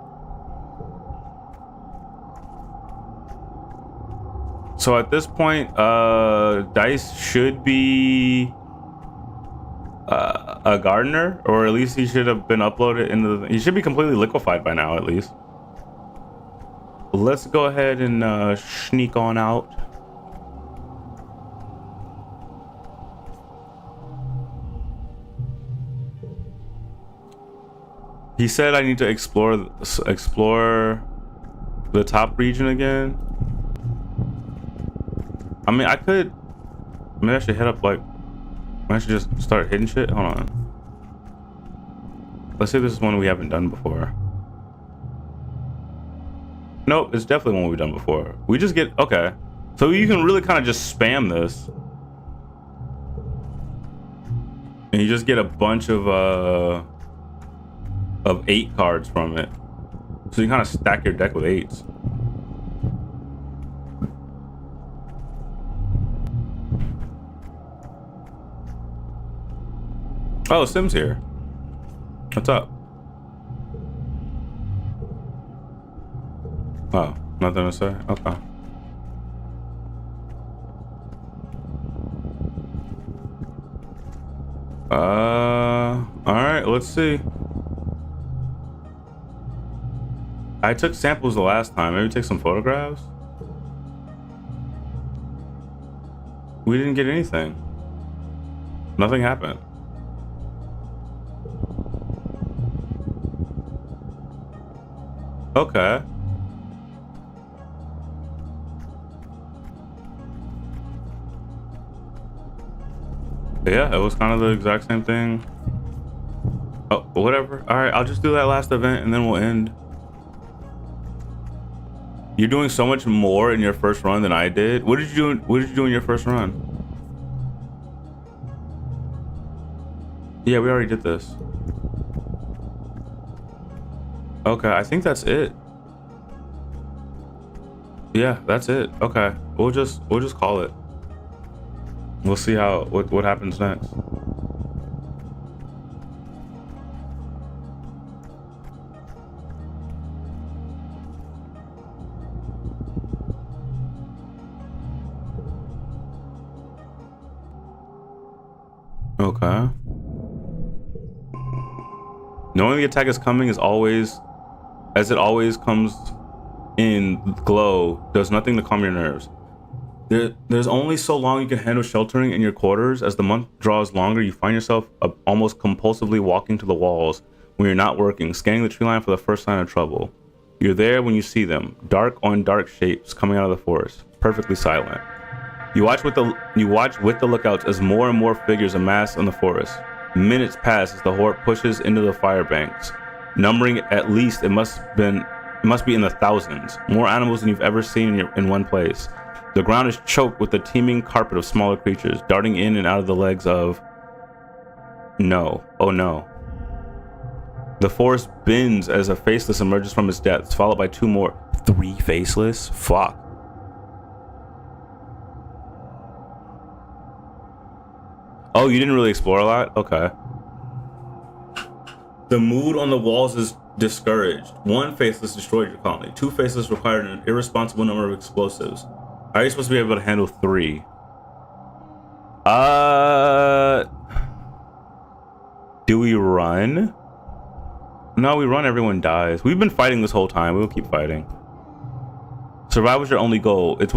So at this point, Dice should be a gardener, or at least he should have been uploaded into he should be completely liquefied by now, at least. Let's go ahead and sneak on out. He said I need to explore the top region again. I mean, maybe I should hit up like, I should just start hitting shit. Hold on. Let's see if this is one we haven't done before. Nope, it's definitely one we've done before. We just get, okay. So you can really kind of just spam this. And you just get a bunch of 8 cards from it. So you kind of stack your deck with 8s. Oh, Sim's here. What's up? Oh, nothing to say? Okay. Alright, let's see. I took samples the last time. Maybe take some photographs? We didn't get anything. Nothing happened. Okay. Yeah, it was kind of the exact same thing. Oh, whatever. Alright, I'll just do that last event and then we'll end. You're doing so much more in your first run than I did. What did you do in your first run? Yeah, we already did this. Okay, I think that's it. Yeah, that's it. Okay, we'll just call it. We'll see what happens next. Okay. Knowing the attack is coming is always, as it always comes in glow, does nothing to calm your nerves. There's only so long you can handle sheltering in your quarters. As the month draws longer, you find yourself almost compulsively walking to the walls when you're not working, scanning the tree line for the first sign of trouble. You're there when you see them, dark on dark shapes coming out of the forest, perfectly silent. You watch with the lookouts as more and more figures amass in the forest. Minutes pass as the horde pushes into the fire banks, numbering at least it must be in the thousands. More animals than you've ever seen in one place. The ground is choked with a teeming carpet of smaller creatures, darting in and out of the legs of... No. Oh no. The forest bends as a faceless emerges from its depths, followed by 2 more. 3 faceless? Fuck. Oh, you didn't really explore a lot? Okay. The mood on the walls is discouraged. 1 faceless destroyed your colony. 2 faceless required an irresponsible number of explosives. How are you supposed to be able to handle 3? Do we run? No, we run, everyone dies. We've been fighting this whole time. We'll keep fighting. Survival is your only goal. It's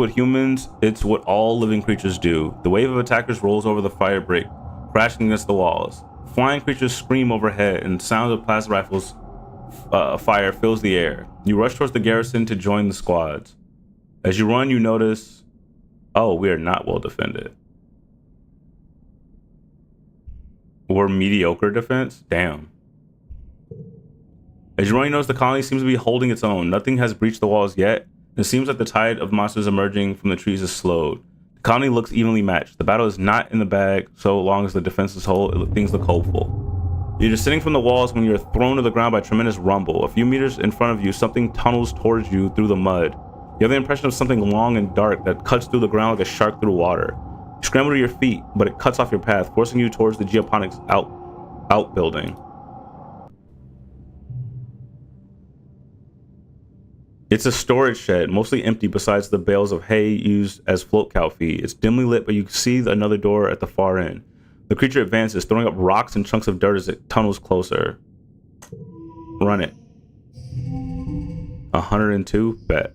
what all living creatures do. The wave of attackers rolls over the fire break, crashing against the walls. Flying creatures scream overhead, and sounds of plasma rifles fire fills the air. You rush towards the garrison to join the squads. As you run, you notice, oh, we are not well defended. We're mediocre defense? Damn. As you run, you notice the colony seems to be holding its own. Nothing has breached the walls yet. It seems like the tide of monsters emerging from the trees is slowed. The colony looks evenly matched. The battle is not in the bag so long as the defenses hold. Things look hopeful. You're just sitting from the walls when you're thrown to the ground by a tremendous rumble. A few meters in front of you, something tunnels towards you through the mud. You have the impression of something long and dark that cuts through the ground like a shark through water. You scramble to your feet, but it cuts off your path, forcing you towards the geoponics outbuilding. It's a storage shed, mostly empty besides the bales of hay used as float cow feed. It's dimly lit, but you see another door at the far end. The creature advances, throwing up rocks and chunks of dirt as it tunnels closer. Run it. 102? Bet.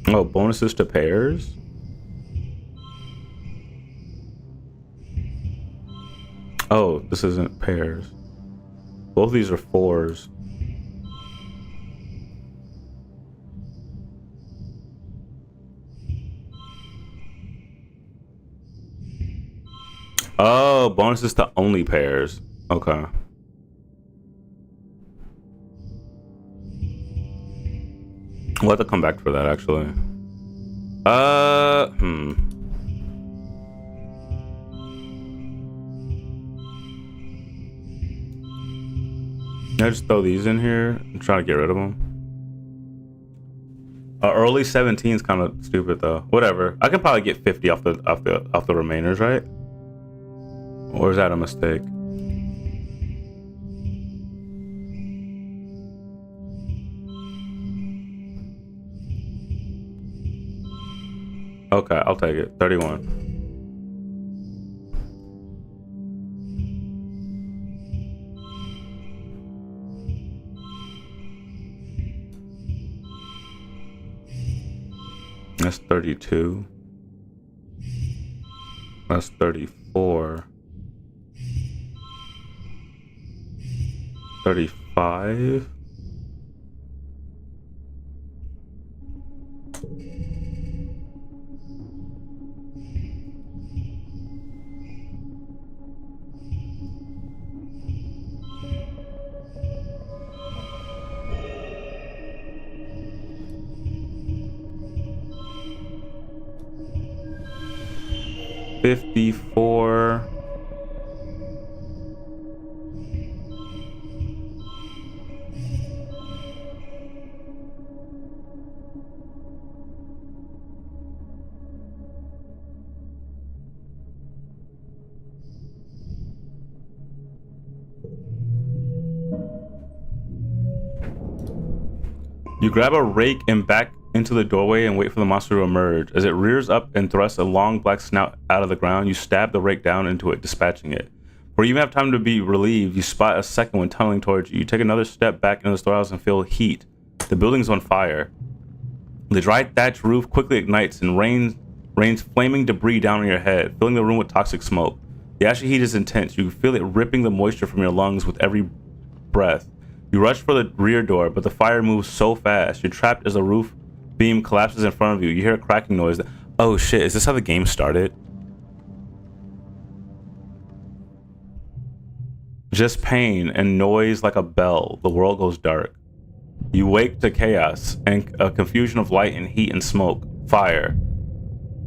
Oh, bonuses to pairs? Oh, this isn't pairs. Both of these are 4s. Oh, bonuses to only pairs. Okay. We'll have to come back for that, actually. I just throw these in here and try to get rid of them. Early 17 is kind of stupid though. Whatever. I can probably get 50 off the remainers, right? Or is that a mistake? Okay, I'll take it. 31. That's 32. That's 34. 35. $54. You grab a rake and back into the doorway and wait for the monster to emerge. As it rears up and thrusts a long black snout out of the ground, you stab the rake down into it, dispatching it. Before you even have time to be relieved, you spot a second one tunneling towards you. You take another step back into the storehouse and feel heat. The building's on fire. The dry thatch roof quickly ignites and rains flaming debris down on your head, filling the room with toxic smoke. The ashy heat is intense. You can feel it ripping the moisture from your lungs with every breath. You rush for the rear door, but the fire moves so fast. You're trapped as the roof beam collapses in front of you. You hear a cracking noise. Oh shit, is this how the game started? Just pain and noise like a bell. The world goes dark. You wake to chaos and a confusion of light and heat and smoke. Fire.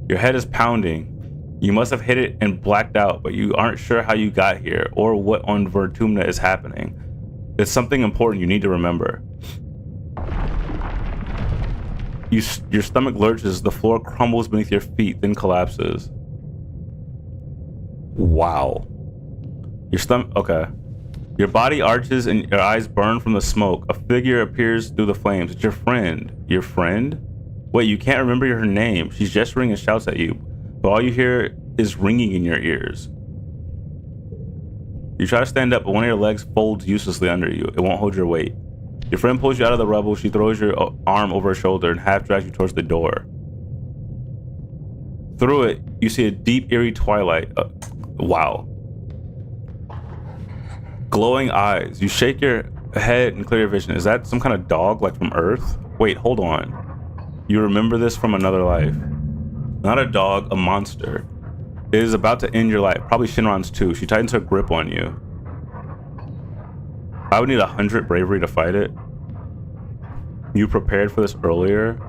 Your head is pounding. You must have hit it and blacked out, but you aren't sure how you got here or what on Vertumna is happening. It's something important you need to remember. Your stomach lurches, the floor crumbles beneath your feet, then collapses. Wow. Your stomach, okay. Your body arches and your eyes burn from the smoke. A figure appears through the flames. It's your friend. Your friend? Wait, you can't remember her name. She's gesturing and shouts at you, but all you hear is ringing in your ears. You try to stand up, but one of your legs folds uselessly under you. It won't hold your weight. Your friend pulls you out of the rubble. She throws your arm over her shoulder and half drags you towards the door. Through it, you see a deep, eerie twilight. Wow. Glowing eyes. You shake your head and clear your vision. Is that some kind of dog, like from Earth? Wait, hold on. You remember this from another life. Not a dog, a monster. It is about to end your life. Probably Shinran's too. She tightens her grip on you. I would need 100 bravery to fight it. You prepared for this earlier.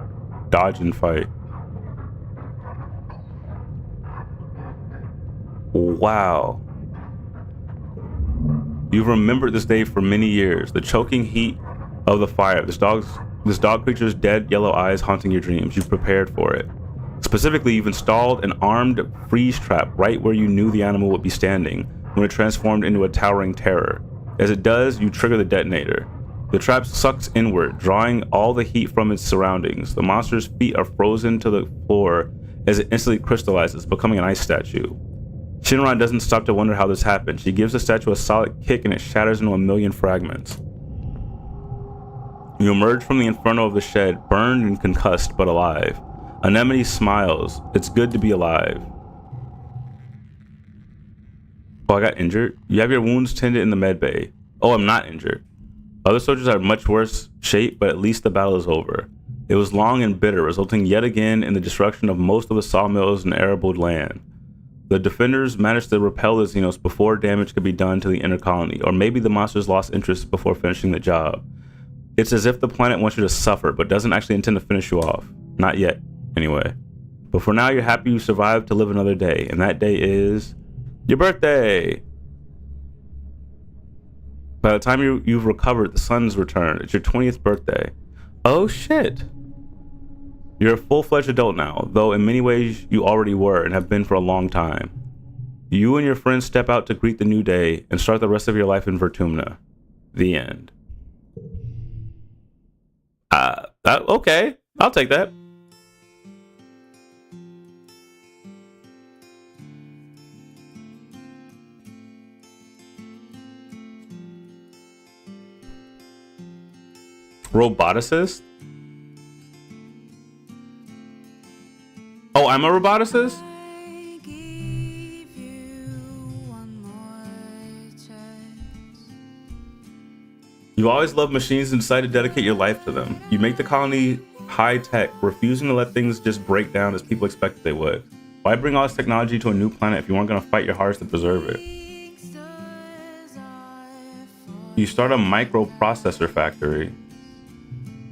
Dodge and fight. Wow. You've remembered this day for many years. The choking heat of the fire. This dog creature's dead yellow eyes haunting your dreams. You've prepared for it. Specifically, you've installed an armed freeze trap right where you knew the animal would be standing when it transformed into a towering terror. As it does, you trigger the detonator. The trap sucks inward, drawing all the heat from its surroundings. The monster's feet are frozen to the floor as it instantly crystallizes, becoming an ice statue. Shinran doesn't stop to wonder how this happened. She gives the statue a solid kick and it shatters into a million fragments. You emerge from the inferno of the shed, burned and concussed, but alive. Anemone smiles. It's good to be alive. Oh, I got injured? You have your wounds tended in the med bay. Oh, I'm not injured. Other soldiers are in much worse shape, but at least the battle is over. It was long and bitter, resulting yet again in the destruction of most of the sawmills and arable land. The defenders managed to repel the Xenos before damage could be done to the inner colony, or maybe the monsters lost interest before finishing the job. It's as if the planet wants you to suffer, but doesn't actually intend to finish you off. Not yet, anyway. But for now, you're happy you survived to live another day, and that day is your birthday! By the time you've recovered, the sun's returned. It's your 20th birthday. Oh shit! You're a full-fledged adult now, though in many ways you already were and have been for a long time. You and your friends step out to greet the new day and start the rest of your life in Vertumna. The end. Okay, I'll take that. Roboticist? Oh, I'm a roboticist? You always loved machines and decided to dedicate your life to them. You make the colony high-tech, refusing to let things just break down as people expected they would. Why bring all this technology to a new planet if you weren't going to fight your hardest to preserve it? You start a microprocessor factory.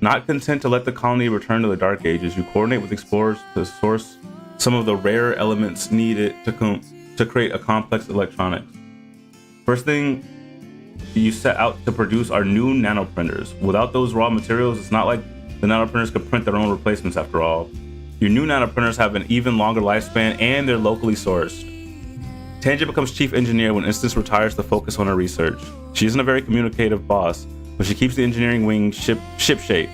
Not content to let the colony return to the Dark Ages, you coordinate with explorers to source some of the rare elements needed to create a complex electronics. First thing you set out to produce are new nanoprinters. Without those raw materials, it's not like the nanoprinters could print their own replacements after all. Your new nanoprinters have an even longer lifespan and they're locally sourced. Tangent becomes chief engineer when Instance retires to focus on her research. She isn't a very communicative boss, but she keeps the engineering wing ship-shape.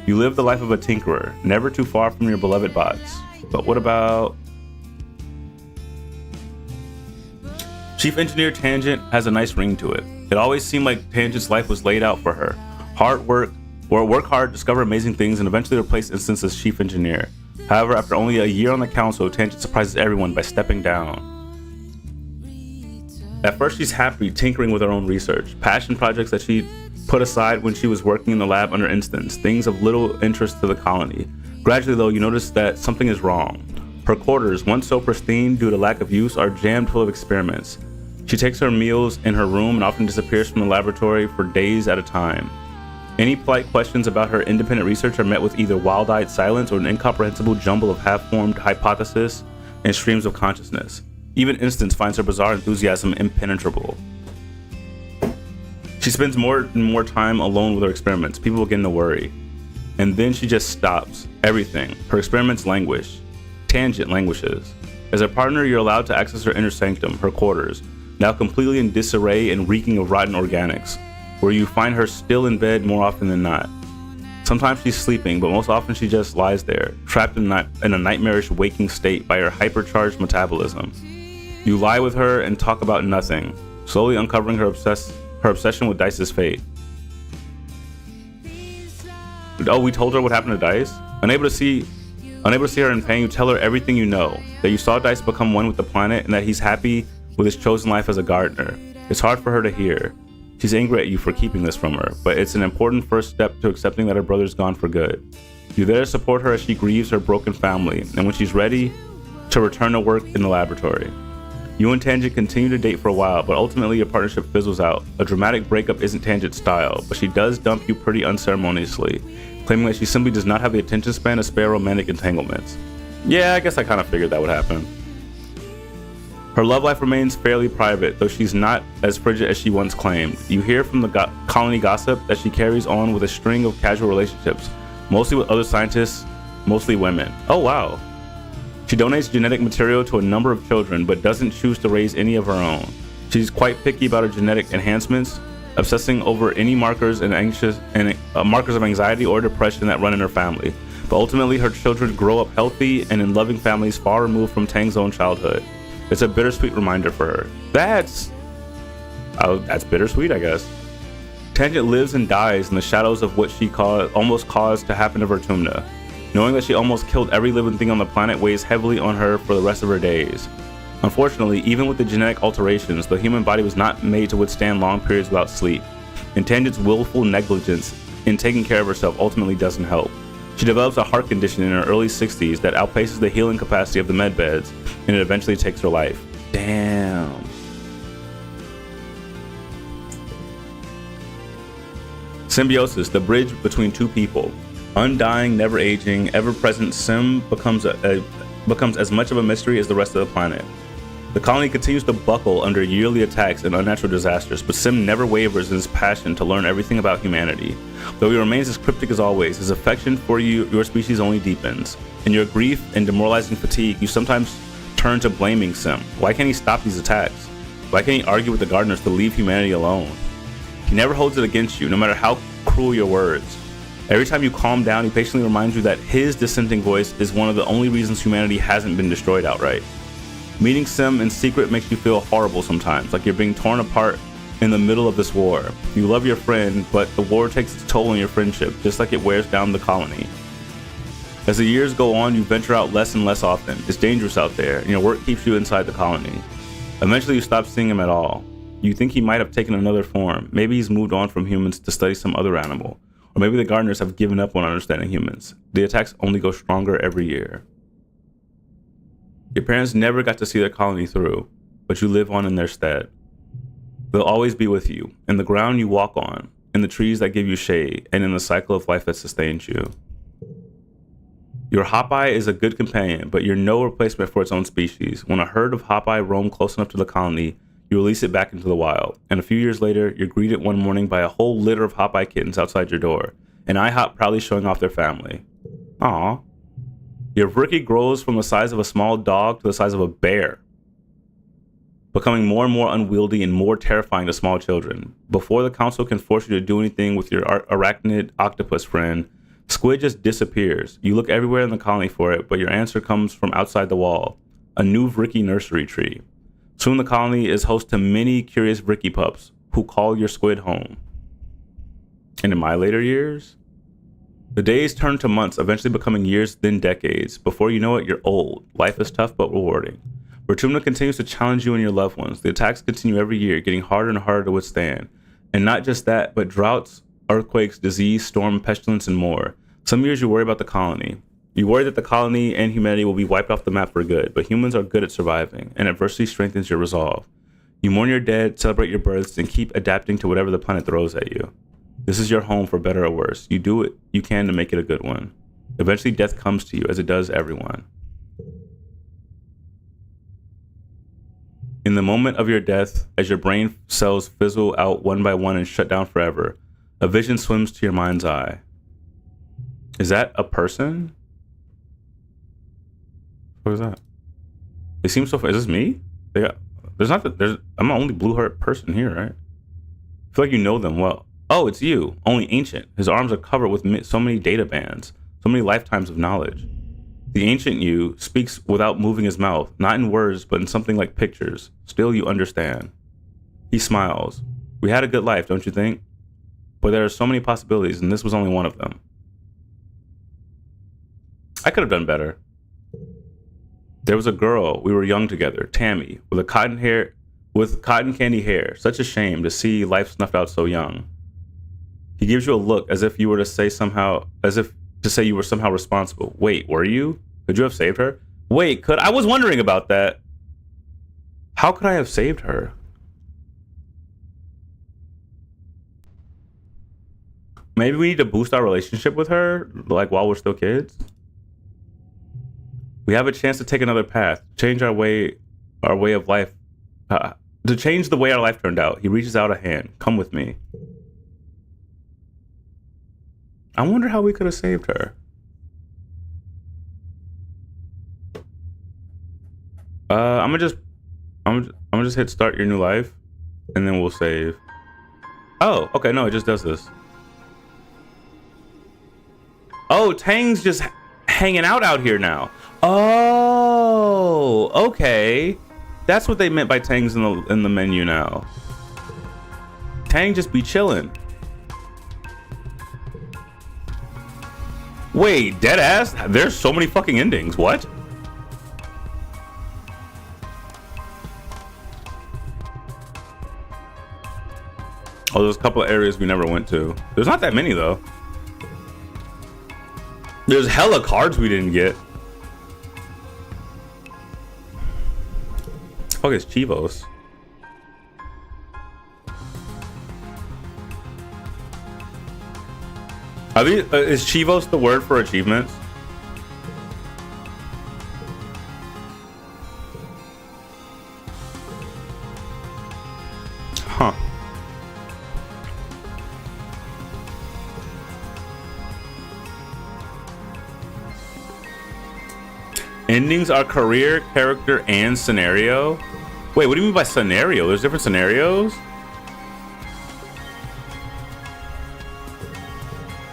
You live the life of a tinkerer, never too far from your beloved bots. But what about... Chief Engineer Tangent has a nice ring to it. It always seemed like Tangent's life was laid out for her. Work hard, discover amazing things, and eventually replace Instance as Chief Engineer. However, after only a year on the council, Tangent surprises everyone by stepping down. At first, she's happy tinkering with her own research, passion projects that she put aside when she was working in the lab under Instance, things of little interest to the colony. Gradually, though, you notice that something is wrong. Her quarters, once so pristine due to lack of use, are jammed full of experiments. She takes her meals in her room and often disappears from the laboratory for days at a time. Any polite questions about her independent research are met with either wild-eyed silence or an incomprehensible jumble of half-formed hypotheses and streams of consciousness. Even Instance finds her bizarre enthusiasm impenetrable. She spends more and more time alone with her experiments. People begin to worry. And then she just stops. Everything. Her experiments languish. Tangent languishes. As a partner, you're allowed to access her inner sanctum, her quarters, now completely in disarray and reeking of rotten organics, where you find her still in bed more often than not. Sometimes she's sleeping, but most often she just lies there, trapped in a nightmarish waking state by her hypercharged metabolism. You lie with her and talk about nothing, slowly uncovering her obsession with Dice's fate. Oh, we told her what happened to Dice? Unable to see her in pain, you tell her everything you know, that you saw Dice become one with the planet and that he's happy with his chosen life as a gardener. It's hard for her to hear. She's angry at you for keeping this from her, but it's an important first step to accepting that her brother's gone for good. You're there to support her as she grieves her broken family, and when she's ready to return to work in the laboratory. You and Tangent continue to date for a while, but ultimately your partnership fizzles out. A dramatic breakup isn't Tangent's style, but she does dump you pretty unceremoniously, claiming that she simply does not have the attention span to spare romantic entanglements. Yeah, I guess I kind of figured that would happen. Her love life remains fairly private, though she's not as frigid as she once claimed. You hear from the colony gossip that she carries on with a string of casual relationships, mostly with other scientists, mostly women. Oh wow. She donates genetic material to a number of children, but doesn't choose to raise any of her own. She's quite picky about her genetic enhancements, obsessing over any markers of anxiety or depression that run in her family. But ultimately, her children grow up healthy and in loving families far removed from Tang's own childhood. It's a bittersweet reminder for her. That's bittersweet, I guess. Tangent lives and dies in the shadows of what she almost caused to happen to Vertumna. Knowing that she almost killed every living thing on the planet weighs heavily on her for the rest of her days. Unfortunately, even with the genetic alterations, the human body was not made to withstand long periods without sleep, and Tangent's willful negligence in taking care of herself ultimately doesn't help. She develops a heart condition in her early 60s that outpaces the healing capacity of the med beds, and it eventually takes her life. Damn. Symbiosis, the bridge between two people. Undying, never aging, ever-present, Sim becomes as much of a mystery as the rest of the planet. The colony continues to buckle under yearly attacks and unnatural disasters, but Sim never wavers in his passion to learn everything about humanity. Though he remains as cryptic as always, his affection for your species only deepens. In your grief and demoralizing fatigue, you sometimes turn to blaming Sim. Why can't he stop these attacks? Why can't he argue with the gardeners to leave humanity alone? He never holds it against you, no matter how cruel your words. Every time you calm down, he patiently reminds you that his dissenting voice is one of the only reasons humanity hasn't been destroyed outright. Meeting Sim in secret makes you feel horrible sometimes, like you're being torn apart in the middle of this war. You love your friend, but the war takes its toll on your friendship, just like it wears down the colony. As the years go on, you venture out less and less often. It's dangerous out there, and your work keeps you inside the colony. Eventually, you stop seeing him at all. You think he might have taken another form. Maybe he's moved on from humans to study some other animal. Or maybe the gardeners have given up on understanding humans. The attacks only go stronger every year. Your parents never got to see their colony through, but you live on in their stead. They'll always be with you, in the ground you walk on, in the trees that give you shade, and in the cycle of life that sustains you. Your Hopeye is a good companion, but you're no replacement for its own species. When a herd of Hopeye roam close enough to the colony, you release it back into the wild, and a few years later, you're greeted one morning by a whole litter of Hopeye kittens outside your door, and IHOP proudly showing off their family. Aww. Your Ricky grows from the size of a small dog to the size of a bear, becoming more and more unwieldy and more terrifying to small children. Before the council can force you to do anything with your arachnid octopus friend, Squid just disappears. You look everywhere in the colony for it, but your answer comes from outside the wall, a new Vricky nursery tree. Soon the colony is host to many curious Vricky pups who call your Squid home. And in my later years, the days turn to months, eventually becoming years, then decades. Before you know it, you're old. Life is tough but rewarding. Vertumna continues to challenge you and your loved ones. The attacks continue every year, getting harder and harder to withstand. And not just that, but droughts, earthquakes, disease, storm, pestilence, and more. Some years you worry about the colony. You worry that the colony and humanity will be wiped off the map for good, but humans are good at surviving, and adversity strengthens your resolve. You mourn your dead, celebrate your births, and keep adapting to whatever the planet throws at you. This is your home for better or worse. You do what you can to make it a good one. Eventually death comes to you, as it does everyone. In the moment of your death, as your brain cells fizzle out one by one and shut down forever, a vision swims to your mind's eye. Is that a person? What is that? They seem so. Is this me? There's not. I'm the only blue heart person here, right? I feel like you know them well. Oh, it's you. Only ancient. His arms are covered with so many data bands, so many lifetimes of knowledge. The ancient you speaks without moving his mouth, not in words, but in something like pictures. Still, you understand. He smiles. We had a good life, don't you think? But there are so many possibilities, and this was only one of them. I could have done better. There was a girl. We were young together, Tammy, with cotton candy hair. Such a shame to see life snuffed out so young. He gives you a look as if you were to say you were somehow responsible. Wait, were you? Could you have saved her? Wait, I was wondering about that. How could I have saved her? Maybe we need to boost our relationship with her, like while we're still kids. We have a chance to take another path, change our way of life, to change the way our life turned out. He reaches out a hand. Come with me. I wonder how we could have saved her. I'm gonna just hit start your new life, and then we'll save. Oh, okay, no, it just does this. Oh, Tang's just hanging out here now. Oh, okay. That's what they meant by Tang's in the menu now. Tang just be chilling. Wait, dead ass? There's so many fucking endings. What? Oh, there's a couple of areas we never went to. There's not that many though. There's hella cards we didn't get. Fuck is Chivos? Is Chivos the word for achievements? Huh. Endings are career, character, and scenario. Wait, what do you mean by scenario? There's different scenarios?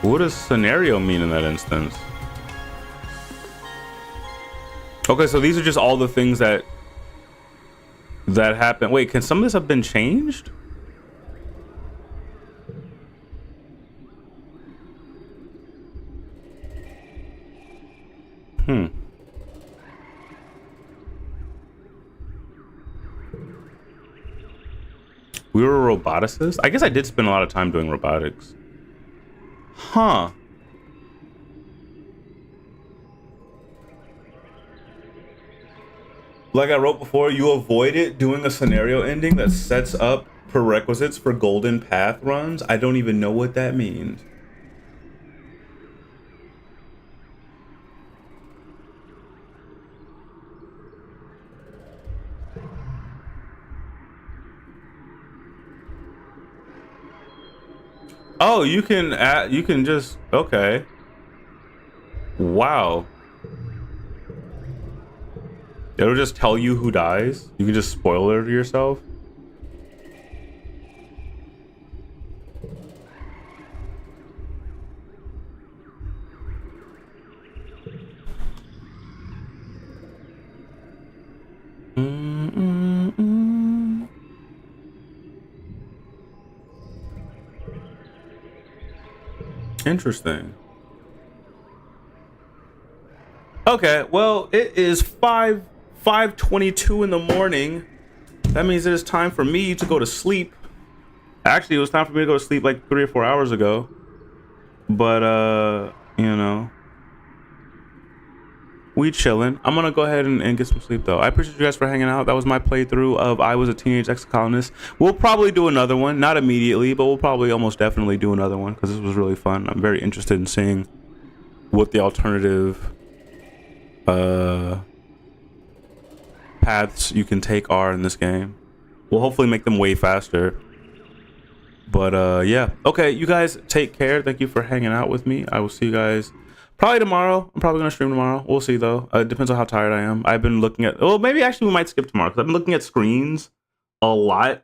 What does scenario mean in that instance? Okay, so these are just all the things that happen. Wait, can some of this have been changed? We were roboticists? I guess I did spend a lot of time doing robotics. Huh. Like I wrote before, you avoided doing a scenario ending that sets up prerequisites for golden path runs. I don't even know what that means. Oh, you can just, okay. Wow. It'll just tell you who dies. You can just spoil it to yourself. Interesting. Okay, well, it is 5:22 in the morning. That means it is time for me to go to sleep. Actually, it was time for me to go to sleep like 3 or 4 hours ago. But you know, we chilling. I'm gonna go ahead and get some sleep though. I appreciate you guys for hanging out. That was my playthrough of I Was a Teenage Exocolonist. We'll probably do another one, not immediately, but we'll probably almost definitely do another one because this was really fun. I'm very interested in seeing what the alternative paths paths you can take are in this game. We'll hopefully make them way faster. But yeah. Okay, you guys take care. Thank you for hanging out with me. I will see you guys probably tomorrow. I'm probably gonna stream tomorrow. We'll see though. It depends on how tired I am. I've been looking at. Well, maybe actually we might skip tomorrow because I've been looking at screens a lot,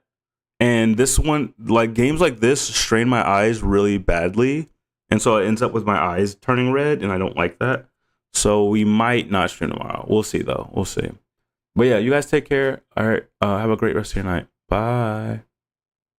and this one, like games like this, strain my eyes really badly, and so it ends up with my eyes turning red, and I don't like that. So we might not stream tomorrow. We'll see though. We'll see. But yeah, you guys take care. All right. Have a great rest of your night. Bye.